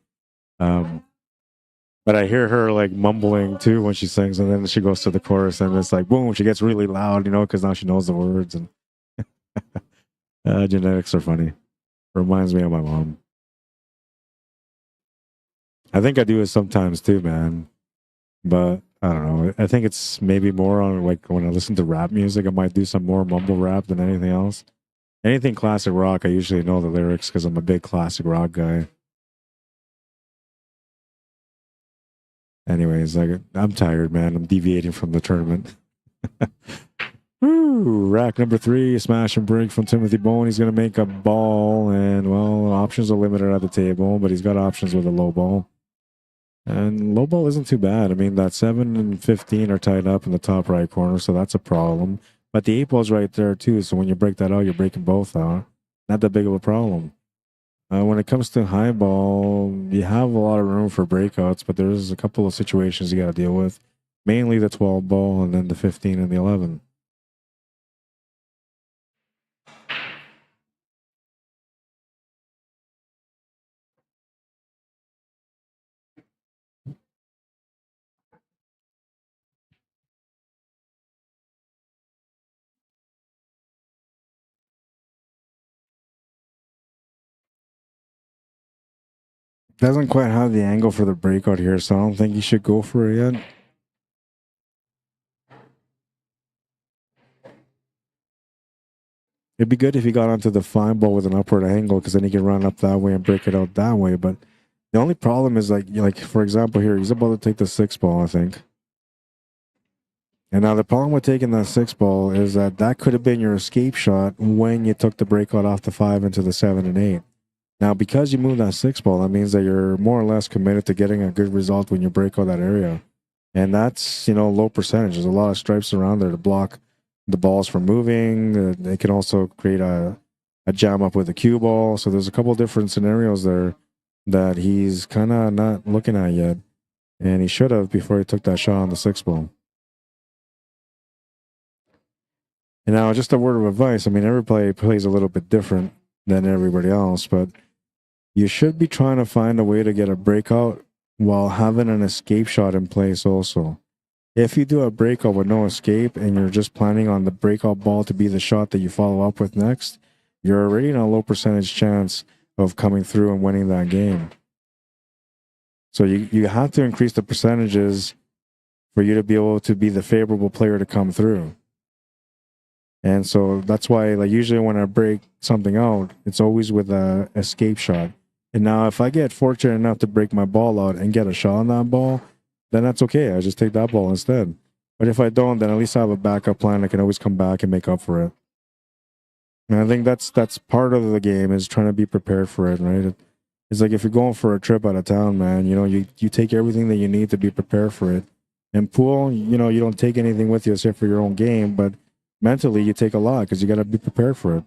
But I hear her like mumbling too when she sings, and then she goes to the chorus, and it's like boom, she gets really loud, because now she knows the words. And genetics are funny. Reminds me of my mom. I think I do it sometimes too, man. But I don't know. I think it's maybe more on like when I listen to rap music, I might do some more mumble rap than anything else. Anything classic rock, I usually know the lyrics because I'm a big classic rock guy. Anyways, I'm tired, man. I'm deviating from the tournament. Woo, rack number 3, smash and break from Timothy Bowen. He's going to make a ball, and well, options are limited at the table, but he's got options with a low ball. And low ball isn't too bad. I mean, that 7 and 15 are tied up in the top right corner, so that's a problem. But the 8 ball's right there too, so when you break that out, you're breaking both out. Not that big of a problem. When it comes to high ball, you have a lot of room for breakouts, but there's a couple of situations you got to deal with. Mainly the 12 ball and then the 15 and the 11. Doesn't quite have the angle for the breakout here, so I don't think he should go for it yet. It'd be good if he got onto the fine ball with an upward angle, because then he can run up that way and break it out that way. But the only problem is, like for example here, he's about to take the 6 ball, I think. And now the problem with taking that 6 ball is that could have been your escape shot when you took the breakout off the 5 into the 7 and 8. Now, because you moved that 6 ball, that means that you're more or less committed to getting a good result when you break out that area. And that's, low percentage. There's a lot of stripes around there to block the balls from moving. They can also create a jam up with the cue ball. So there's a couple different scenarios there that he's kind of not looking at yet. And he should have before he took that shot on the 6 ball. And now, just a word of advice. I mean, every player plays a little bit different than everybody else, but you should be trying to find a way to get a breakout while having an escape shot in place also. If you do a breakout with no escape and you're just planning on the breakout ball to be the shot that you follow up with next, you're already in a low percentage chance of coming through and winning that game. So you have to increase the percentages for you to be able to be the favorable player to come through. And so that's why, like, usually when I break something out, it's always with a escape shot. And now if I get fortunate enough to break my ball out and get a shot on that ball, then that's okay. I just take that ball instead. But if I don't, then at least I have a backup plan. I can always come back and make up for it. And I think that's part of the game, is trying to be prepared for it, right? It's like if you're going for a trip out of town, man, you take everything that you need to be prepared for it. And pool, you don't take anything with you except for your own game, but mentally you take a lot because you got to be prepared for it.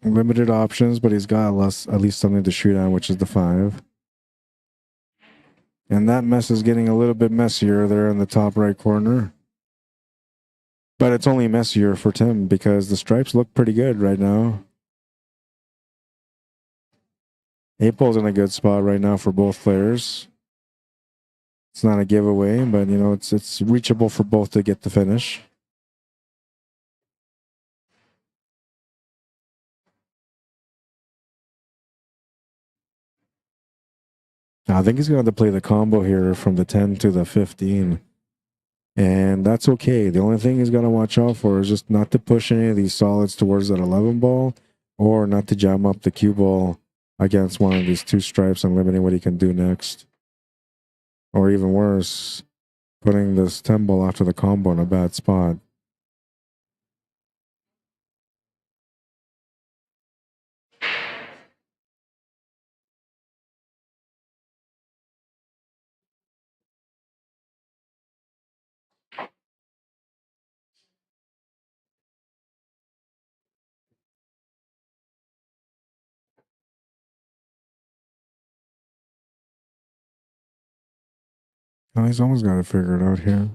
Limited options, but he's got at least something to shoot on, which is the 5. And that mess is getting a little bit messier there in the top right corner. But it's only messier for Tim because the stripes look pretty good right now. 8 ball's in a good spot right now for both players. It's not a giveaway, but it's reachable for both to get the finish. I think he's going to have to play the combo here from the 10 to the 15. And that's okay. The only thing he's got to watch out for is just not to push any of these solids towards that 11 ball, or not to jam up the cue ball against one of these 2 stripes and limiting what he can do next. Or even worse, putting this 10 ball after the combo in a bad spot. Oh, he's almost got to figure it out here.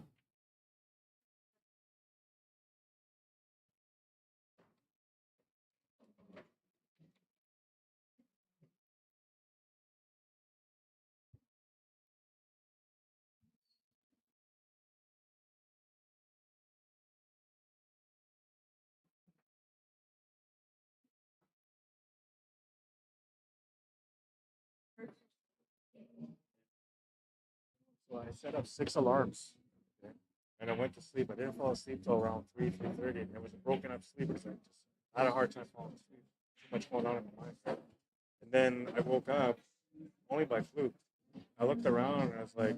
So I set up 6 alarms, okay? And I went to sleep. I didn't fall asleep till around 3:30. And it was a broken up sleep. So I had a hard time falling asleep. Too much going on in my mind. And then I woke up only by fluke. I looked around and I was like,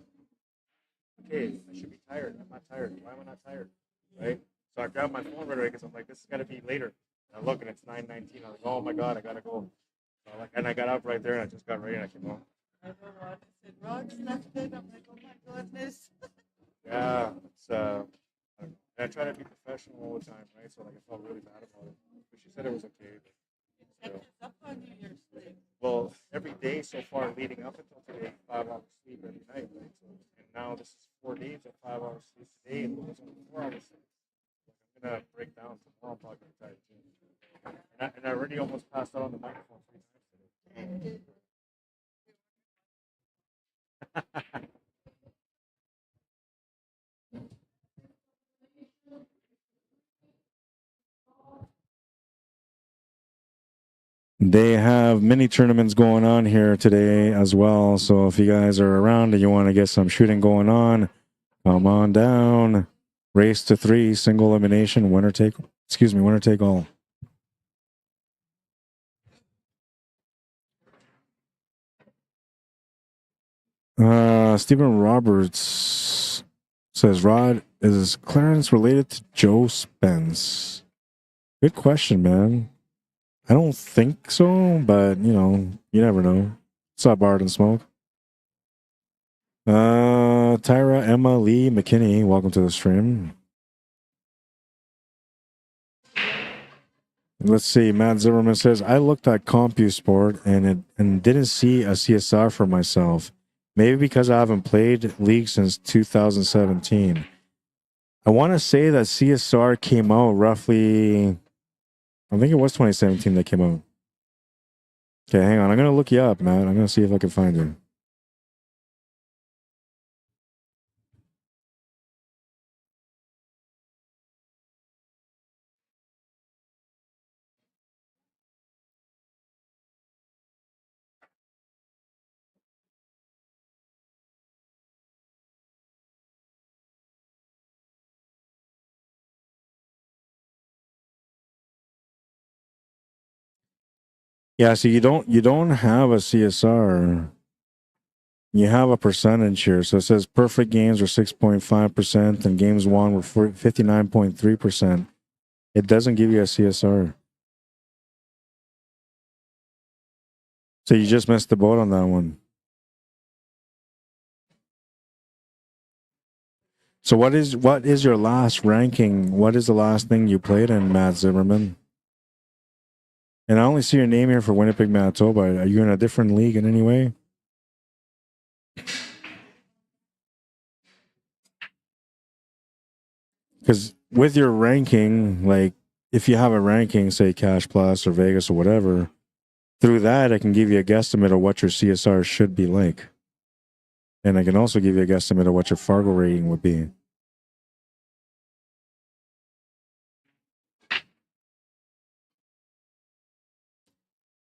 okay, I should be tired. I'm not tired. Why am I not tired? Right? So I grabbed my phone right away because I'm like, this has got to be later. And I look and it's 9:19. I'm like, oh my God, I got to go. So and I got up right there and I just got ready and I came home. I don't know. I said, Rod left it. I'm like, oh my goodness. Yeah, and I try to be professional all the time, right? So I felt really bad about it. But she said it was okay. It catches up on you, your sleep. Well, every day so far leading up until today, 5 hours sleep every night, right? So, and now this is 4 days of 5 hours sleep today, and it's only 4 hours sleep. I'm gonna break down tomorrow. I'm probably gonna tired too. And I already almost passed out on the microphone 3 times today. They have mini tournaments going on here today as well. So if you guys are around and you want to get some shooting going on, come on down. Race to 3, single elimination, winner take all. Stephen Roberts says, Rod, is Clarence related to Joe Spence? Good question, man. I don't think so, but you know, you never know. What's up, Art and Smoke? Tyra Emma Lee McKinney, welcome to the stream. Let's see. Matt Zimmerman says, I looked at CompuSport and didn't see a CSR for myself. Maybe because I haven't played League since 2017. I want to say that CSR came out roughly, I think it was 2017 that came out. Okay, hang on. I'm going to look you up, Matt. I'm going to see if I can find you. Yeah, so you don't have a CSR. You have a percentage here. So it says perfect games were 6.5% and games won were 59.3%. It doesn't give you a CSR. So you just missed the boat on that one. So what is your last ranking? What is the last thing you played in, Matt Zimmerman? And I only see your name here for Winnipeg, Manitoba. Are you in a different league in any way? Because with your ranking, like if you have a ranking, say Cash Plus or Vegas or whatever, through that I can give you a guesstimate of what your CSR should be like. And I can also give you a guesstimate of what your Fargo rating would be.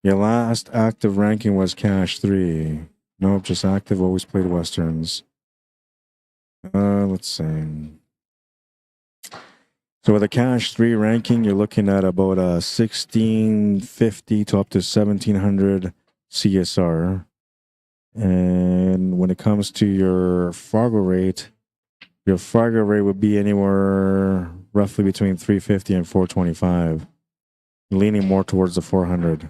Your last active ranking was Cash 3. Nope, just active, always played Westerns. Let's see. So with a Cash 3 ranking, you're looking at about 1650 to up to 1700 CSR. And when it comes to your Fargo rate would be anywhere roughly between 350 and 425, leaning more towards the 400.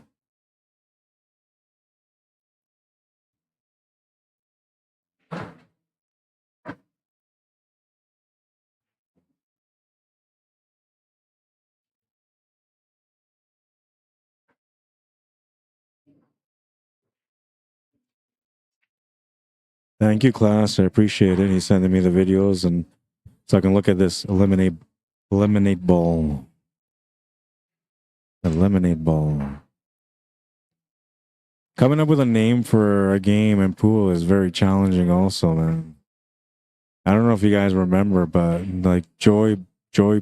Thank you, class. I appreciate it. He's sending me the videos, and so I can look at this eliminate ball. Eliminate ball. Coming up with a name for a game in pool is very challenging also, man. I don't know if you guys remember, but like Joy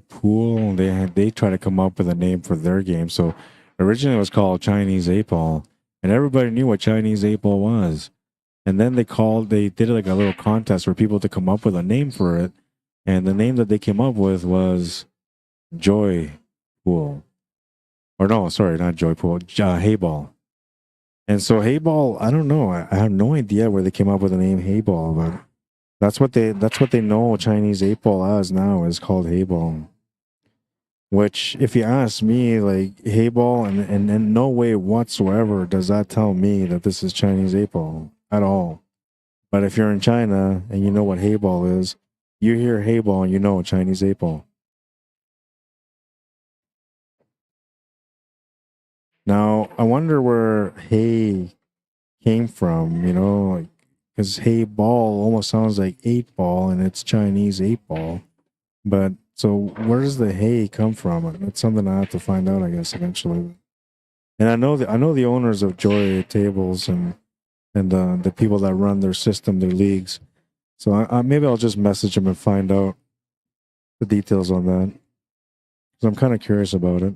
Pool, they try to come up with a name for their game. So originally it was called Chinese 8-Ball, and everybody knew what Chinese 8-Ball was. And then they did like a little contest for people to come up with a name for it. And the name that they came up with was Joy Pool. Or no, sorry, not Joy Pool, Hayball. And so Hayball, I don't know. I have no idea where they came up with the name Hayball, but that's what they know Chinese 8-Ball as now, is called Hayball. Which, if you ask me, like Hayball, and in no way whatsoever does that tell me that this is Chinese 8-Ball. At all. But if you're in China and you know what Hayball is, you hear Hayball and you know Chinese 8-Ball. Now, I wonder where hay came from, you know, like, because Hayball almost sounds like 8-Ball and it's Chinese 8-Ball. But so where does the hay come from? That's something I have to find out, I guess, eventually. And I know the owners of Joy Tables and the people that run their system, their leagues. So maybe I'll just message them and find out the details on that. Because I'm kind of curious about it.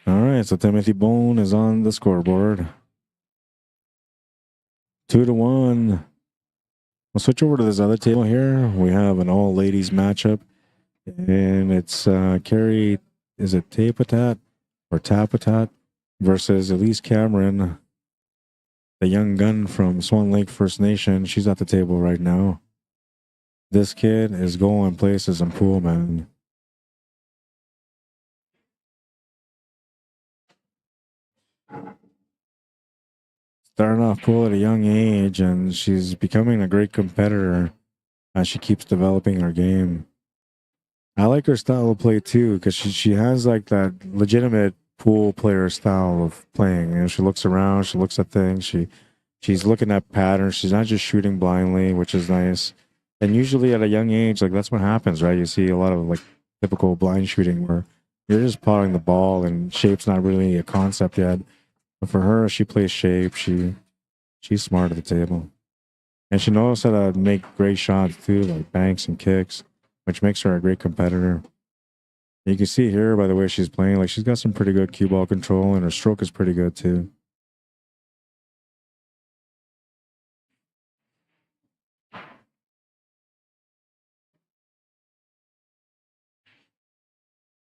All right, so Timothy Bone is on the scoreboard. 2-1. We'll switch over to this other table here. We have an all-ladies matchup, and it's Carrie, is it Tapatat or Tapatat versus Elise Cameron, the young gun from Swan Lake First Nation. She's at the table right now. This kid is going places in pool, man. Starting off pool at a young age, and she's becoming a great competitor as she keeps developing her game. I like her style of play too, because she has like that legitimate pool player style of playing. You know, she looks around, she looks at things, she's looking at patterns. She's not just shooting blindly, which is nice. And usually at a young age, like that's what happens, right? You see a lot of like typical blind shooting where you're just potting the ball and shape's not really a concept yet. But for her, she plays shape. She's smart at the table. And she knows how to make great shots too, like banks and kicks, which makes her a great competitor. You can see here by the way she's playing, like she's got some pretty good cue ball control and her stroke is pretty good too.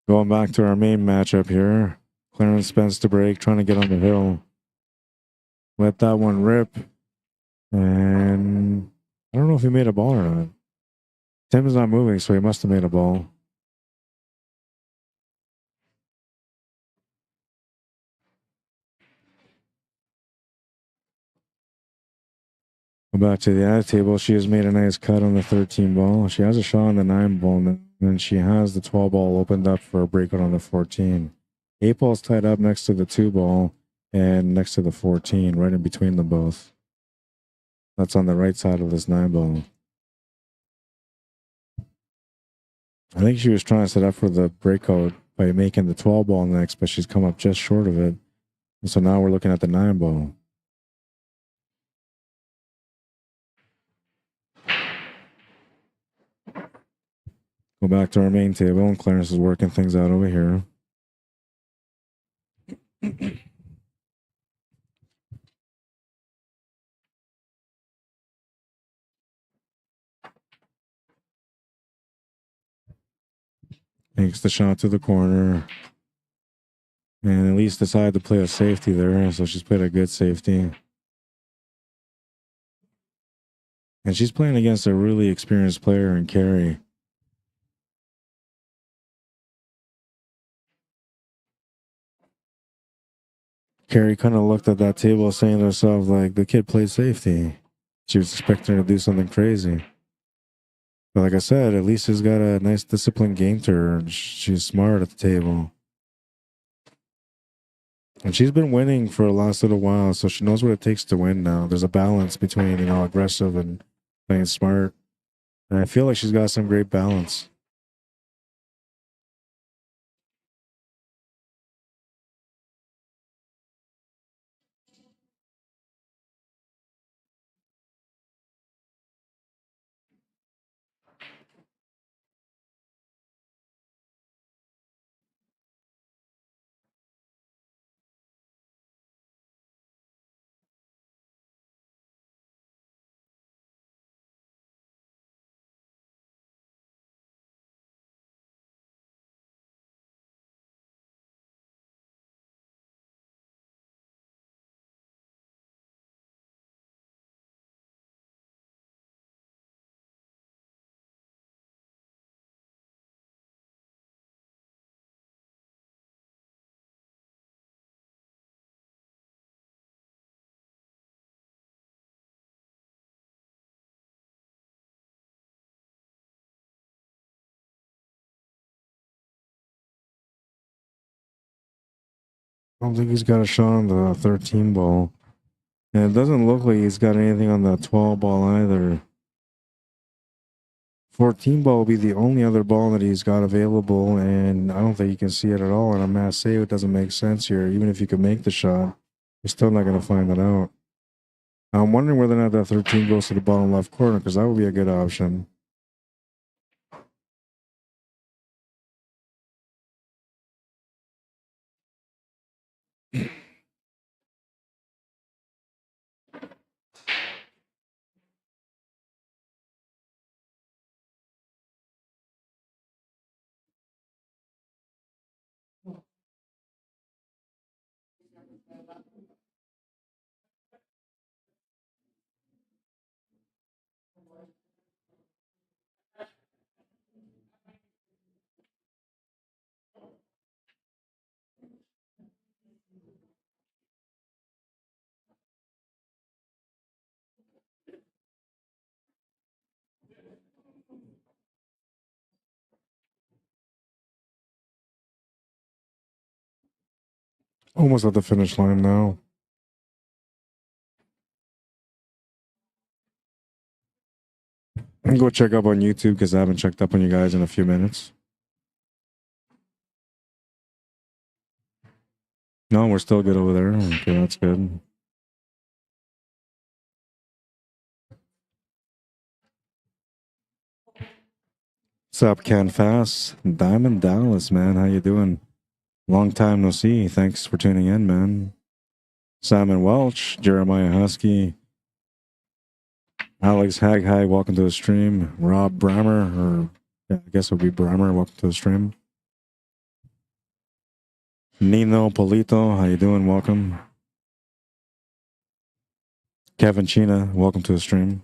Going back to our main matchup here. Clarence Spence to break, trying to get on the hill. Let that one rip. And I don't know if he made a ball or not. Tim is not moving, so he must have made a ball. Go back to the other table. She has made a nice cut on the 13 ball. She has a shot on the 9 ball, and then she has the 12 ball opened up for a breakout on the 14. 8 ball's tied up next to the 2 ball and next to the 14, right in between them both. That's on the right side of this 9 ball. I think she was trying to set up for the breakout by making the 12 ball next, but she's come up just short of it. And so now we're looking at the 9 ball. Go back to our main table, and Clarence is working things out over here. Takes the shot to the corner. And at least decided to play a safety there, so she's played a good safety. And she's playing against a really experienced player in Carrie. Carrie kind of looked at that table saying to herself, like, the kid played safety. She was expecting her to do something crazy. But like I said, at least she's got a nice disciplined game to her. And she's smart at the table. And she's been winning for the last little while, so she knows what it takes to win now. There's a balance between, you know, aggressive and playing smart. And I feel like she's got some great balance. I don't think he's got a shot on the 13 ball. And it doesn't look like he's got anything on the 12 ball either. 14 ball will be the only other ball that he's got available, and I don't think you can see it at all. And I'm going to say it doesn't make sense here. Even if you could make the shot, you're still not going to find that out. I'm wondering whether or not that 13 goes to the bottom left corner, because that would be a good option. Almost at the finish line now. Go check up on YouTube because I haven't checked up on you guys in a few minutes. No, we're still good over there. Okay, that's good. What's up, Ken Fast? Diamond Dallas, man. How you doing? Long time no see. Thanks for tuning in, man. Simon Welch, Jeremiah Husky, Alex Haghai, welcome to the stream. Rob Brammer, or yeah, I guess it would be Brammer, welcome to the stream. Nino Polito, how you doing? Welcome. Kevin China, welcome to the stream.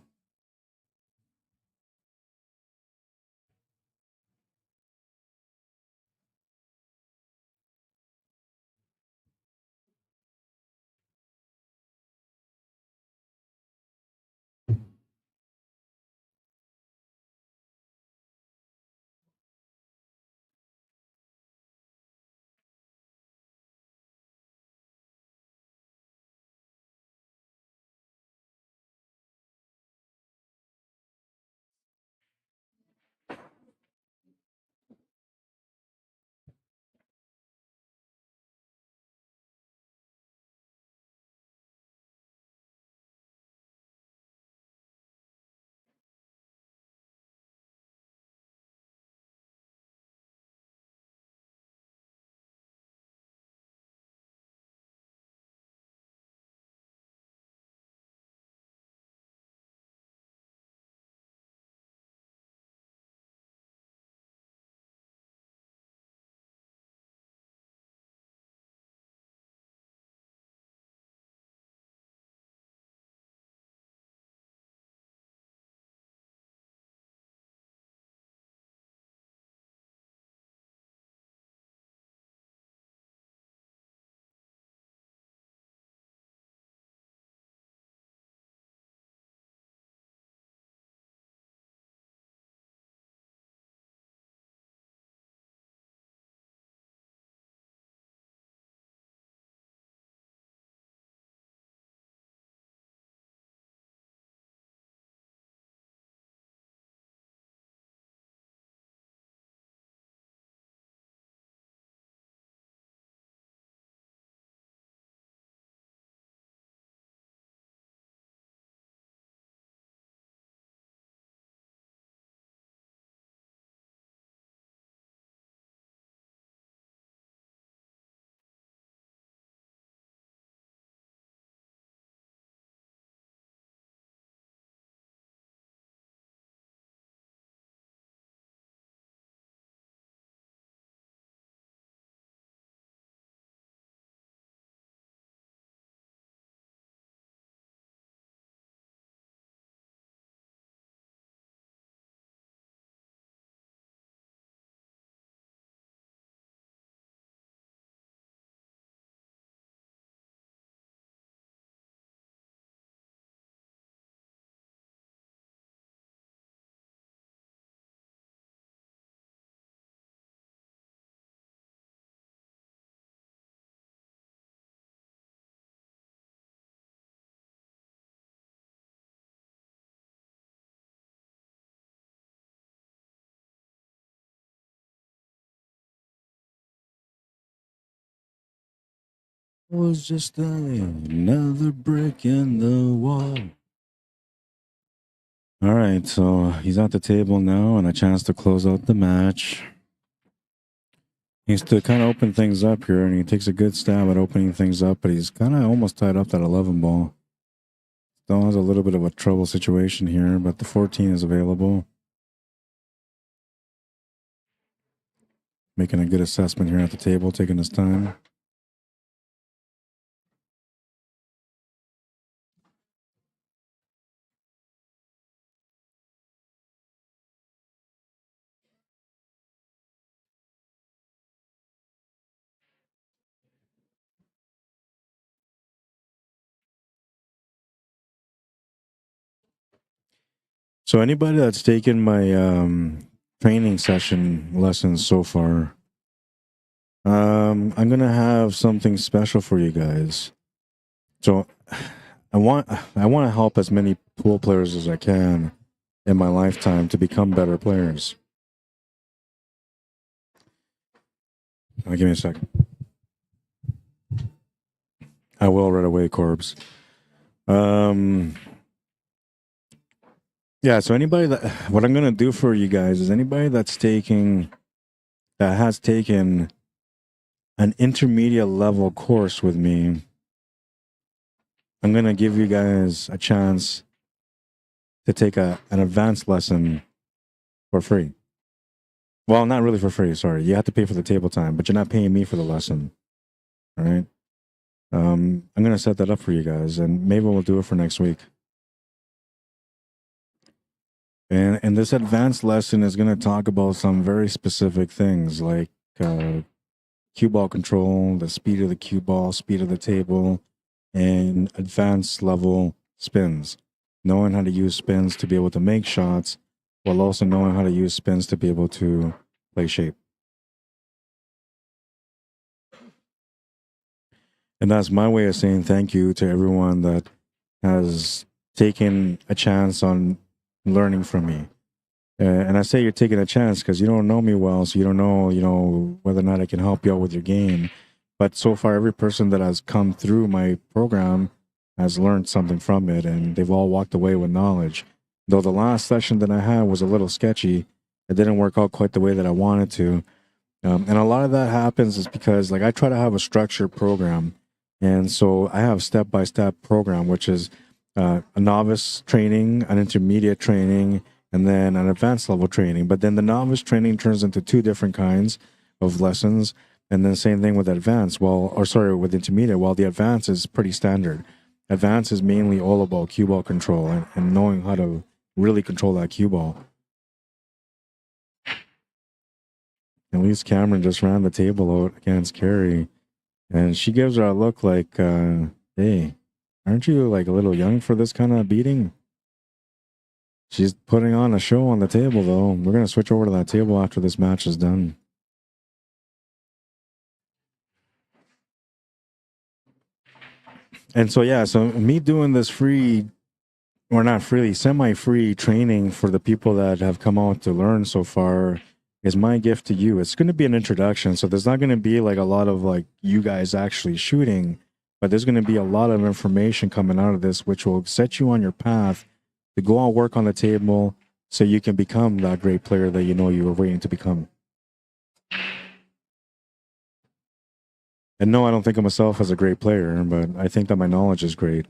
Was just another brick in the wall. All right, so he's at the table now and a chance to close out the match. He's to kind of open things up here, and he takes a good stab at opening things up, but he's kind of almost tied up that 11 ball. Still has a little bit of a trouble situation here, but the 14 is available. Making a good assessment here at the table, taking his time. So anybody that's taken my training session lessons so far, I'm gonna have something special for you guys. So I want to help as many pool players as I can in my lifetime to become better players. Give me a second. I will right away, Corbs. Yeah, so anybody that, what I'm gonna do for you guys is anybody that has taken an intermediate level course with me, I'm gonna give you guys a chance to take an advanced lesson for free. Well, not really for free, sorry. You have to pay for the table time, but you're not paying me for the lesson. All right. I'm gonna set that up for you guys, and maybe we'll do it for next week. And this advanced lesson is gonna talk about some very specific things like cue ball control, the speed of the cue ball, speed of the table, and advanced level spins. Knowing how to use spins to be able to make shots, while also knowing how to use spins to be able to play shape. And that's my way of saying thank you to everyone that has taken a chance on learning from me. And I say you're taking a chance because you don't know me well, so you don't know, whether or not I can help you out with your game. But so far, every person that has come through my program has learned something from it, and they've all walked away with knowledge. Though the last session that I had was a little sketchy, it didn't work out quite the way that I wanted to. And a lot of that happens is because, like, I try to have a structured program. And so I have step-by-step program, which is a novice training, an intermediate training, and then an advanced level training. But then the novice training turns into two different kinds of lessons. And then same thing with advanced, with intermediate. While the advanced is pretty standard. Advanced is mainly all about cue ball control and knowing how to really control that cue ball. At least Cameron just ran the table out against Carrie. And she gives her a look like, hey, aren't you like a little young for this kind of beating? She's putting on a show on the table, though. We're going to switch over to that table after this match is done. And so, yeah, so me doing this free, or not free, semi-free training for the people that have come out to learn so far is my gift to you. It's going to be an introduction, so there's not going to be like a lot of like you guys actually shooting, but there's going to be a lot of information coming out of this, which will set you on your path to go and work on the table so you can become that great player that you know you were waiting to become. And no, I don't think of myself as a great player, but I think that my knowledge is great.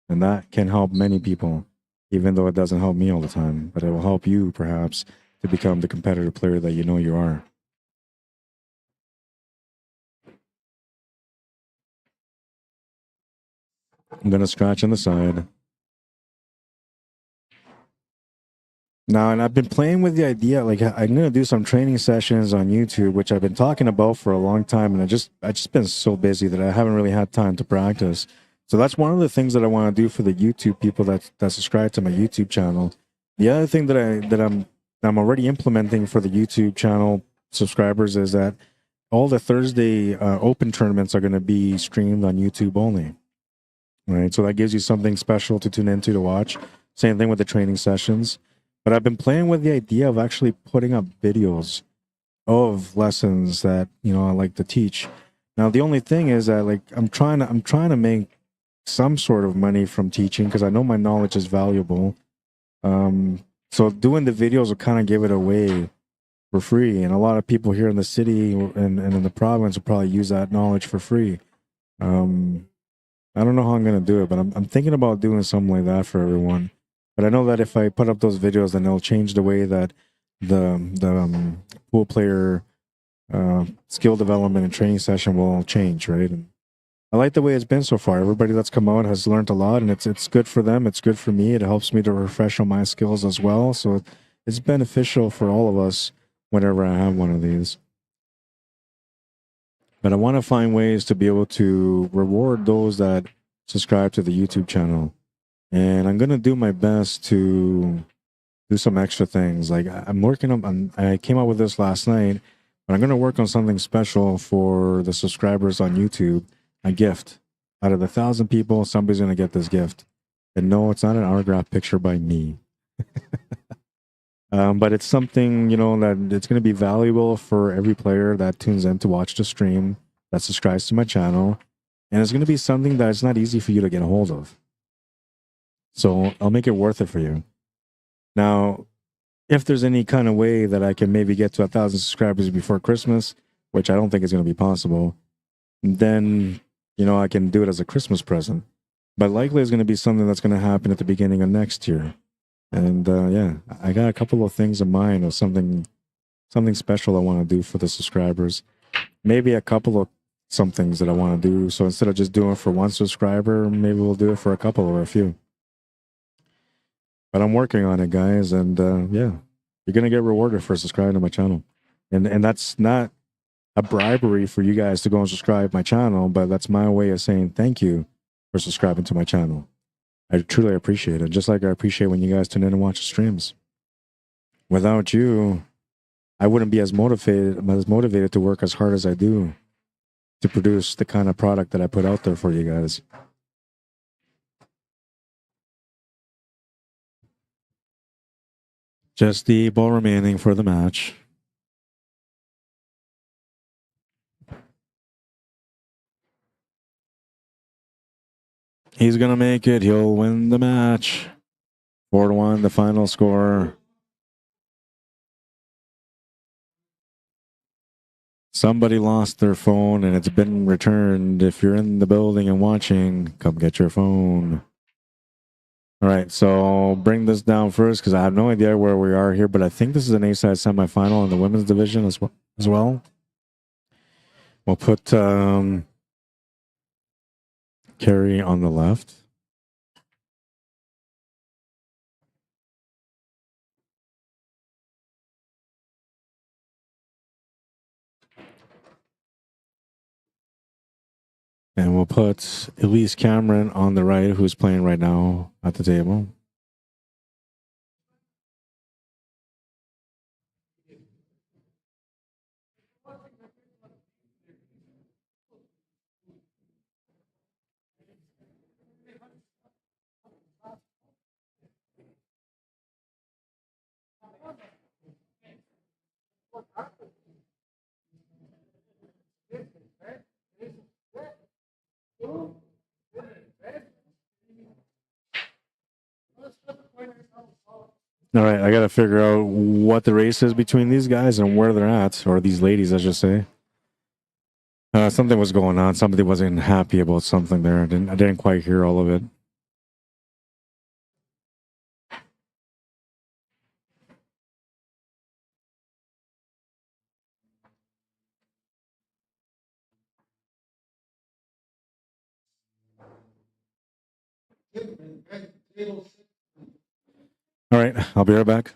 And that can help many people, even though it doesn't help me all the time. But it will help you, perhaps, to become the competitive player that you know you are. I'm going to scratch on the side. Now, and I've been playing with the idea, like I'm going to do some training sessions on YouTube, which I've been talking about for a long time. And I just been so busy that I haven't really had time to practice. So that's one of the things that I want to do for the YouTube people that subscribe to my YouTube channel. The other thing that I'm already implementing for the YouTube channel subscribers is that all the Thursday open tournaments are going to be streamed on YouTube only. Right. So that gives you something special to tune into to watch. Same thing with the training sessions. But I've been playing with the idea of actually putting up videos of lessons that, I like to teach. Now, the only thing is that like I'm trying to make some sort of money from teaching because I know my knowledge is valuable. So doing the videos will kind of give it away for free. And a lot of people here in the city and in the province will probably use that knowledge for free. I don't know how I'm going to do it, but I'm thinking about doing something like that for everyone. But I know that if I put up those videos, then it'll change the way that the pool player skill development and training session will change, right? And I like the way it's been so far. Everybody that's come out has learned a lot, and it's good for them. It's good for me. It helps me to refresh on my skills as well. So it's beneficial for all of us whenever I have one of these. But I want to find ways to be able to reward those that subscribe to the YouTube channel. And I'm going to do my best to do some extra things. Like I'm working on. I came up with this last night, but I'm going to work on something special for the subscribers on YouTube. A gift. Out of the 1,000 people, somebody's going to get this gift. And no, it's not an autograph picture by me. But it's something, you know, that it's going to be valuable for every player that tunes in to watch the stream, that subscribes to my channel. And it's going to be something that it's not easy for you to get a hold of. So I'll make it worth it for you. Now, if there's any kind of way that I can maybe get to 1,000 subscribers before Christmas, which I don't think is going to be possible, then, you know, I can do it as a Christmas present. But likely it's going to be something that's going to happen at the beginning of next year. And yeah, I got a couple of things in mind of something special I want to do for the subscribers. Maybe a couple of some things that I want to do. So instead of just doing it for one subscriber, maybe we'll do it for a couple or a few. But I'm working on it, guys, and yeah, you're gonna get rewarded for subscribing to my channel, and that's not a bribery for you guys to go and subscribe to my channel, but that's my way of saying thank you for subscribing to my channel. I truly appreciate it, just like I appreciate when you guys tune in and watch the streams. Without you, I wouldn't be as motivated to work as hard as I do to produce the kind of product that I put out there for you guys. Just the ball remaining for the match. He's going to make it. He'll win the match. 4-1, the final score. Somebody lost their phone and it's been returned. If you're in the building and watching, come get your phone. All right, so I'll bring this down first because I have no idea where we are here, but I think this is an A-side semifinal in the women's division as well. We'll put Carrie on the left. And we'll put Elise Cameron on the right, who's playing right now at the table. All right, I got to figure out what the race is between these guys and where they're at, or these ladies, I should say. Something was going on. Somebody wasn't happy about something there. I didn't quite hear all of it. All right, I'll be right back.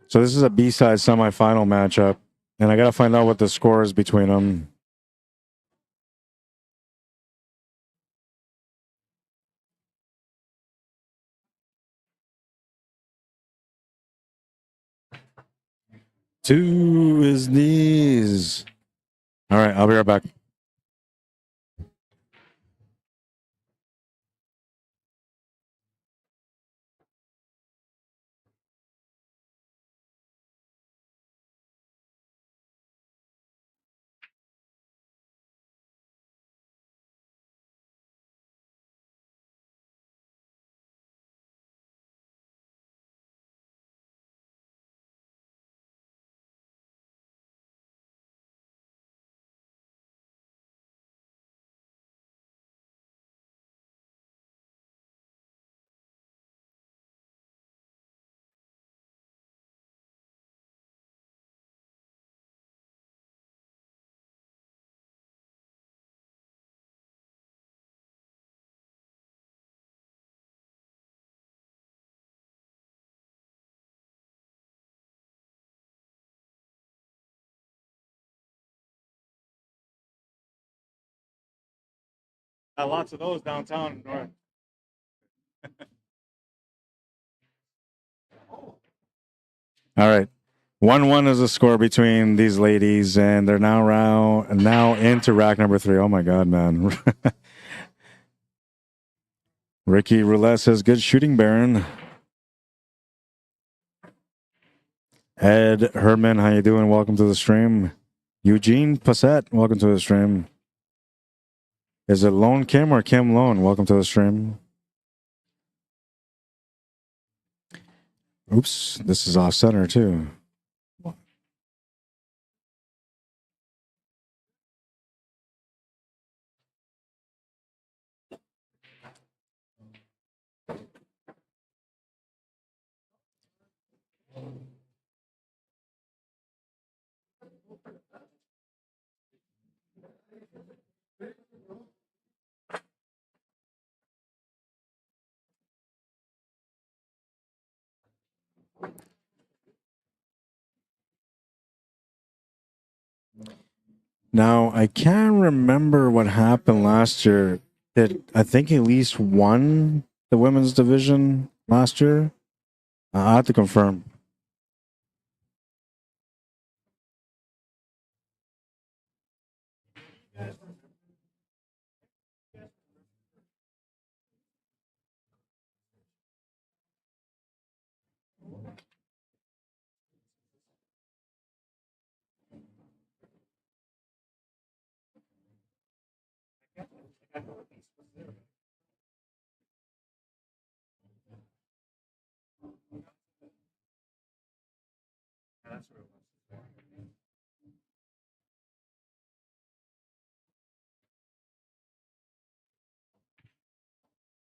So this is a B-side semifinal matchup, and I got to find out what the score is between them. To his knees. All right, I'll be right back. Got lots of those downtown north. All right. 1-1 is the score between these ladies, and they're now into rack number 3. Oh my God, man. Ricky Roulette says, good shooting, Baron. Ed Herman, how you doing? Welcome to the stream. Eugene Passett, welcome to the stream. Is it Lone Kim or Kim Lone? Welcome to the stream. Oops, this is off center too. Now, I can't remember what happened last year. I think Elise won the women's division last year? I have to confirm.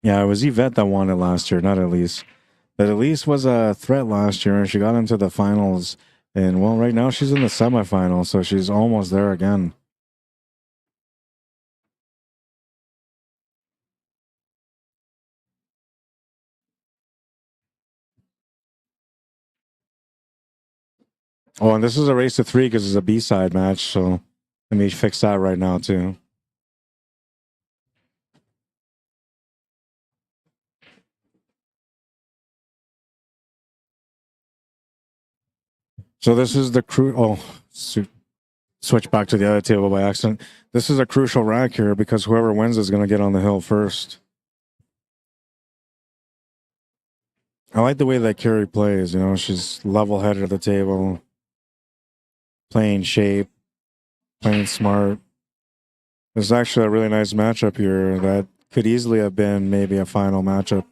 Yeah, it was Yvette that won it last year, not Elise. But Elise was a threat last year, and she got into the finals. And, well, right now she's in the semifinals, so she's almost there again. Oh, and this is a race to 3 because it's a B-side match, so let me fix that right now, too. So this is the switch back to the other table by accident. This is a crucial rack here because whoever wins is going to get on the hill first. I like the way that Carrie plays. You know, she's level-headed at the table, playing shape, playing smart. There's actually a really nice matchup here that could easily have been maybe a final matchup.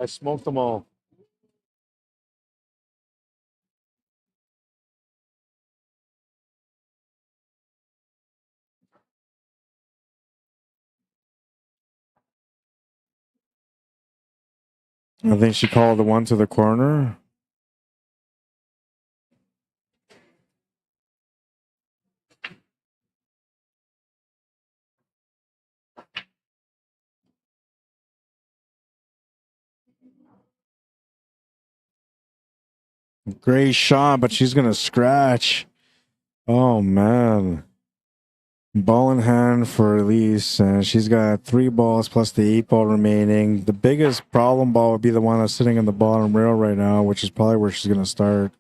I smoked them all. I think she called the one to the corner. Great shot, but she's going to scratch. Oh, man. Ball in hand for Elise, and she's got 3 balls plus the 8 ball remaining. The biggest problem ball would be the one that's sitting in the bottom rail right now, which is probably where she's going to start.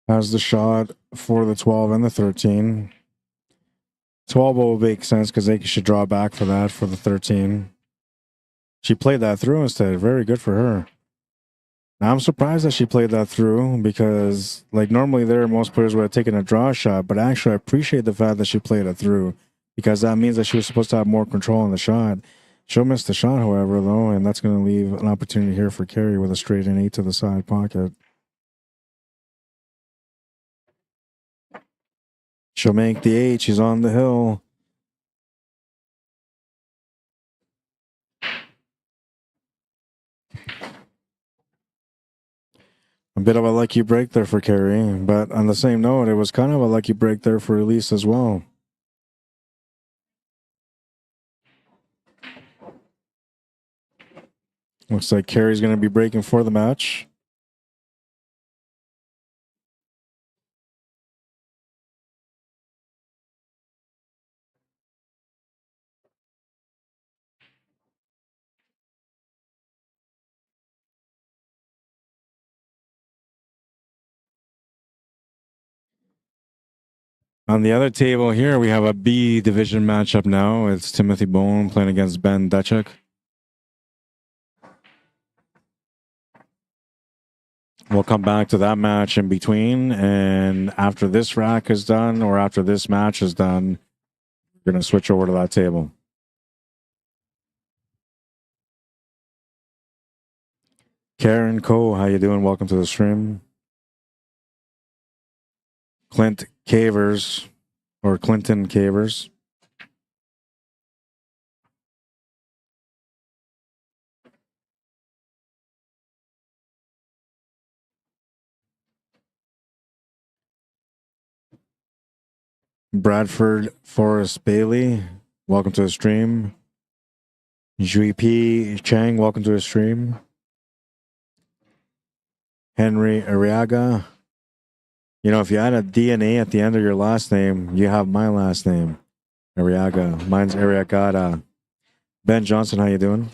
Has the shot for the 12 and the 13. 12 will make sense because they should draw back for that for the 13. She played that through instead. Very good for her. Now, I'm surprised that she played that through because, like, normally most players would have taken a draw shot, but actually I appreciate the fact that she played it through because that means that she was supposed to have more control in the shot. She'll miss the shot, however, though, and that's going to leave an opportunity here for Carey with a straight and 8 to the side pocket. She'll make the 8. She's on the hill. A bit of a lucky break there for Carey, but on the same note, it was kind of a lucky break there for Elise as well. Looks like Carey's going to be breaking for the match. On the other table here, we have a B division matchup now. It's Timothy Bone playing against Ben Dutchuk. We'll come back to that match in between, and after this rack is done, or after this match is done, we're going to switch over to that table. Karen Coe, how you doing? Welcome to the stream. Clint Cavers, or Clinton Cavers. Bradford Forrest Bailey, welcome to the stream. Jui P. Chang, welcome to the stream. Henry Arriaga. You know, if you add a DNA at the end of your last name, you have my last name, Arriaga. Mine's Arriagada. Ben Johnson, how you doing?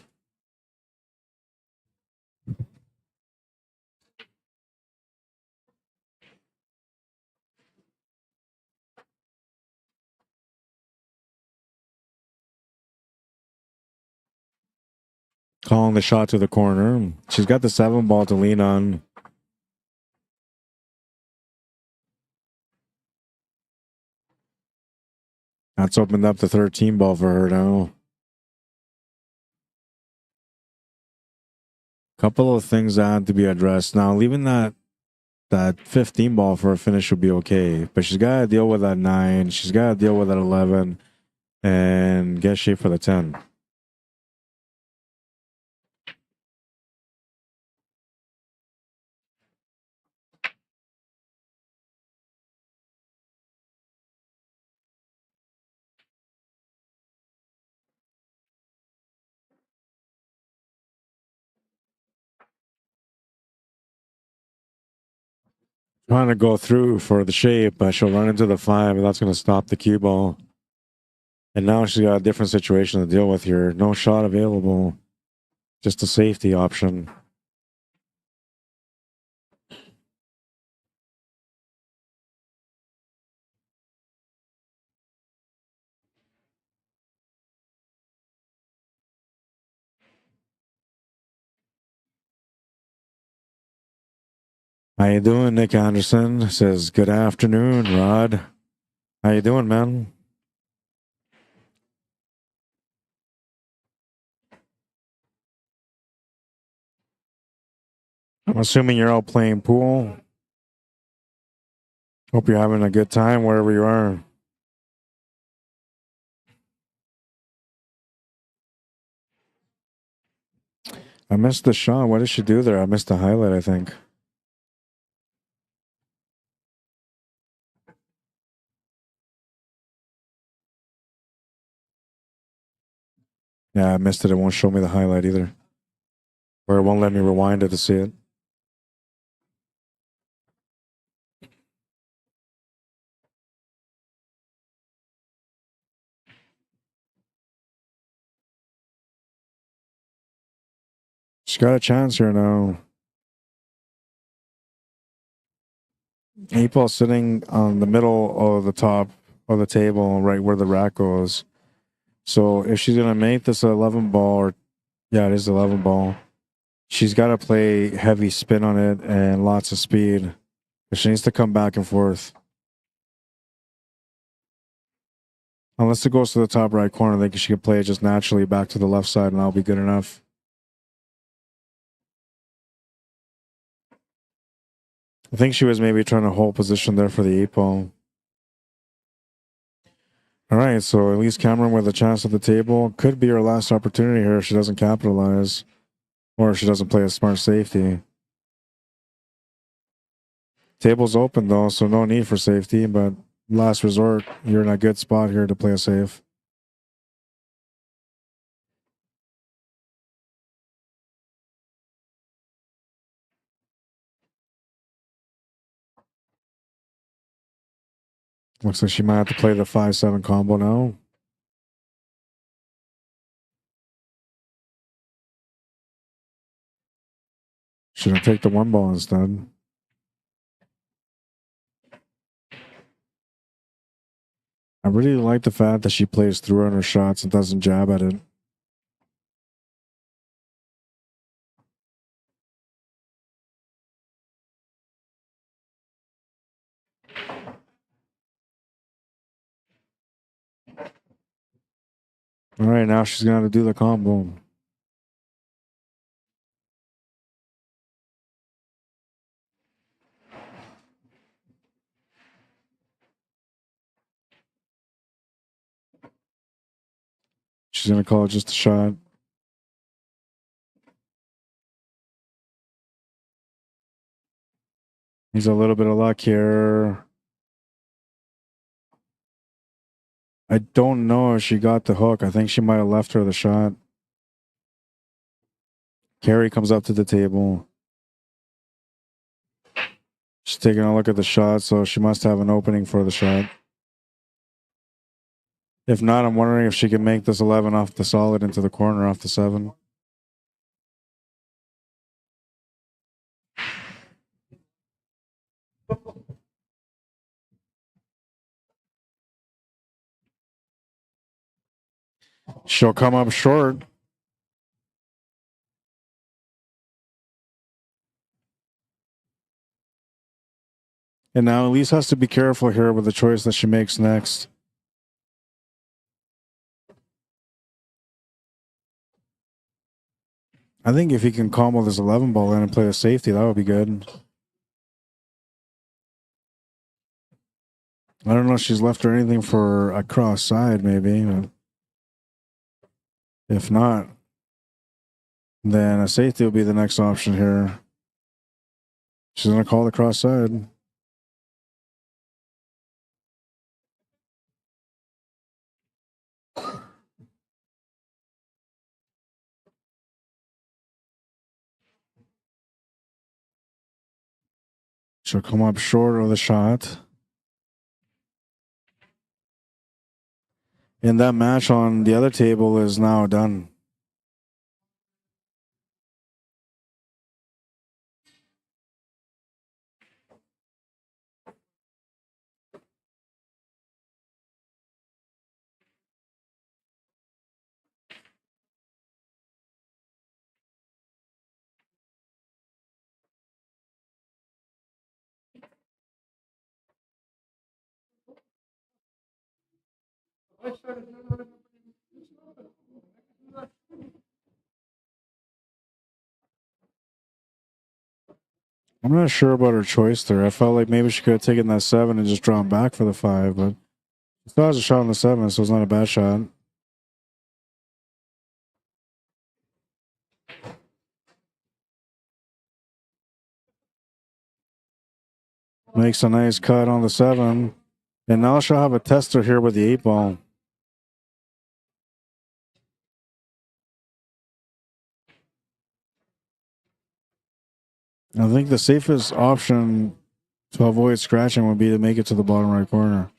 Calling the shot to the corner. She's got the 7 ball to lean on. That's opened up the 13 ball for her now. Couple of things that had to be addressed. Now, leaving that 15 ball for a finish would be okay, but she's got to deal with that 9. She's got to deal with that 11 and get shape for the 10. Trying to go through for the shape, but she'll run into the 5, and that's going to stop the cue ball. And now she's got a different situation to deal with here. No shot available. Just a safety option. How you doing, Nick Anderson? Says, good afternoon, Rod. How you doing, man? I'm assuming you're out playing pool. Hope you're having a good time wherever you are. I missed the shot. What did she do there? I missed the highlight, I think. Yeah, I missed it. It won't show me the highlight either. Or it won't let me rewind it to see it. She's got a chance here now. 8 ball sitting on the middle of the top of the table, right where the rack goes. So if she's going to make this 11 ball, or yeah, it is 11 ball, she's got to play heavy spin on it and lots of speed. She needs to come back and forth. Unless it goes to the top right corner, I think she can play it just naturally back to the left side, and that'll be good enough. I think she was maybe trying to hold position there for the 8-ball. All right, so Elise Cameron with a chance at the table. Could be her last opportunity here if she doesn't capitalize, or if she doesn't play a smart safety. Table's open though, so no need for safety, but last resort, you're in a good spot here to play a safe. Looks like she might have to play the 5-7 combo now. Should have taken the 1-ball instead. I really like the fact that she plays through on her shots and doesn't jab at it. All right, now she's going to have to do the combo. She's going to call it just a shot. Needs a little bit of luck here. I don't know if she got the hook. I think she might have left her the shot. Carrie comes up to the table. She's taking a look at the shot, so she must have an opening for the shot. If not, I'm wondering if she can make this 11 off the solid into the corner off the 7. She'll come up short. And now Elise has to be careful here with the choice that she makes next. I think if he can combo this 11 ball in and play a safety, that would be good. I don't know if she's left her anything for a cross side, maybe. If not, then a safety will be the next option here. She's going to call the cross side. She'll come up short of the shot. And that match on the other table is now done. I'm not sure about her choice there. I felt like maybe she could have taken that 7 and just drawn back for the 5, but she still has a shot on the 7, so it's not a bad shot. Makes a nice cut on the 7. And now she'll have a tester here with the 8 ball. I think the safest option to avoid scratching would be to make it to the bottom right corner.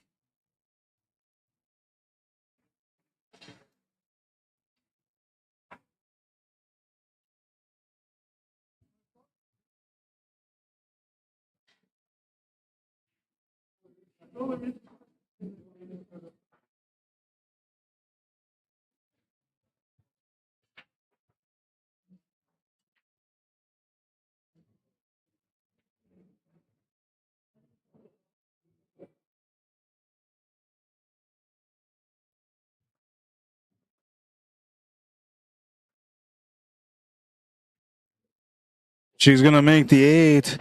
She's going to make the 8.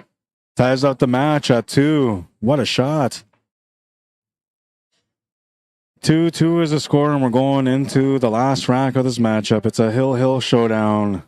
Ties up the match at 2. What a shot. 2-2 is the score, and we're going into the last rack of this matchup. It's a hill showdown.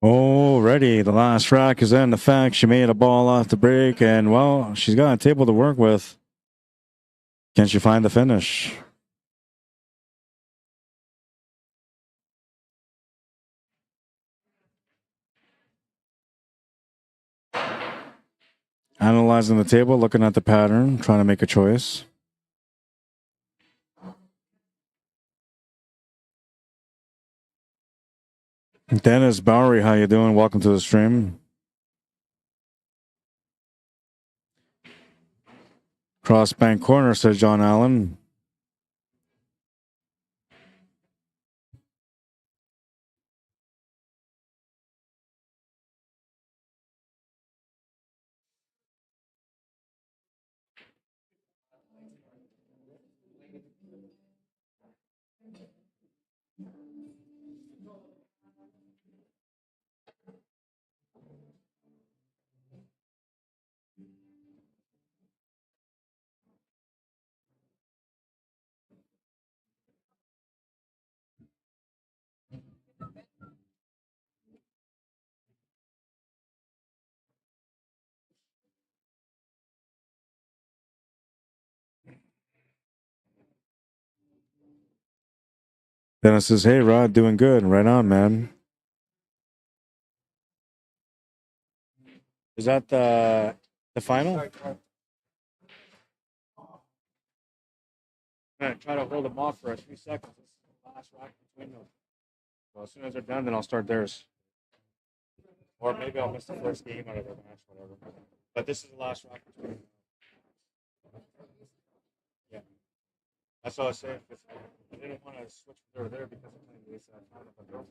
Already, the last rack is in effect. She made a ball off the break, and well, she's got a table to work with. Can she find the finish? Analyzing the table, looking at the pattern, trying to make a choice. Dennis Bowery, how you doing? Welcome to the stream. Cross bank corner, says John Allen. Dennis says, hey, Rod, doing good. Right on, man. Is that the final? I'm going to try to hold them off for a few seconds. This is the last rack between them. So as soon as they're done, then I'll start theirs. Or maybe I'll miss the first game out of the match, whatever. But this is the last rack between them. Yeah. That's all I was saying. I didn't want to switch over there because I'm playing this time with the girls.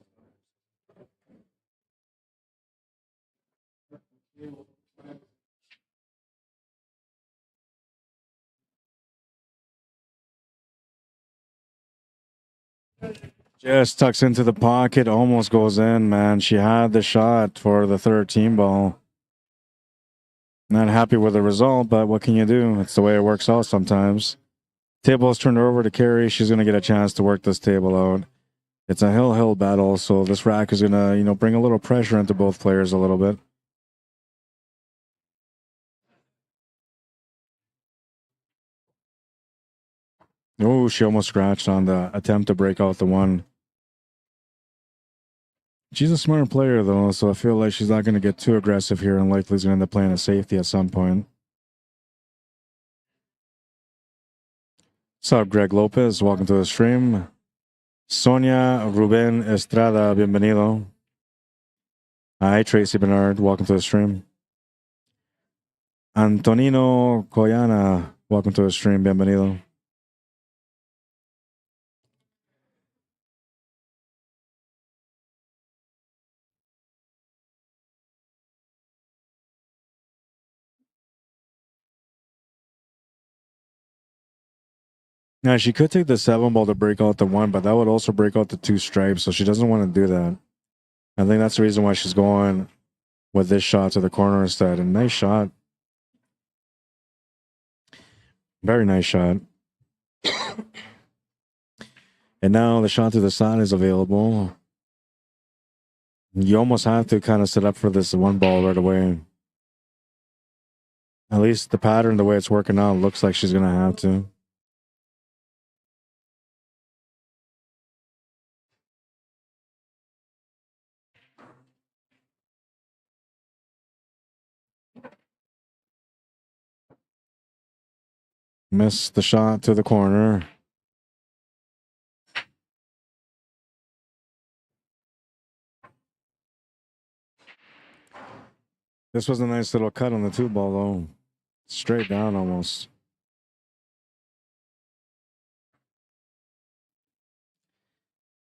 Just tucks into the pocket, almost goes in, man. She had the shot for the third team ball. Not happy with the result, but what can you do? It's the way it works out sometimes. Table is turned over to Carrie. She's going to get a chance to work this table out. It's a hill battle, so this rack is going to, bring a little pressure into both players a little bit. Oh, she almost scratched on the attempt to break out the 1. She's a smart player, though, so I feel like she's not going to get too aggressive here and likely is going to end up playing a safety at some point. What's up, Greg Lopez? Welcome to the stream. Sonia Ruben Estrada, bienvenido. Hi, Tracy Bernard. Welcome to the stream. Antonino Coyana, welcome to the stream. Bienvenido. Now, she could take the 7 ball to break out the 1, but that would also break out the 2 stripes, so she doesn't want to do that. I think that's the reason why she's going with this shot to the corner instead. And nice shot. Very nice shot. And now the shot to the side is available. You almost have to kind of set up for this 1 ball right away. At least the pattern, the way it's working out, looks like she's going to have to. Missed the shot to the corner. This was a nice little cut on the 2 ball, though. Straight down almost.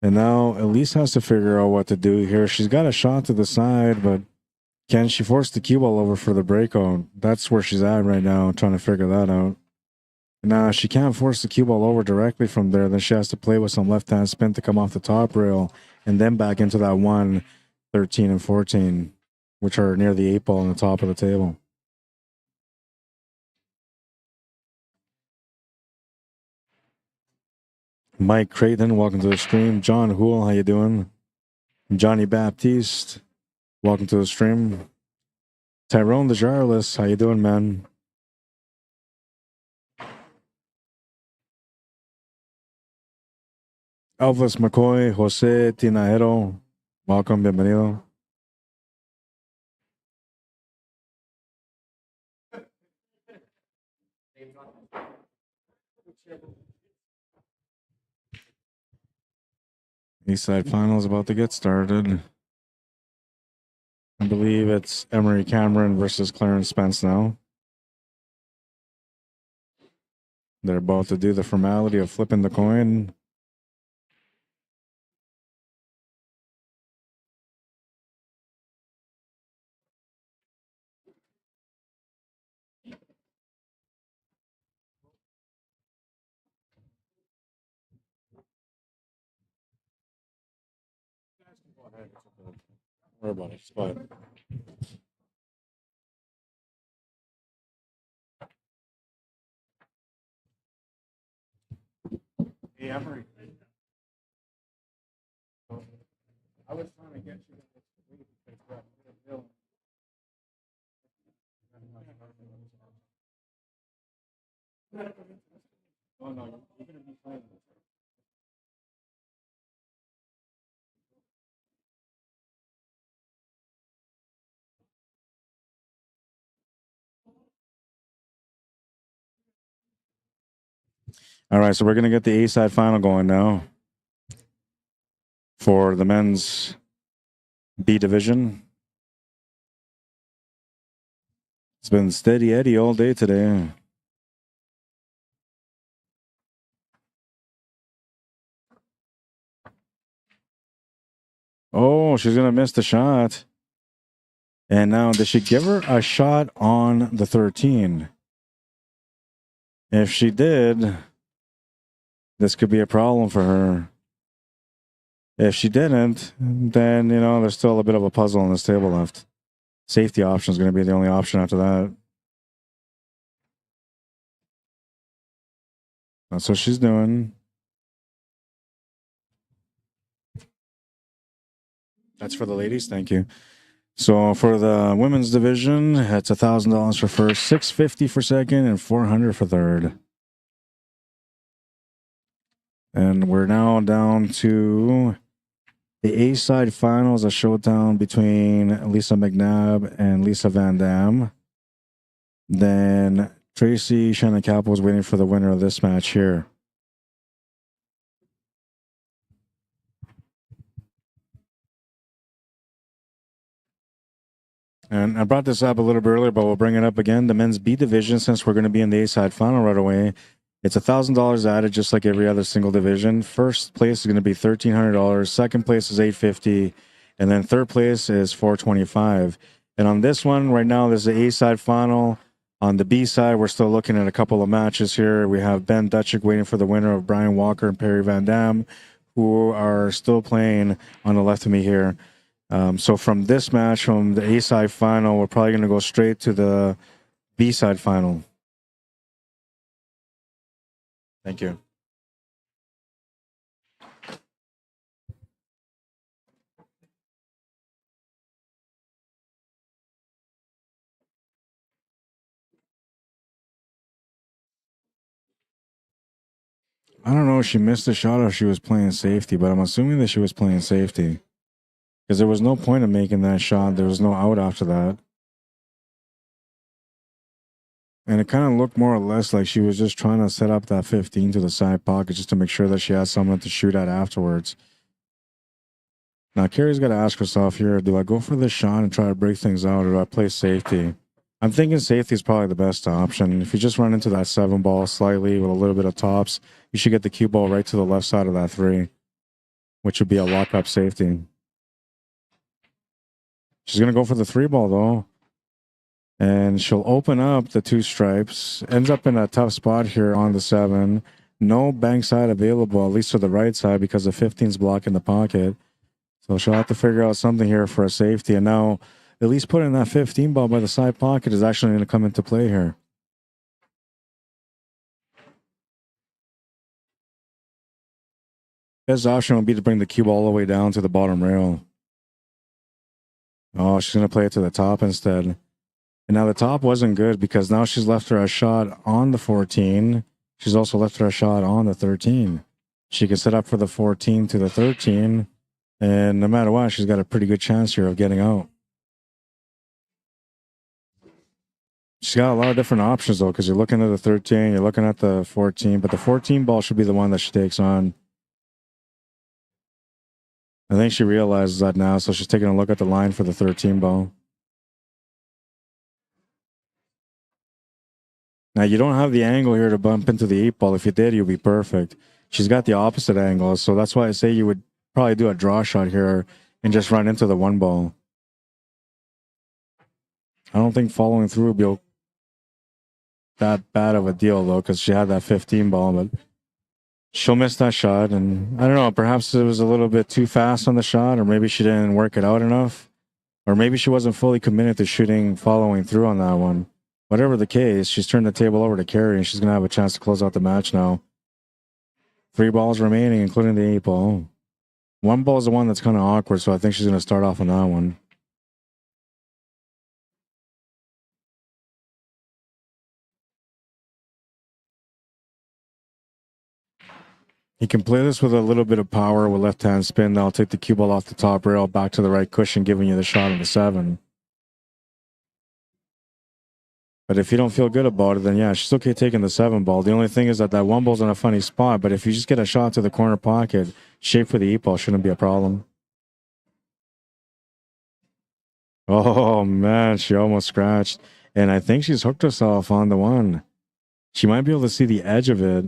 And now Elise has to figure out what to do here. She's got a shot to the side, but can she force the cue ball over for the breakout? That's where she's at right now, trying to figure that out. Now, she can't force the cue ball over directly from there. Then she has to play with some left-hand spin to come off the top rail and then back into that 1, 13, and 14, which are near the 8 ball on the top of the table. Mike Creighton, welcome to the stream. John Hool, how you doing? Johnny Baptiste, welcome to the stream. Tyrone Desjarlis, how you doing, man? Elvis McCoy, Jose Tinajero, welcome, bienvenido. Eastside Finals about to get started. I believe it's Emery Cameron versus Clarence Spence now. They're about to do the formality of flipping the coin. Worry about it. Spot. Hey, Emery. I was trying to get you to oh no, you're gonna be playing. All right, so we're gonna get the A-side final going now for the men's B division. It's been steady Eddie all day today. Oh, she's gonna miss the shot. And now, did she give her a shot on the 13? If she did, this could be a problem for her. If she didn't, then, you know, there's still a bit of a puzzle on this table left. Safety option is going to be the only option after that. That's what she's doing. That's for the ladies. Thank you. So for the women's division, it's $1,000 for first, $650 for second, and $400 for third. And we're now down to the A-side finals, a showdown between Lisa McNabb and Lisa Van Dam. Then Tracy SHANNACAPPO is waiting for the winner of this match here. And I brought this up a little bit earlier, but we'll bring it up again. The men's B division, since we're going to be in the A-side final right away, it's $1,000 added just like every other single division. First place is going to be $1,300. Second place is $850. And then third place is $425. And on this one, right now, there's the A-side final. On the B side, we're still looking at a couple of matches here. We have Ben Dutchick waiting for the winner of Brian Walker and Perry Van Dam, who are still playing on the left of me here. So from this match, from the A side final, we're probably going to go straight to the B side final. Thank you. I don't know if she missed a shot or if she was playing safety, but I'm assuming that she was playing safety. Because there was no point in making that shot. There was no out after that. And it kind of looked more or less like she was just trying to set up that 15 to the side pocket just to make sure that she has someone to shoot at afterwards. Now, Carrie's got to ask herself here, do I go for this shot and try to break things out, or do I play safety? I'm thinking safety is probably the best option. If you just run into that 7 ball slightly with a little bit of tops, you should get the cue ball right to the left side of that 3, which would be a lock-up safety. She's going to go for the 3 ball, though. And she'll open up the 2 stripes. Ends up in a tough spot here on the 7. No bank side available, at least to the right side, because the 15's blocking the pocket. So she'll have to figure out something here for a safety. And now, at least putting that 15 ball by the side pocket is actually going to come into play here. Best option would be to bring the cube all the way down to the bottom rail. Oh, she's going to play it to the top instead. And now the top wasn't good because now she's left her a shot on the 14. She's also left her a shot on the 13. She can set up for the 14 to the 13. And no matter what, she's got a pretty good chance here of getting out. She's got a lot of different options, though, because you're looking at the 13, you're looking at the 14, but the 14 ball should be the one that she takes on. I think she realizes that now, so she's taking a look at the line for the 13 ball. Now, you don't have the angle here to bump into the 8 ball. If you did, you'd be perfect. She's got the opposite angle, so that's why I say you would probably do a draw shot here and just run into the 1 ball. I don't think following through would be that bad of a deal, though, because she had that 15 ball, but she'll miss that shot. And I don't know, perhaps it was a little bit too fast on the shot, or maybe she didn't work it out enough, or maybe she wasn't fully committed to shooting following through on that one. Whatever the case, she's turned the table over to Carrie, and she's going to have a chance to close out the match now. 3 balls remaining, including the 8 ball. 1 ball is the one that's kind of awkward, so I think she's going to start off on that one. You can play this with a little bit of power with left-hand spin. That'll take the cue ball off the top rail back to the right cushion, giving you the shot on the 7. But if you don't feel good about it, then yeah, she's okay taking the 7 ball. The only thing is that 1 ball's in a funny spot, but if you just get a shot to the corner pocket, shape for the 8 ball shouldn't be a problem. Oh, man, she almost scratched. And I think she's hooked herself on the 1. She might be able to see the edge of it,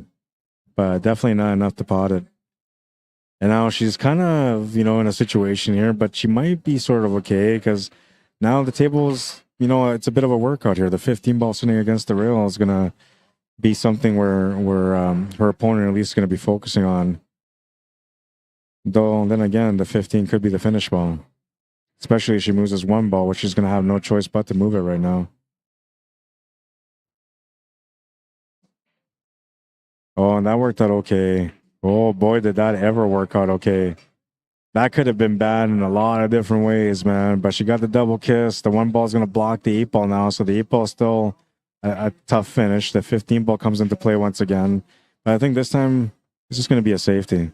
but definitely not enough to pot it. And now she's kind of, in a situation here, but she might be sort of okay because now the table's, it's a bit of a workout here. The 15 ball sitting against the rail is going to be something where her opponent at least is going to be focusing on. Though, then again, the 15 could be the finish ball, especially if she moves this 1 ball, which she's going to have no choice but to move it right now. Oh, and that worked out okay. Oh, boy, did that ever work out okay. That could have been bad in a lot of different ways, man. But she got the double kiss. The 1 ball is going to block the 8 ball now. So the 8 ball is still a tough finish. The 15 ball comes into play once again. But I think this time it's just going to be a safety.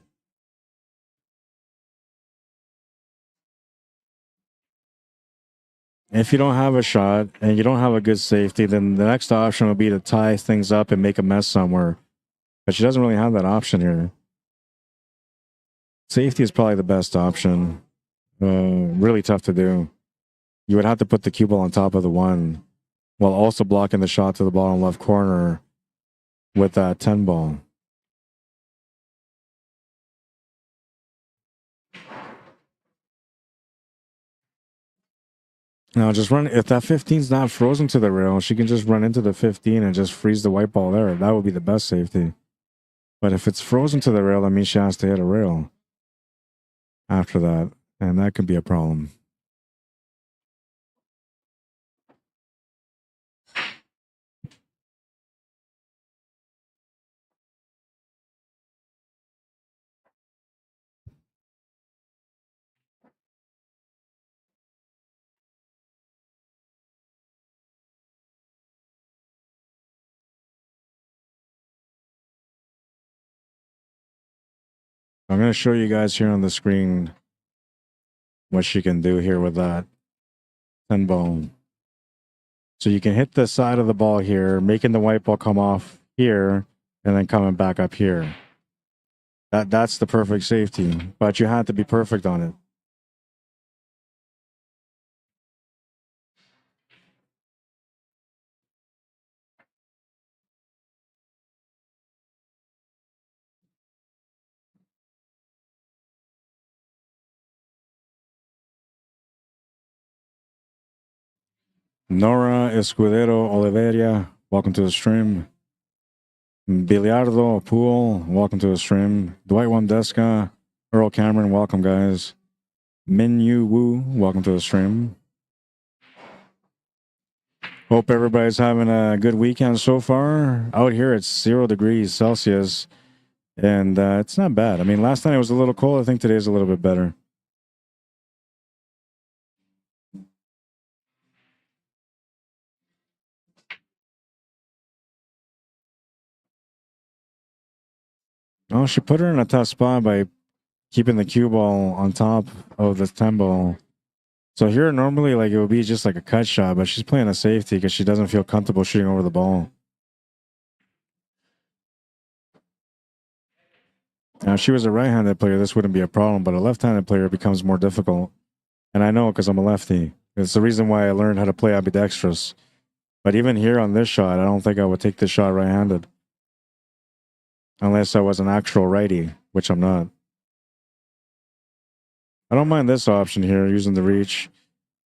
If you don't have a shot and you don't have a good safety, then the next option would be to tie things up and make a mess somewhere. But she doesn't really have that option here. Safety is probably the best option. Really tough to do. You would have to put the cue ball on top of the 1 while also blocking the shot to the bottom left corner with that 10 ball. Now, just run. If that 15's not frozen to the rail, she can just run into the 15 and just freeze the white ball there. That would be the best safety. But if it's frozen to the rail, that means she has to hit a rail after that. And that could be a problem. I'm going to show you guys here on the screen what she can do here with that 10 ball. So you can hit the side of the ball here, making the white ball come off here, and then coming back up here. That's the perfect safety, but you have to be perfect on it. Nora Escudero Oliveira, welcome to the stream. Billiardo Pool, welcome to the stream. Dwight Wandeska, Earl Cameron, welcome guys. Min Yu Wu, welcome to the stream. Hope everybody's having a good weekend so far. Out here it's 0 degrees Celsius, and it's not bad. I mean, last night it was a little cold. I think today's a little bit better. Oh, she put her in a tough spot by keeping the cue ball on top of the 10 ball. So here, normally, like it would be just like a cut shot, but she's playing a safety because she doesn't feel comfortable shooting over the ball. Now, if she was a right-handed player, this wouldn't be a problem, but a left-handed player becomes more difficult. And I know because I'm a lefty. It's the reason why I learned how to play ambidextrous. But even here on this shot, I don't think I would take this shot right-handed. Unless I was an actual righty, which I'm not. I don't mind this option here, using the reach.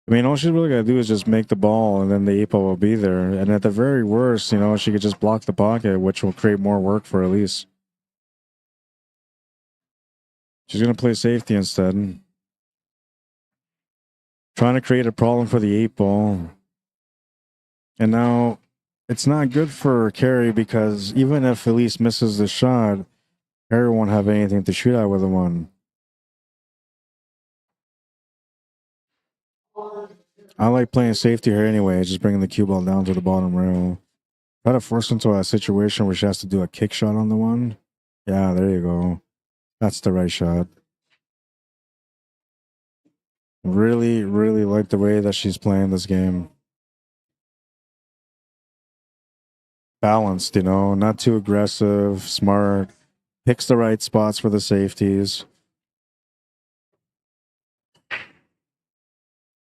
I mean, all she's really got to do is just make the ball, and then the 8 ball will be there. And at the very worst, you know, she could just block the pocket, which will create more work for Elise. She's going to play safety instead. Trying to create a problem for the 8 ball. And now, it's not good for Carrie because even if Elise misses the shot, Carrie won't have anything to shoot at with the 1. I like playing safety here anyway, just bringing the cue ball down to the bottom rail. Try to force into a situation where she has to do a kick shot on the 1. Yeah, there you go. That's the right shot. Really, really like the way that she's playing this game. Balanced, you know, not too aggressive, smart. Picks the right spots for the safeties.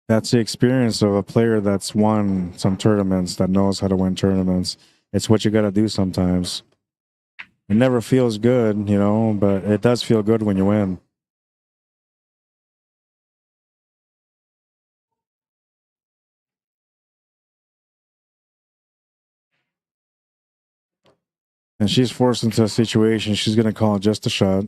That's the experience of a player that's won some tournaments, that knows how to win tournaments. It's what you got to do sometimes. It never feels good, you know, but it does feel good when you win. And she's forced into a situation, she's going to call just a shot.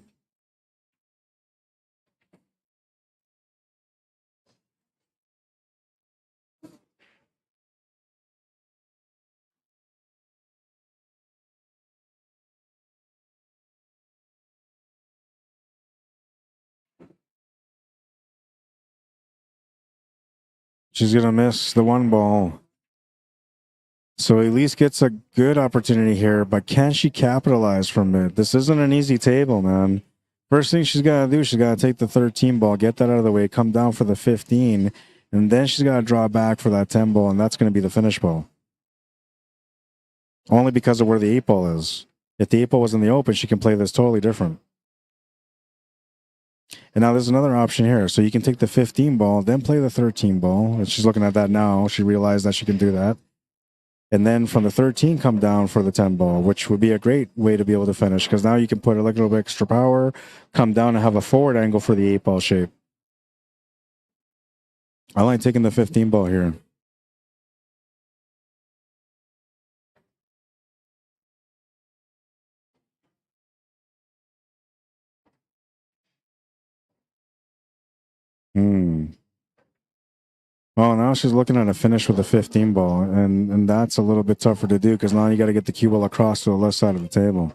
She's going to miss the 1 ball. So Elise gets a good opportunity here, but can she capitalize from it? This isn't an easy table, man. First thing she's got to do, she's got to take the 13 ball, get that out of the way, come down for the 15, and then she's got to draw back for that 10 ball, and that's going to be the finish ball. Only because of where the 8 ball is. If the 8 ball was in the open, she can play this totally different. And now there's another option here. So you can take the 15 ball, then play the 13 ball. And she's looking at that now. She realized that she can do that. And then from the 13, come down for the 10 ball, which would be a great way to be able to finish. Because now you can put a little bit extra power, come down and have a forward angle for the 8 ball shape. I like taking the 15 ball here. Well, now she's looking at a finish with a 15 ball, and that's a little bit tougher to do because now you got to get the cue ball across to the left side of the table.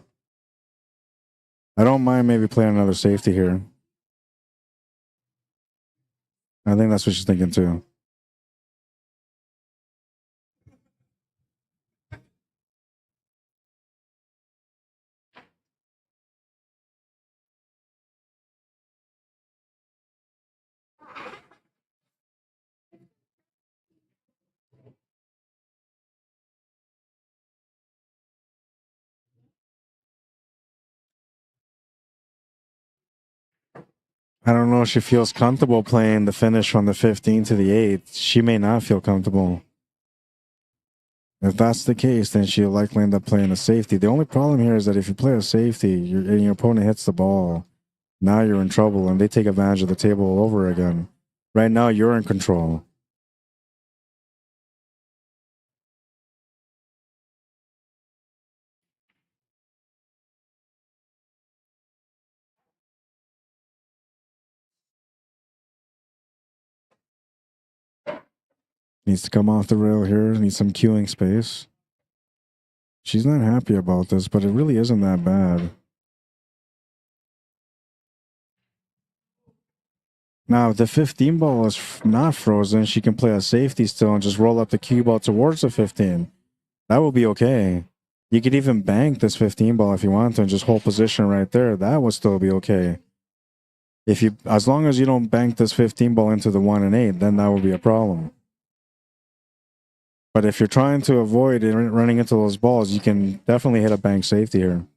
I don't mind maybe playing another safety here. I think that's what she's thinking too. I don't know if she feels comfortable playing the finish from the 15 to the 8. She may not feel comfortable. If that's the case, then she'll likely end up playing a safety. The only problem here is that if you play a safety and your opponent hits the ball, now you're in trouble and they take advantage of the table all over again. Right now, you're in control. Needs to come off the rail here. Needs some queuing space. She's not happy about this, but it really isn't that bad. Now, if the 15 ball is not frozen, she can play a safety still and just roll up the cue ball towards the 15. That will be okay. You could even bank this 15 ball if you want to and just hold position right there. That would still be okay. As long as you don't bank this 15 ball into the 1 and 8, then that would be a problem. But if you're trying to avoid running into those balls, you can definitely hit a bank safety here.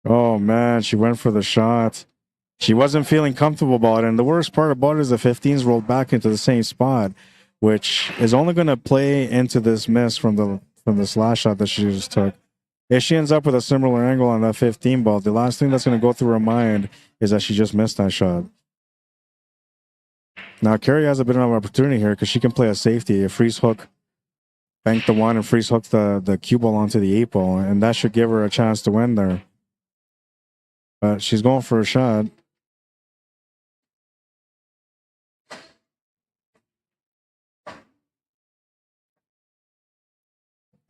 Oh man, she went for the shot. She wasn't feeling comfortable about it. And the worst part about it is the 15s rolled back into the same spot, which is only going to play into this miss from the slash shot that she just took. If she ends up with a similar angle on that 15 ball, the last thing that's going to go through her mind is that she just missed that shot. Now, Carrie has a bit of an opportunity here because she can play a safety, a freeze hook, bank the 1 and freeze hook the cue ball onto the 8 ball, and that should give her a chance to win there. But she's going for a shot.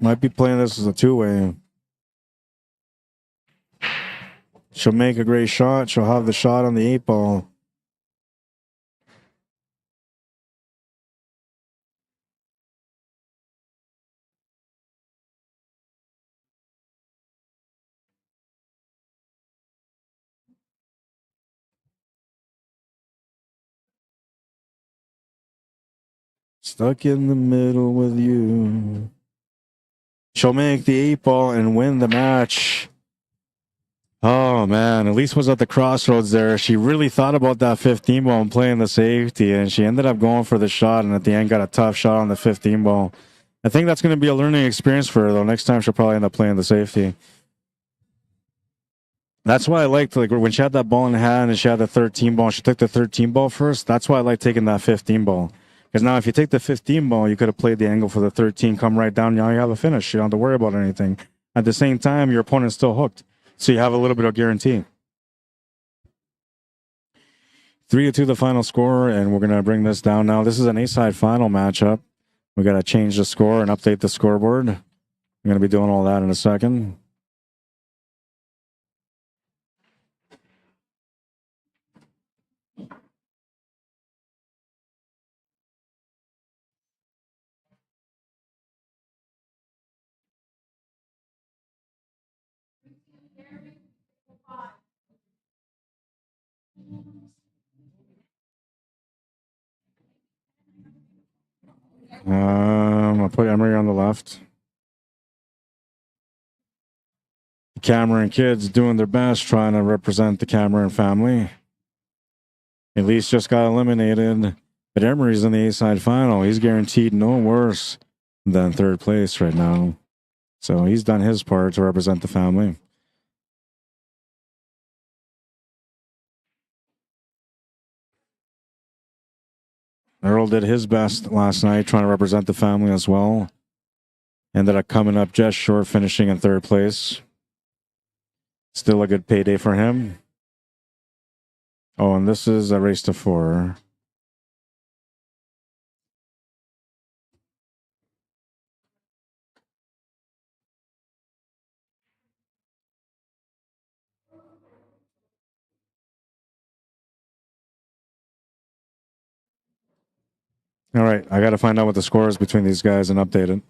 Might be playing this as a two-way. She'll make a great shot. She'll have the shot on the 8 ball. Stuck in the middle with you. She'll make the 8 ball and win the match. Oh man, Elise was at the crossroads there. She really thought about that 15 ball and playing the safety, and she ended up going for the shot, and at the end got a tough shot on the 15 ball. I think that's going to be a learning experience for her, though. Next time she'll probably end up playing the safety. That's why I liked, like, when she had that ball in hand and she had the 13 ball, she took the 13 ball first. That's why I like taking that 15 ball. Because now if you take the 15 ball, you could have played the angle for the 13, come right down, now you have a finish. You don't have to worry about anything. At the same time, your opponent's still hooked. So you have a little bit of guarantee. 3-2 the final score, and we're going to bring this down now. This is an A-side final matchup. We got to change the score and update the scoreboard. I'm going to be doing all that in a second. I'll put Emery on the left. The Cameron kids doing their best, trying to represent the Cameron family. Elise just got eliminated, but Emery's in the A-side final. He's guaranteed no worse than third place right now. So he's done his part to represent the family. Earl did his best last night, trying to represent the family as well. Ended up coming up just short, finishing in third place. Still a good payday for him. Oh, and this is a race to 4. All right, I got to find out what the score is between these guys and update it.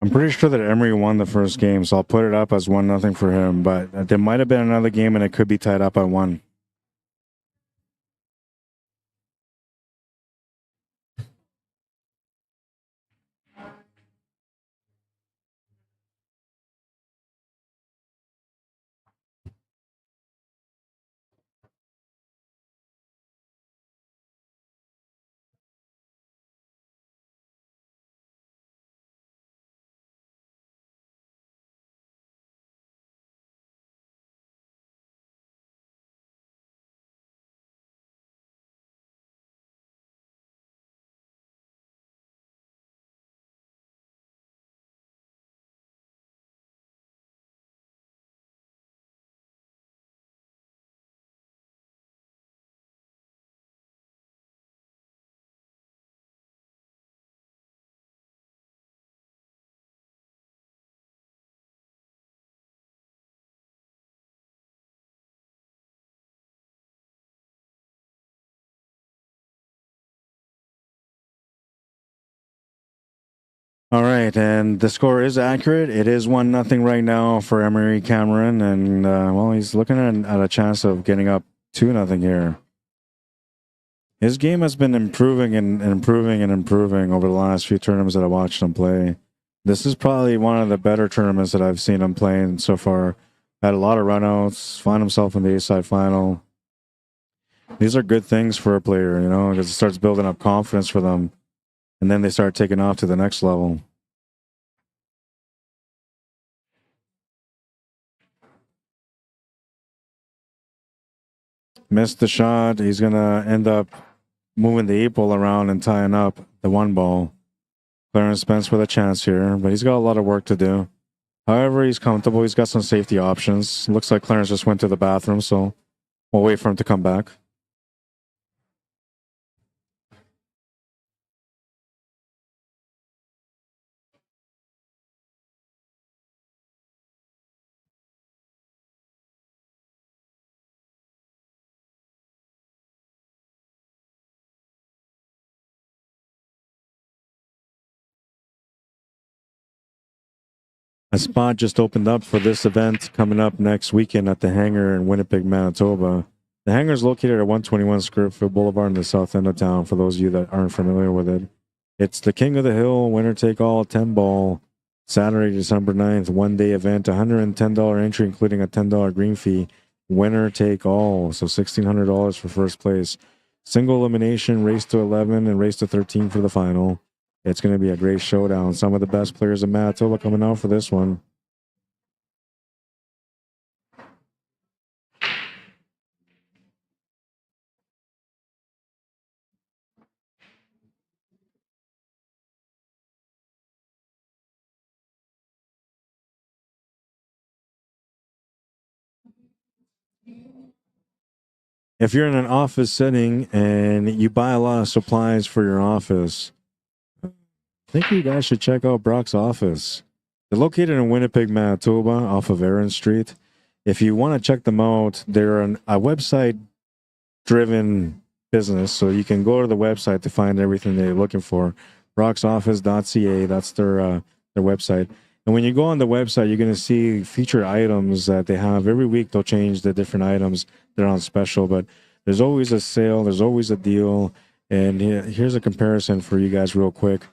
I'm pretty sure that Emery won the first game, so I'll put it up as 1-0 for him. But there might have been another game, and it could be tied up at 1. All right, and the score is accurate. It is 1-0 right now for Emery Cameron, and well, he's looking at a chance of getting up 2-0 here. His game has been improving and improving and improving over the last few tournaments that I watched him play. This is probably one of the better tournaments that I've seen him playing so far. Had a lot of runouts, found himself in the A-side final. These are good things for a player, you know, because it starts building up confidence for them. And then they start taking off to the next level. Missed the shot. He's going to end up moving the 8-ball around and tying up the 1 ball. Clarence Spence with a chance here, but he's got a lot of work to do. However, he's comfortable. He's got some safety options. Looks like Clarence just went to the bathroom, so we'll wait for him to come back. A spot just opened up for this event coming up next weekend at the hangar in Winnipeg, Manitoba. The hangar is located at 121 Scripfield Boulevard in the south end of town, for those of you that aren't familiar with it. It's the King of the Hill, winner take all, 10 ball, Saturday, December 9th, 1-day event, $110 entry, including a $10 green fee. Winner take all, so $1,600 for first place. Single elimination, race to 11 and race to 13 for the final. It's going to be a great showdown. Some of the best players in Manitoba coming out for this one. If you're in an office setting and you buy a lot of supplies for your office, I think you guys should check out Brock's office. They're located in Winnipeg, Manitoba, off of Aaron Street. If you want to check them out, they're a website-driven business. So you can go to the website to find everything they're looking for. rocksoffice.ca, that's their website. And when you go on the website, you're going to see featured items that they have. Every week they'll change the different items that are on special, but there's always a sale, there's always a deal. And here's a comparison for you guys real quick.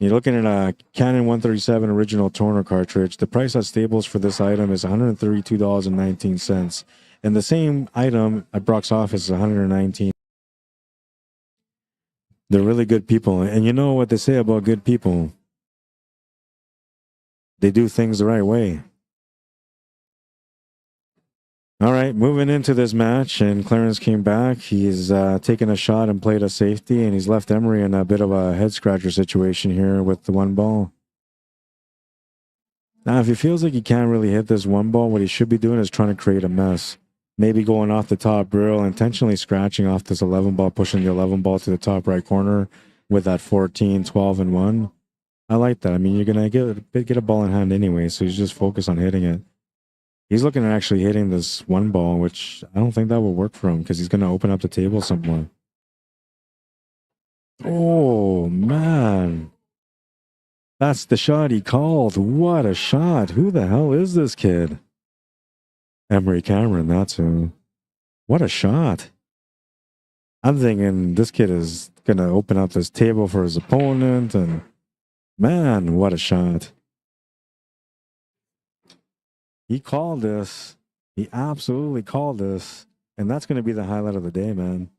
You're looking at a Canon 137 original toner cartridge. The price at Staples for this item is $132.19. And the same item at Brock's office is $119. They're really good people. And you know what they say about good people? They do things the right way. All right, moving into this match, and Clarence came back. He's taken a shot and played a safety, and he's left Emery in a bit of a head-scratcher situation here with the one ball. Now, if he feels like he can't really hit this one ball, what he should be doing is trying to create a mess. Maybe going off the top rail, intentionally scratching off this 11 ball, pushing the 11 ball to the top right corner with that 14, 12, and 1. I like that. I mean, you're going to get a ball in hand anyway, so you just focus on hitting it. He's looking at actually hitting this one ball, which I don't think that will work for him because he's going to open up the table somewhere. Oh, man. That's the shot he called. What a shot. Who the hell is this kid? Emery Cameron, that's who. What a shot. I'm thinking this kid is going to open up this table for his opponent, and man, what a shot. He called this. He absolutely called this. And that's going to be the highlight of the day, man.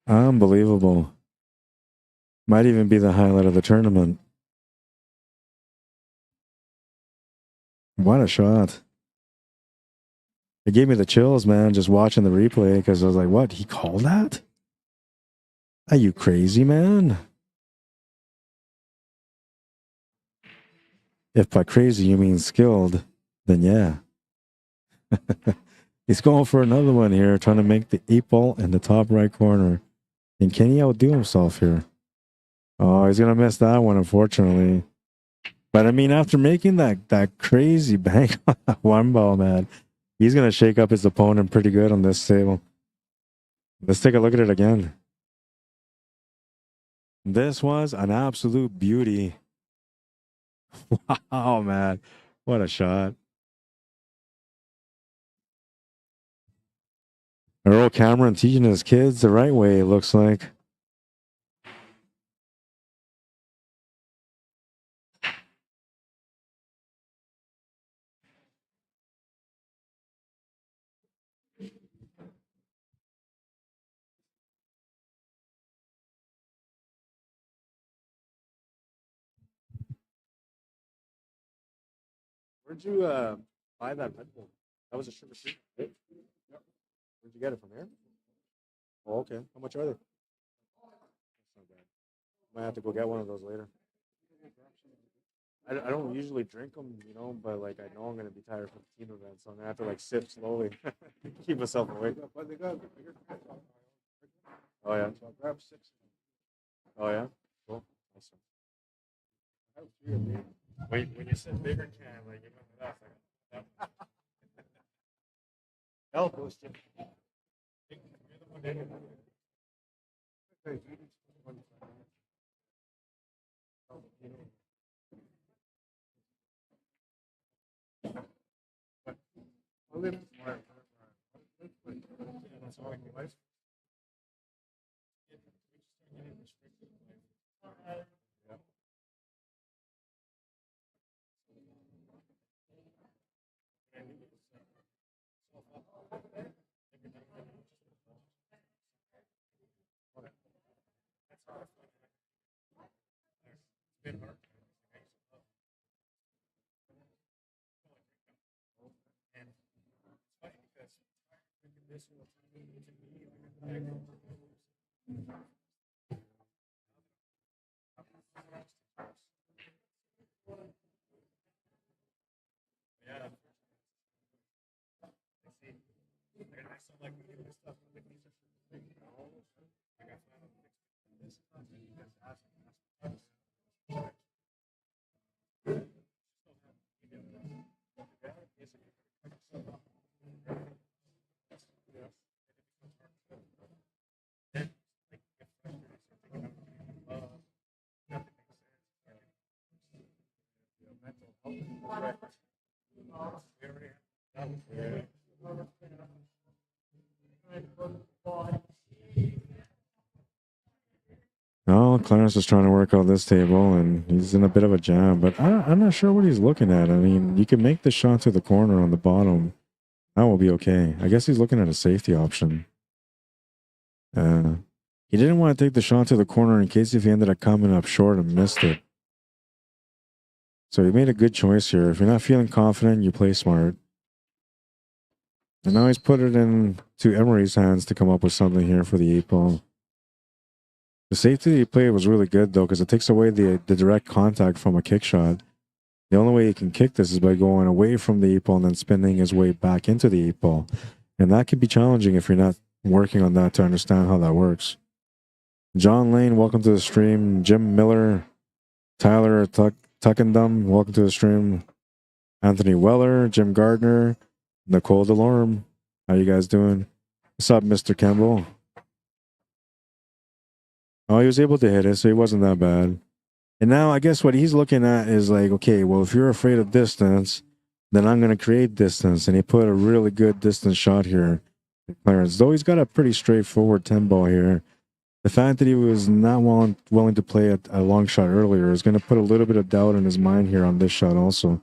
Unbelievable. Might even be the highlight of the tournament. What a shot. It gave me the chills, man, just watching the replay because I was like, what? He called that? Are you crazy, man? If by crazy you mean skilled, then yeah. He's going for another one here, trying to make the 8 ball in the top right corner. And can he outdo himself here? Oh, he's going to miss that one, unfortunately. But I mean, after making that crazy bang on that one ball, man, he's going to shake up his opponent pretty good on this table. Let's take a look at it again. This was an absolute beauty. Wow, man. What a shot. Earl Cameron teaching his kids the right way, it looks like. Where'd you buy that Red Bull? That was a sugar free, right? Yep. Where'd you get it from here? Oh, okay. How much are they? That's not bad. Might have to go get one of those later. I don't usually drink them, you know, but like I know I'm gonna be tired from the team event, so I'm gonna have to like sip slowly, keep myself awake. But they got bigger cans. Oh yeah. So I grabbed 6. Oh yeah. Cool. Awesome. I have 3 of them. When you said bigger can, like you remember that? I'll boost you. Oh, Clarence is trying to work out this table, and he's in a bit of a jam, but I'm not sure what he's looking at. I mean, you can make the shot to the corner on the bottom. That will be okay. I guess he's looking at a safety option. He didn't want to take the shot to the corner in case if he ended up coming up short and missed it. So he made a good choice here. If you're not feeling confident, you play smart. And now he's put it into Emery's hands to come up with something here for the 8-ball. The safety he played was really good, though, because it takes away the direct contact from a kick shot. The only way he can kick this is by going away from the 8-ball and then spinning his way back into the 8-ball. And that can be challenging if you're not working on that to understand how that works. John Lane, welcome to the stream. Jim Miller, Tyler Tuckendum, welcome to the stream. Anthony Weller, Jim Gardner, Nicole Delorme. How you guys doing? What's up, Mr. Campbell? Oh, he was able to hit it, so he wasn't that bad. And now I guess what he's looking at is like, okay, well, if you're afraid of distance, then I'm going to create distance. And he put a really good distance shot here. Clarence, though he's got a pretty straightforward 10-ball here. The fact that he was not willing to play a long shot earlier is going to put a little bit of doubt in his mind here on this shot also.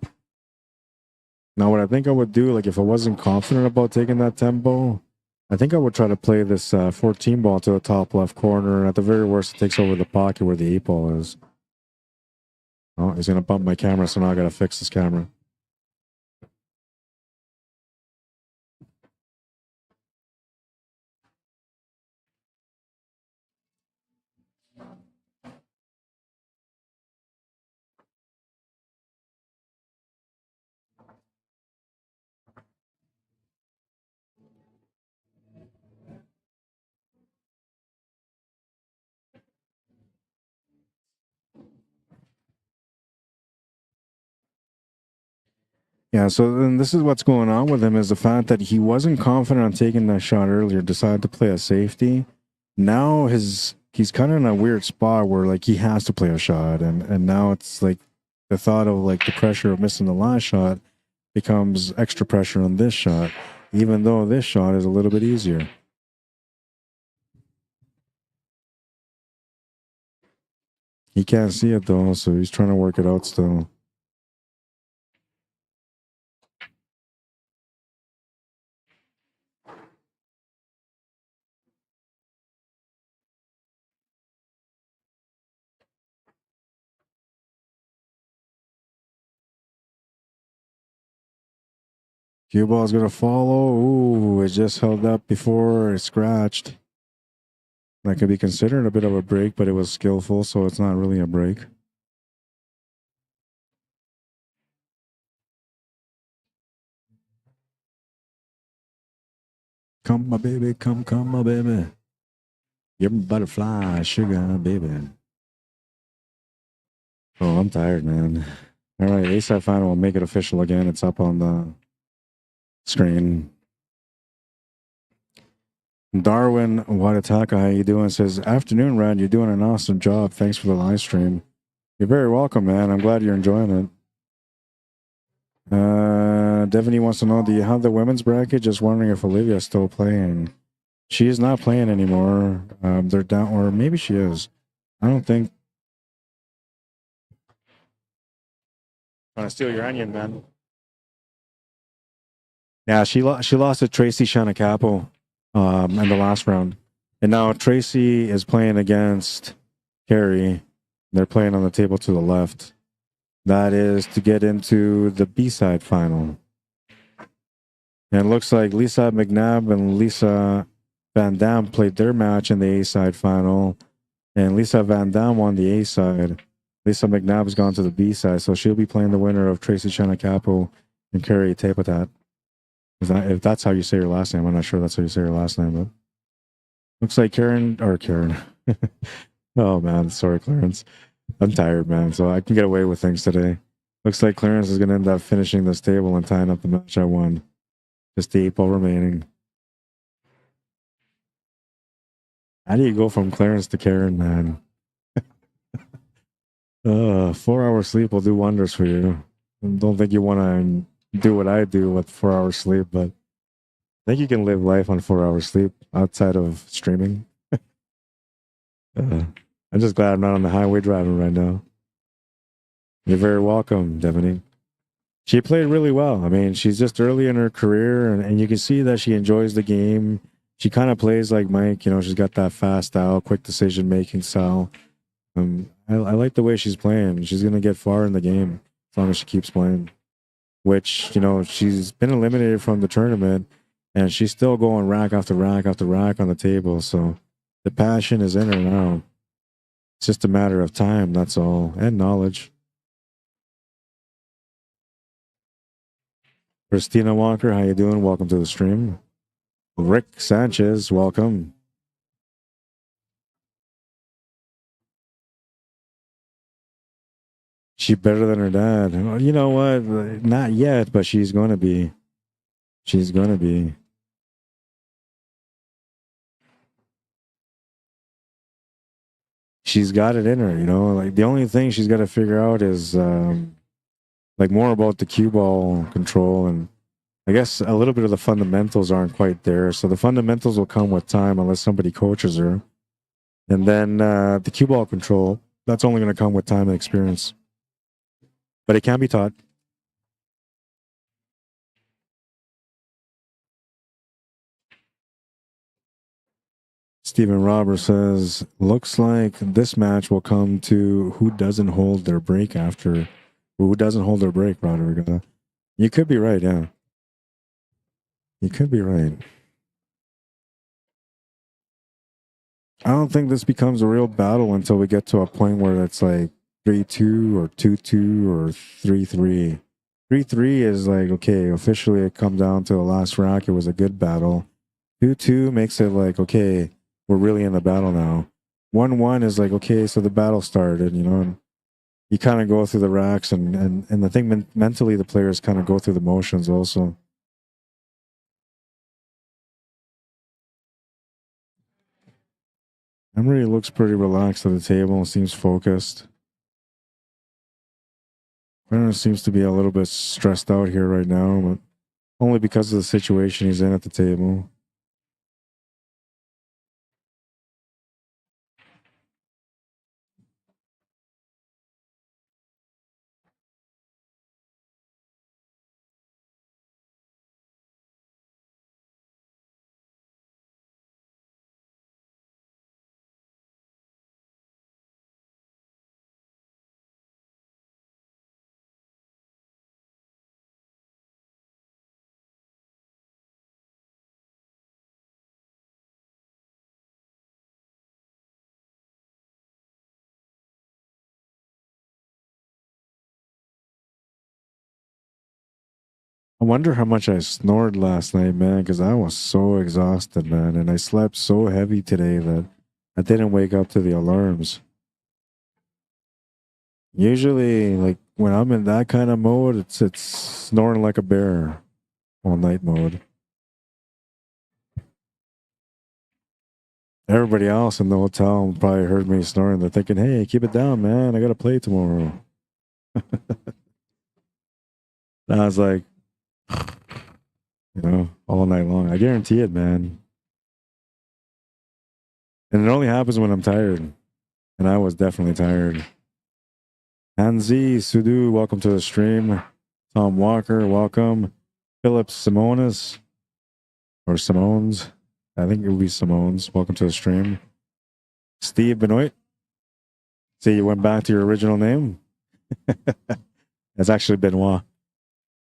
Now, what I think I would do, like if I wasn't confident about taking that 10-ball, I think I would try to play this 14-ball to the top left corner, and at the very worst, it takes over the pocket where the 8-ball is. Oh, he's going to bump my camera, so now I got to fix this camera. Yeah, so then this is what's going on with him is the fact that he wasn't confident on taking that shot earlier, decided to play a safety. Now he's kind of in a weird spot where like he has to play a shot, and now it's like the thought of like the pressure of missing the last shot becomes extra pressure on this shot, even though this shot is a little bit easier. He can't see it though, so he's trying to work it out still. Cue ball's gonna follow. Ooh, it just held up before it scratched. That could be considered a bit of a break, but it was skillful, so it's not really a break. Come, my baby, come, my baby. You're my butterfly, sugar, baby. Oh, I'm tired, man. All right, A-side final will make it official again. It's up on the screen. Darwin Watataka, how you doing? Says, afternoon, Rad. You're doing an awesome job. Thanks for the live stream. You're very welcome, man. I'm glad you're enjoying it. Devaney wants to know, do you have the women's bracket? Just wondering if Olivia's still playing. She is not playing anymore. They're down, or maybe she is. I don't think. Trying to steal your onion, man. Yeah, she lost to Tracy Shanacappo in the last round. And now Tracy is playing against Carrie. They're playing on the table to the left. That is to get into the B-side final. And it looks like Lisa McNabb and Lisa Van Dam played their match in the A-side final. And Lisa Van Dam won the A-side. Lisa McNabb's gone to the B-side, so she'll be playing the winner of Tracy Shanacappo and Carrie Tapatat. If that's how you say your last name, I'm not sure that's how you say your last name, but looks like Karen. Oh man, sorry, Clarence. I'm tired, man, so I can get away with things today. Looks like Clarence is going to end up finishing this table and tying up the match I won. Just the 8-ball remaining. How do you go from Clarence to Karen, man? 4 hours sleep will do wonders for you. I don't think you want to do what I do with 4 hours sleep, but I think you can live life on 4 hours sleep outside of streaming. I'm just glad I'm not on the highway driving right now. You're very welcome, Devony. She played really well. I mean, she's just early in her career, and you can see that she enjoys the game. She kind of plays like Mike. You know, she's got that fast style, quick decision making style. I like the way she's playing. She's gonna get far in the game as long as she keeps playing. Which, you know, she's been eliminated from the tournament, and she's still going rack after rack after rack on the table. So the passion is in her now. It's just a matter of time. That's all, and knowledge. Christina Walker, how you doing? Welcome to the stream. Rick Sanchez, welcome. She better than her dad. You know what? Not yet, but she's going to be. She's going to be. She's got it in her, you know? Like, the only thing she's got to figure out is like more about the cue ball control, and I guess a little bit of the fundamentals aren't quite there. So the fundamentals will come with time unless somebody coaches her. And then the cue ball control, that's only going to come with time and experience. But it can be taught. Stephen Roberts says, looks like this match will come to who doesn't hold their break after. Who doesn't hold their break, Roderick? You could be right, yeah. You could be right. I don't think this becomes a real battle until we get to a point where it's like 3-2 or 2-2 or 3-3. 3-3 is like, okay, officially it comes down to the last rack. It was a good battle. 2-2 makes it like, okay, we're really in the battle now. 1-1 is like, okay, so the battle started, you know, and you kind of go through the racks, and I think mentally the players kind of go through the motions also. Emery looks pretty relaxed at the table and seems focused. Brenner seems to be a little bit stressed out here right now, but only because of the situation he's in at the table. I wonder how much I snored last night, man, because I was so exhausted, man. And I slept so heavy today that I didn't wake up to the alarms. Usually, like, when I'm in that kind of mode, it's snoring like a bear all night mode. Everybody else in the hotel probably heard me snoring. They're thinking, hey, keep it down, man. I got to play tomorrow. I was like, you know, all night long. I guarantee it, man. And it only happens when I'm tired. And I was definitely tired. Hanzi Sudu, welcome to the stream. Tom Walker, welcome. Philip Simonis, or Simones. I think it would be Simones. Welcome to the stream. Steve Benoit. See, you went back to your original name? It's actually Benoit.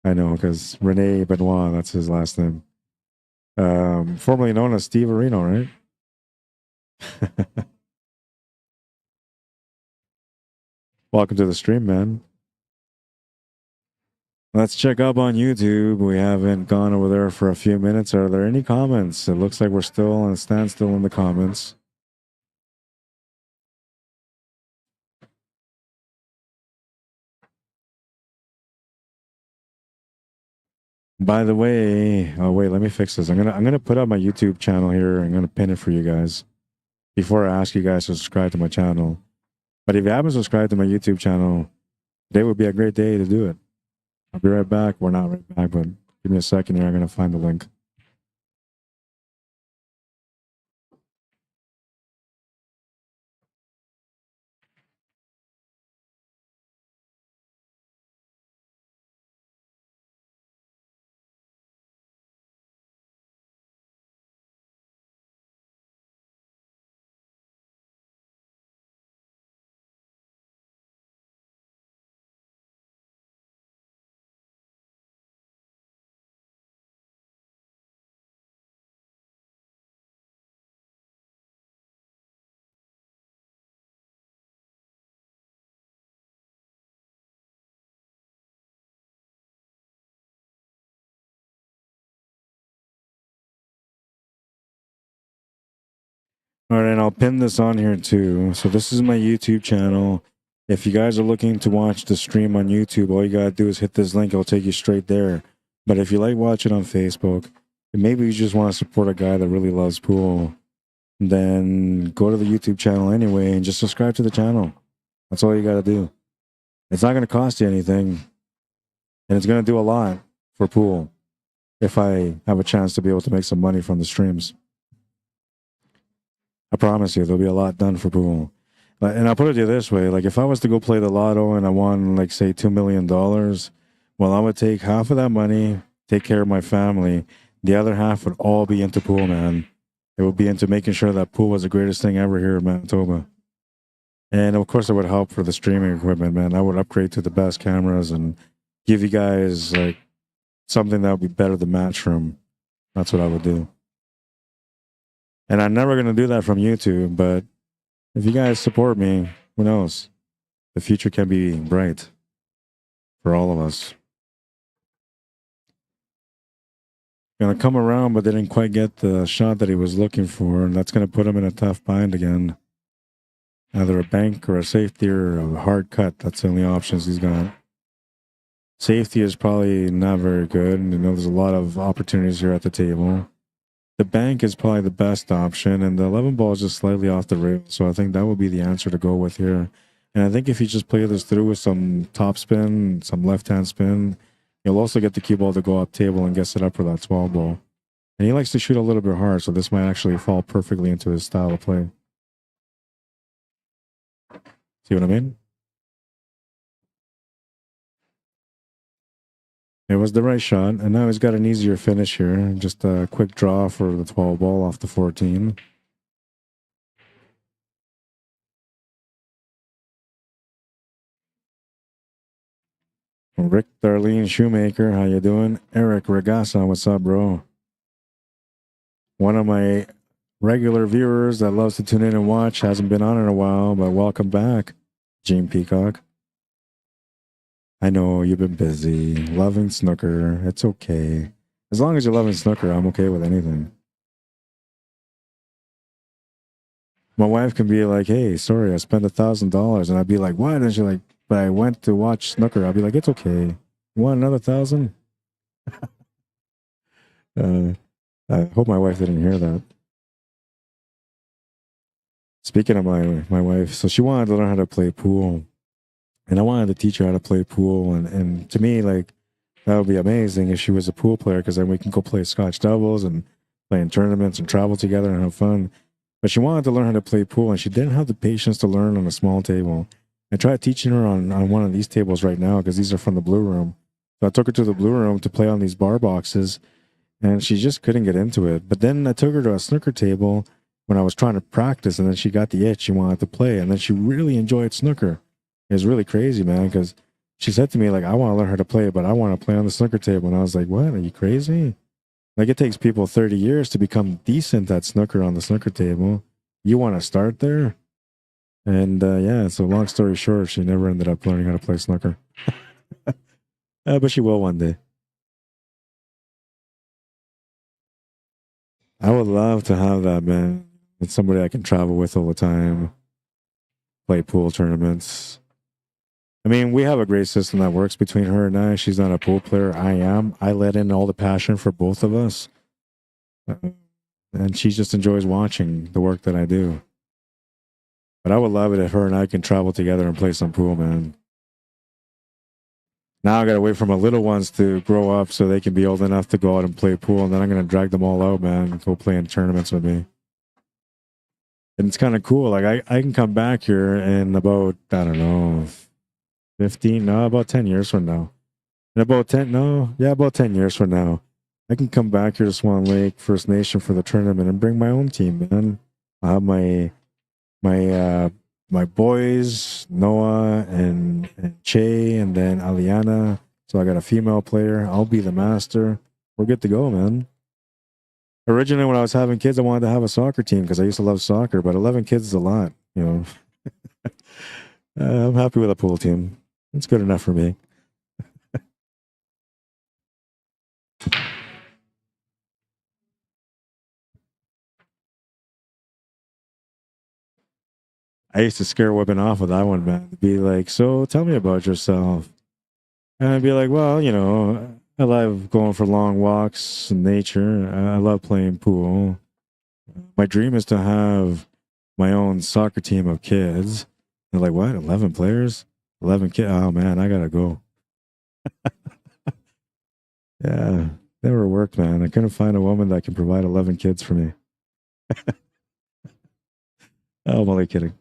I know, because Rene Benoit, that's his last name. Formerly known as Steve Areno, right? Welcome to the stream, man. Let's check up on YouTube. We haven't gone over there for a few minutes. Are there any comments? It looks like we're still on a standstill in the comments. By the way, oh wait, let me fix this. I'm gonna put up my YouTube channel here. I'm gonna pin it for you guys before I ask you guys to subscribe to my channel. But if you haven't subscribed to my YouTube channel, today would be a great day to do it. I'll be right back. We're not right back, but give me a second here. I'm gonna find the link. All right, and I'll pin this on here too. So this is my YouTube channel. If you guys are looking to watch the stream on YouTube, all you gotta do is hit this link. It'll take you straight there. But if you like watching on Facebook, and maybe you just want to support a guy that really loves pool, then go to the YouTube channel anyway and just subscribe to the channel. That's all you gotta do. It's not gonna cost you anything, and it's gonna do a lot for pool if I have a chance to be able to make some money from the streams. I promise you, there'll be a lot done for pool. And I'll put it to you this way, like if I was to go play the lotto and I won like say $2 million, well, I would take half of that money, take care of my family. The other half would all be into pool, man. It would be into making sure that pool was the greatest thing ever here in Manitoba. And of course it would help for the streaming equipment, man. I would upgrade to the best cameras and give you guys like something that would be better than Matchroom. That's what I would do. And I'm never going to do that from YouTube, but if you guys support me, who knows? The future can be bright for all of us. Gonna come around, but didn't quite get the shot that he was looking for, and that's gonna put him in a tough bind again. Either a bank or a safety or a hard cut. That's the only options he's got. Safety is probably not very good. You know, there's a lot of opportunities here at the table. The bank is probably the best option, and the 11 ball is just slightly off the rail. So I think that would be the answer to go with here. And I think if you just play this through with some top spin, some left-hand spin, you'll also get the cue ball to go up table and get set up for that 12 ball. And he likes to shoot a little bit hard, so this might actually fall perfectly into his style of play. See what I mean? It was the right shot, and now he's got an easier finish here. Just a quick draw for the 12 ball off the 14. Rick Darlene Shoemaker, how you doing? Eric Regassa, what's up, bro? One of my regular viewers that loves to tune in and watch, hasn't been on in a while, but welcome back, Gene Peacock. I know you've been busy, loving snooker. It's okay. As long as you're loving snooker, I'm okay with anything. My wife can be like, hey, sorry, I spent $1,000. And I'd be like, what? And she's like, but I went to watch snooker. I'll be like, it's okay. You want another 1,000? I hope my wife didn't hear that. Speaking of my wife, so she wanted to learn how to play pool. And I wanted to teach her how to play pool. And to me, like, that would be amazing if she was a pool player, because then we can go play Scotch doubles and play in tournaments and travel together and have fun. But she wanted to learn how to play pool, and she didn't have the patience to learn on a small table. I tried teaching her on one of these tables right now, because these are from the Blue Room. So I took her to the Blue Room to play on these bar boxes, and she just couldn't get into it. But then I took her to a snooker table when I was trying to practice, and then she got the itch. She wanted to play, and then she really enjoyed snooker. It was really crazy, man, because she said to me, like, I want to learn how to play, but I want to play on the snooker table. And I was like, what? Are you crazy? Like, it takes people 30 years to become decent at snooker on the snooker table. You want to start there? And yeah, so long story short, she never ended up learning how to play snooker. But she will one day. I would love to have that, man. It's somebody I can travel with all the time, play pool tournaments. I mean, we have a great system that works between her and I. She's not a pool player. I am. I let in all the passion for both of us. And she just enjoys watching the work that I do. But I would love it if her and I can travel together and play some pool, man. Now I got to wait for my little ones to grow up so they can be old enough to go out and play pool. And then I'm going to drag them all out, man, and go play in tournaments with me. And it's kind of cool. Like, I can come back here in about, I don't know, 15, no, about 10 years from now. And about 10 years from now, I can come back here to Swan Lake First Nation for the tournament and bring my own team, man. I'll have my boys, Noah and Che, and then Aliana. So I got a female player. I'll be the master. We're good to go, man. Originally, when I was having kids, I wanted to have a soccer team because I used to love soccer, but 11 kids is a lot, you know. I'm happy with a pool team. It's good enough for me. I used to scare women off with that one, man. Be like, so tell me about yourself. And I'd be like, well, you know, I love going for long walks in nature. I love playing pool. My dream is to have my own soccer team of kids. They're like, what? 11 players? 11 kids? Oh, man, I got to go. Yeah, never worked, man. I couldn't find a woman that can provide 11 kids for me. I'm only kidding.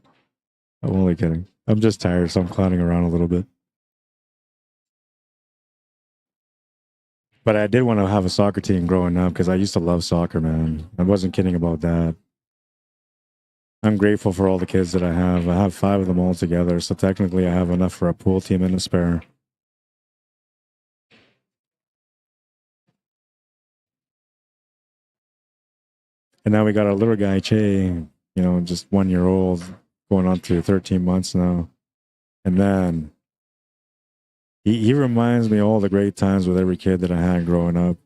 I'm only kidding. I'm just tired, so I'm clowning around a little bit. But I did want to have a soccer team growing up because I used to love soccer, man. I wasn't kidding about that. I'm grateful for all the kids that I have. I have 5 of them all together, so technically I have enough for a pool team and a spare. And now we got our little guy, Che, you know, just 1 year old, going on to 13 months now. And man, he reminds me of all the great times with every kid that I had growing up.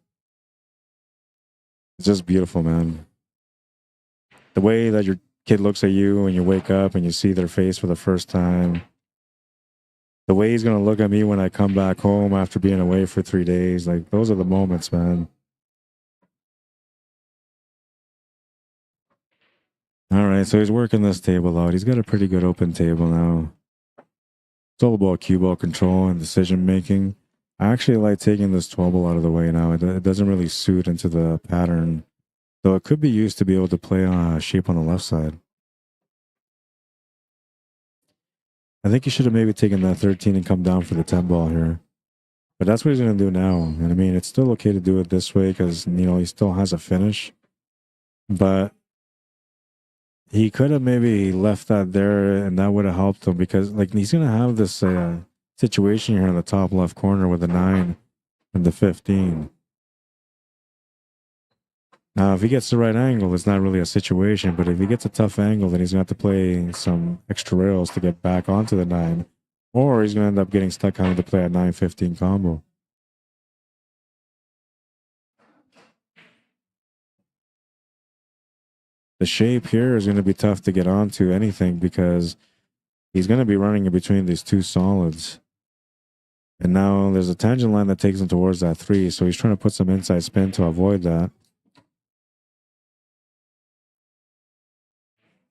It's just beautiful, man. The way that your kid looks at you when you wake up and you see their face for the first time. The way he's going to look at me when I come back home after being away for 3 days. Like, those are the moments, man. All right, so he's working this table out. He's got a pretty good open table now. It's all about cue ball control and decision making. I actually like taking this 12 ball out of the way now. It doesn't really suit into the pattern. Though it could be used to be able to play shape on the left side. I think he should have maybe taken that 13 and come down for the 10 ball here. But that's what he's going to do now. And I mean, it's still okay to do it this way because, you know, he still has a finish. But he could have maybe left that there and that would have helped him because, like, he's going to have this situation here in the top left corner with the 9 and the 15. Now, if he gets the right angle, it's not really a situation, but if he gets a tough angle, then he's going to have to play some extra rails to get back onto the 9, or he's going to end up getting stuck having to play a 9-15 combo. The shape here is going to be tough to get onto anything because he's going to be running in between these 2 solids. And now there's a tangent line that takes him towards that 3, so he's trying to put some inside spin to avoid that.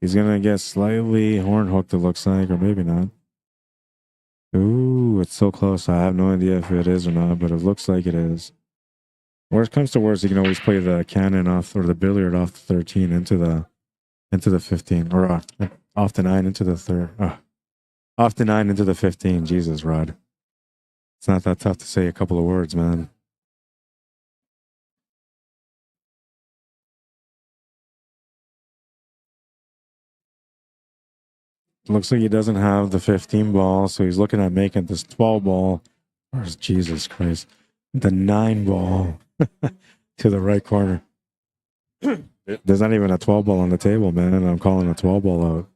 He's going to get slightly horn hooked, it looks like, or maybe not. Ooh, it's so close. I have no idea if it is or not, but it looks like it is. Worst comes to worst, you can always play the cannon off or the billiard off the 13 into the 15, or off the 9 into the third. Off the 9 into the 15. Jesus, Rod. It's not that tough to say a couple of words, man. Looks like he doesn't have the 15 ball, so he's looking at making this 12 ball. Where's Jesus Christ? The 9 ball to the right corner. There's not even a 12 ball on the table, man. I'm calling a 12 ball out.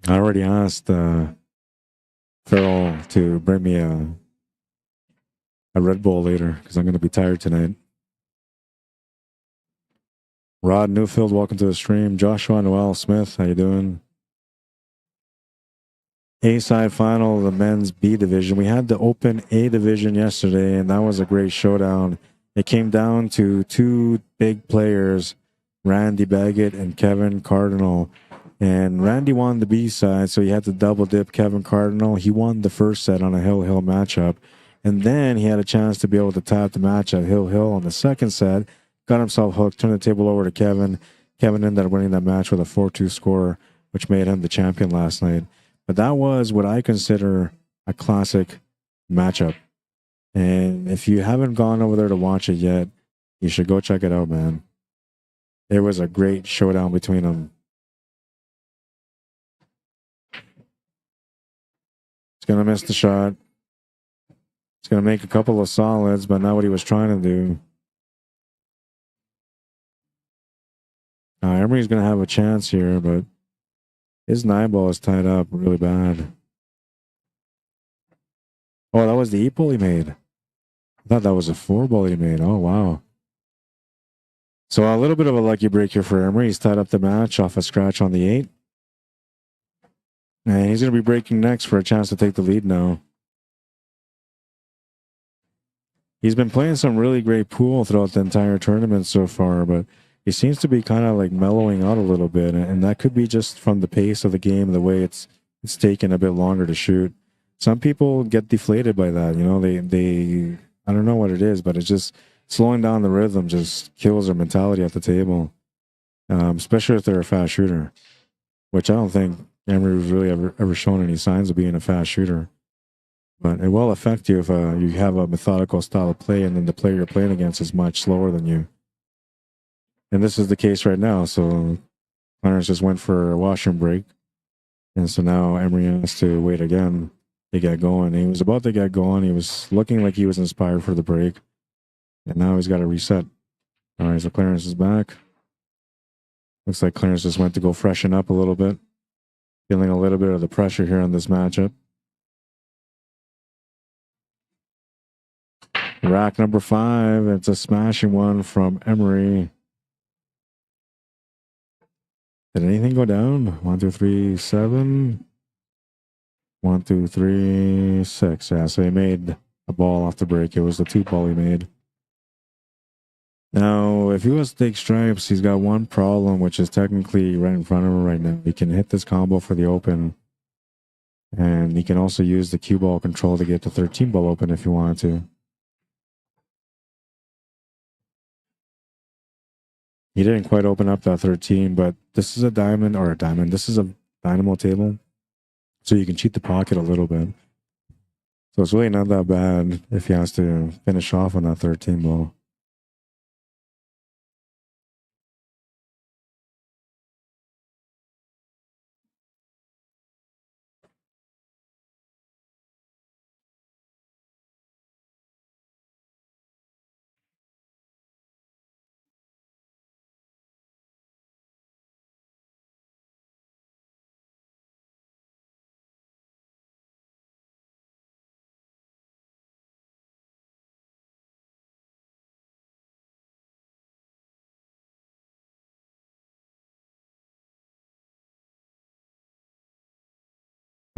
I already asked Farrell to bring me a Red Bull later because I'm going to be tired tonight. Rod Newfield, welcome to the stream. Joshua Noel Smith, how you doing? A-side final of the men's B division. We had the open A division yesterday, and that was a great showdown. It came down to 2 big players, Randy Baggett and Kevin Cardinal. And Randy won the B side, so he had to double dip Kevin Cardinal. He won the first set on a Hill-Hill matchup. And then he had a chance to be able to tap the match at Hill-Hill on the second set. Got himself hooked, turned the table over to Kevin. Kevin ended up winning that match with a 4-2 score, which made him the champion last night. But that was what I consider a classic matchup. And if you haven't gone over there to watch it yet, you should go check it out, man. It was a great showdown between them. He's going to miss the shot. He's going to make a couple of solids, but not what he was trying to do. Emery's going to have a chance here, but his 9 ball is tied up really bad. Oh, that was the 8 ball he made. I thought that was a 4 ball he made. Oh, wow. So a little bit of a lucky break here for Emery. He's tied up the match off a scratch on the 8. And he's going to be breaking next for a chance to take the lead now. He's been playing some really great pool throughout the entire tournament so far, but he seems to be kind of like mellowing out a little bit, and that could be just from the pace of the game, the way it's taken a bit longer to shoot. Some people get deflated by that, you know. They I don't know what it is, but it's just slowing down the rhythm just kills their mentality at the table, especially if they're a fast shooter, which I don't think Emery was really ever shown any signs of being a fast shooter. But it will affect you if you have a methodical style of play and then the player you're playing against is much slower than you. And this is the case right now. So Clarence just went for a washroom break. And so now Emery has to wait again to get going. He was about to get going. He was looking like he was inspired for the break. And now he's got to reset. All right, so Clarence is back. Looks like Clarence just went to go freshen up a little bit. Feeling a little bit of the pressure here on this matchup. Rack number 5. It's a smashing one from Emery. Did anything go down? 1, 2, 3, 7. 1, 2, 3, 6. Yeah, so he made a ball off the break. It was the 2 ball he made. Now, if he was to take stripes, he's got one problem, which is technically right in front of him right now. He can hit this combo for the open. And he can also use the cue ball control to get the 13 ball open if he wanted to. He didn't quite open up that 13, but this is a diamond. This is a dynamo table. So you can cheat the pocket a little bit. So it's really not that bad if he has to finish off on that 13 ball.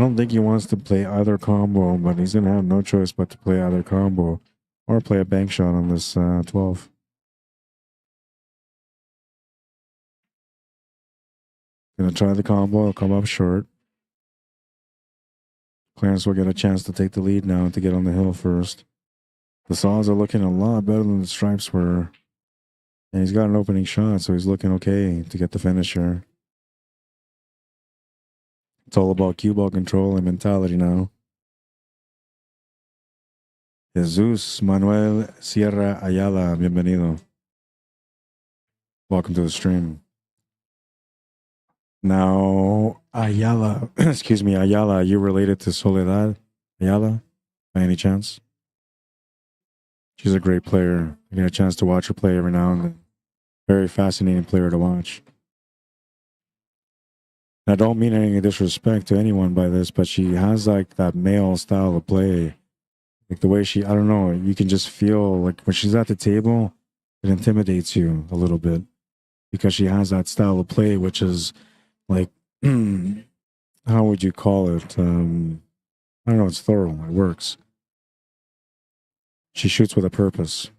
I don't think he wants to play either combo, but he's going to have no choice but to play either combo or play a bank shot on this 12. Going to try the combo. It'll come up short. Clarence will get a chance to take the lead now to get on the hill first. The saws are looking a lot better than the stripes were. And he's got an opening shot, so he's looking okay to get the finish here. It's all about cue ball control and mentality now. Jesus Manuel Sierra Ayala, bienvenido. Welcome to the stream. Now, Ayala, excuse me, Ayala, are you related to Soledad Ayala by any chance? She's a great player. I get a chance to watch her play every now and then. Very fascinating player to watch. I don't mean any disrespect to anyone by this, but she has like that male style of play. Like the way she, I don't know, you can just feel like when she's at the table, it intimidates you a little bit because she has that style of play, which is like, how would you call it? I don't know, it's thorough, it works. She shoots with a purpose.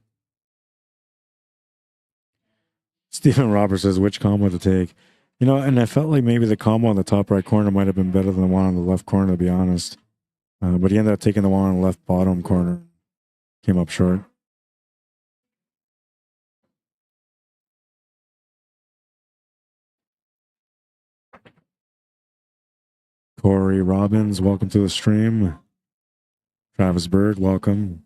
Stephen Roberts says, which combo to take? You know, and I felt like maybe the combo on the top right corner might have been better than the one on the left corner, to be honest. But he ended up taking the one on the left bottom corner. Came up short. Corey Robbins, welcome to the stream. Travis Bird, welcome.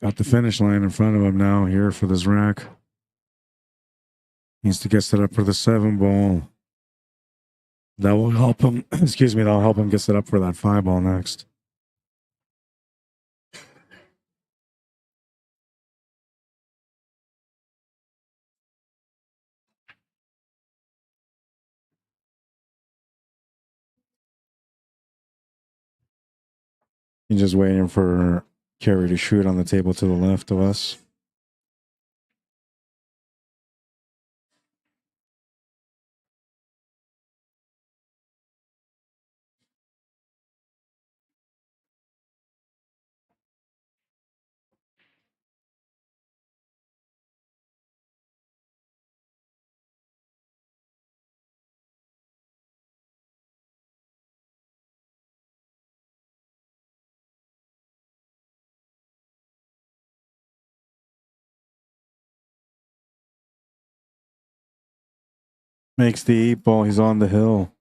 Got the finish line in front of him now here for this rack. Needs to get set up for the 7 ball. That will help him, excuse me, that'll help him get set up for that 5 ball next. He's just waiting for Kerry to shoot on the table to the left of us. Makes the 8-ball. He's on the hill.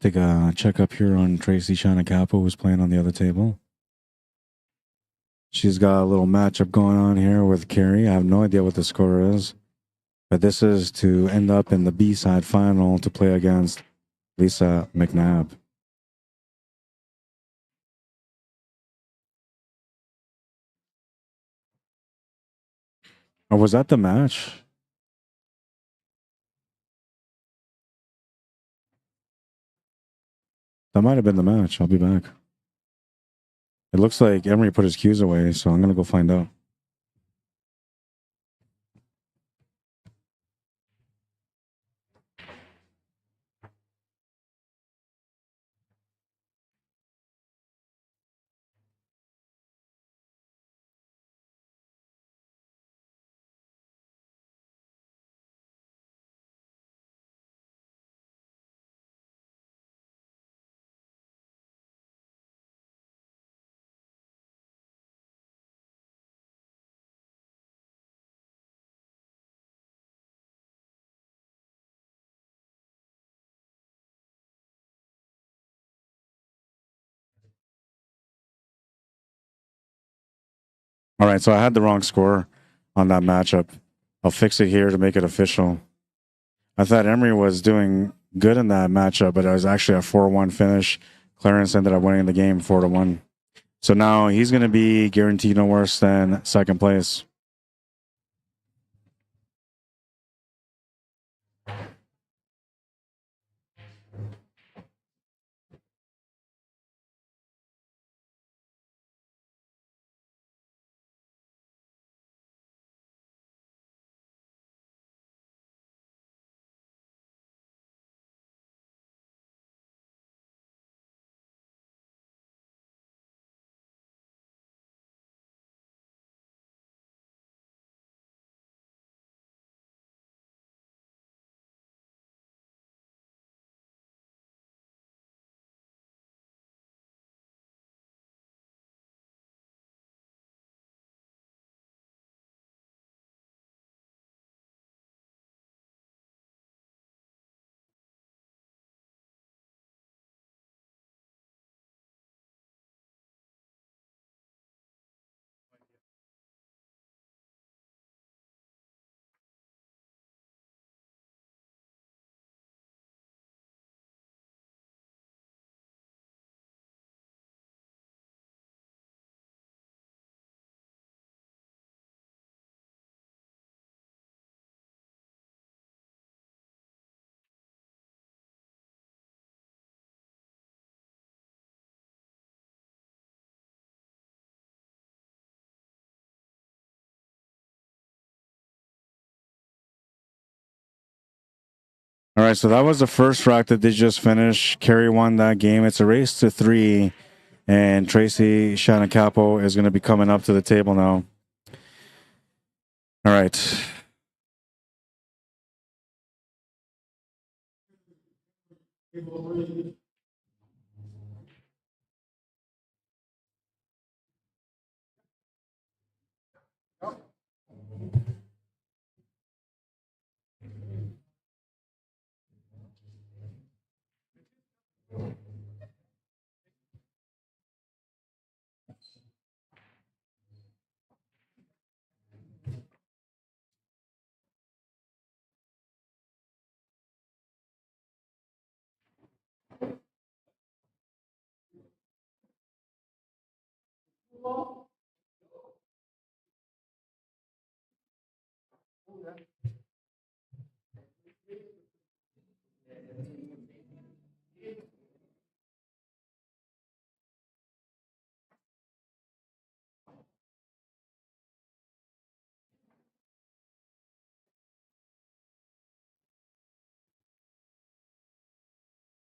Take a check up here on Tracy SHANNACAPPO, who's playing on the other table. She's got a little matchup going on here with Kerry. I have no idea what the score is, but this is to end up in the B-side final to play against Lisa McNabb. Or was that the match? That might have been the match. I'll be back. It looks like Emery put his cues away, so I'm going to go find out. All right, so I had the wrong score on that matchup. I'll fix it here to make it official. I thought Emery was doing good in that matchup, but it was actually a 4-1 finish. Clarence ended up winning the game 4-1. So now he's going to be guaranteed no worse than second place. All right, so that was the first rack that they just finished. Kerry won that game. It's a race to 3, and Tracy SHANNACAPPO is going to be coming up to the table now. All right.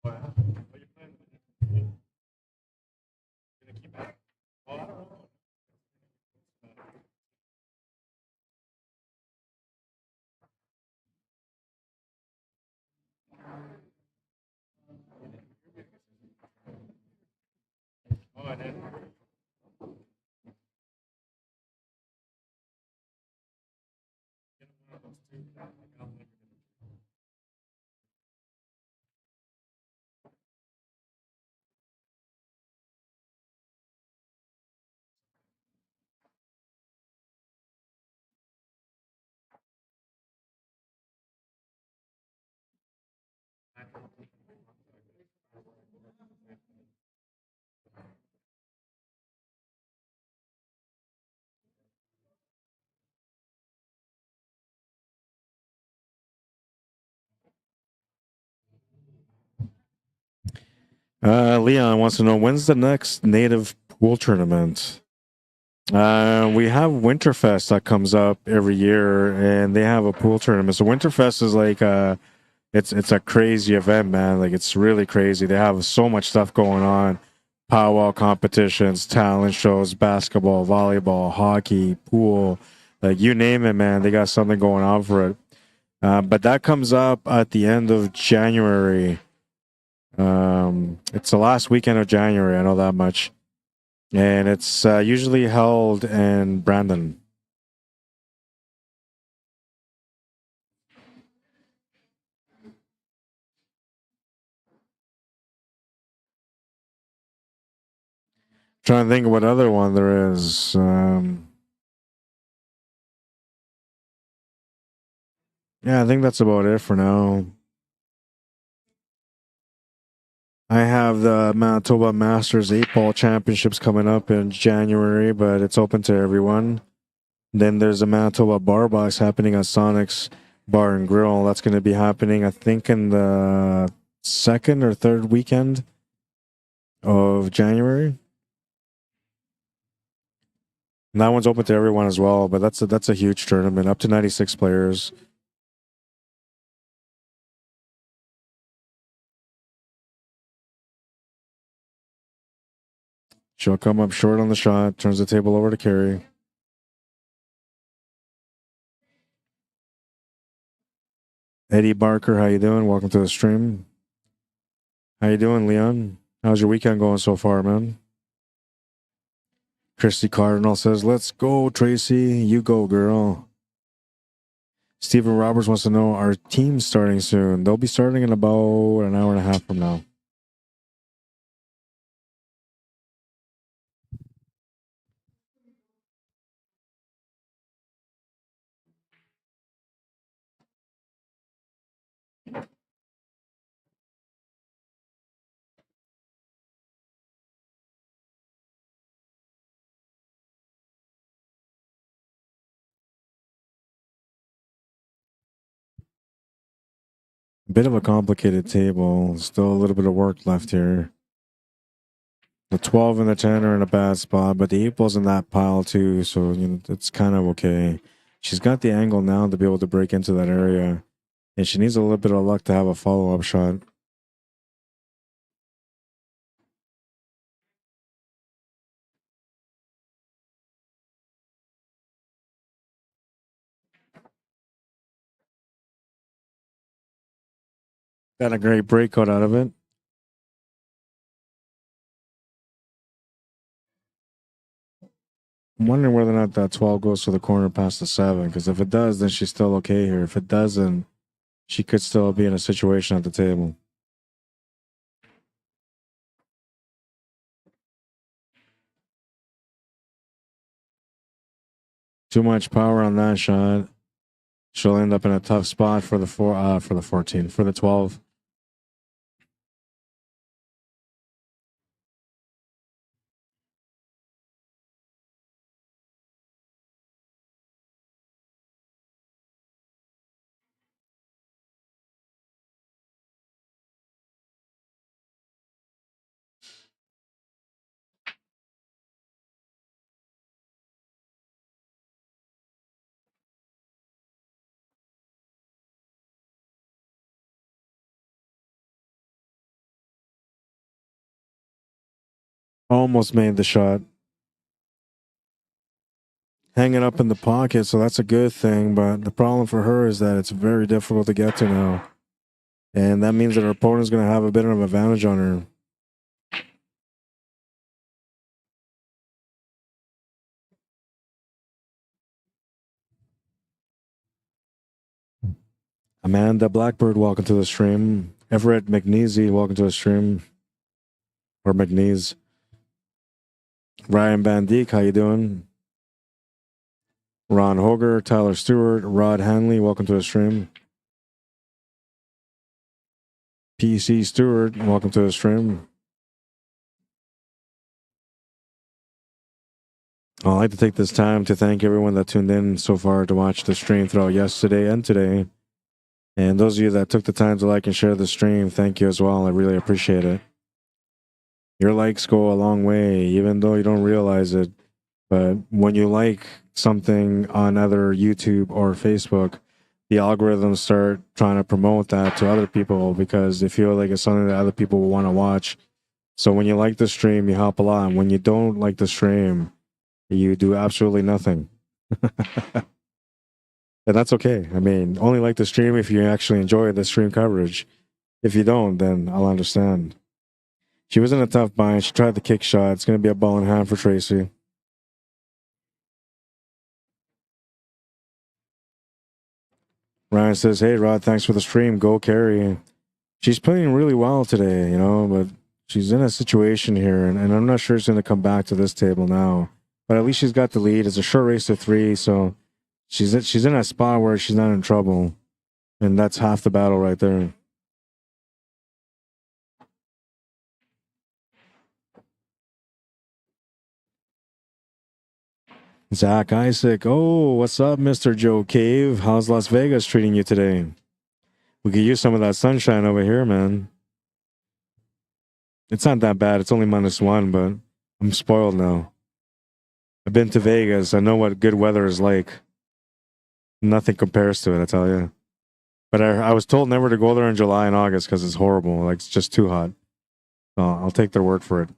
What happened? Are you playing? Gonna keep it? Well, I don't know. Oh, and then get one of those two. Like, I'll never get it. Leon wants to know when's the next native pool tournament. We have Winterfest that comes up every year, and they have a pool tournament. So Winterfest is like it's a crazy event, man. Like it's really crazy. They have so much stuff going on: powwow competitions, talent shows, basketball, volleyball, hockey, pool, like you name it, man. They got something going on for it. But that comes up at the end of January. It's the last weekend of January. I know that much, and it's usually held in Brandon. Trying to think of what other one there is. Yeah, I think that's about it for now. I have the Manitoba Masters 8 Ball Championships coming up in January, but it's open to everyone. Then there's the Manitoba Bar Box happening at Sonic's Bar and Grill. That's going to be happening, I think, in the second or third weekend of January. And that one's open to everyone as well, but that's a huge tournament, up to 96 players. She'll come up short on the shot, turns the table over to Carrie. Eddie Barker, how you doing? Welcome to the stream. How you doing, Leon? How's your weekend going so far, man? Christy Cardinal says, let's go, Tracy. You go, girl. Stephen Roberts wants to know, our team's starting soon. They'll be starting in about an hour and a half from now. A bit of a complicated table. Still a little bit of work left here. The 12 and the 10 are in a bad spot, but the 8 ball's in that pile too, so it's kind of okay. She's got the angle now to be able to break into that area, and she needs a little bit of luck to have a follow-up shot. Got a great breakout out of it. I'm wondering whether or not that 12 goes to the corner past the 7, because if it does, then she's still okay here. If it doesn't, she could still be in a situation at the table. Too much power on that shot. She'll end up in a tough spot for the 14, for the 12. Almost made the shot. Hanging up in the pocket, so that's a good thing. But the problem for her is that it's very difficult to get to now. And that means that her opponent's going to have a bit of an advantage on her. Amanda Blackbird, welcome to the stream. Everett McNeasy, welcome to the stream. Or McNeese. Ryan Van Dijk, how you doing? Ron Hoger, Tyler Stewart, Rod Hanley, welcome to the stream. PC Stewart, welcome to the stream. I'd like to take this time to thank everyone that tuned in so far to watch the stream throughout yesterday and today. And those of you that took the time to like and share the stream, thank you as well. I really appreciate it. Your likes go a long way, even though you don't realize it. But when you like something on either YouTube or Facebook, the algorithms start trying to promote that to other people because they feel like it's something that other people will want to watch. So when you like the stream, you help a lot. And when you don't like the stream, you do absolutely nothing. And that's okay. I mean, only like the stream if you actually enjoy the stream coverage. If you don't, then I'll understand. She was in a tough bind. She tried the kick shot. It's going to be a ball in hand for Tracy. Ryan says, hey, Rod, thanks for the stream. Go carry. She's playing really well today, you know, but she's in a situation here, and I'm not sure she's going to come back to this table now. But at least she's got the lead. It's a short race to 3, so she's in a spot where she's not in trouble. And that's half the battle right there. Zach Isaac. Oh, what's up, Mr. Joe Cave? How's Las Vegas treating you today? We could use some of that sunshine over here, man. It's not that bad. It's only -1, but I'm spoiled now. I've been to Vegas. I know what good weather is like. Nothing compares to it, I tell you. But I was told never to go there in July and August because it's horrible. Like, it's just too hot. So I'll take their word for it.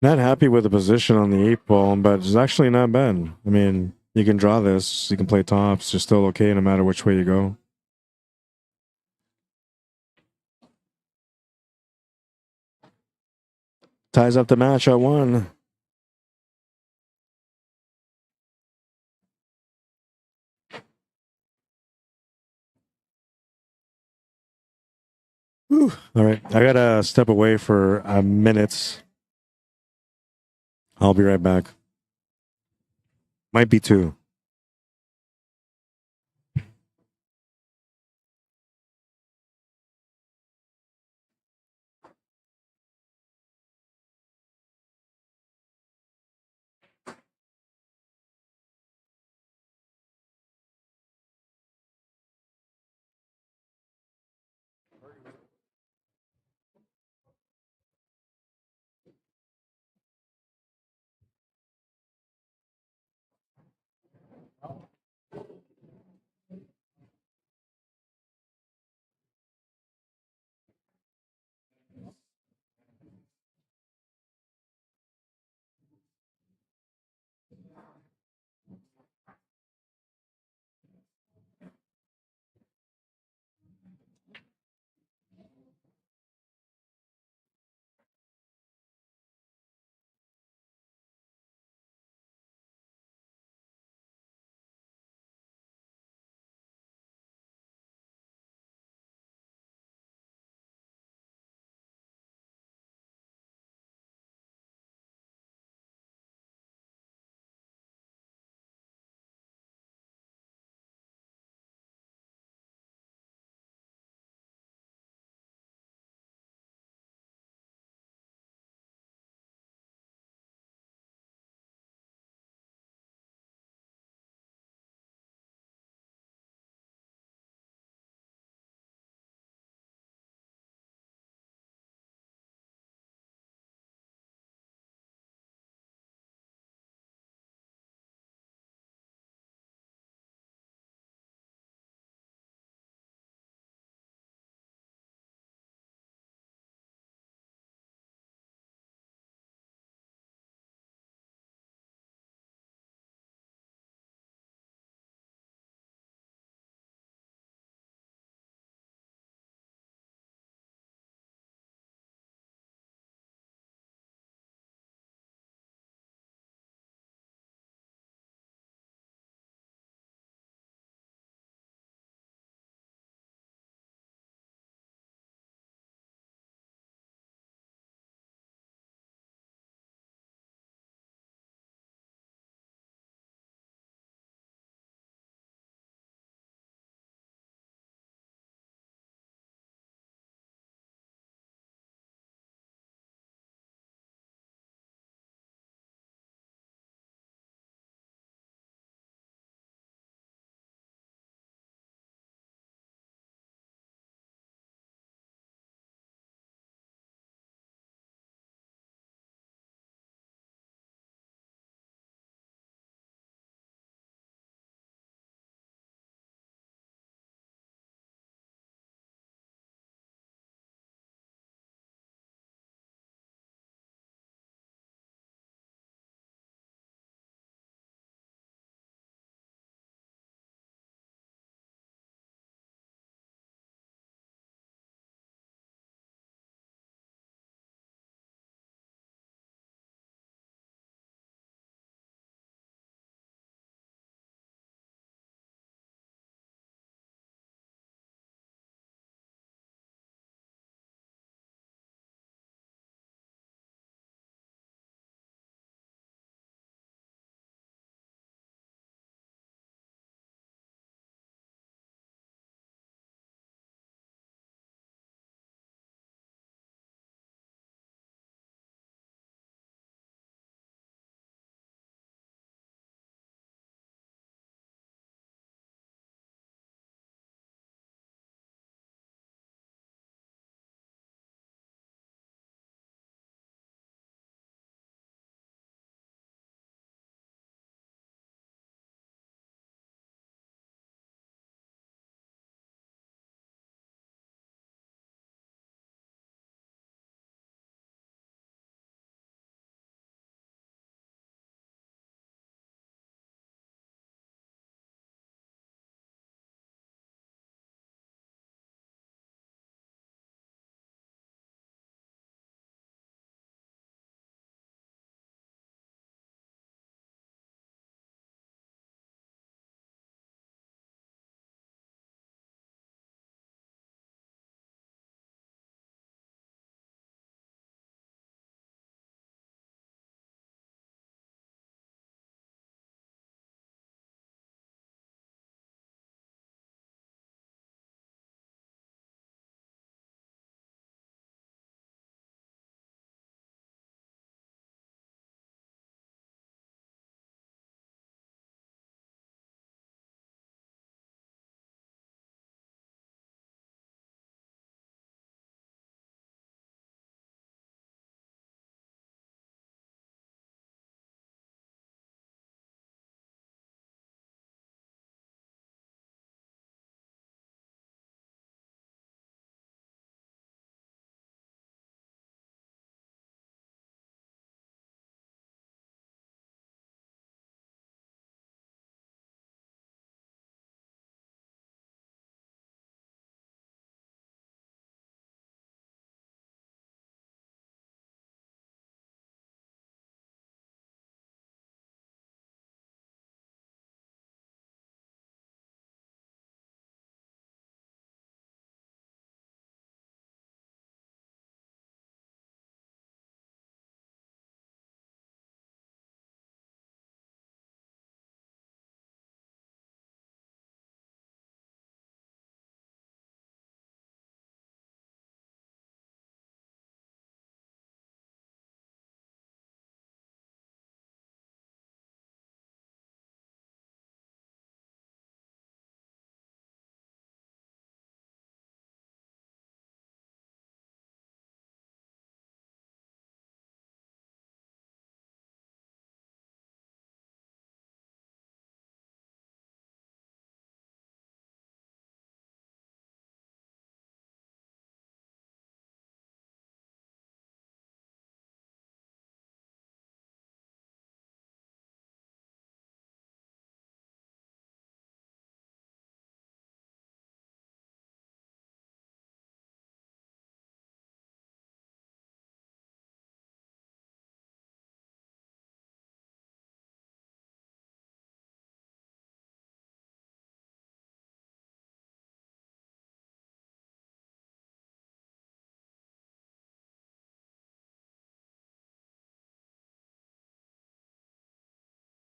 Not happy with the position on the 8-ball, but it's actually not bad. I mean, you can draw this. You can play tops. You're still okay no matter which way you go. Ties up the match at 1. Whew. All right. I got to step away for a minute. I'll be right back. Might be 2.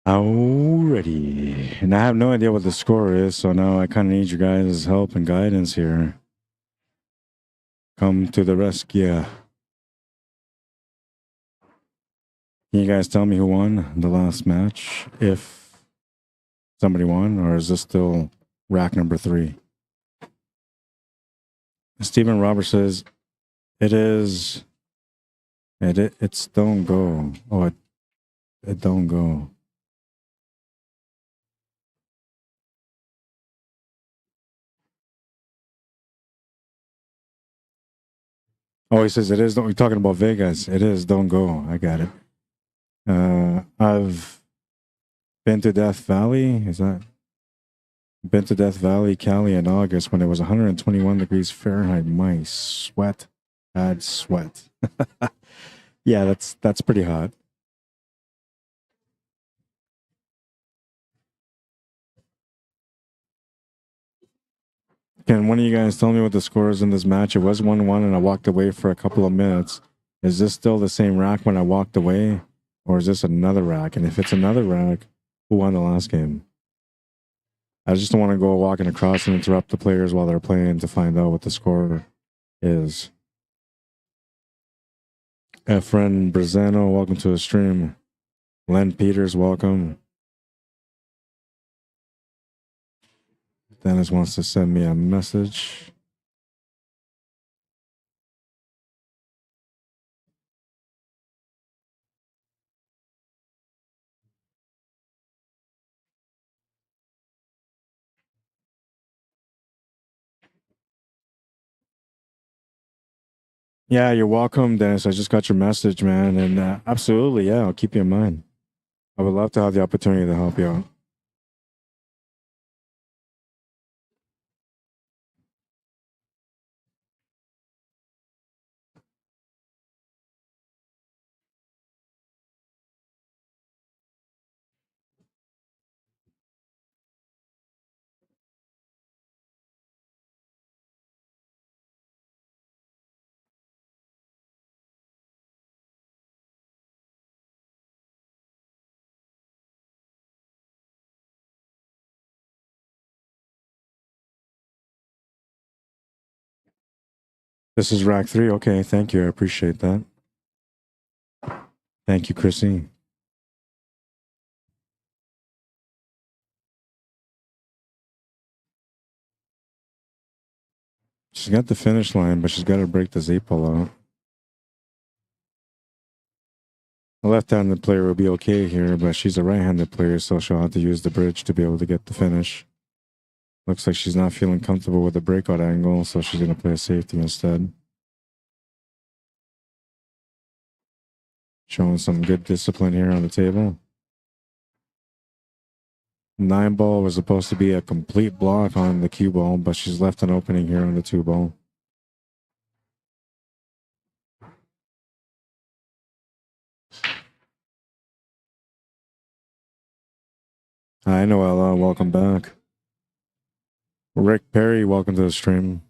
Alrighty. And I have no idea what the score is, so now I kind of need you guys' help and guidance here. Come to the rescue. Can you guys tell me who won the last match? If somebody won, or is this still rack number 3? Stephen Roberts says it is. It's don't go. Oh, it don't go. Oh, he says it is. We're talking about Vegas. It is. Don't go. I got it. I've been to Death Valley. Is that? Been to Death Valley, Cali in August when it was 121 degrees Fahrenheit. My sweat. Bad sweat. Yeah, that's pretty hot. Can one of you guys tell me what the score is in this match? It was 1-1 and I walked away for a couple of minutes. Is this still the same rack when I walked away? Or is this another rack? And if it's another rack, who won the last game? I just don't want to go walking across and interrupt the players while they're playing to find out what the score is. Efren Brazano, welcome to the stream. Len Peters, welcome. Dennis wants to send me a message. Yeah, you're welcome, Dennis. I just got your message, man. And absolutely, yeah, I'll keep you in mind. I would love to have the opportunity to help you out. This is rack 3. Okay, thank you. I appreciate that. Thank you, Chrissy. She's got the finish line, but she's got to break this 8-ball out. A left-handed player will be okay here, but she's a right-handed player, so she'll have to use the bridge to be able to get the finish. Looks like she's not feeling comfortable with the breakout angle, so she's going to play a safety instead. Showing some good discipline here on the table. 9-ball was supposed to be a complete block on the cue ball, but she's left an opening here on the 2-ball. Hi, Noella. Welcome back. Rick Perry, welcome to the stream.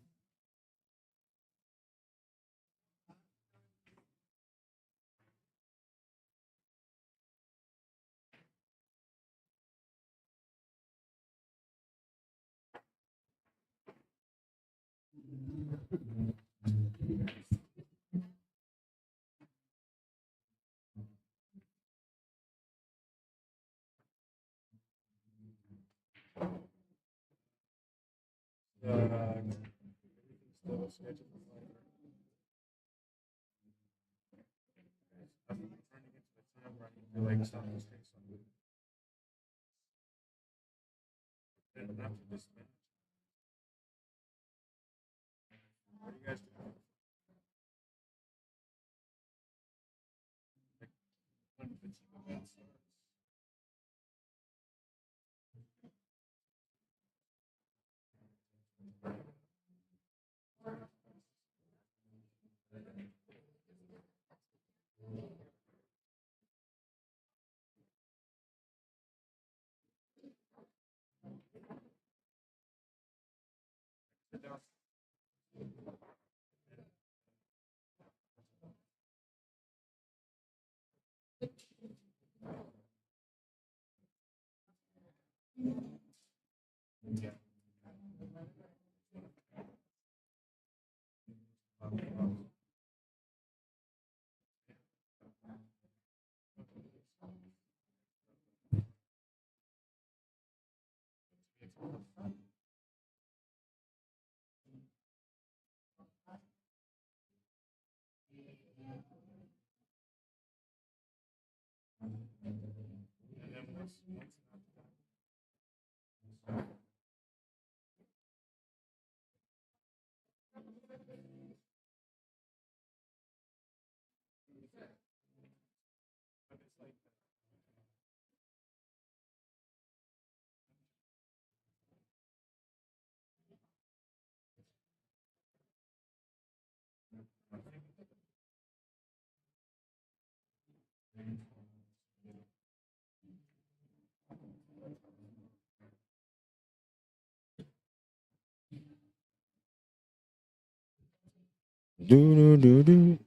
Do do do do.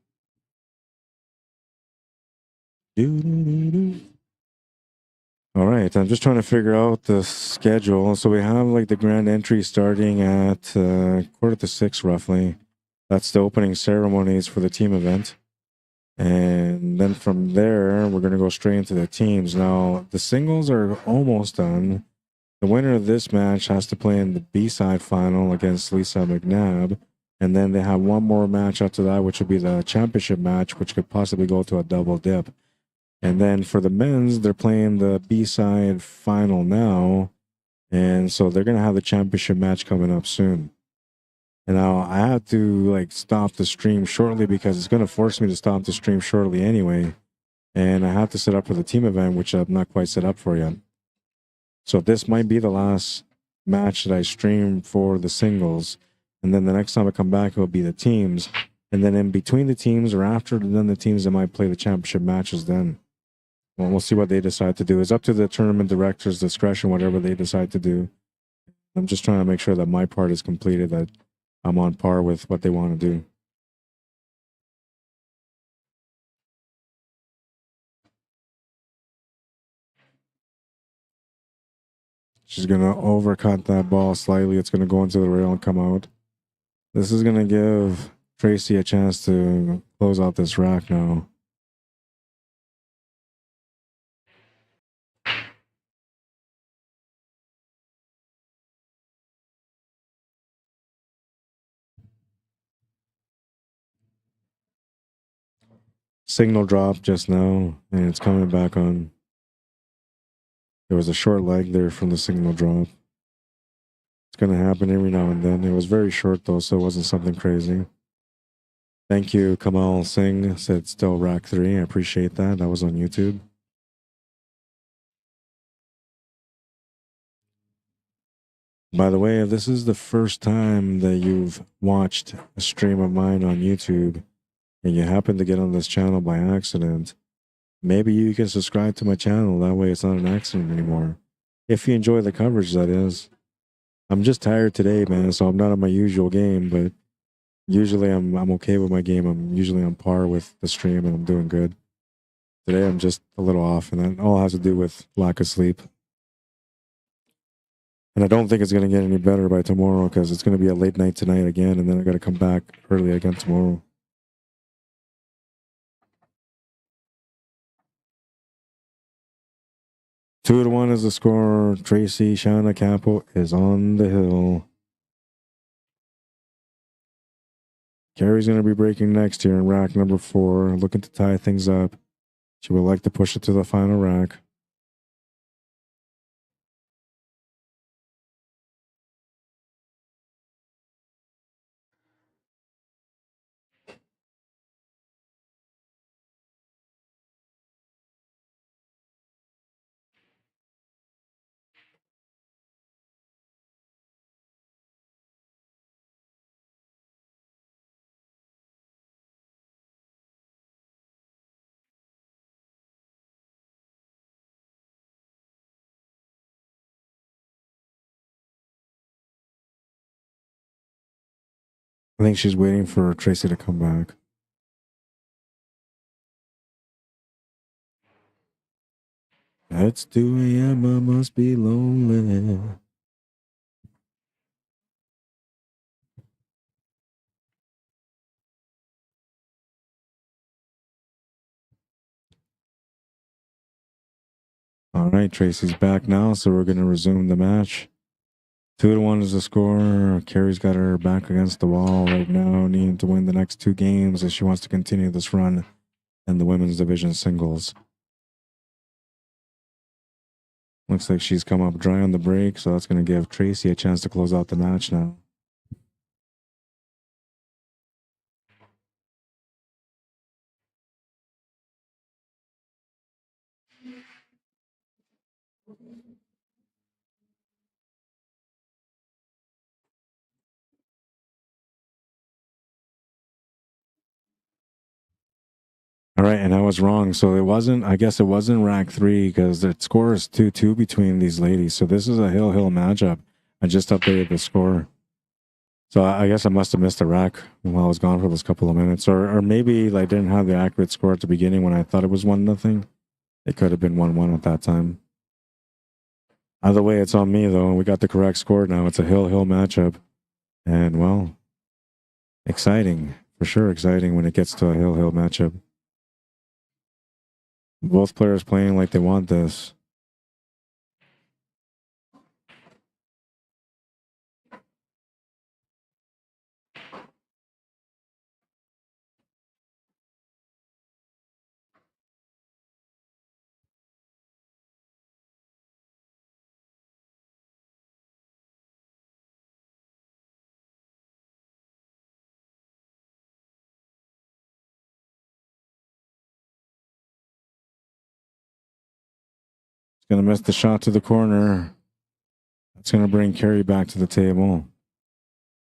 Do do do do. All right, I'm just trying to figure out the schedule. So we have like the grand entry starting at 5:45 roughly. That's the opening ceremonies for the team event. And then from there, we're going to go straight into the teams. Now, the singles are almost done. The winner of this match has to play in the B-side final against Lisa McNabb. And then they have one more match after that, which will be the championship match, which could possibly go to a double dip. And then for the men's, they're playing the B-side final now. And so they're going to have the championship match coming up soon. And now I have to like stop the stream shortly because it's going to force me to stop the stream shortly anyway. And I have to set up for the team event, which I'm not quite set up for yet. So this might be the last match that I stream for the singles. And then the next time I come back, it will be the teams. And then in between the teams or after then the teams, I might play the championship matches then. Well, we'll see what they decide to do. It's up to the tournament director's discretion, whatever they decide to do. I'm just trying to make sure that my part is completed, that I'm on par with what they want to do. She's going to overcut that ball slightly. It's going to go into the rail and come out. This is going to give Tracy a chance to close out this rack now. Signal drop just now, and it's coming back on. There was a short leg there from the signal drop. It's going to happen every now and then. It was very short, though, so it wasn't something crazy. Thank you, Kamal Singh. Said still rack 3. I appreciate that. That was on YouTube. By the way, if this is the first time that you've watched a stream of mine on YouTube and you happen to get on this channel by accident, maybe you can subscribe to my channel. That way it's not an accident anymore. If you enjoy the coverage, that is. I'm just tired today, man, so I'm not on my usual game, but usually I'm okay with my game. I'm usually on par with the stream and I'm doing good. Today I'm just a little off, and that all has to do with lack of sleep. And I don't think it's going to get any better by tomorrow because it's going to be a late night tonight again, and then I got to come back early again tomorrow. Two to one is the score. Tracy SHANNACAPPO is on the hill. Carrie's going to be breaking next here in rack number 4, looking to tie things up. She would like to push it to the final rack. I think she's waiting for Tracy to come back. It's 2 a.m. I must be lonely. All right, Tracy's back now, so we're going to resume the match. 2 to 1 is the score. Carrie's got her back against the wall right now, needing to win the next 2 games if she wants to continue this run in the women's division singles. Looks like she's come up dry on the break, so that's going to give Tracy a chance to close out the match now. All right, and I was wrong. So it wasn't, I guess it wasn't rack 3 because the score is 2-2 between these ladies. So this is a hill-hill matchup. I just updated the score. So I guess I must have missed a rack while I was gone for those couple of minutes. Or maybe I didn't have the accurate score at the beginning when I thought it was 1-0. It could have been 1-1 at that time. Either way, it's on me, though. We got the correct score now. It's a hill-hill matchup. And, well, exciting. For sure exciting when it gets to a hill-hill matchup. Both players playing like they want this. Going to miss the shot to the corner. That's going to bring Carrie back to the table.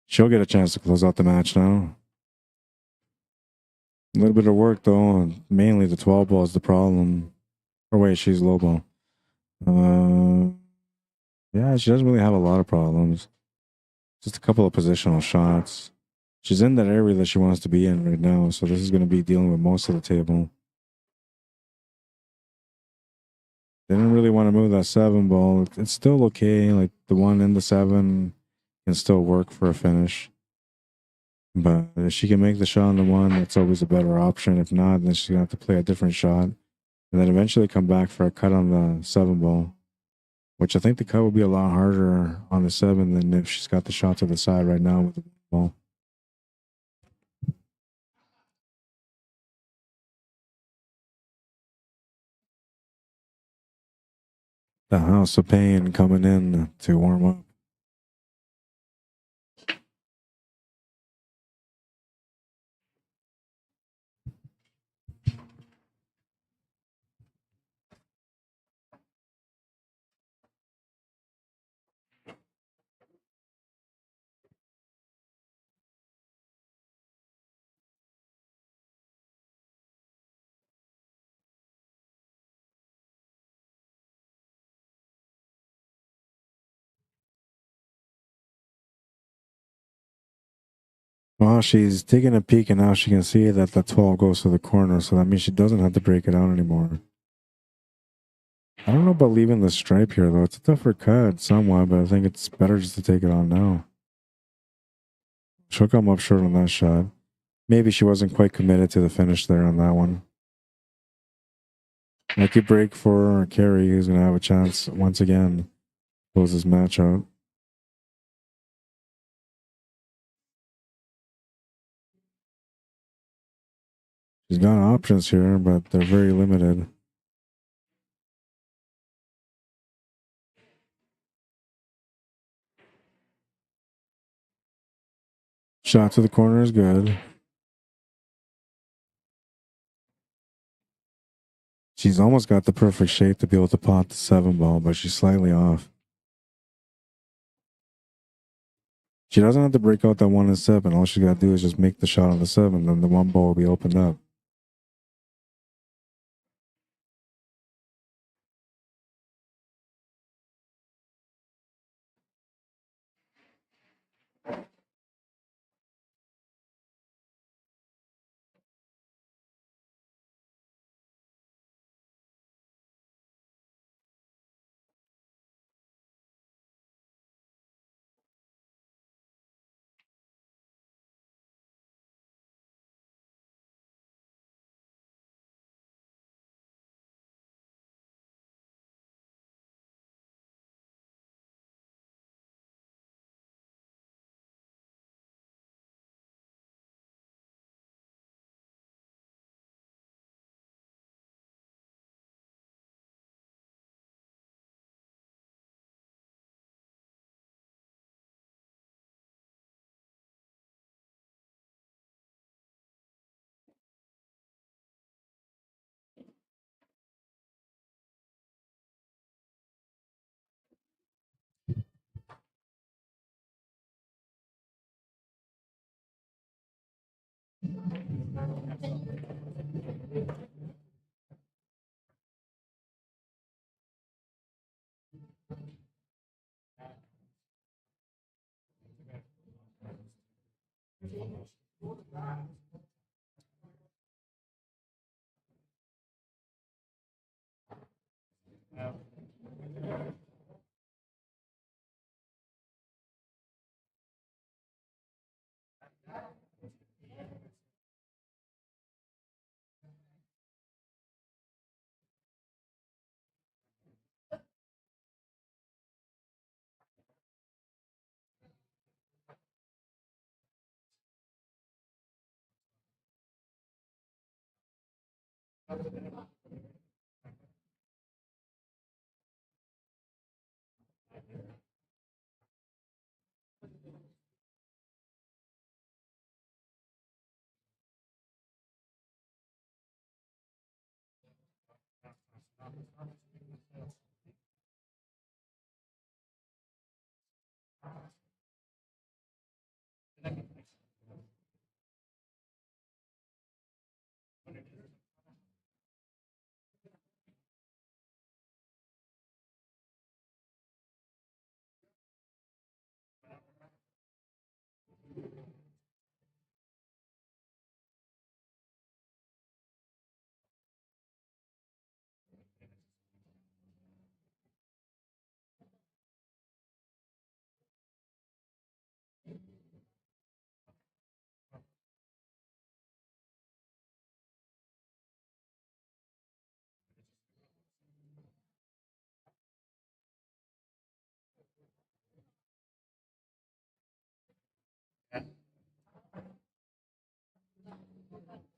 She'll get a chance to close out the match now. A little bit of work, though. Mainly the 12 ball is the problem. Or wait, she's low ball. Yeah, she doesn't really have a lot of problems. Just a couple of positional shots. She's in that area that she wants to be in right now, so this is going to be dealing with most of the table. Didn't really want to move that 7 ball. It's still okay. Like the 1 and the 7 can still work for a finish. But if she can make the shot on the 1, that's always a better option. If not, then she's going to have to play a different shot. And then eventually come back for a cut on the 7 ball. Which I think the cut would be a lot harder on the 7 than if she's got the shot to the side right now with the ball. The House of Pain coming in to warm up. Well, she's taking a peek and now she can see that the 12 goes to the corner, so that means she doesn't have to break it out anymore. I don't know about leaving the stripe here, though. It's a tougher cut somewhat, but I think it's better just to take it on now. She'll come up short on that shot. Maybe she wasn't quite committed to the finish there on that one. Lucky break for Carrie, who's going to have a chance once again to close this match out. She's got options here, but they're very limited. Shot to the corner is good. She's almost got the perfect shape to be able to pot the 7 ball, but she's slightly off. She doesn't have to break out that 1 and 7. All she got to do is just make the shot on the 7, then the 1 ball will be opened up.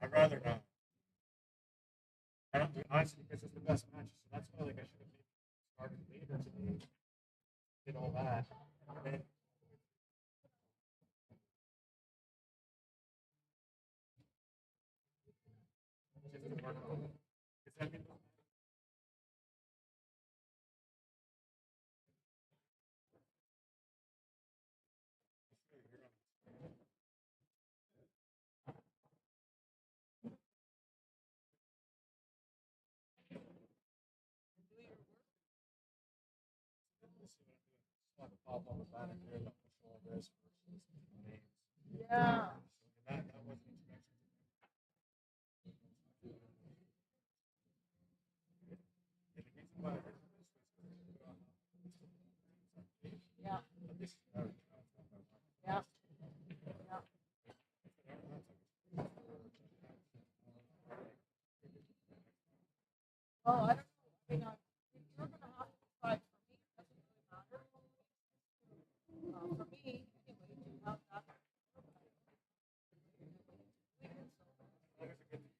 I'd rather not. I don't do honestly because it's the best matches. So that's why like I should have maybe started later today. Did all that. And then just to work on it. Because I mean, slap a pop on the back here, the shoulders versus the names. Yeah. So that was an introduction. And the reason why I did this was because we put on Yeah. this is our Yeah. Yeah. Oh, I don't know. I mean, if you're going to have to decide for me, it doesn't really matter. For me, anyway, to have that. The only thing is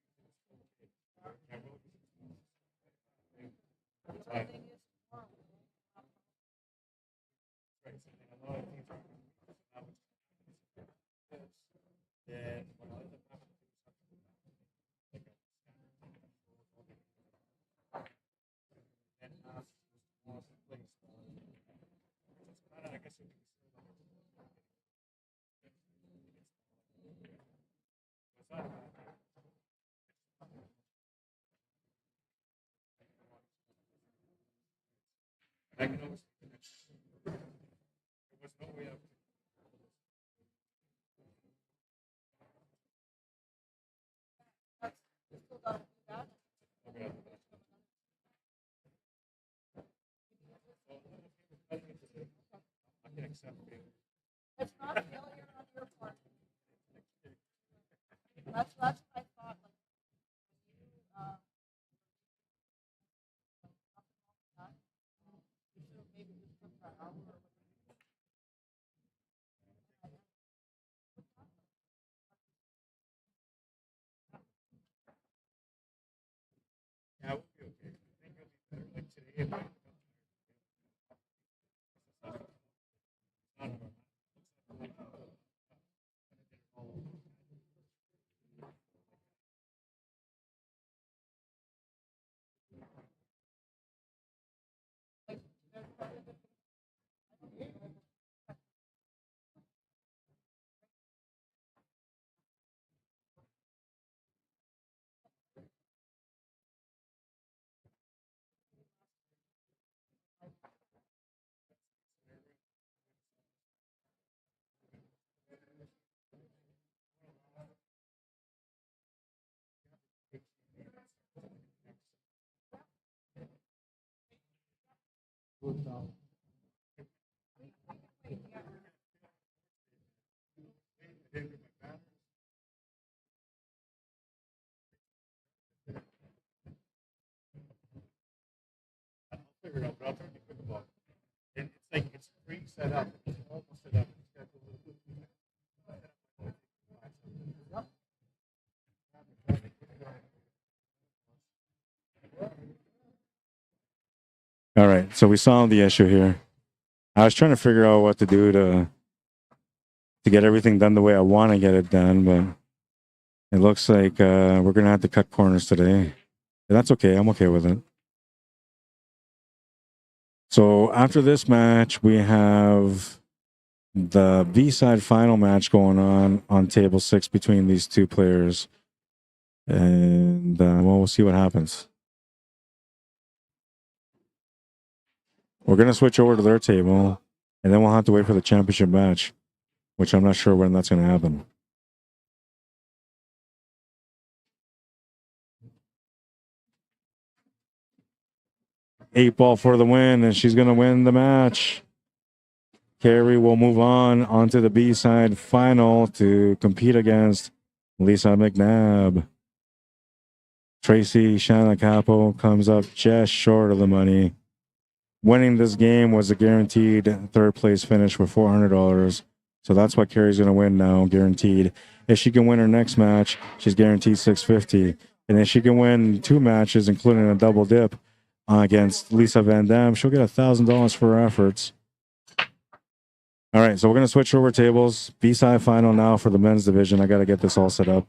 tomorrow. right. So then a lot of things are so now it's this. Then what I end up having to do is something like a standard thing that then ask tomorrow to play small. Which is kind of I guess you can consider that it's not a bad thing. I can always there was no way of You still got to do that. I can accept failure. It's not a failure on your part. That's what I thought. Like when you you should have maybe just took that hour or whatever. Yeah, I would be okay. I think it'll be better. Like today, if I ended up it's not normal. It's not like all Like there's part of it. I don't know. I'll figure it out, but I'll try to be quick about it. It's like it's pre-set up. It's almost set up. It's got the little All right, so we solved the issue here. I was trying to figure out what to do to get everything done the way I want to get it done, but it looks like we're gonna have to cut corners today. And that's okay. I'm okay with it. So after this match, we have the B-side final match going on table 6 between these two players, and well, we'll see what happens. We're gonna switch over to their table, and then we'll have to wait for the championship match, which I'm not sure when that's gonna happen. Eight ball for the win, and she's gonna win the match. Carrie will move on onto the B-side final to compete against Lisa McNabb. Tracy Shannacapppo comes up just short of the money. Winning this game was a guaranteed third place finish with $400. So that's what Carrie's going to win now, guaranteed. If she can win her next match, she's guaranteed $650. And if she can win 2 matches, including a double dip against Lisa Van Dam, she'll get $1,000 for her efforts. All right, so we're going to switch over tables. B-side final now for the men's division. I got to get this all set up.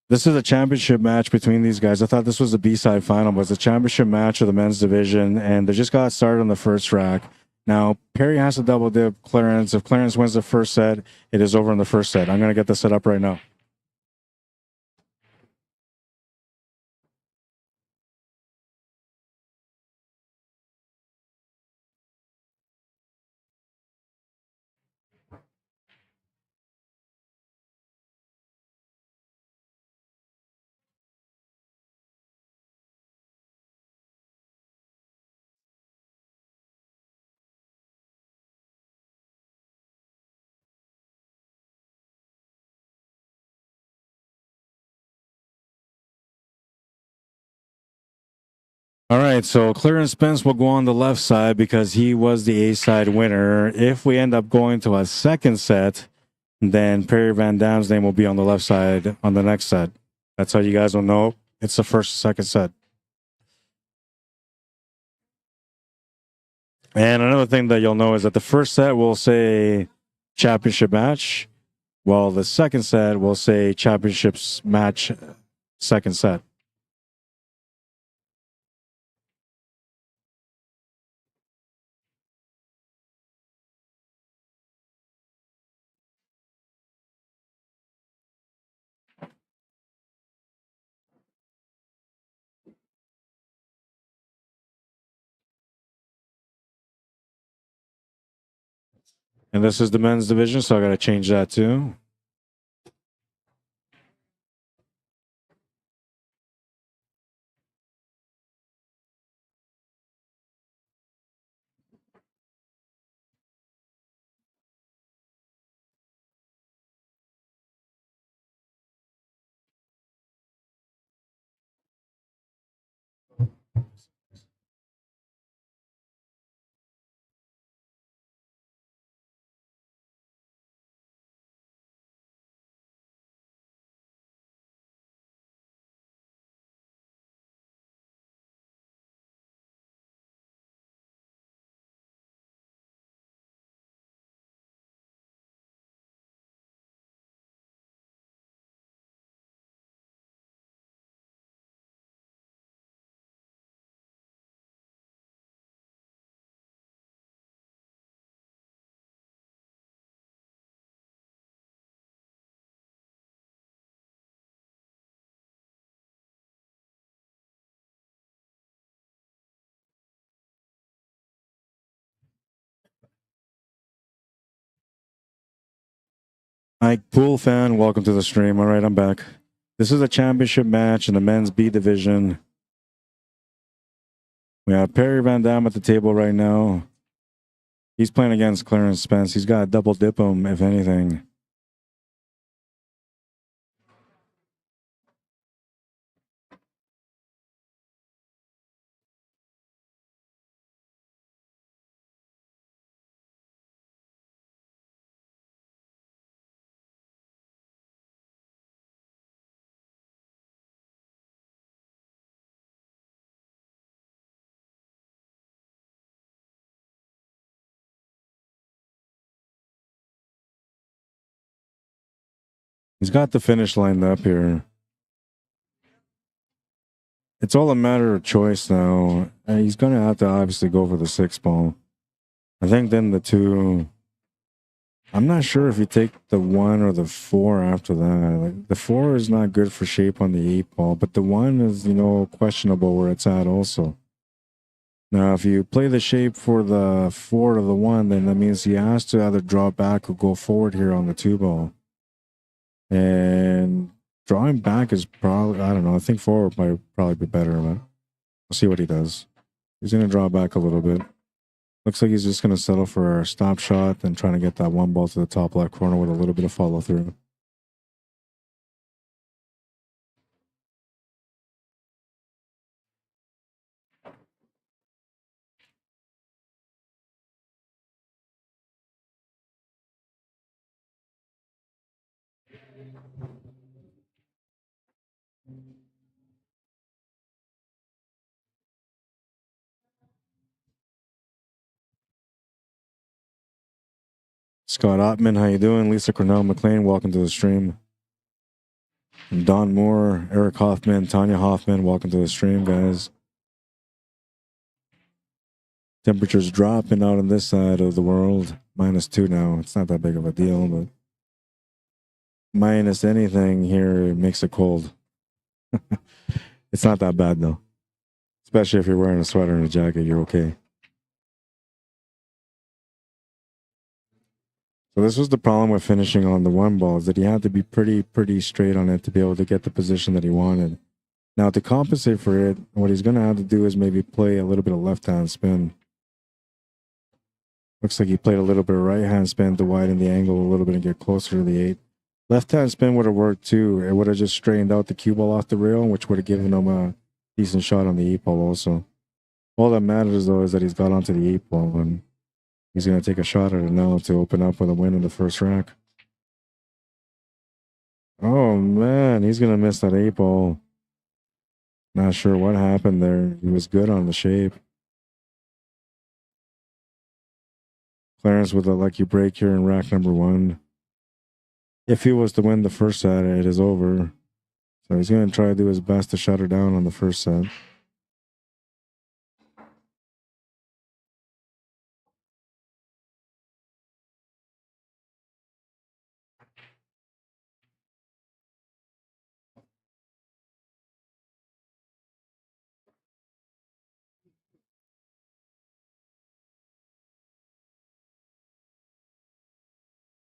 This is a championship match between these guys. I thought this was a B-side final, but it's a championship match of the men's division, and they just got started on the first rack. Now, Perry has to double dip Clarence. If Clarence wins the first set, it is over in the first set. I'm going to get this set up right now. All right, so Clarence Spence will go on the left side because he was the A-side winner. If we end up going to a second set, then Perry Van Dam's name will be on the left side on the next set. That's how you guys will know it's the first, second set. And another thing that you'll know is that the first set will say championship match, while the second set will say championships match, second set. And this is the men's division, so I got to change that too. Ike Pool fan, welcome to the stream. All right, I'm back. This is a championship match in the men's B division. We have Perry Van Dam at the table right now. He's playing against Clarence Spence. He's got to double dip him, if anything. He's got the finish lined up here. It's all a matter of choice now. He's going to have to obviously go for the 6 ball. I think then the 2. I'm not sure if you take the 1 or the 4 after that. Like, the 4 is not good for shape on the 8 ball, but the 1 is, questionable where it's at also. Now, if you play the shape for the 4 to the 1, then that means he has to either draw back or go forward here on the 2 ball. And drawing back is probably, I don't know, I think forward might probably be better, but we'll see what he does. He's going to draw back a little bit. Looks like he's just going to settle for a stop shot and trying to get that 1 ball to the top left corner with a little bit of follow through. Scott Ottman, how you doing? Lisa Cornell McLean, welcome to the stream. And Don Moore, Eric Hoffman, Tanya Hoffman, welcome to the stream, guys. Temperatures dropping out on this side of the world. -2 now. It's not that big of a deal, but minus anything here makes it cold. It's not that bad though. Especially if you're wearing a sweater and a jacket, you're okay. So this was the problem with finishing on the 1 ball, is that he had to be pretty straight on it to be able to get the position that he wanted. Now to compensate for it, what he's going to have to do is maybe play a little bit of left-hand spin. Looks like he played a little bit of right-hand spin to widen the angle a little bit and get closer to the 8. Left-hand spin would have worked too. It would have just straightened out the cue ball off the rail, which would have given him a decent shot on the 8 ball also. All that matters though is that he's got onto the 8 ball, and he's going to take a shot at it now to open up with a win in the first rack. Oh man, he's going to miss that 8 ball. Not sure what happened there. He was good on the shape. Clarence with a lucky break here in rack number 1. If he was to win the first set, it is over. So he's going to try to do his best to shut her down on the first set.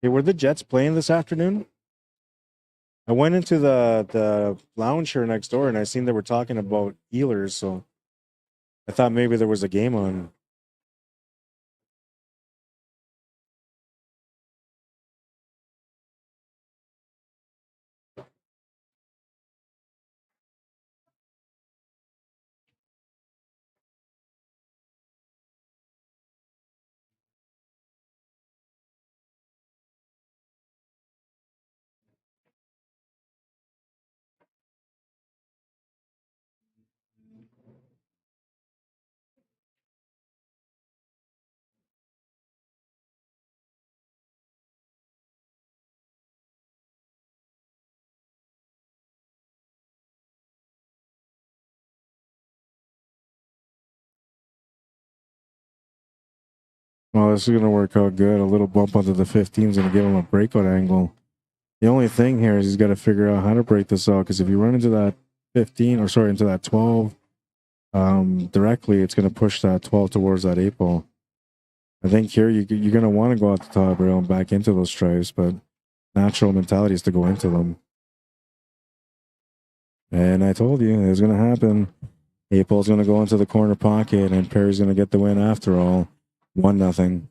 Hey, were the Jets playing this afternoon? I went into the lounge here next door and I seen they were talking about Ehlers, so I thought maybe there was a game on. Well, this is going to work out good. A little bump onto the 15 is going to give him a breakout angle. The only thing here is he's got to figure out how to break this out, because if you run into that 15, or sorry, into that 12 directly, it's going to push that 12 towards that 8 ball. I think here you're going to want to go out the top rail and back into those stripes, but natural mentality is to go into them. And I told you it was going to happen. April's going to go into the corner pocket, and Perry's going to get the win after all. 1-0.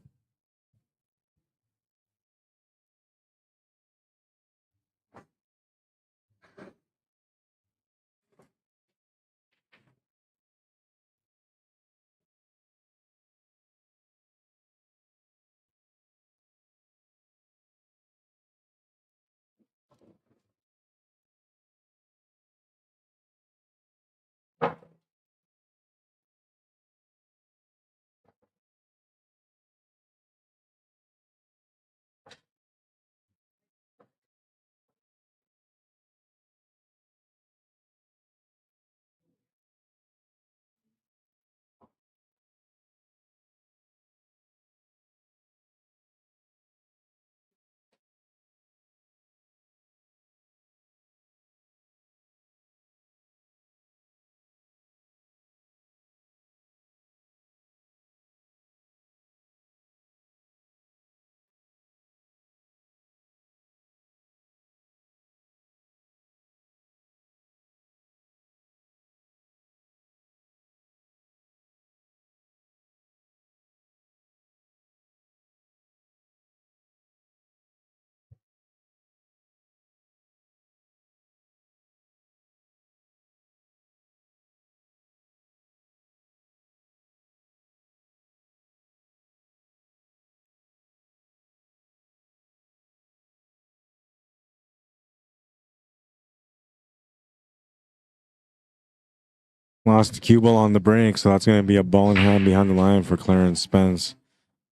Lost the cue ball on the break, so that's going to be a ball in hand behind the line for Clarence Spence.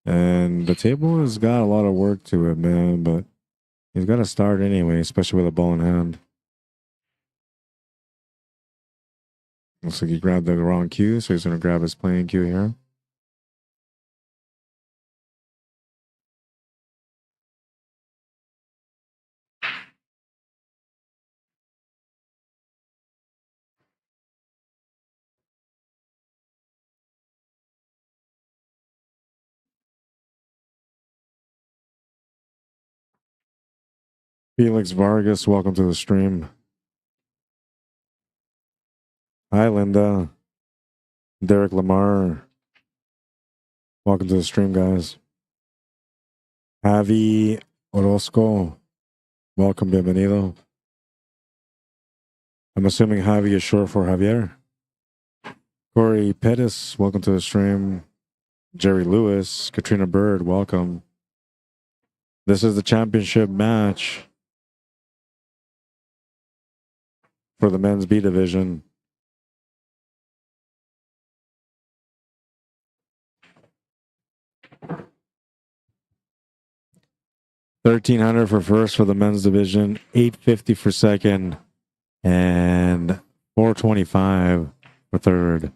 And the table has got a lot of work to it, man, but he's got to start anyway, especially with a ball in hand. Looks like he grabbed the wrong cue, so he's going to grab his playing cue here. Felix Vargas, welcome to the stream. Hi, Linda. Derek Lamar, welcome to the stream, guys. Javi Orozco, welcome, bienvenido. I'm assuming Javi is short for Javier. Corey Pettis, welcome to the stream. Jerry Lewis, Katrina Bird, welcome. This is the championship match for the men's B division. $1,300 for first for the men's division, $850 for second, and $425 for third.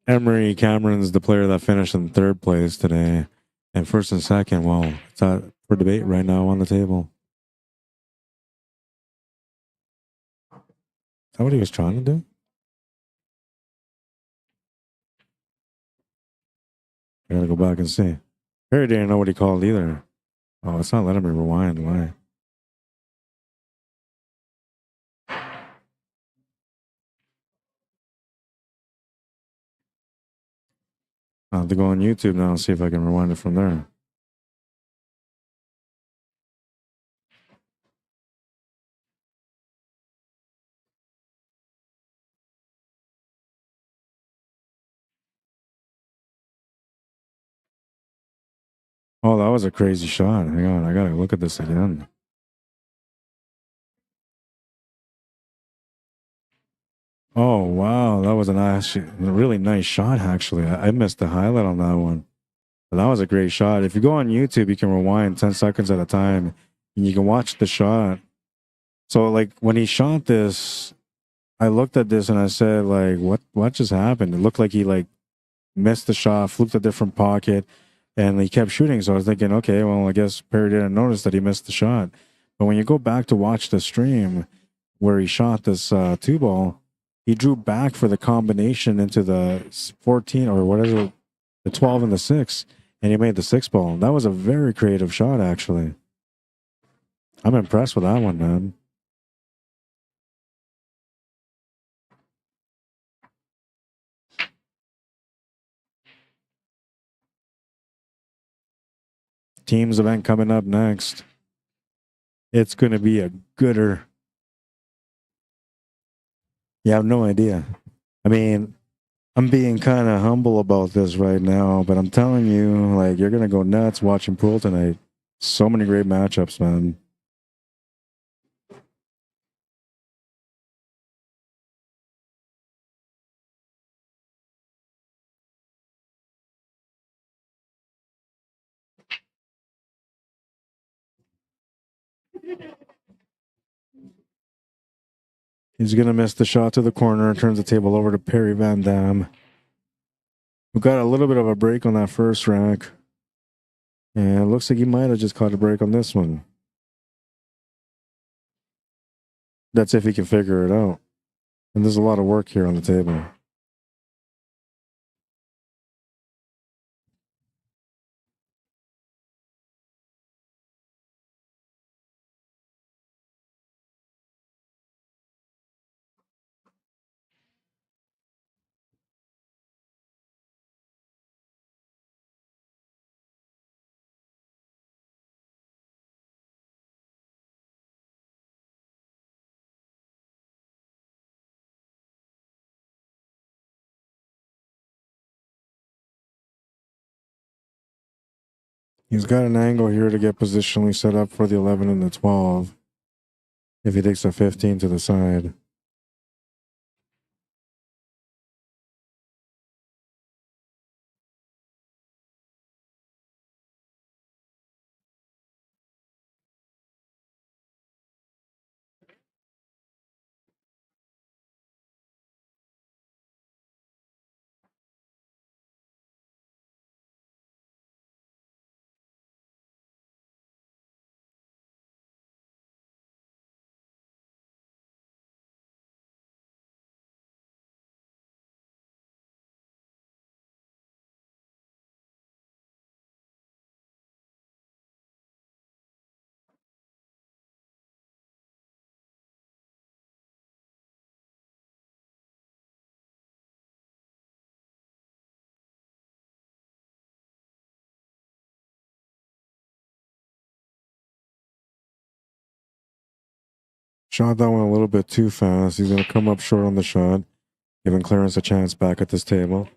Emery Cameron's the player that finished in third place today. And first and second, well, it's out for debate right now on the table. Is that what he was trying to do? I gotta go back and see. Perry didn't know what he called either. Oh, it's not letting me rewind. Why? I'll have to go on YouTube now and see if I can rewind it from there. Oh, that was a crazy shot. Hang on, I gotta look at this again. Oh, wow. That was a really nice shot, actually. I missed the highlight on that one. But that was a great shot. If you go on YouTube, you can rewind 10 seconds at a time and you can watch the shot. So, like, when he shot this, I looked at this and I said, like, what just happened? It looked like he, like, missed the shot, fluked a different pocket, and he kept shooting. So I was thinking, okay, well, I guess Perry didn't notice that he missed the shot. But when you go back to watch the stream, where he shot this 2-ball, he drew back for the combination into the 14 or whatever, the 12 and the 6, and he made the 6-ball. That was a very creative shot, actually. I'm impressed with that one, man. Teams event coming up next. It's going to be a gooder. You have no idea. I mean, I'm being kind of humble about this right now, but I'm telling you, like, you're going to go nuts watching pool tonight. So many great matchups, man. He's going to miss the shot to the corner, turns the table over to Perry Van Dam, who got a little bit of a break on that first rack. And it looks like he might have just caught a break on this one. That's if he can figure it out. And there's a lot of work here on the table. He's got an angle here to get positionally set up for the 11 and the 12. If he takes a 15 to the side. Shot that one a little bit too fast. He's going to come up short on the shot, giving Clarence a chance back at this table.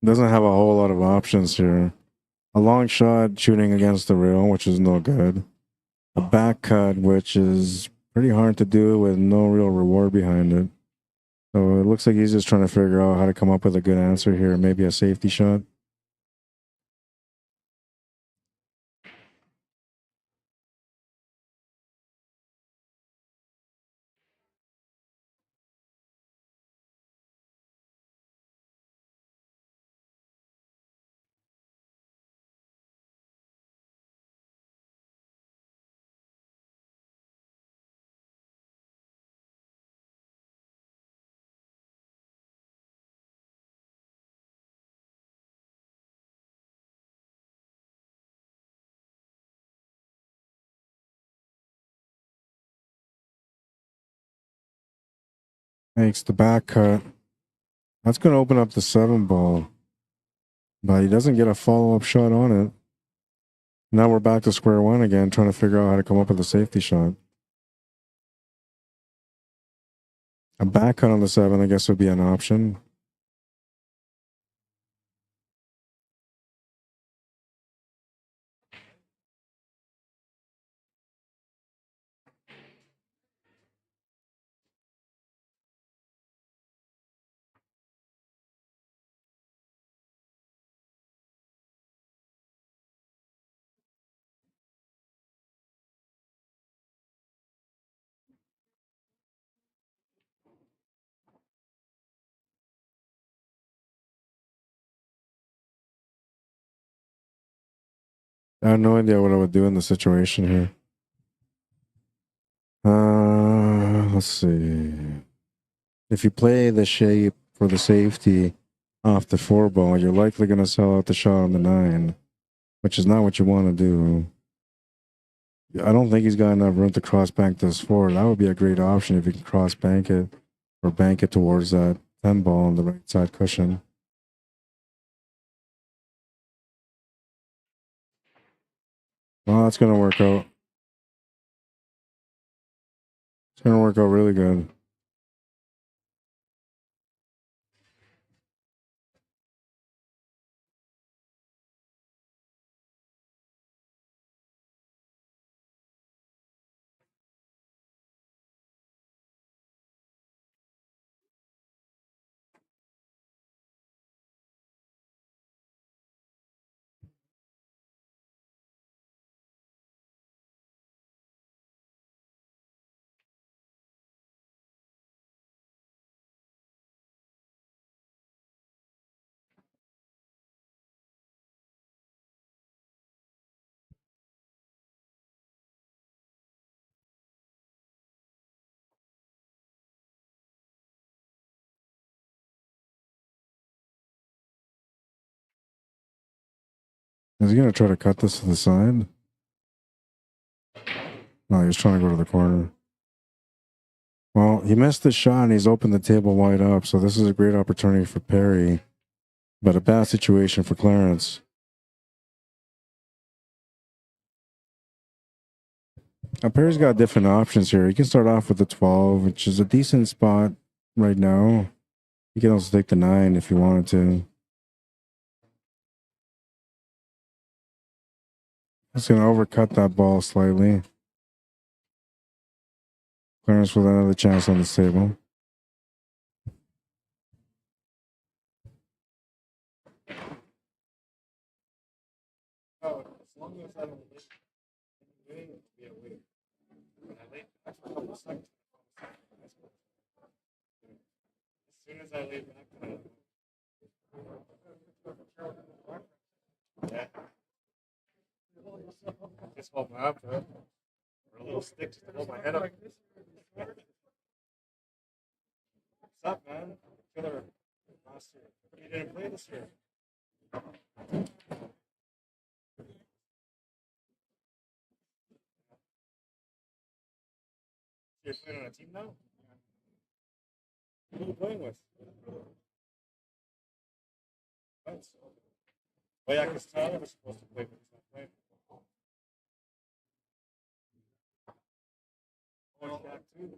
Doesn't have a whole lot of options here. A long shot shooting against the rail, which is no good. A back cut, which is pretty hard to do with no real reward behind it. So it looks like he's just trying to figure out how to come up with a good answer here. Maybe a safety shot. Makes the back cut. That's going to open up the 7-ball. But he doesn't get a follow-up shot on it. Now we're back to square one again, trying to figure out how to come up with a safety shot. A back cut on the 7, I guess, would be an option. I have no idea what I would do in the situation here. Let's see. If you play the shape for the safety off the 4 ball, you're likely going to sell out the shot on the 9, which is not what you want to do. I don't think he's got enough room to cross bank this 4. That would be a great option if you can cross bank it or bank it towards that 10 ball on the right side cushion. Well, that's going to work out. It's going to work out really good. Is he going to try to cut this to the side? No, he's trying to go to the corner. Well, he missed the shot and he's opened the table wide up, so this is a great opportunity for Perry, but a bad situation for Clarence. Now, Perry's got different options here. He can start off with the 12, which is a decent spot right now. He can also take the 9 if he wanted to. He's going to overcut that ball slightly. Clarence with another chance on this table. Oh, as long as I don't lose, it'll be a win. When I lay back for a couple seconds, as soon as I lay back, yeah. Just hold my up, or a little stick just to hold my head up. What's up, man? Killer last year. You didn't play this year. You're playing on a team now? Who are you playing with? Friends. Oh yeah, because Tyler was supposed to play, but he's not playing. Oh, he's back too.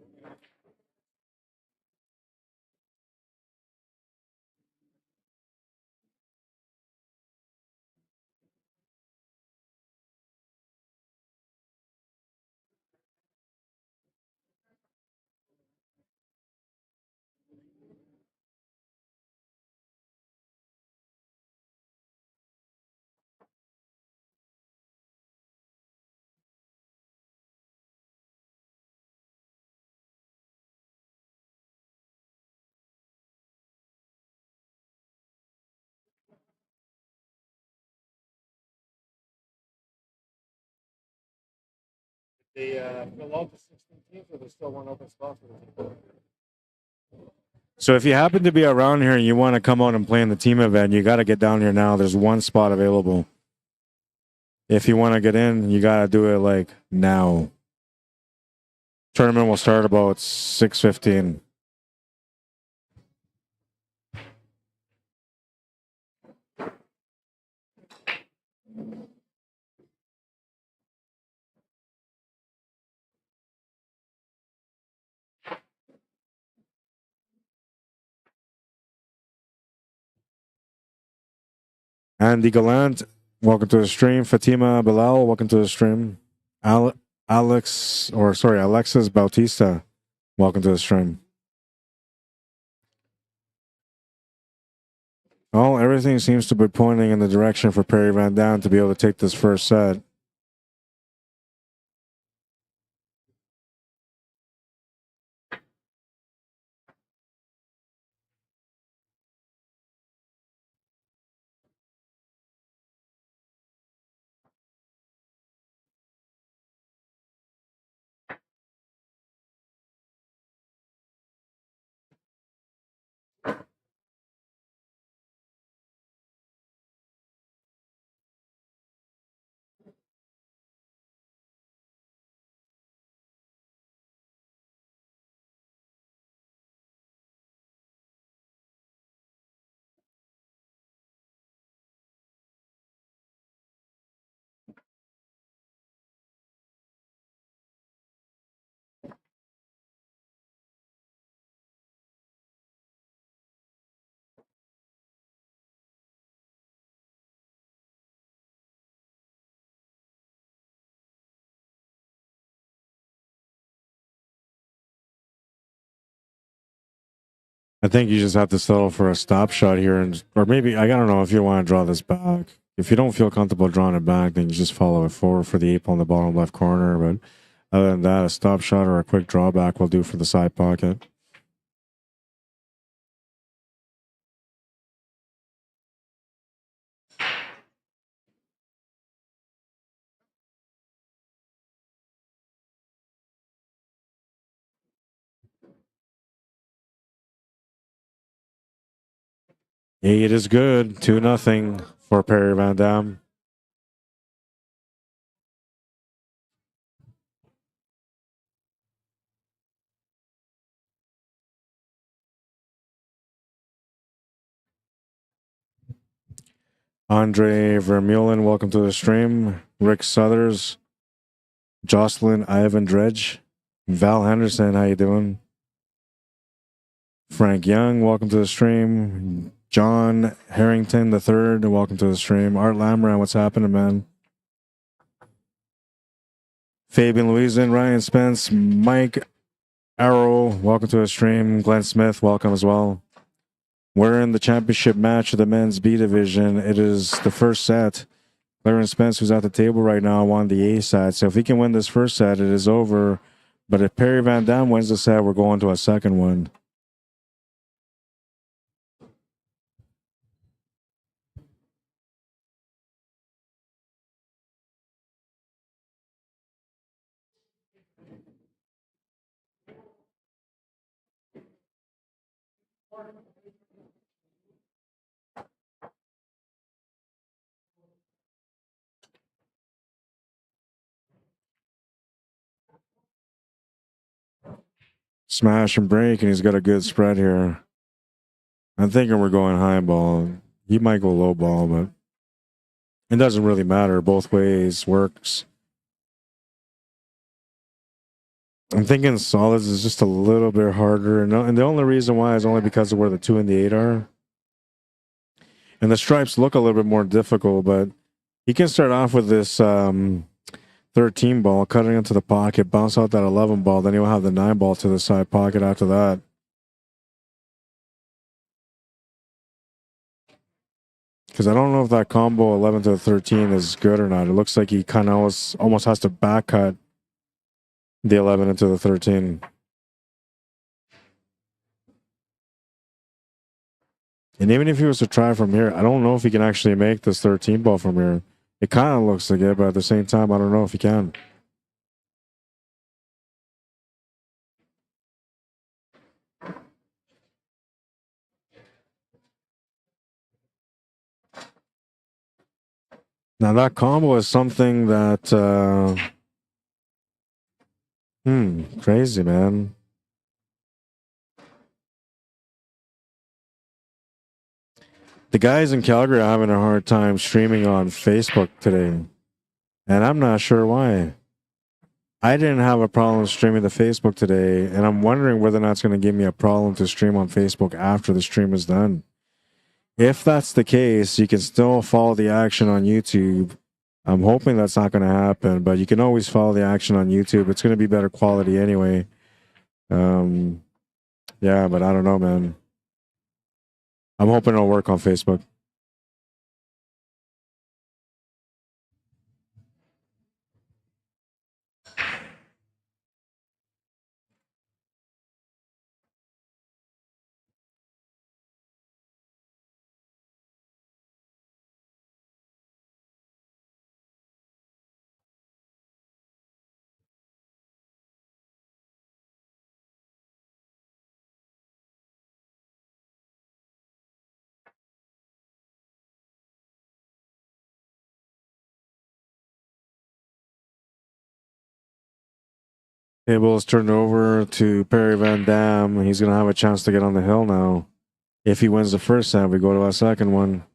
They fill out the 16 teams, or there's still one open spot for the team? So if you happen to be around here and you want to come out and play in the team event, you got to get down here now. There's one spot available. If you want to get in, you got to do it like now. Tournament will start about 6:15. Andy Gallant, welcome to the stream. Fatima Bilal, welcome to the stream. Alexis Bautista, welcome to the stream. Well, everything seems to be pointing in the direction for Perry Van Dam to be able to take this first set. I think you just have to settle for a stop shot here, or maybe I don't know if you want to draw this back. If you don't feel comfortable drawing it back, then you just follow it forward for the 8 ball in the bottom left corner. But other than that, a stop shot or a quick drawback will do for the side pocket. It is good. 2-0 for Perry Van Dam. Andre Vermeulen, welcome to the stream. Rick Suthers, Jocelyn Ivan Dredge, Val Henderson, how you doing? Frank Young, welcome to the stream. John Harrington III, welcome to the stream. Art Lamran, what's happening, man? Fabian Louisin, Ryan Spence, Mike Arrow, welcome to the stream. Glenn Smith, welcome as well. We're in the championship match of the men's B division. It is the first set. Clarence Spence, who's at the table right now, won the A set. So if he can win this first set, it is over. But if Perry Van Dam wins the set, we're going to a second one. Smash and break, and he's got a good spread here. I'm thinking we're going high ball. He might go low ball, but it doesn't really matter. Both ways works. I'm thinking solids is just a little bit harder. And the only reason why is only because of where the 2 and the 8 are. And the stripes look a little bit more difficult, but he can start off with this 13 ball, cutting into the pocket, bounce out that 11 ball, then he'll have the 9 ball to the side pocket after that. Because I don't know if that combo 11 to the 13 is good or not. It looks like he kind of almost has to back cut the 11 into the 13. And even if he was to try from here, I don't know if he can actually make this 13 ball from here. It kind of looks like it, but at the same time, I don't know if he can. Now that combo is something that, crazy, man. The guys in Calgary are having a hard time streaming on Facebook today. And I'm not sure why. I didn't have a problem streaming to Facebook today, and I'm wondering whether or not it's going to give me a problem to stream on Facebook after the stream is done. If that's the case, you can still follow the action on YouTube. I'm hoping that's not going to happen, but you can always follow the action on YouTube. It's going to be better quality anyway. Yeah, but I don't know, man. I'm hoping it'll work on Facebook. Table is turned over to Perry Van Dam. He's going to have a chance to get on the hill now. If he wins the first set, we go to a second one.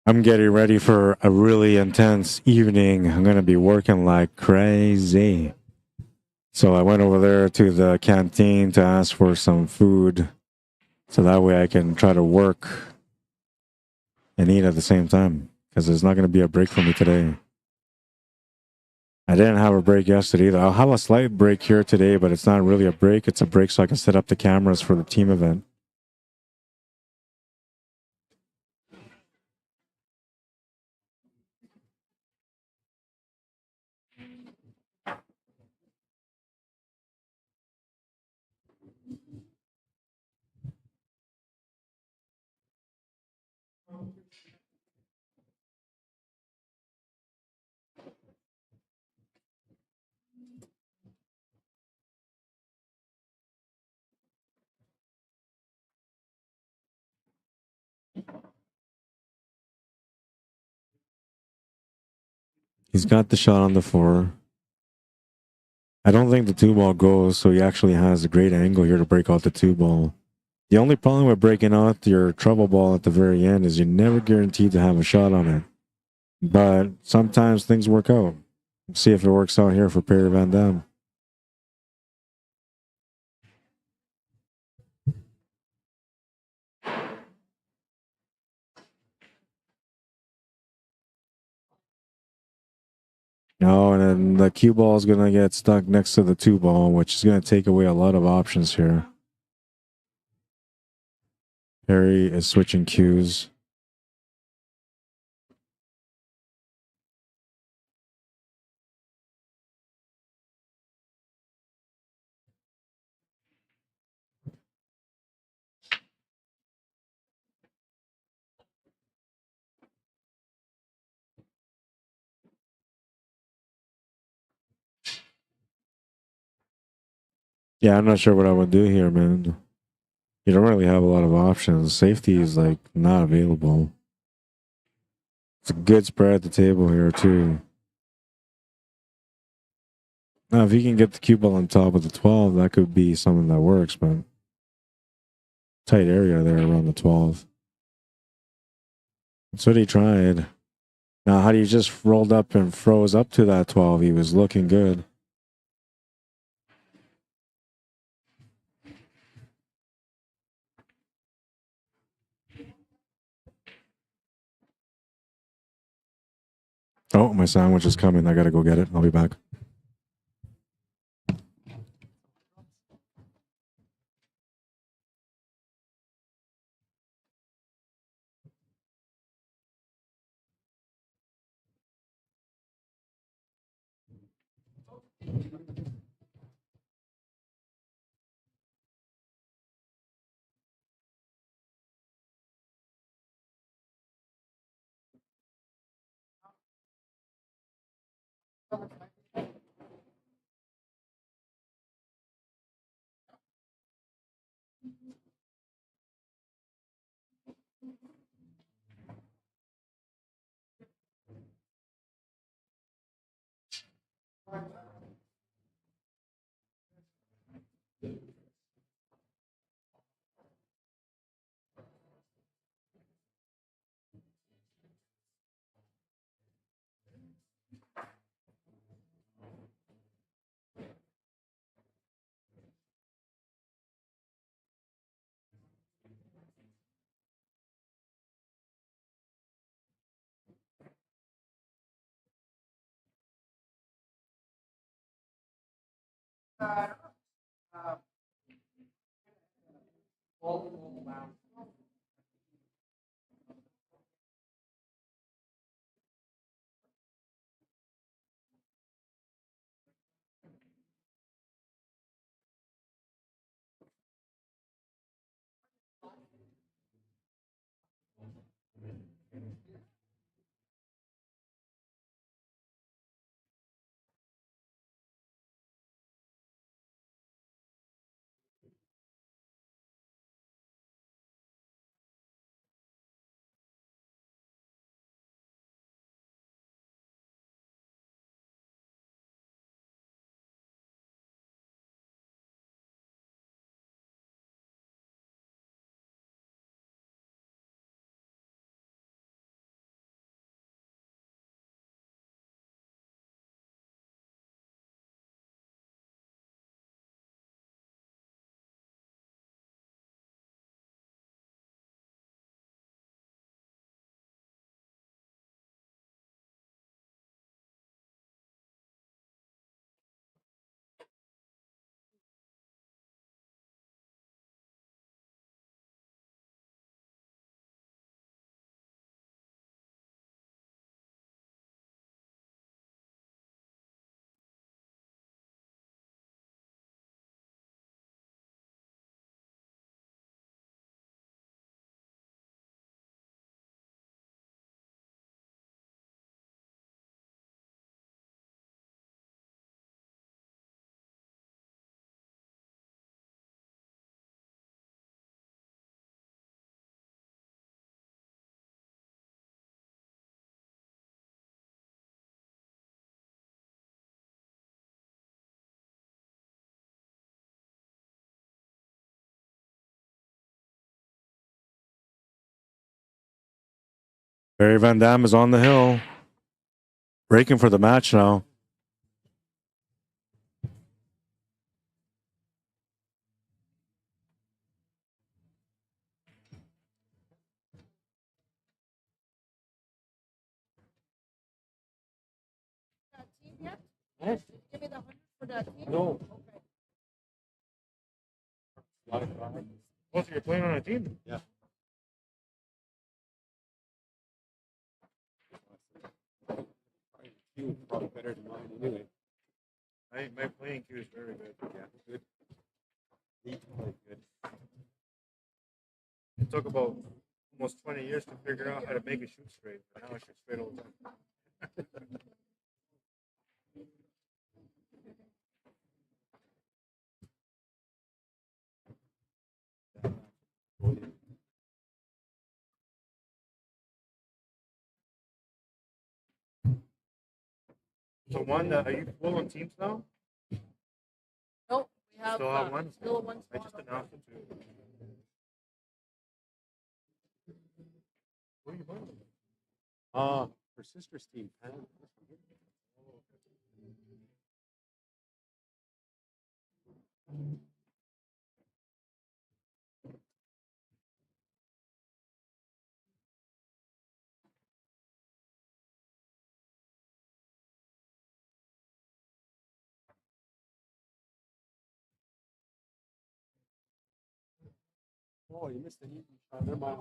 I'm getting ready for a really intense evening. I'm going to be working like crazy. So I went over there to the canteen to ask for some food so that way I can try to work and eat at the same time because there's not going to be a break for me today. I didn't have a break yesterday either. I'll have a slight break here today, but it's not really a break. It's a break so I can set up the cameras for the team event. He's got the shot on the 4. I don't think the 2-ball goes, so he actually has a great angle here to break out the 2-ball. The only problem with breaking out your trouble ball at the very end is you're never guaranteed to have a shot on it. But sometimes things work out. See if it works out here for Perry Van Dam. No, and then the cue ball is going to get stuck next to the 2-ball, which is going to take away a lot of options here. Perry is switching cues. Yeah, I'm not sure what I would do here, man. You don't really have a lot of options. Safety is like not available. It's a good spread at the table here too. Now, if you can get the cue ball on top of the 12, that could be something that works, but tight area there around the 12. That's what he tried. Now, had he just rolled up and froze up to that 12, he was looking good. Oh, my sandwich is coming. I gotta go get it. I'll be back. Barry Van Dam is on the hill. Breaking for the match now. That team yet? Huh? Give me the 100 for that team? No. Okay. Oh, so you're playing on a team? Yeah. You probably better than mine anyway. My playing cue is very good. Yeah, good. Need to play good. It took about almost 20 years to figure out how to make it shoot straight. But now I shoot straight all the time. So one, are you full on teams now? Nope, we have Still have one? still one I spot just open. announced it too. Who are you playing with? Her sister's team, Pam. Oh, you missed the easy shot. Never mind.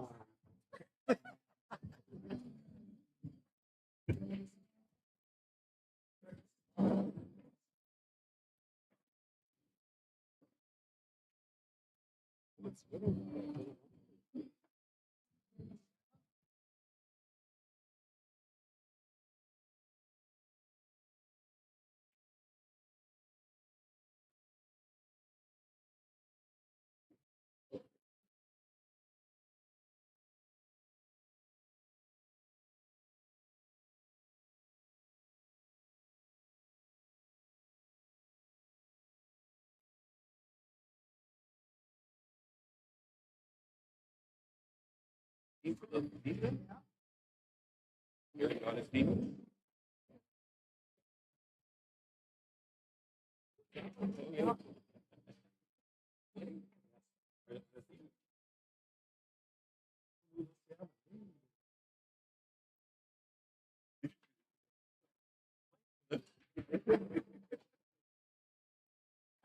Team for the defense? You already got his team?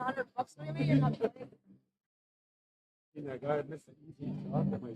$100 maybe? You're not playing. That guy missed the easy shot. That my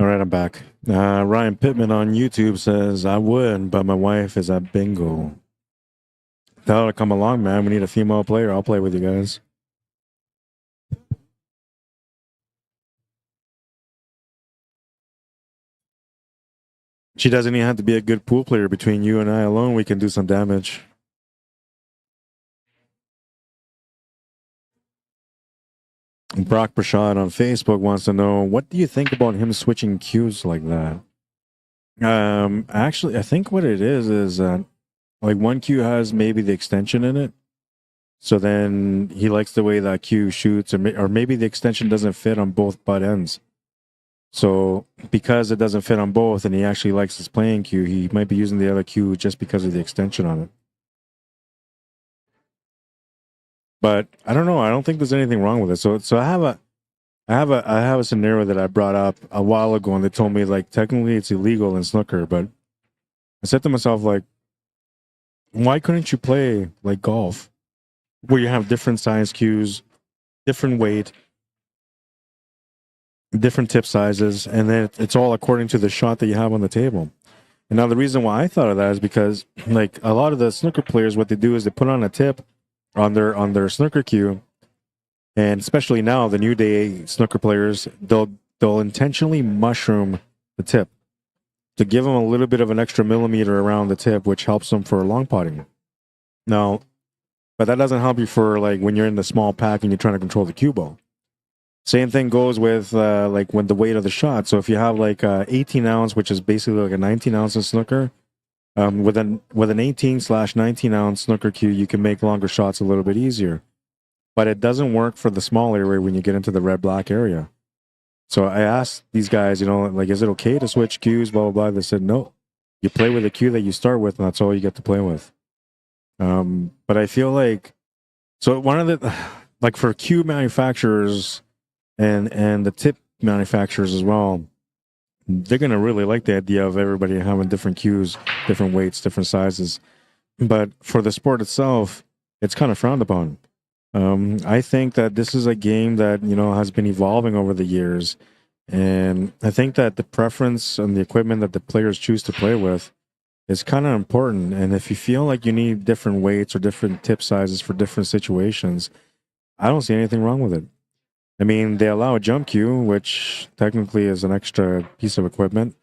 All right, I'm back. Ryan Pittman on YouTube says, I would, but my wife is at bingo. Tell her to come along, man. We need a female player. I'll play with you guys. She doesn't even have to be a good pool player. Between you and I alone, we can do some damage. Brock Prashad on Facebook wants to know, what do you think about him switching cues like that? Actually, I think what it is like one cue has maybe the extension in it, So then he likes the way that cue shoots, or maybe the extension doesn't fit on both butt ends. So because it doesn't fit on both, and he actually likes his playing cue, he might be using the other cue just because of the extension on it. But I don't know. I don't think there's anything wrong with it. So I have a scenario that I brought up a while ago, and they told me like technically it's illegal in snooker. But I said to myself like, why couldn't you play like golf, where you have different size cues, different weight, different tip sizes, and then it's all according to the shot that you have on the table. And now the reason why I thought of that is because like a lot of the snooker players, what they do is they put on a tip on their snooker cue, and especially now the new day snooker players, they'll intentionally mushroom the tip to give them a little bit of an extra millimeter around the tip, which helps them for long potting. Now, but that doesn't help you for like when you're in the small pack and you're trying to control the cue ball. Same thing goes with like when the weight of the shot. So if you have like 18 ounce, which is basically like a 19 ounce in snooker, with an 18/19 ounce snooker cue, you can make longer shots a little bit easier. But it doesn't work for the small area when you get into the red black area. So I asked these guys, you know, like, is it okay to switch cues? Blah blah blah. They said no. You play with the cue that you start with, and that's all you get to play with. But I feel like so one of the like for cue manufacturers and the tip manufacturers as well, they're gonna really like the idea of everybody having different cues, different weights, different sizes. But for the sport itself, it's kind of frowned upon. I think that this is a game that has been evolving over the years, and I think that the preference and the equipment that the players choose to play with is kind of important. And if you feel like you need different weights or different tip sizes for different situations, I don't see anything wrong with it. I mean, they allow a jump cue, which technically is an extra piece of equipment,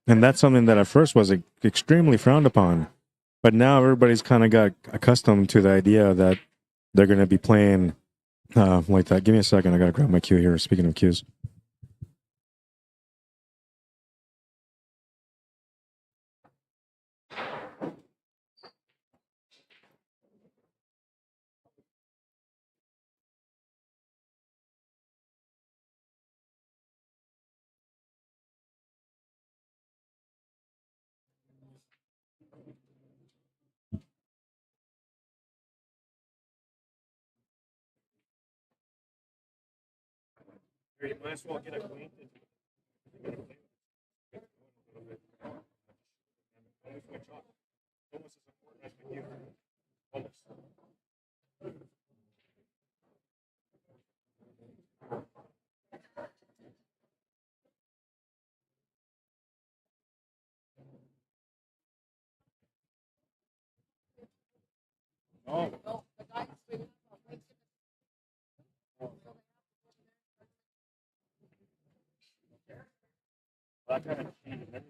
and that's something that at first was extremely frowned upon. But now everybody's kind of got accustomed to the idea that they're going to be playing like that. Give me a second. I got to grab my cue here. Speaking of cues. You might as well get acquainted. Almost as important as with you. Almost. Oh, No, the guys bring weights in that kind of changes everything.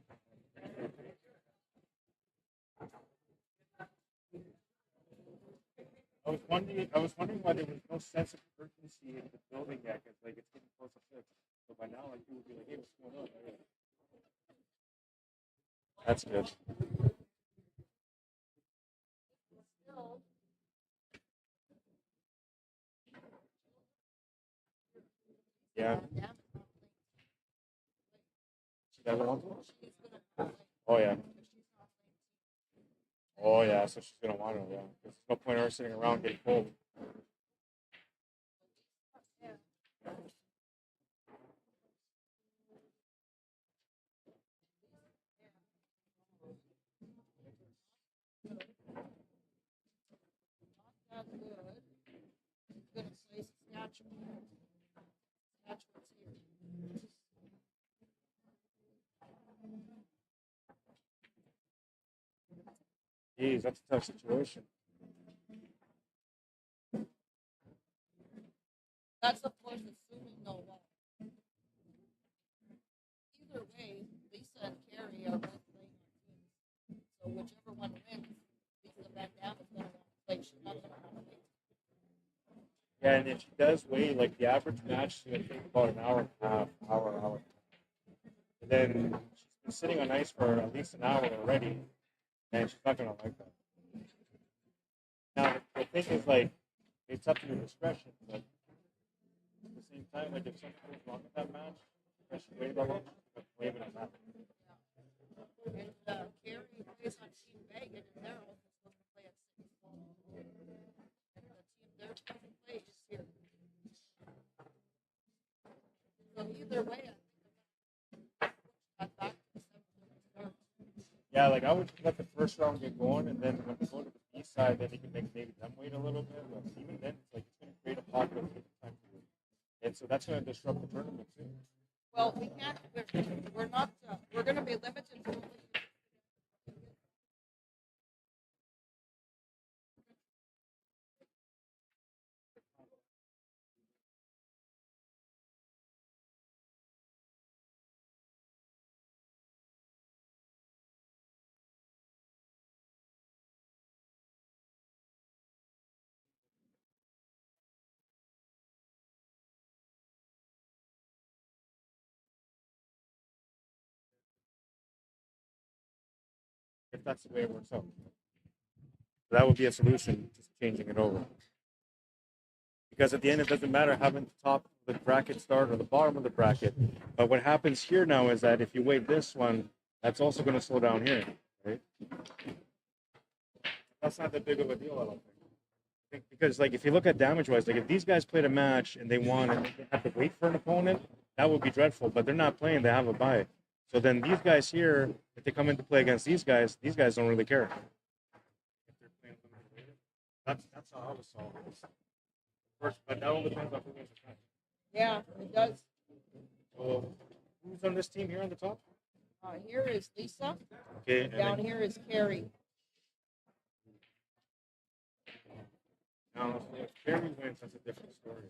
I was wondering why there was no sense of urgency in the building yet, because like it's getting close to 6. So by now, like people would be like, "Hey, what's going on?" That's good. Yeah. She doesn't want to. Oh yeah. Oh yeah. So she's gonna want to. Yeah. There's no point in her sitting around getting cold. that good. He's gonna place Saskatchewan. Saskatchewan's here. Jeez, that's a tough situation. That's of course assuming no luck. Either way, Lisa and Carrie are both playing our teams. So whichever one wins, Lisa Van Dam is gonna want to play. She's not gonna want to wait. Yeah, and if she does wait, like the average match is gonna take about an hour and a half, hour. And then she's been sitting on ice for at least an hour already, and she's not gonna like that. Now the thing is like it's up to your discretion. But at the same time, like if something goes wrong with that match, I should wait about it, but blame it on that. And Carrie plays on Team Vegas, and they're also supposed to play at 6. And the team they're supposed to play is here. So either way, I think the back to the 7:30 start. Yeah, like I would let the first round get going, and then when they go to the B side, then you can make maybe them wait a little bit. But even then, it's like it's going to create a pocket of time for you, and so that's going to disrupt the tournament too. Well, we can't. We're not. We're going to be limited to. If that's the way it works out, so that would be a solution, just changing it over. Because at the end, it doesn't matter having the top of the bracket start or the bottom of the bracket. But what happens here now is that if you wait this one, that's also going to slow down here, right? That's not that big of a deal, I don't think. Because like if you look at damage wise, like if these guys played a match and they won and they have to wait for an opponent, that would be dreadful. But they're not playing; they have a bye. So then these guys here, if they come into play against these guys don't really care. If they're playing limited later, that's how I was solving it. First, but that all depends on who wins the match. Yeah, it does. So who's on this team here on the top? Here is Lisa. Okay, and Down then, here is Carrie. now if Carey wins, that's a different story.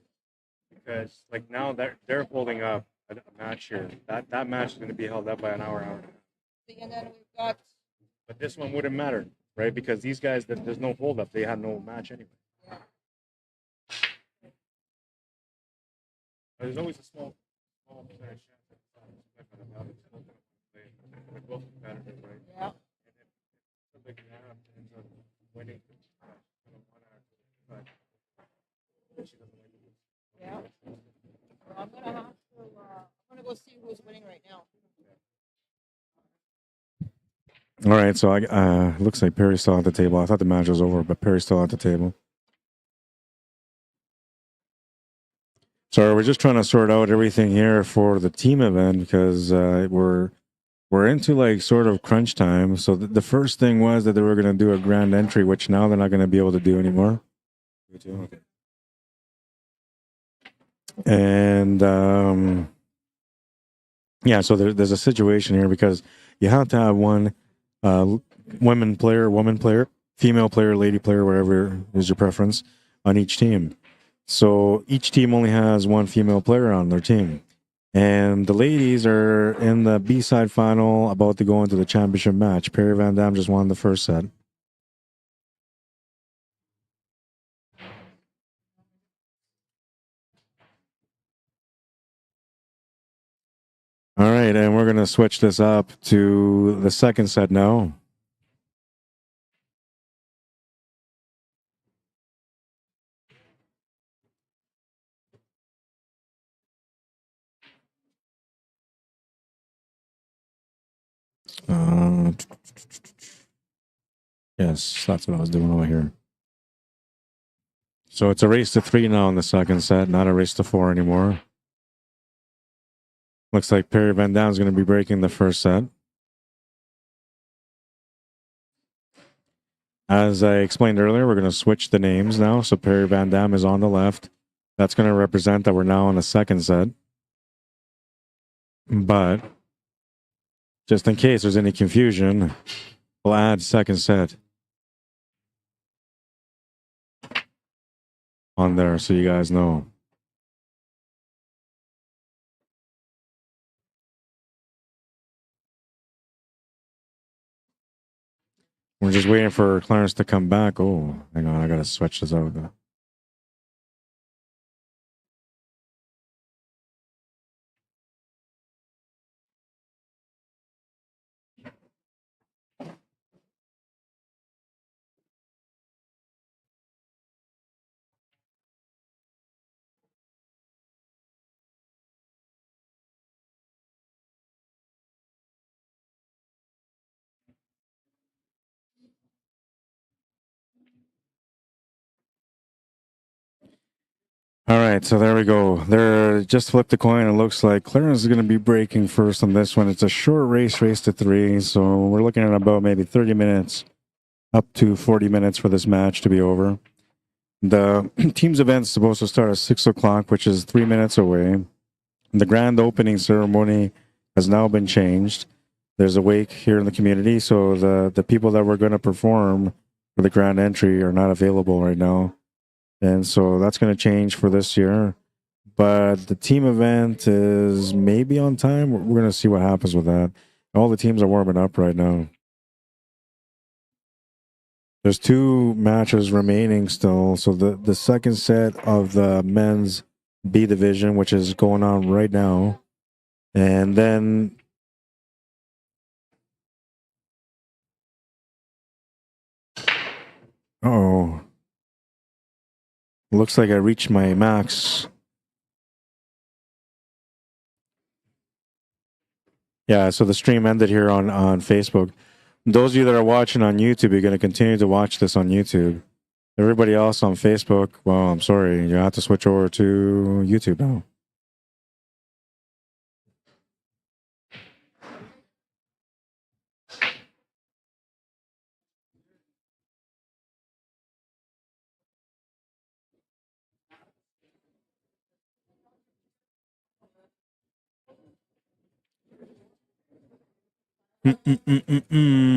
Because like now they're holding up a match here. That match is going to be held up by an hour. And then we've got. But this one wouldn't matter, right? Because these guys, there's no hold up. They had no match anyway. Yeah. There's always a small percentage chance that they're both competitive, right? Yeah. And if somebody ends up winning, but she doesn't like it. Yeah. So I'm gonna have to. I'm gonna go see who's winning right now. All right, so I looks like Perry's still at the table. I thought the match was over, but Perry's still at the table. So we're just trying to sort out everything here for the team event because we're into like sort of crunch time. So the first thing was that they were going to do a grand entry, which now they're not going to be able to do anymore. And yeah, so there's a situation here because you have to have one woman player, female player, lady player, whatever is your preference on each team. So each team only has one female player on their team. And the ladies are in the B-side final about to go into the championship match. Perry Van Dam just won the first set. All right, and we're going to switch this up to the second set now. Yes, that's what I was doing over here. So it's a race to 3 now in the second set, not a race to 4 anymore. Looks like Perry Van Dam is going to be breaking the first set. As I explained earlier, we're going to switch the names now. So Perry Van Dam is on the left. That's going to represent that we're now in the second set. But just in case there's any confusion, we'll add second set on there so you guys know. We're just waiting for Clarence to come back. Oh, hang on, I got to switch this out. All right, so there we go. They're just flipped the coin. It looks like Clarence is going to be breaking first on this one. It's a short race to 3. So we're looking at about maybe 30 minutes, up to 40 minutes for this match to be over. The team's event is supposed to start at 6 o'clock, which is 3 minutes away. The grand opening ceremony has now been changed. There's a wake here in the community, so the people that were going to perform for the grand entry are not available right now. And so that's going to change for this year. But the team event is maybe on time. We're going to see what happens with that. All the teams are warming up right now. There's 2 matches remaining still. So the second set of the men's B division, which is going on right now. And then oh, looks like I reached my max. Yeah, so the stream ended here on Facebook. Those of you that are watching on YouTube, you're going to continue to watch this on YouTube. Everybody else on Facebook, well, I'm sorry, you have to switch over to YouTube now. Mm-mm-mm-mm-mm.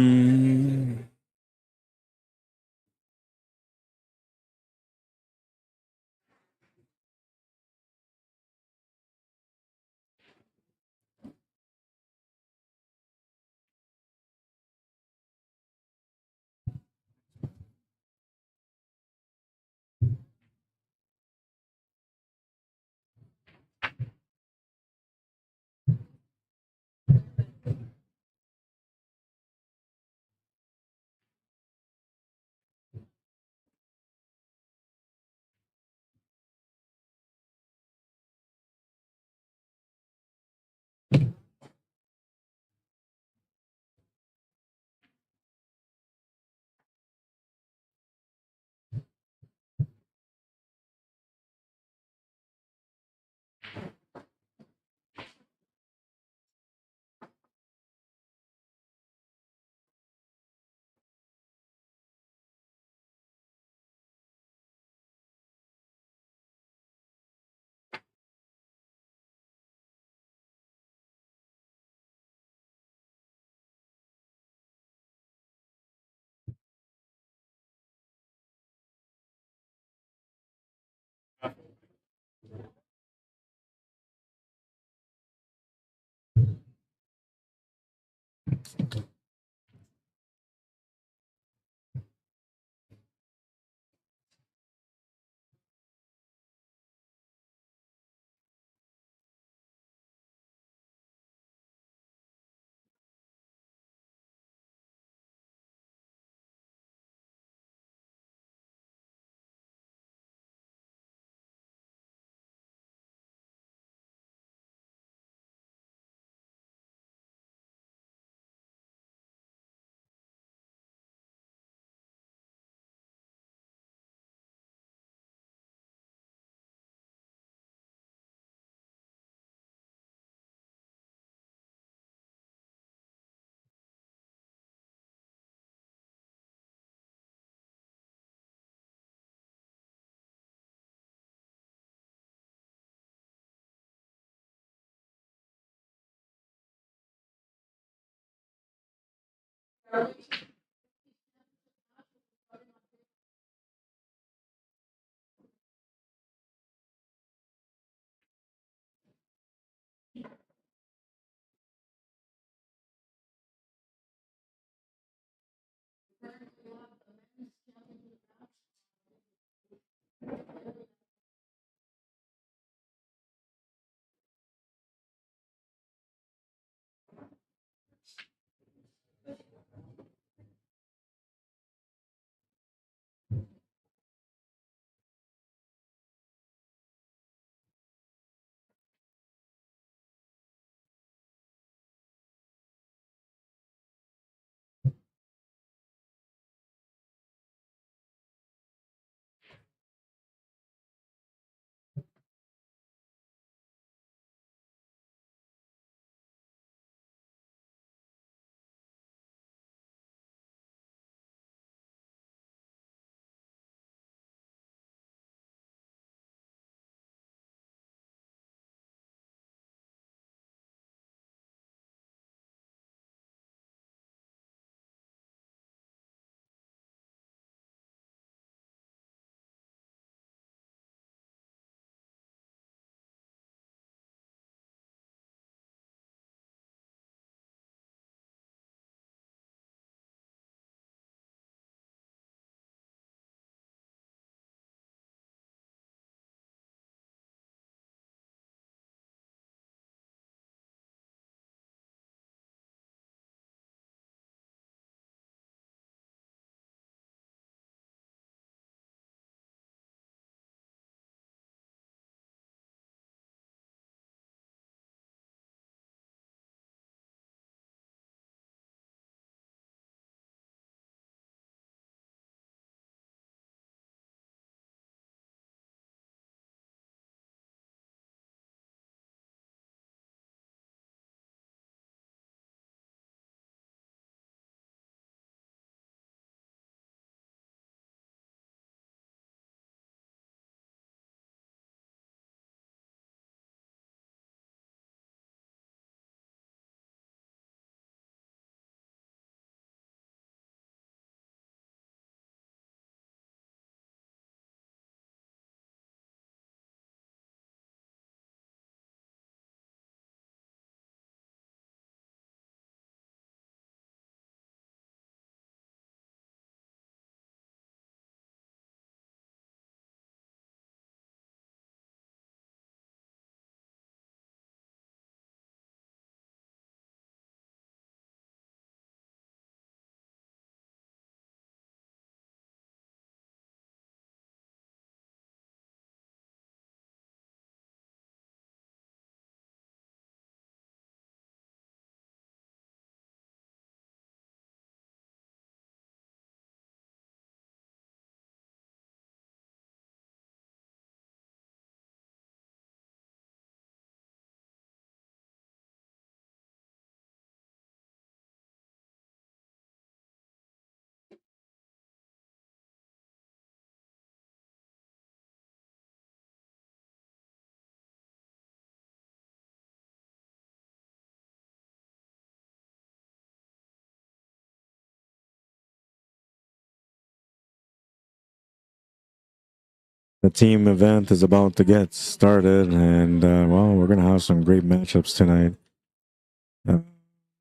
The team event is about to get started, and well, we're gonna have some great matchups tonight.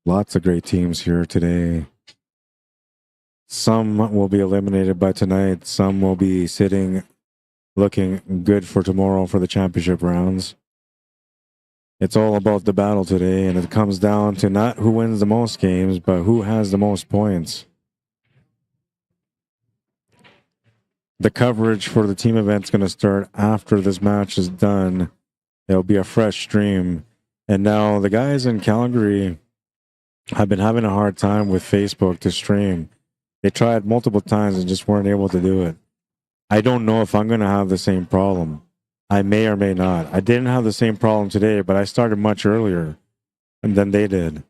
Lots of great teams here today. Some will be eliminated by tonight. Some will be sitting, looking good for tomorrow for the championship rounds. It's all about the battle today, and it comes down to not who wins the most games, but who has the most points. The coverage for the team event is going to start after this match is done. It'll be a fresh stream. And now the guys in Calgary have been having a hard time with Facebook to stream. They tried multiple times and just weren't able to do it. I don't know if I'm going to have the same problem. I may or may not. I didn't have the same problem today, but I started much earlier than they did.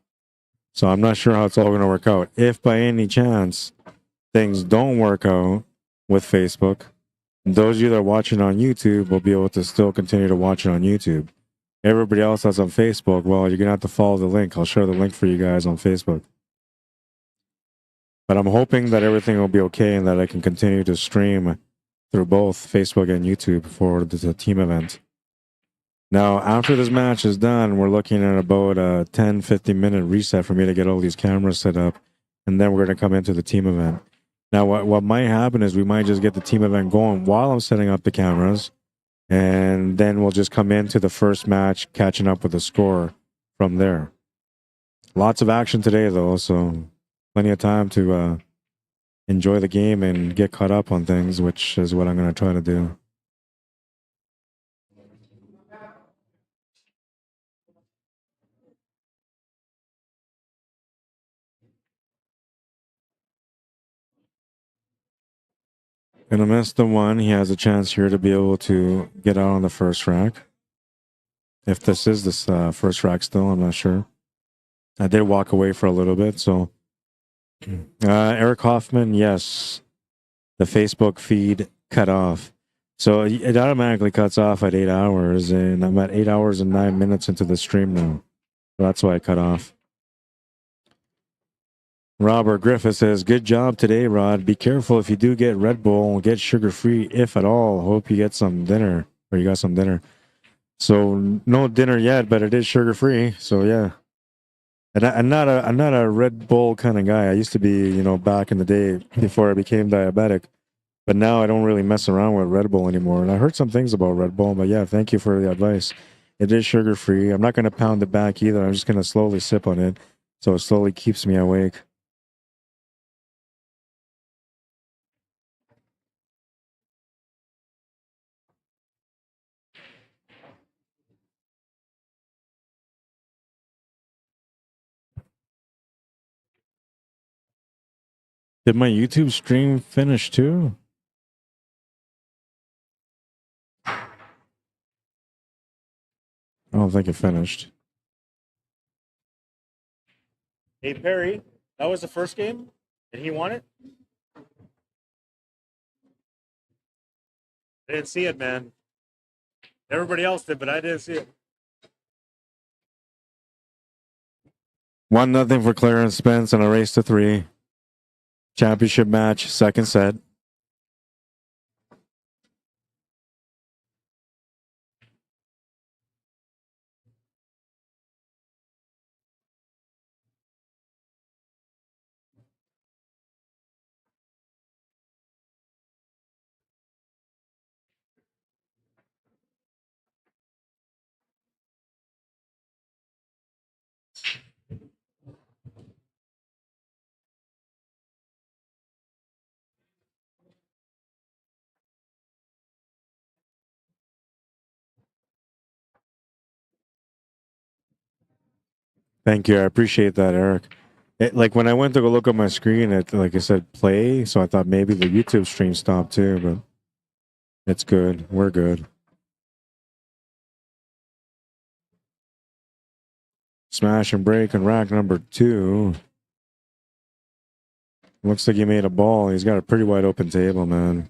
So I'm not sure how it's all going to work out. If by any chance things don't work out with Facebook, those of you that are watching on YouTube will be able to still continue to watch it on YouTube. Everybody else that's on Facebook, well, you're going to have to follow the link. I'll share the link for you guys on Facebook. But I'm hoping that everything will be okay and that I can continue to stream through both Facebook and YouTube for the team event. Now, after this match is done, we're looking at about a 10-15 minute reset for me to get all these cameras set up, and then we're going to come into the team event. Now, what might happen is we might just get the team event going while I'm setting up the cameras, and then we'll just come into the first match, catching up with the score from there. Lots of action today, though, so plenty of time to enjoy the game and get caught up on things, which is what I'm going to try to do. Gonna miss the one. He has a chance here to be able to get out on the first rack. If this is this first rack still, I'm not sure. I did walk away for a little bit, so. Eric Hoffman, yes. The Facebook feed cut off. So it automatically cuts off at 8 hours, and I'm at 8 hours and 9 minutes into the stream now. So that's why I cut off. Robert Griffith says, good job today, Rod. Be careful if you do get Red Bull, get sugar-free, if at all. Hope you get some dinner, or you got some dinner. So no dinner yet, but it is sugar-free, so yeah. And I'm not a Red Bull kind of guy. I used to be, back in the day before I became diabetic. But now I don't really mess around with Red Bull anymore. And I heard some things about Red Bull, but yeah, thank you for the advice. It is sugar-free. I'm not going to pound it back either. I'm just going to slowly sip on it, so it slowly keeps me awake. Did my YouTube stream finish too? I don't think it finished. Hey, Perry, that was the first game? Did he want it? I didn't see it, man. Everybody else did, but I didn't see it. 1-0 for Clarence Spence and a race to 3. Championship match, second set. Thank you. I appreciate that, Eric. Like when I went to go look at my screen, it like I said play, so I thought maybe the YouTube stream stopped too, but it's good. We're good. Smash and break on rack number 2. Looks like he made a ball. He's got a pretty wide open table, man.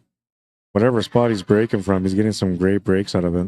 Whatever spot he's breaking from, he's getting some great breaks out of it.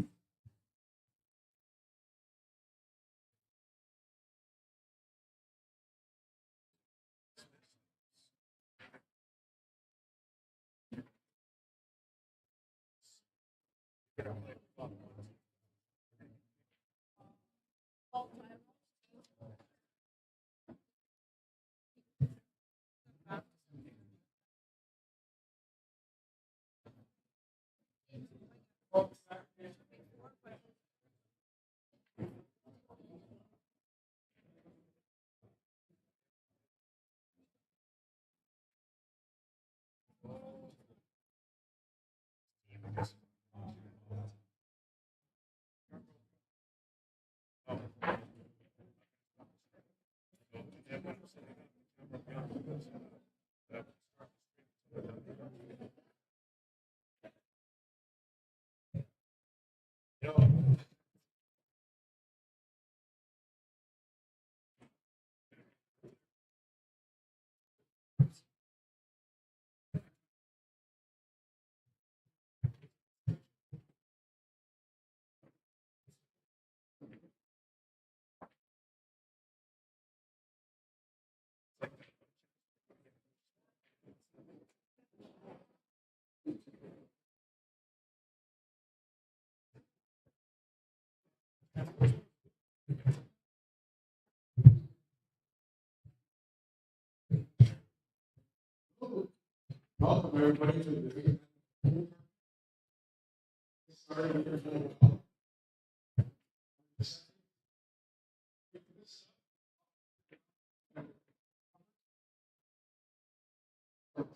Welcome everybody to the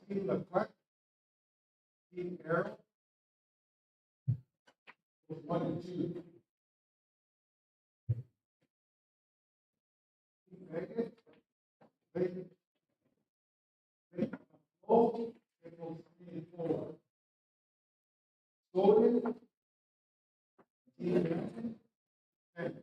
Team Lacroix, Team Arrow, 1 and 2. Team Vegas, Vegas, both tables 3 and 4. Golden, Team Manson, 10.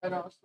But also,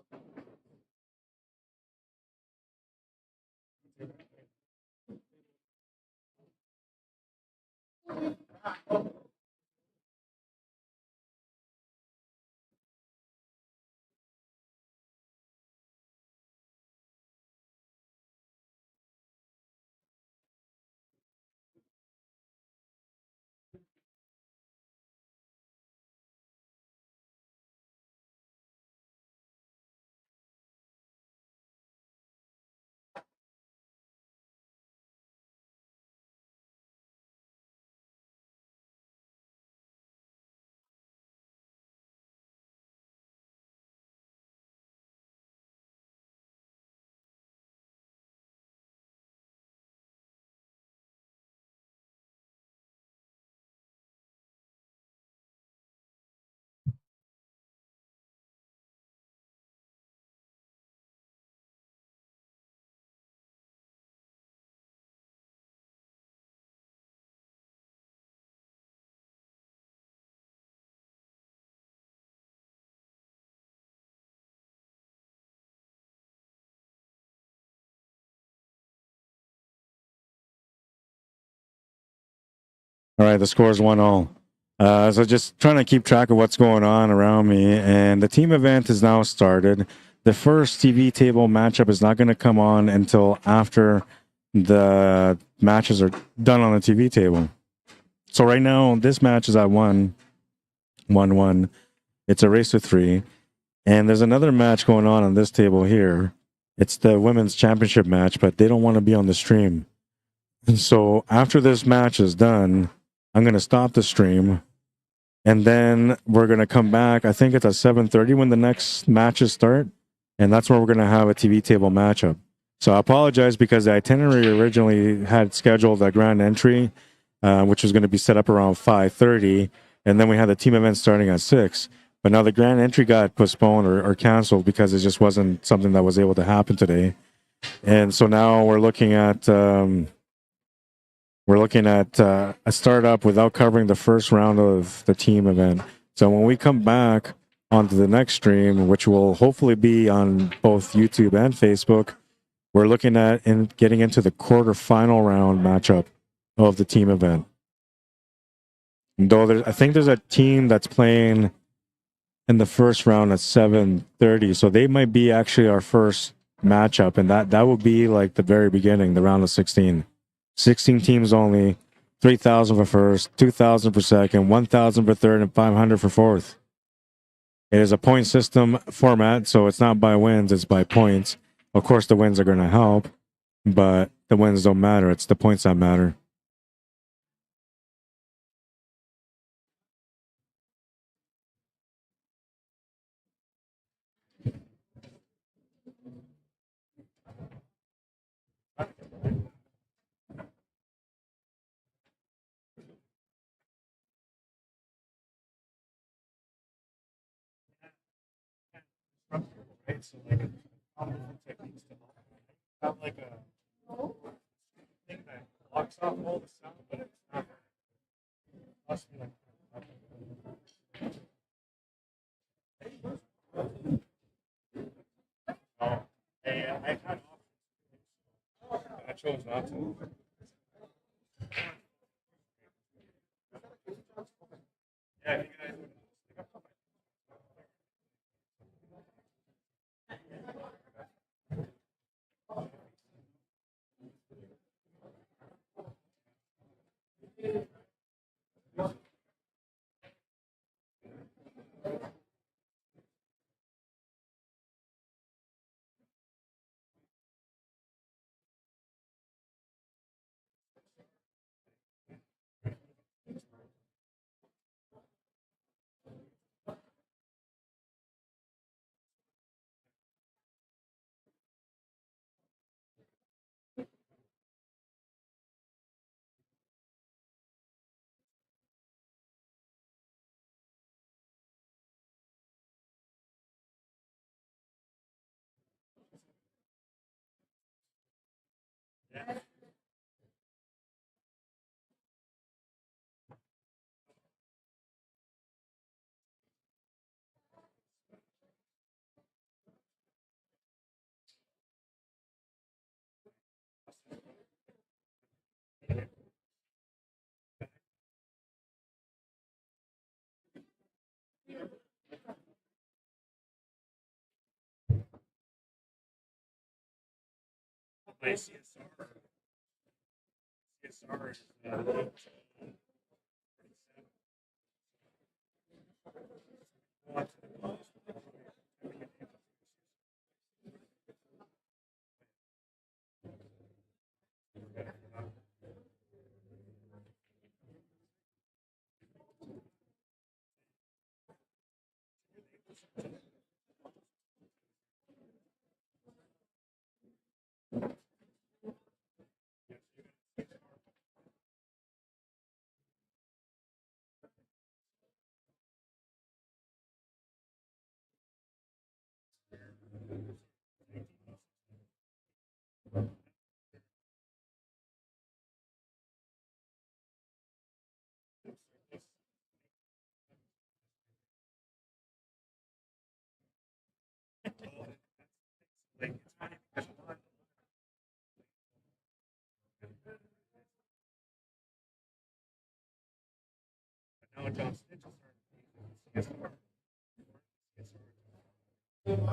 All right, the score is 1-all. So just trying to keep track of what's going on around me, and the team event is now started. The first TV table matchup is not going to come on until after the matches are done on the TV table. So right now, this match is at 1-1. It's a race to 3. And there's another match going on this table here. It's the women's championship match, but they don't want to be on the stream. So after this match is done, I'm going to stop the stream. And then we're going to come back. I think it's at 7:30 when the next matches start. And that's where we're going to have a TV table matchup. So I apologize because the itinerary originally had scheduled a grand entry, which was going to be set up around 5:30. And then we had the team event starting at 6. But now the grand entry got postponed or canceled because it just wasn't something that was able to happen today. And so now we're looking at a startup without covering the first round of the team event. So when we come back onto the next stream, which will hopefully be on both YouTube and Facebook, We're looking at getting into the quarterfinal round matchup of the team event. Though I think there's a team that's playing in the first round at 7:30, so they might be actually our first matchup, and that would be like the very beginning, the round of 16. 16 teams only, 3,000 for first, 2,000 for second, 1,000 for third, and 500 for fourth. It is a point system format, so it's not by wins, it's by points. Of course, the wins are going to help, but the wins don't matter. It's the points that matter. Right? So like different techniques to help. Have like a thing that blocks off all the sound, but it's not. Must be like. Oh, hey, I had options. I chose not to. Yeah, if you guys would. My CSR is 18. Like it's funny because now John Stitch is starting CSR.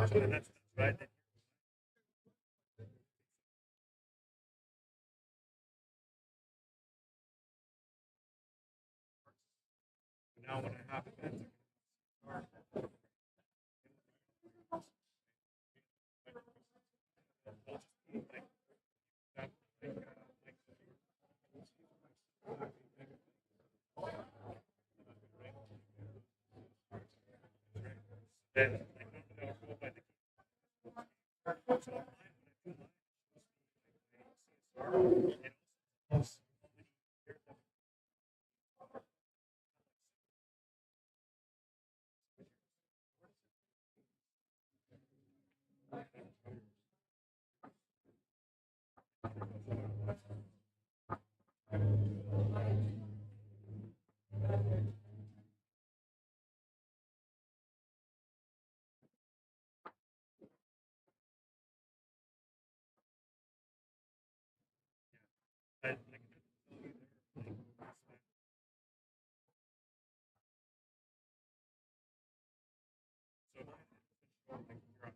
So that's right. Now when I have events, then like I'll go by the so online when I do live, CSR, it also I can tell you they're like so mine show like you're on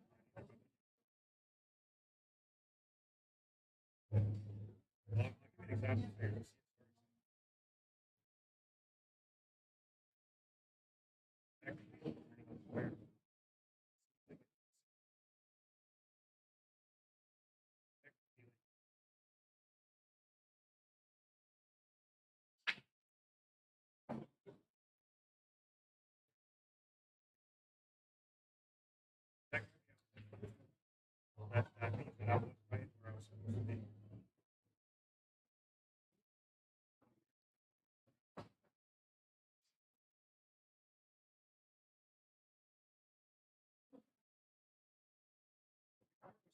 I'll give you an example for you. That means that I was right where I was supposed to be.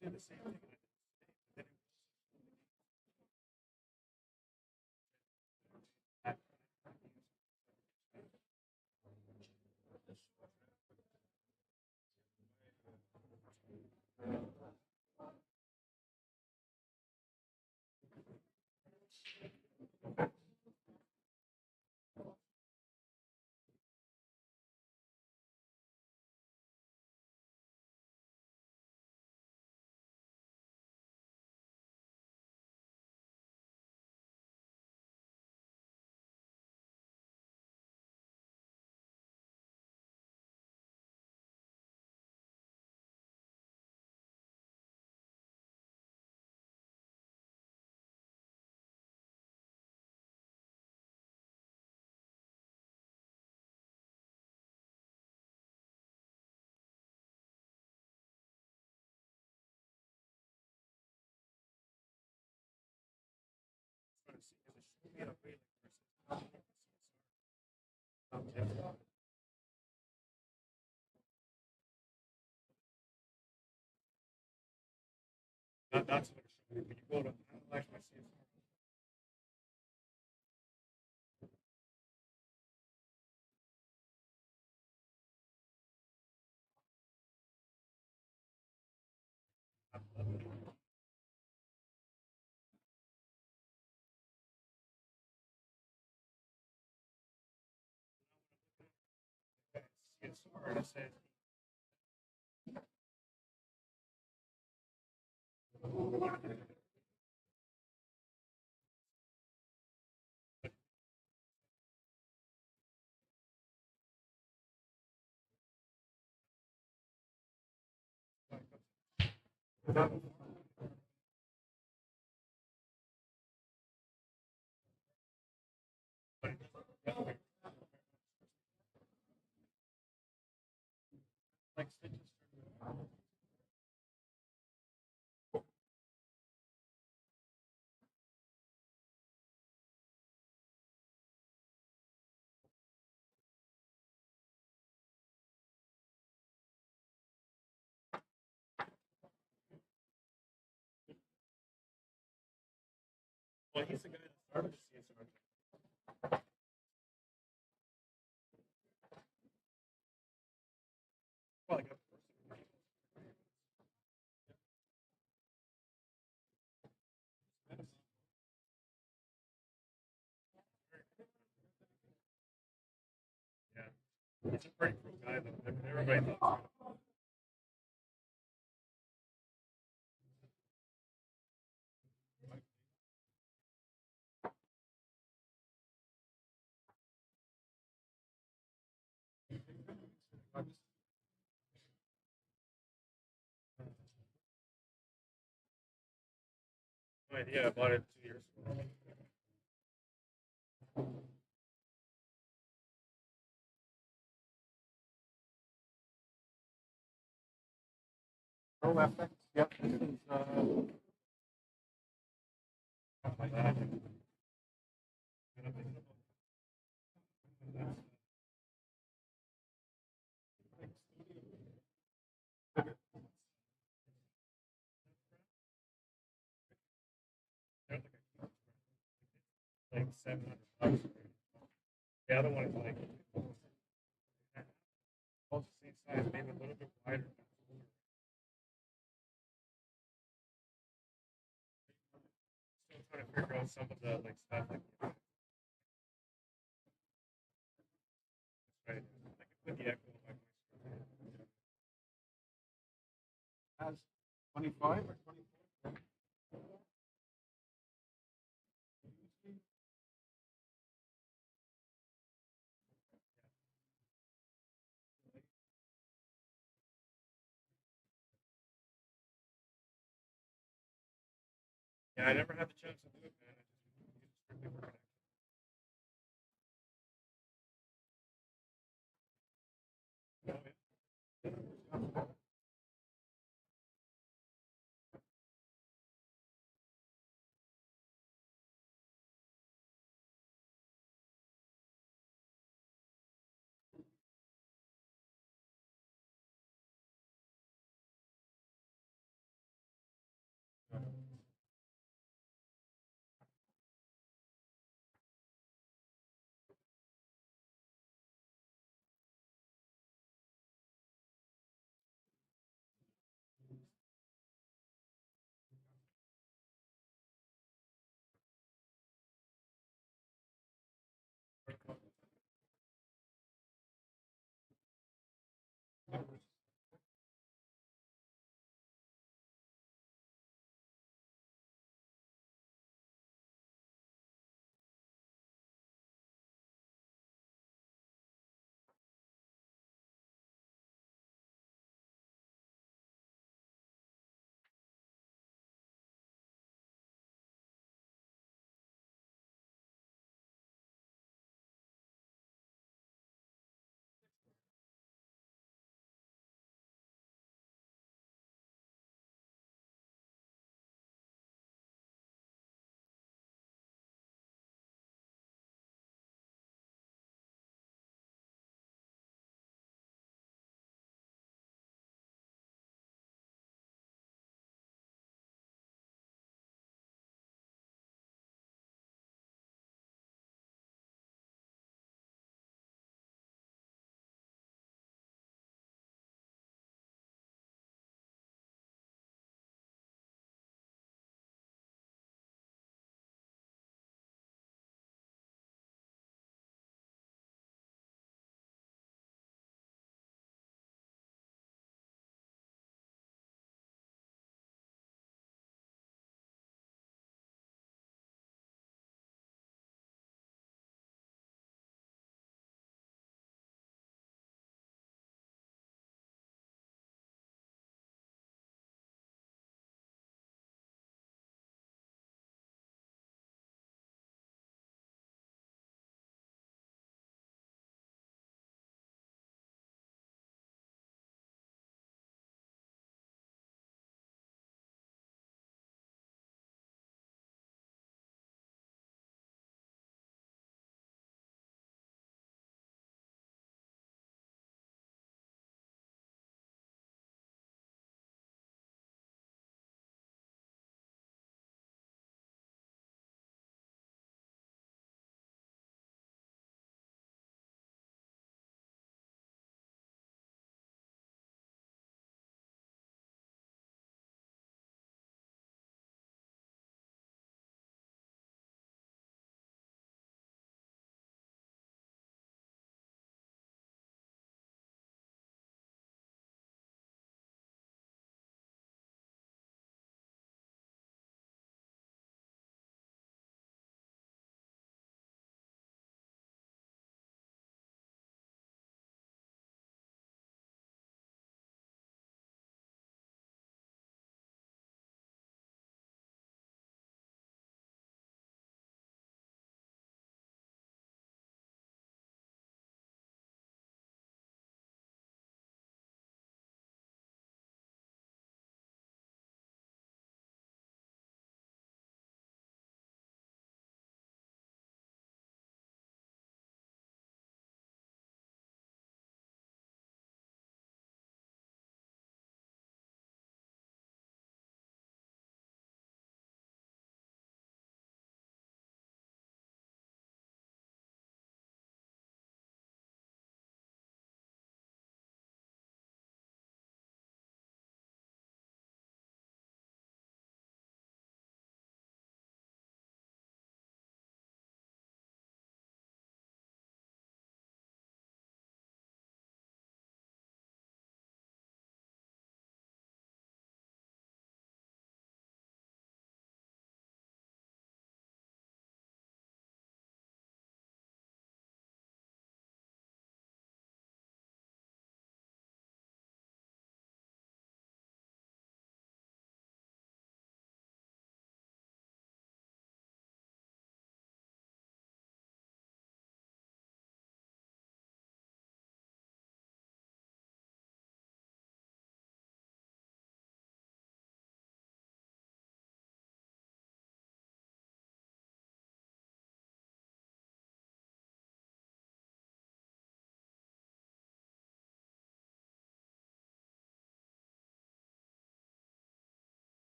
See the same thing. That's what it should be. When you go to analyze my CSR, CSR, and it says like stitches. Well, he's the guy that started the CSR. Well, I got the first one. Yeah, he's a pretty cool guy, though. Everybody loves him. No idea. I bought it 2 years ago. Pro FX, yep, this is, Something like that. And I'm thinking about that's they're like $700. The other one is like almost the same size, maybe a little bit wider. Still trying to figure out know some of the like stuff like that's right. I can put the echo on my voice. Has 25 or 24? Yeah, I never had the chance to do it, man. I just use it strictly for connection. Oh, yeah.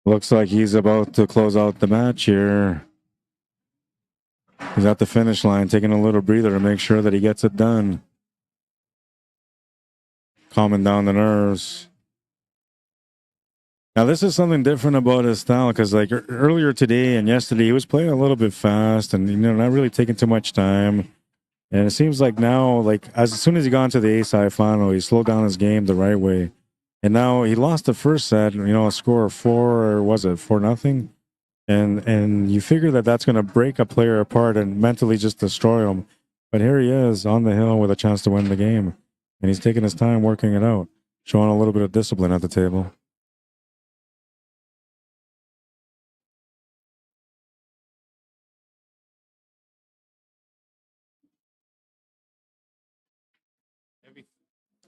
Looks like he's about to close out the match here. He's at the finish line, taking a little breather to make sure that he gets it done. Calming down the nerves. Now, this is something different about his style because, like, earlier today and yesterday, he was playing a little bit fast and, not really taking too much time. And it seems like now, like, as soon as he got into the A-side final, he slowed down his game the right way. And now he lost the first set, a score of 4, or was it 4-0? And you figure that that's going to break a player apart and mentally just destroy him. But here he is on the hill with a chance to win the game. And he's taking his time working it out, showing a little bit of discipline at the table.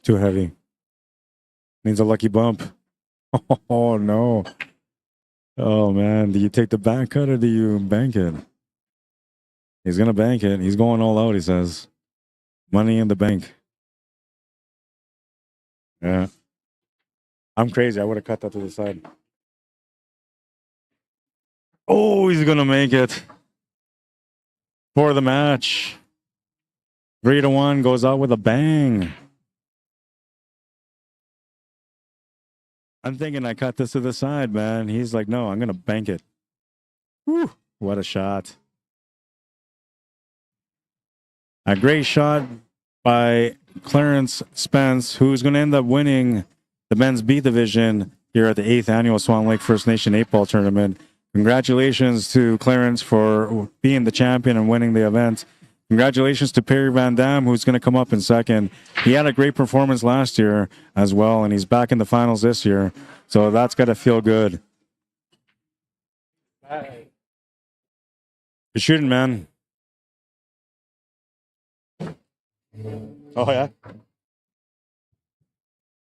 Too heavy. Needs a lucky bump. Oh, no. Oh, man. Do you take the back cut or do you bank it? He's going to bank it. He's going all out, he says. Money in the bank. Yeah. I'm crazy. I would have cut that to the side. Oh, he's going to make it. For the match. 3-1 goes out with a bang. I'm thinking I cut this to the side, man. He's like, no, I'm going to bank it. Whew, what a shot. A great shot by Clarence Spence, who's going to end up winning the men's B division here at the 8th annual Swan Lake First Nation 8-ball tournament. Congratulations to Clarence for being the champion and winning the event. Congratulations to Perry Van Dam, who's going to come up in second. He had a great performance last year as well, and he's back in the finals this year. So that's got to feel good. Hey. You're shooting, man. Oh, yeah?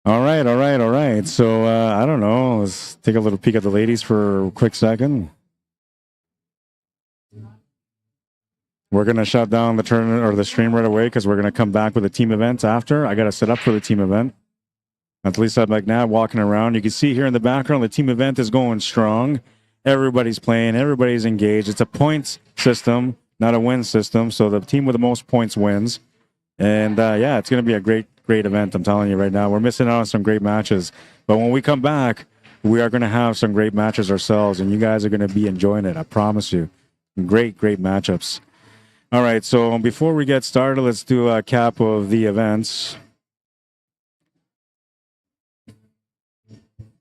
All right. So, I don't know. Let's take a little peek at the ladies for a quick second. We're going to shut down the tournament or the stream right away because we're going to come back with the team events after. I got to set up for the team event. At least I'm like now walking around. You can see here in the background, the team event is going strong. Everybody's playing. Everybody's engaged. It's a points system, not a win system. So the team with the most points wins. And yeah, it's going to be a great event. I'm telling you right now. We're missing out on some great matches. But when we come back, we are going to have some great matches ourselves. And you guys are going to be enjoying it. I promise you. Great matchups. All right, so before we get started, let's do a cap of the events.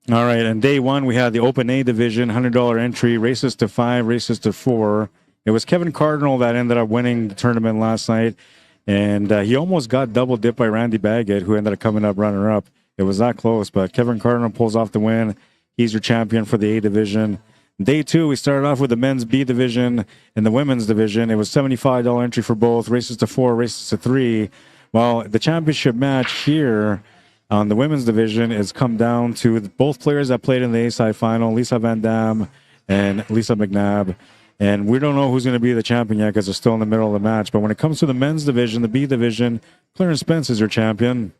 All right, and day one, we had the Open A division, $100 entry, races to 5, races to 4. It was Kevin Cardinal that ended up winning the tournament last night, and he almost got double dipped by Randy Baggett, who ended up coming up runner-up. It was that close, but Kevin Cardinal pulls off the win. He's your champion for the A division. Day two, we started off with the men's B division and the women's division. It was $75 entry for both, races to 4, races to 3. Well, the championship match here on the women's division has come down to both players that played in the A-side final, Lisa Van Dam and Lisa McNabb. And we don't know who's going to be the champion yet because they're still in the middle of the match. But when it comes to the men's division, the B division, Clarence Spence is your champion.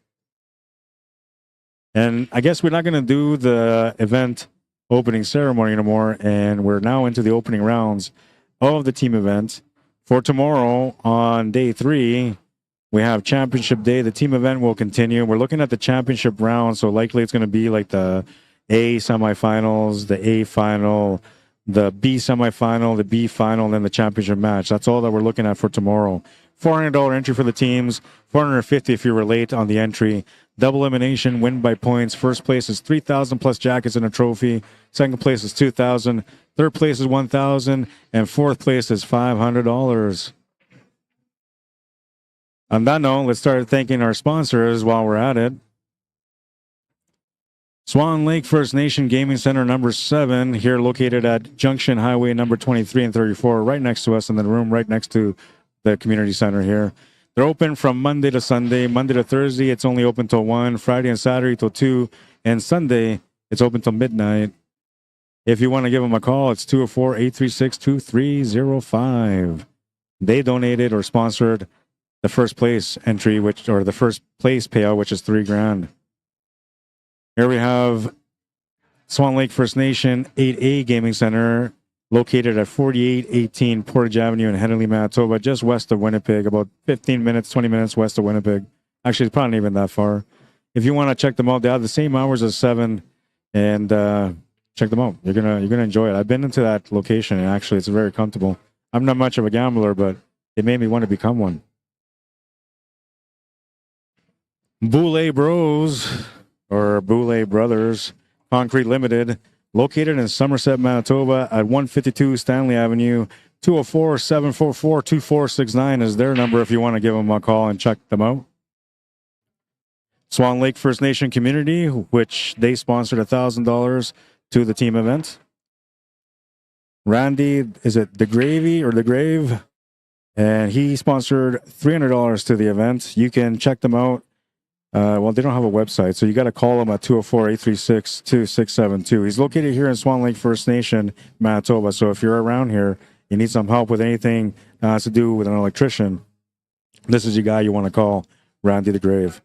And I guess we're not going to do the event opening ceremony anymore, and we're now into the opening rounds of the team event. For tomorrow on day 3, we have championship day. The team event will continue. We're looking at the championship round, so likely it's going to be like the A semifinals, the A final, the B semifinal, the B final, and then the championship match. That's all that we're looking at for tomorrow. $400 entry for the teams, $450 if you were late on the entry. Double elimination, win by points. First place is $3,000 plus jackets and a trophy. Second place is $2,000. Third place is $1,000, and fourth place is $500. On that note, let's start thanking our sponsors while we're at it. Swan Lake First Nation Gaming Center number 7, here located at Junction Highway number 23 and 34, right next to us in the room right next to the community center here. They're open from Monday to Sunday. Monday to Thursday, it's only open till 1. Friday and Saturday till 2. And Sunday, it's open till midnight. If you want to give them a call, it's 204-836-2305. They donated or sponsored the first place entry, or the first place payout, which is $3,000. Here we have Swan Lake First Nation 8A Gaming Center, located at 4818 Portage Avenue in Henley, Manitoba, just west of Winnipeg, about 15 minutes, 20 minutes west of Winnipeg. Actually, it's probably not even that far. If you want to check them out, they have the same hours as 7, and check them out. You're gonna enjoy it. I've been into that location, and actually, it's very comfortable. I'm not much of a gambler, but it made me want to become one. Boulay Bros, or Boulay Brothers, Concrete Limited, located in Somerset, Manitoba at 152 Stanley Avenue. 204-744-2469 is their number if you want to give them a call and check them out. Swan Lake First Nation Community, which they sponsored $1,000 to the team event. Randy, is it the Gravy or the Grave? And he sponsored $300 to the event. You can check them out. Well, they don't have a website, so you got to call them at 204-836-2672. He's located here in Swan Lake First Nation, Manitoba. So if you're around here, you need some help with anything to do with an electrician, this is your guy you want to call, Randy the Grave.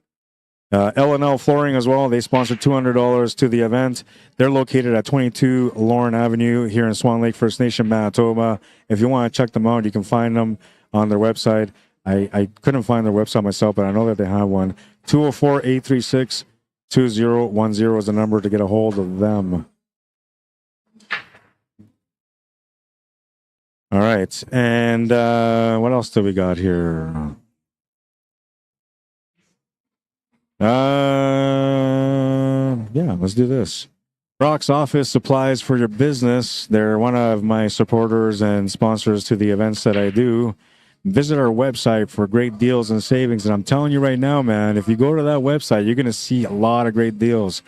L&L Flooring as well. They sponsored $200 to the event. They're located at 22 Lauren Avenue here in Swan Lake First Nation, Manitoba. If you want to check them out, you can find them on their website. I couldn't find their website myself, but I know that they have one. 204-836-2010 is the number to get a hold of them. All right. And what else do we got here? Yeah, let's do this. Brock's Office Supplies for your business. They're one of my supporters and sponsors to the events that I do. Visit our website for great deals and savings. And I'm telling you right now, man, if you go to that website, you're going to see a lot of great deals.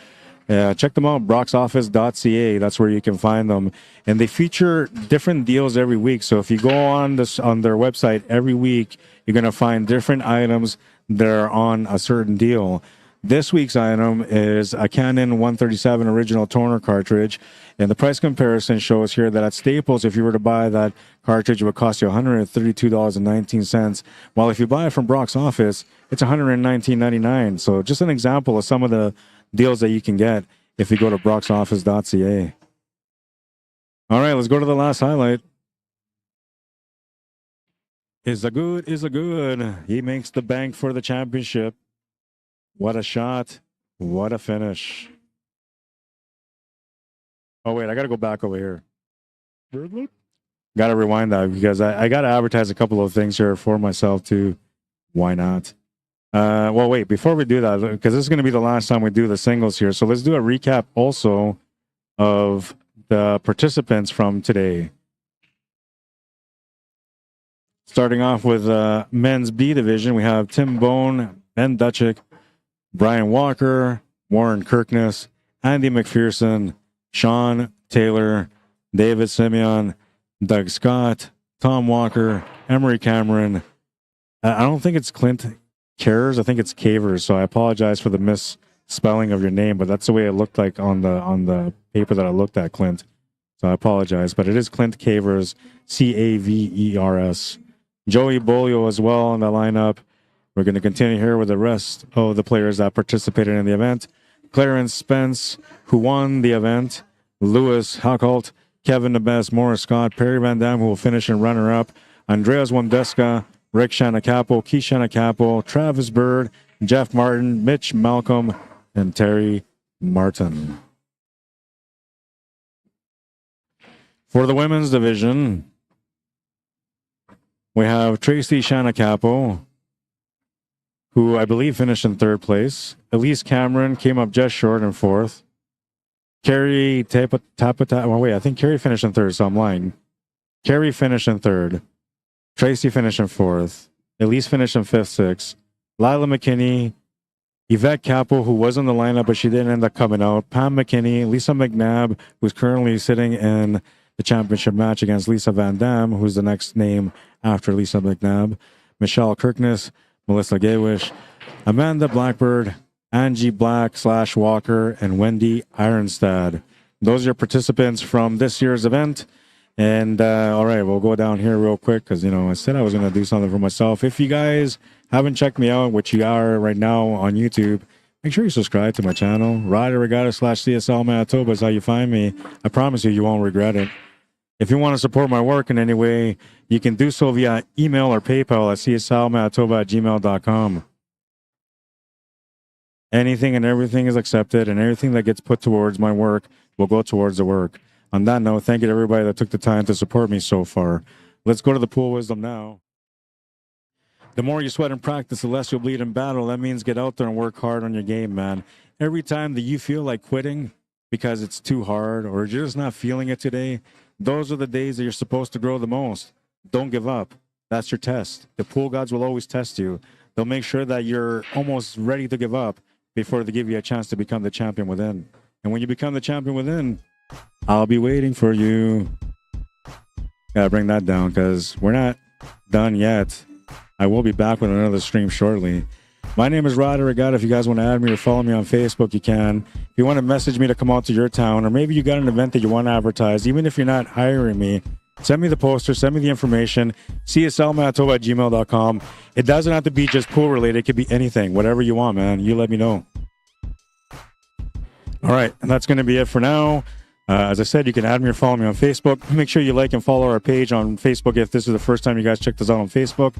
Check them out, brocksoffice.ca. That's where you can find them. And they feature different deals every week. So if you go on their website every week, you're going to find different items that are on a certain deal. This week's item is a Canon 137 original toner cartridge. And the price comparison shows here that at Staples, if you were to buy that cartridge, it would cost you $132.19. While if you buy it from Brock's Office, it's $119.99. So just an example of some of the deals that you can get if you go to brocksoffice.ca. All right, let's go to the last highlight. Is a good. He makes the bank for the championship. What a shot. What a finish. Oh, wait, I got to go back over here. Got to rewind that because I got to advertise a couple of things here for myself too. Why not? Well, wait, before we do that, because this is going to be the last time we do the singles here. So let's do a recap also of the participants from today. Starting off with men's B division, we have Tim Bone, Ben Dutchick, Brian Walker, Warren Kirkness, Andy McPherson, Sean Taylor, David Simeon, Doug Scott, Tom Walker, Emery Cameron. I don't think it's Clint Cares. I think it's Cavers. So I apologize for the misspelling of your name, but that's the way it looked like on the paper that I looked at, Clint. So I apologize, but it is Clint Cavers, Cavers. Joey Bolio as well in the lineup. We're going to continue here with the rest of the players that participated in the event. Clarence Spence, who won the event. Lewis Huckholt, Kevin Nebes, Morris Scott, Perry Van Dam, who will finish in runner-up. Andreas Wandeska, Rick Shannacappo, Keith Shannacappo, Travis Bird, Jeff Martin, Mitch Malcolm, and Terry Martin. For the women's division, we have Tracy Shannacappo, who I believe finished in third place. Elise Cameron came up just short in fourth. Carrie Tapata. Well, wait, I think Carrie finished in third, so I'm lying. Carrie finished in third. Tracy finished in fourth. Elise finished in fifth, sixth. Lila McKinney, Yvette Capel, who was in the lineup, but she didn't end up coming out. Pam McKinney, Lisa McNabb, who's currently sitting in the championship match against Lisa Van Dam, who's the next name after Lisa McNabb. Michelle Kirkness, Melissa Gawish, Amanda Blackbird, Angie Black / Walker, and Wendy Ironstad. Those are your participants from this year's event. And all right, we'll go down here real quick because, I said I was going to do something for myself. If you guys haven't checked me out, which you are right now on YouTube, make sure you subscribe to my channel. Arriagada/CSL Manitoba is how you find me. I promise you, you won't regret it. If you want to support my work in any way, you can do so via email or PayPal at cslmanitoba@gmail.com. Anything and everything is accepted, and everything that gets put towards my work will go towards the work. On that note, thank you to everybody that took the time to support me so far. Let's go to the pool wisdom now. The more you sweat in practice, the less you'll bleed in battle. That means get out there and work hard on your game, man. Every time that you feel like quitting because it's too hard or you're just not feeling it today, those are the days that you're supposed to grow the most. Don't give up. That's your test. The pool gods will always test you. They'll make sure that you're almost ready to give up before they give you a chance to become the champion within. And when you become the champion within, I'll be waiting for you. Gotta bring that down because we're not done yet. I will be back with another stream shortly. My name is Arriagada. If you guys want to add me or follow me on Facebook, you can. If you want to message me to come out to your town, or maybe you got an event that you want to advertise, even if you're not hiring me, send me the poster, send me the information, cslmanitoba@gmail.com. It doesn't have to be just pool related. It could be anything, whatever you want, man. You let me know. All right, and that's going to be it for now. As I said, you can add me or follow me on Facebook. Make sure you like and follow our page on Facebook if this is the first time you guys checked us out on Facebook.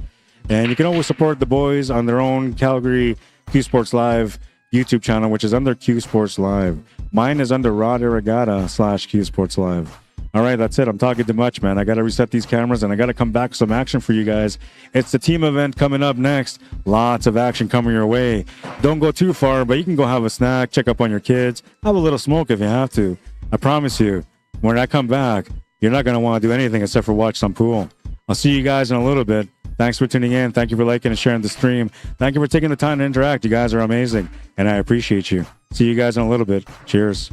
And you can always support the boys on their own Calgary Q Sports Live YouTube channel, which is under Q Sports Live. Mine is under Arriagada/Q Sports Live. All right, that's it. I'm talking too much, man. I got to reset these cameras and I got to come back with some action for you guys. It's the team event coming up next. Lots of action coming your way. Don't go too far, but you can go have a snack, check up on your kids, have a little smoke if you have to. I promise you, when I come back, you're not going to want to do anything except for watch some pool. I'll see you guys in a little bit. Thanks for tuning in. Thank you for liking and sharing the stream. Thank you for taking the time to interact. You guys are amazing, and I appreciate you. See you guys in a little bit. Cheers.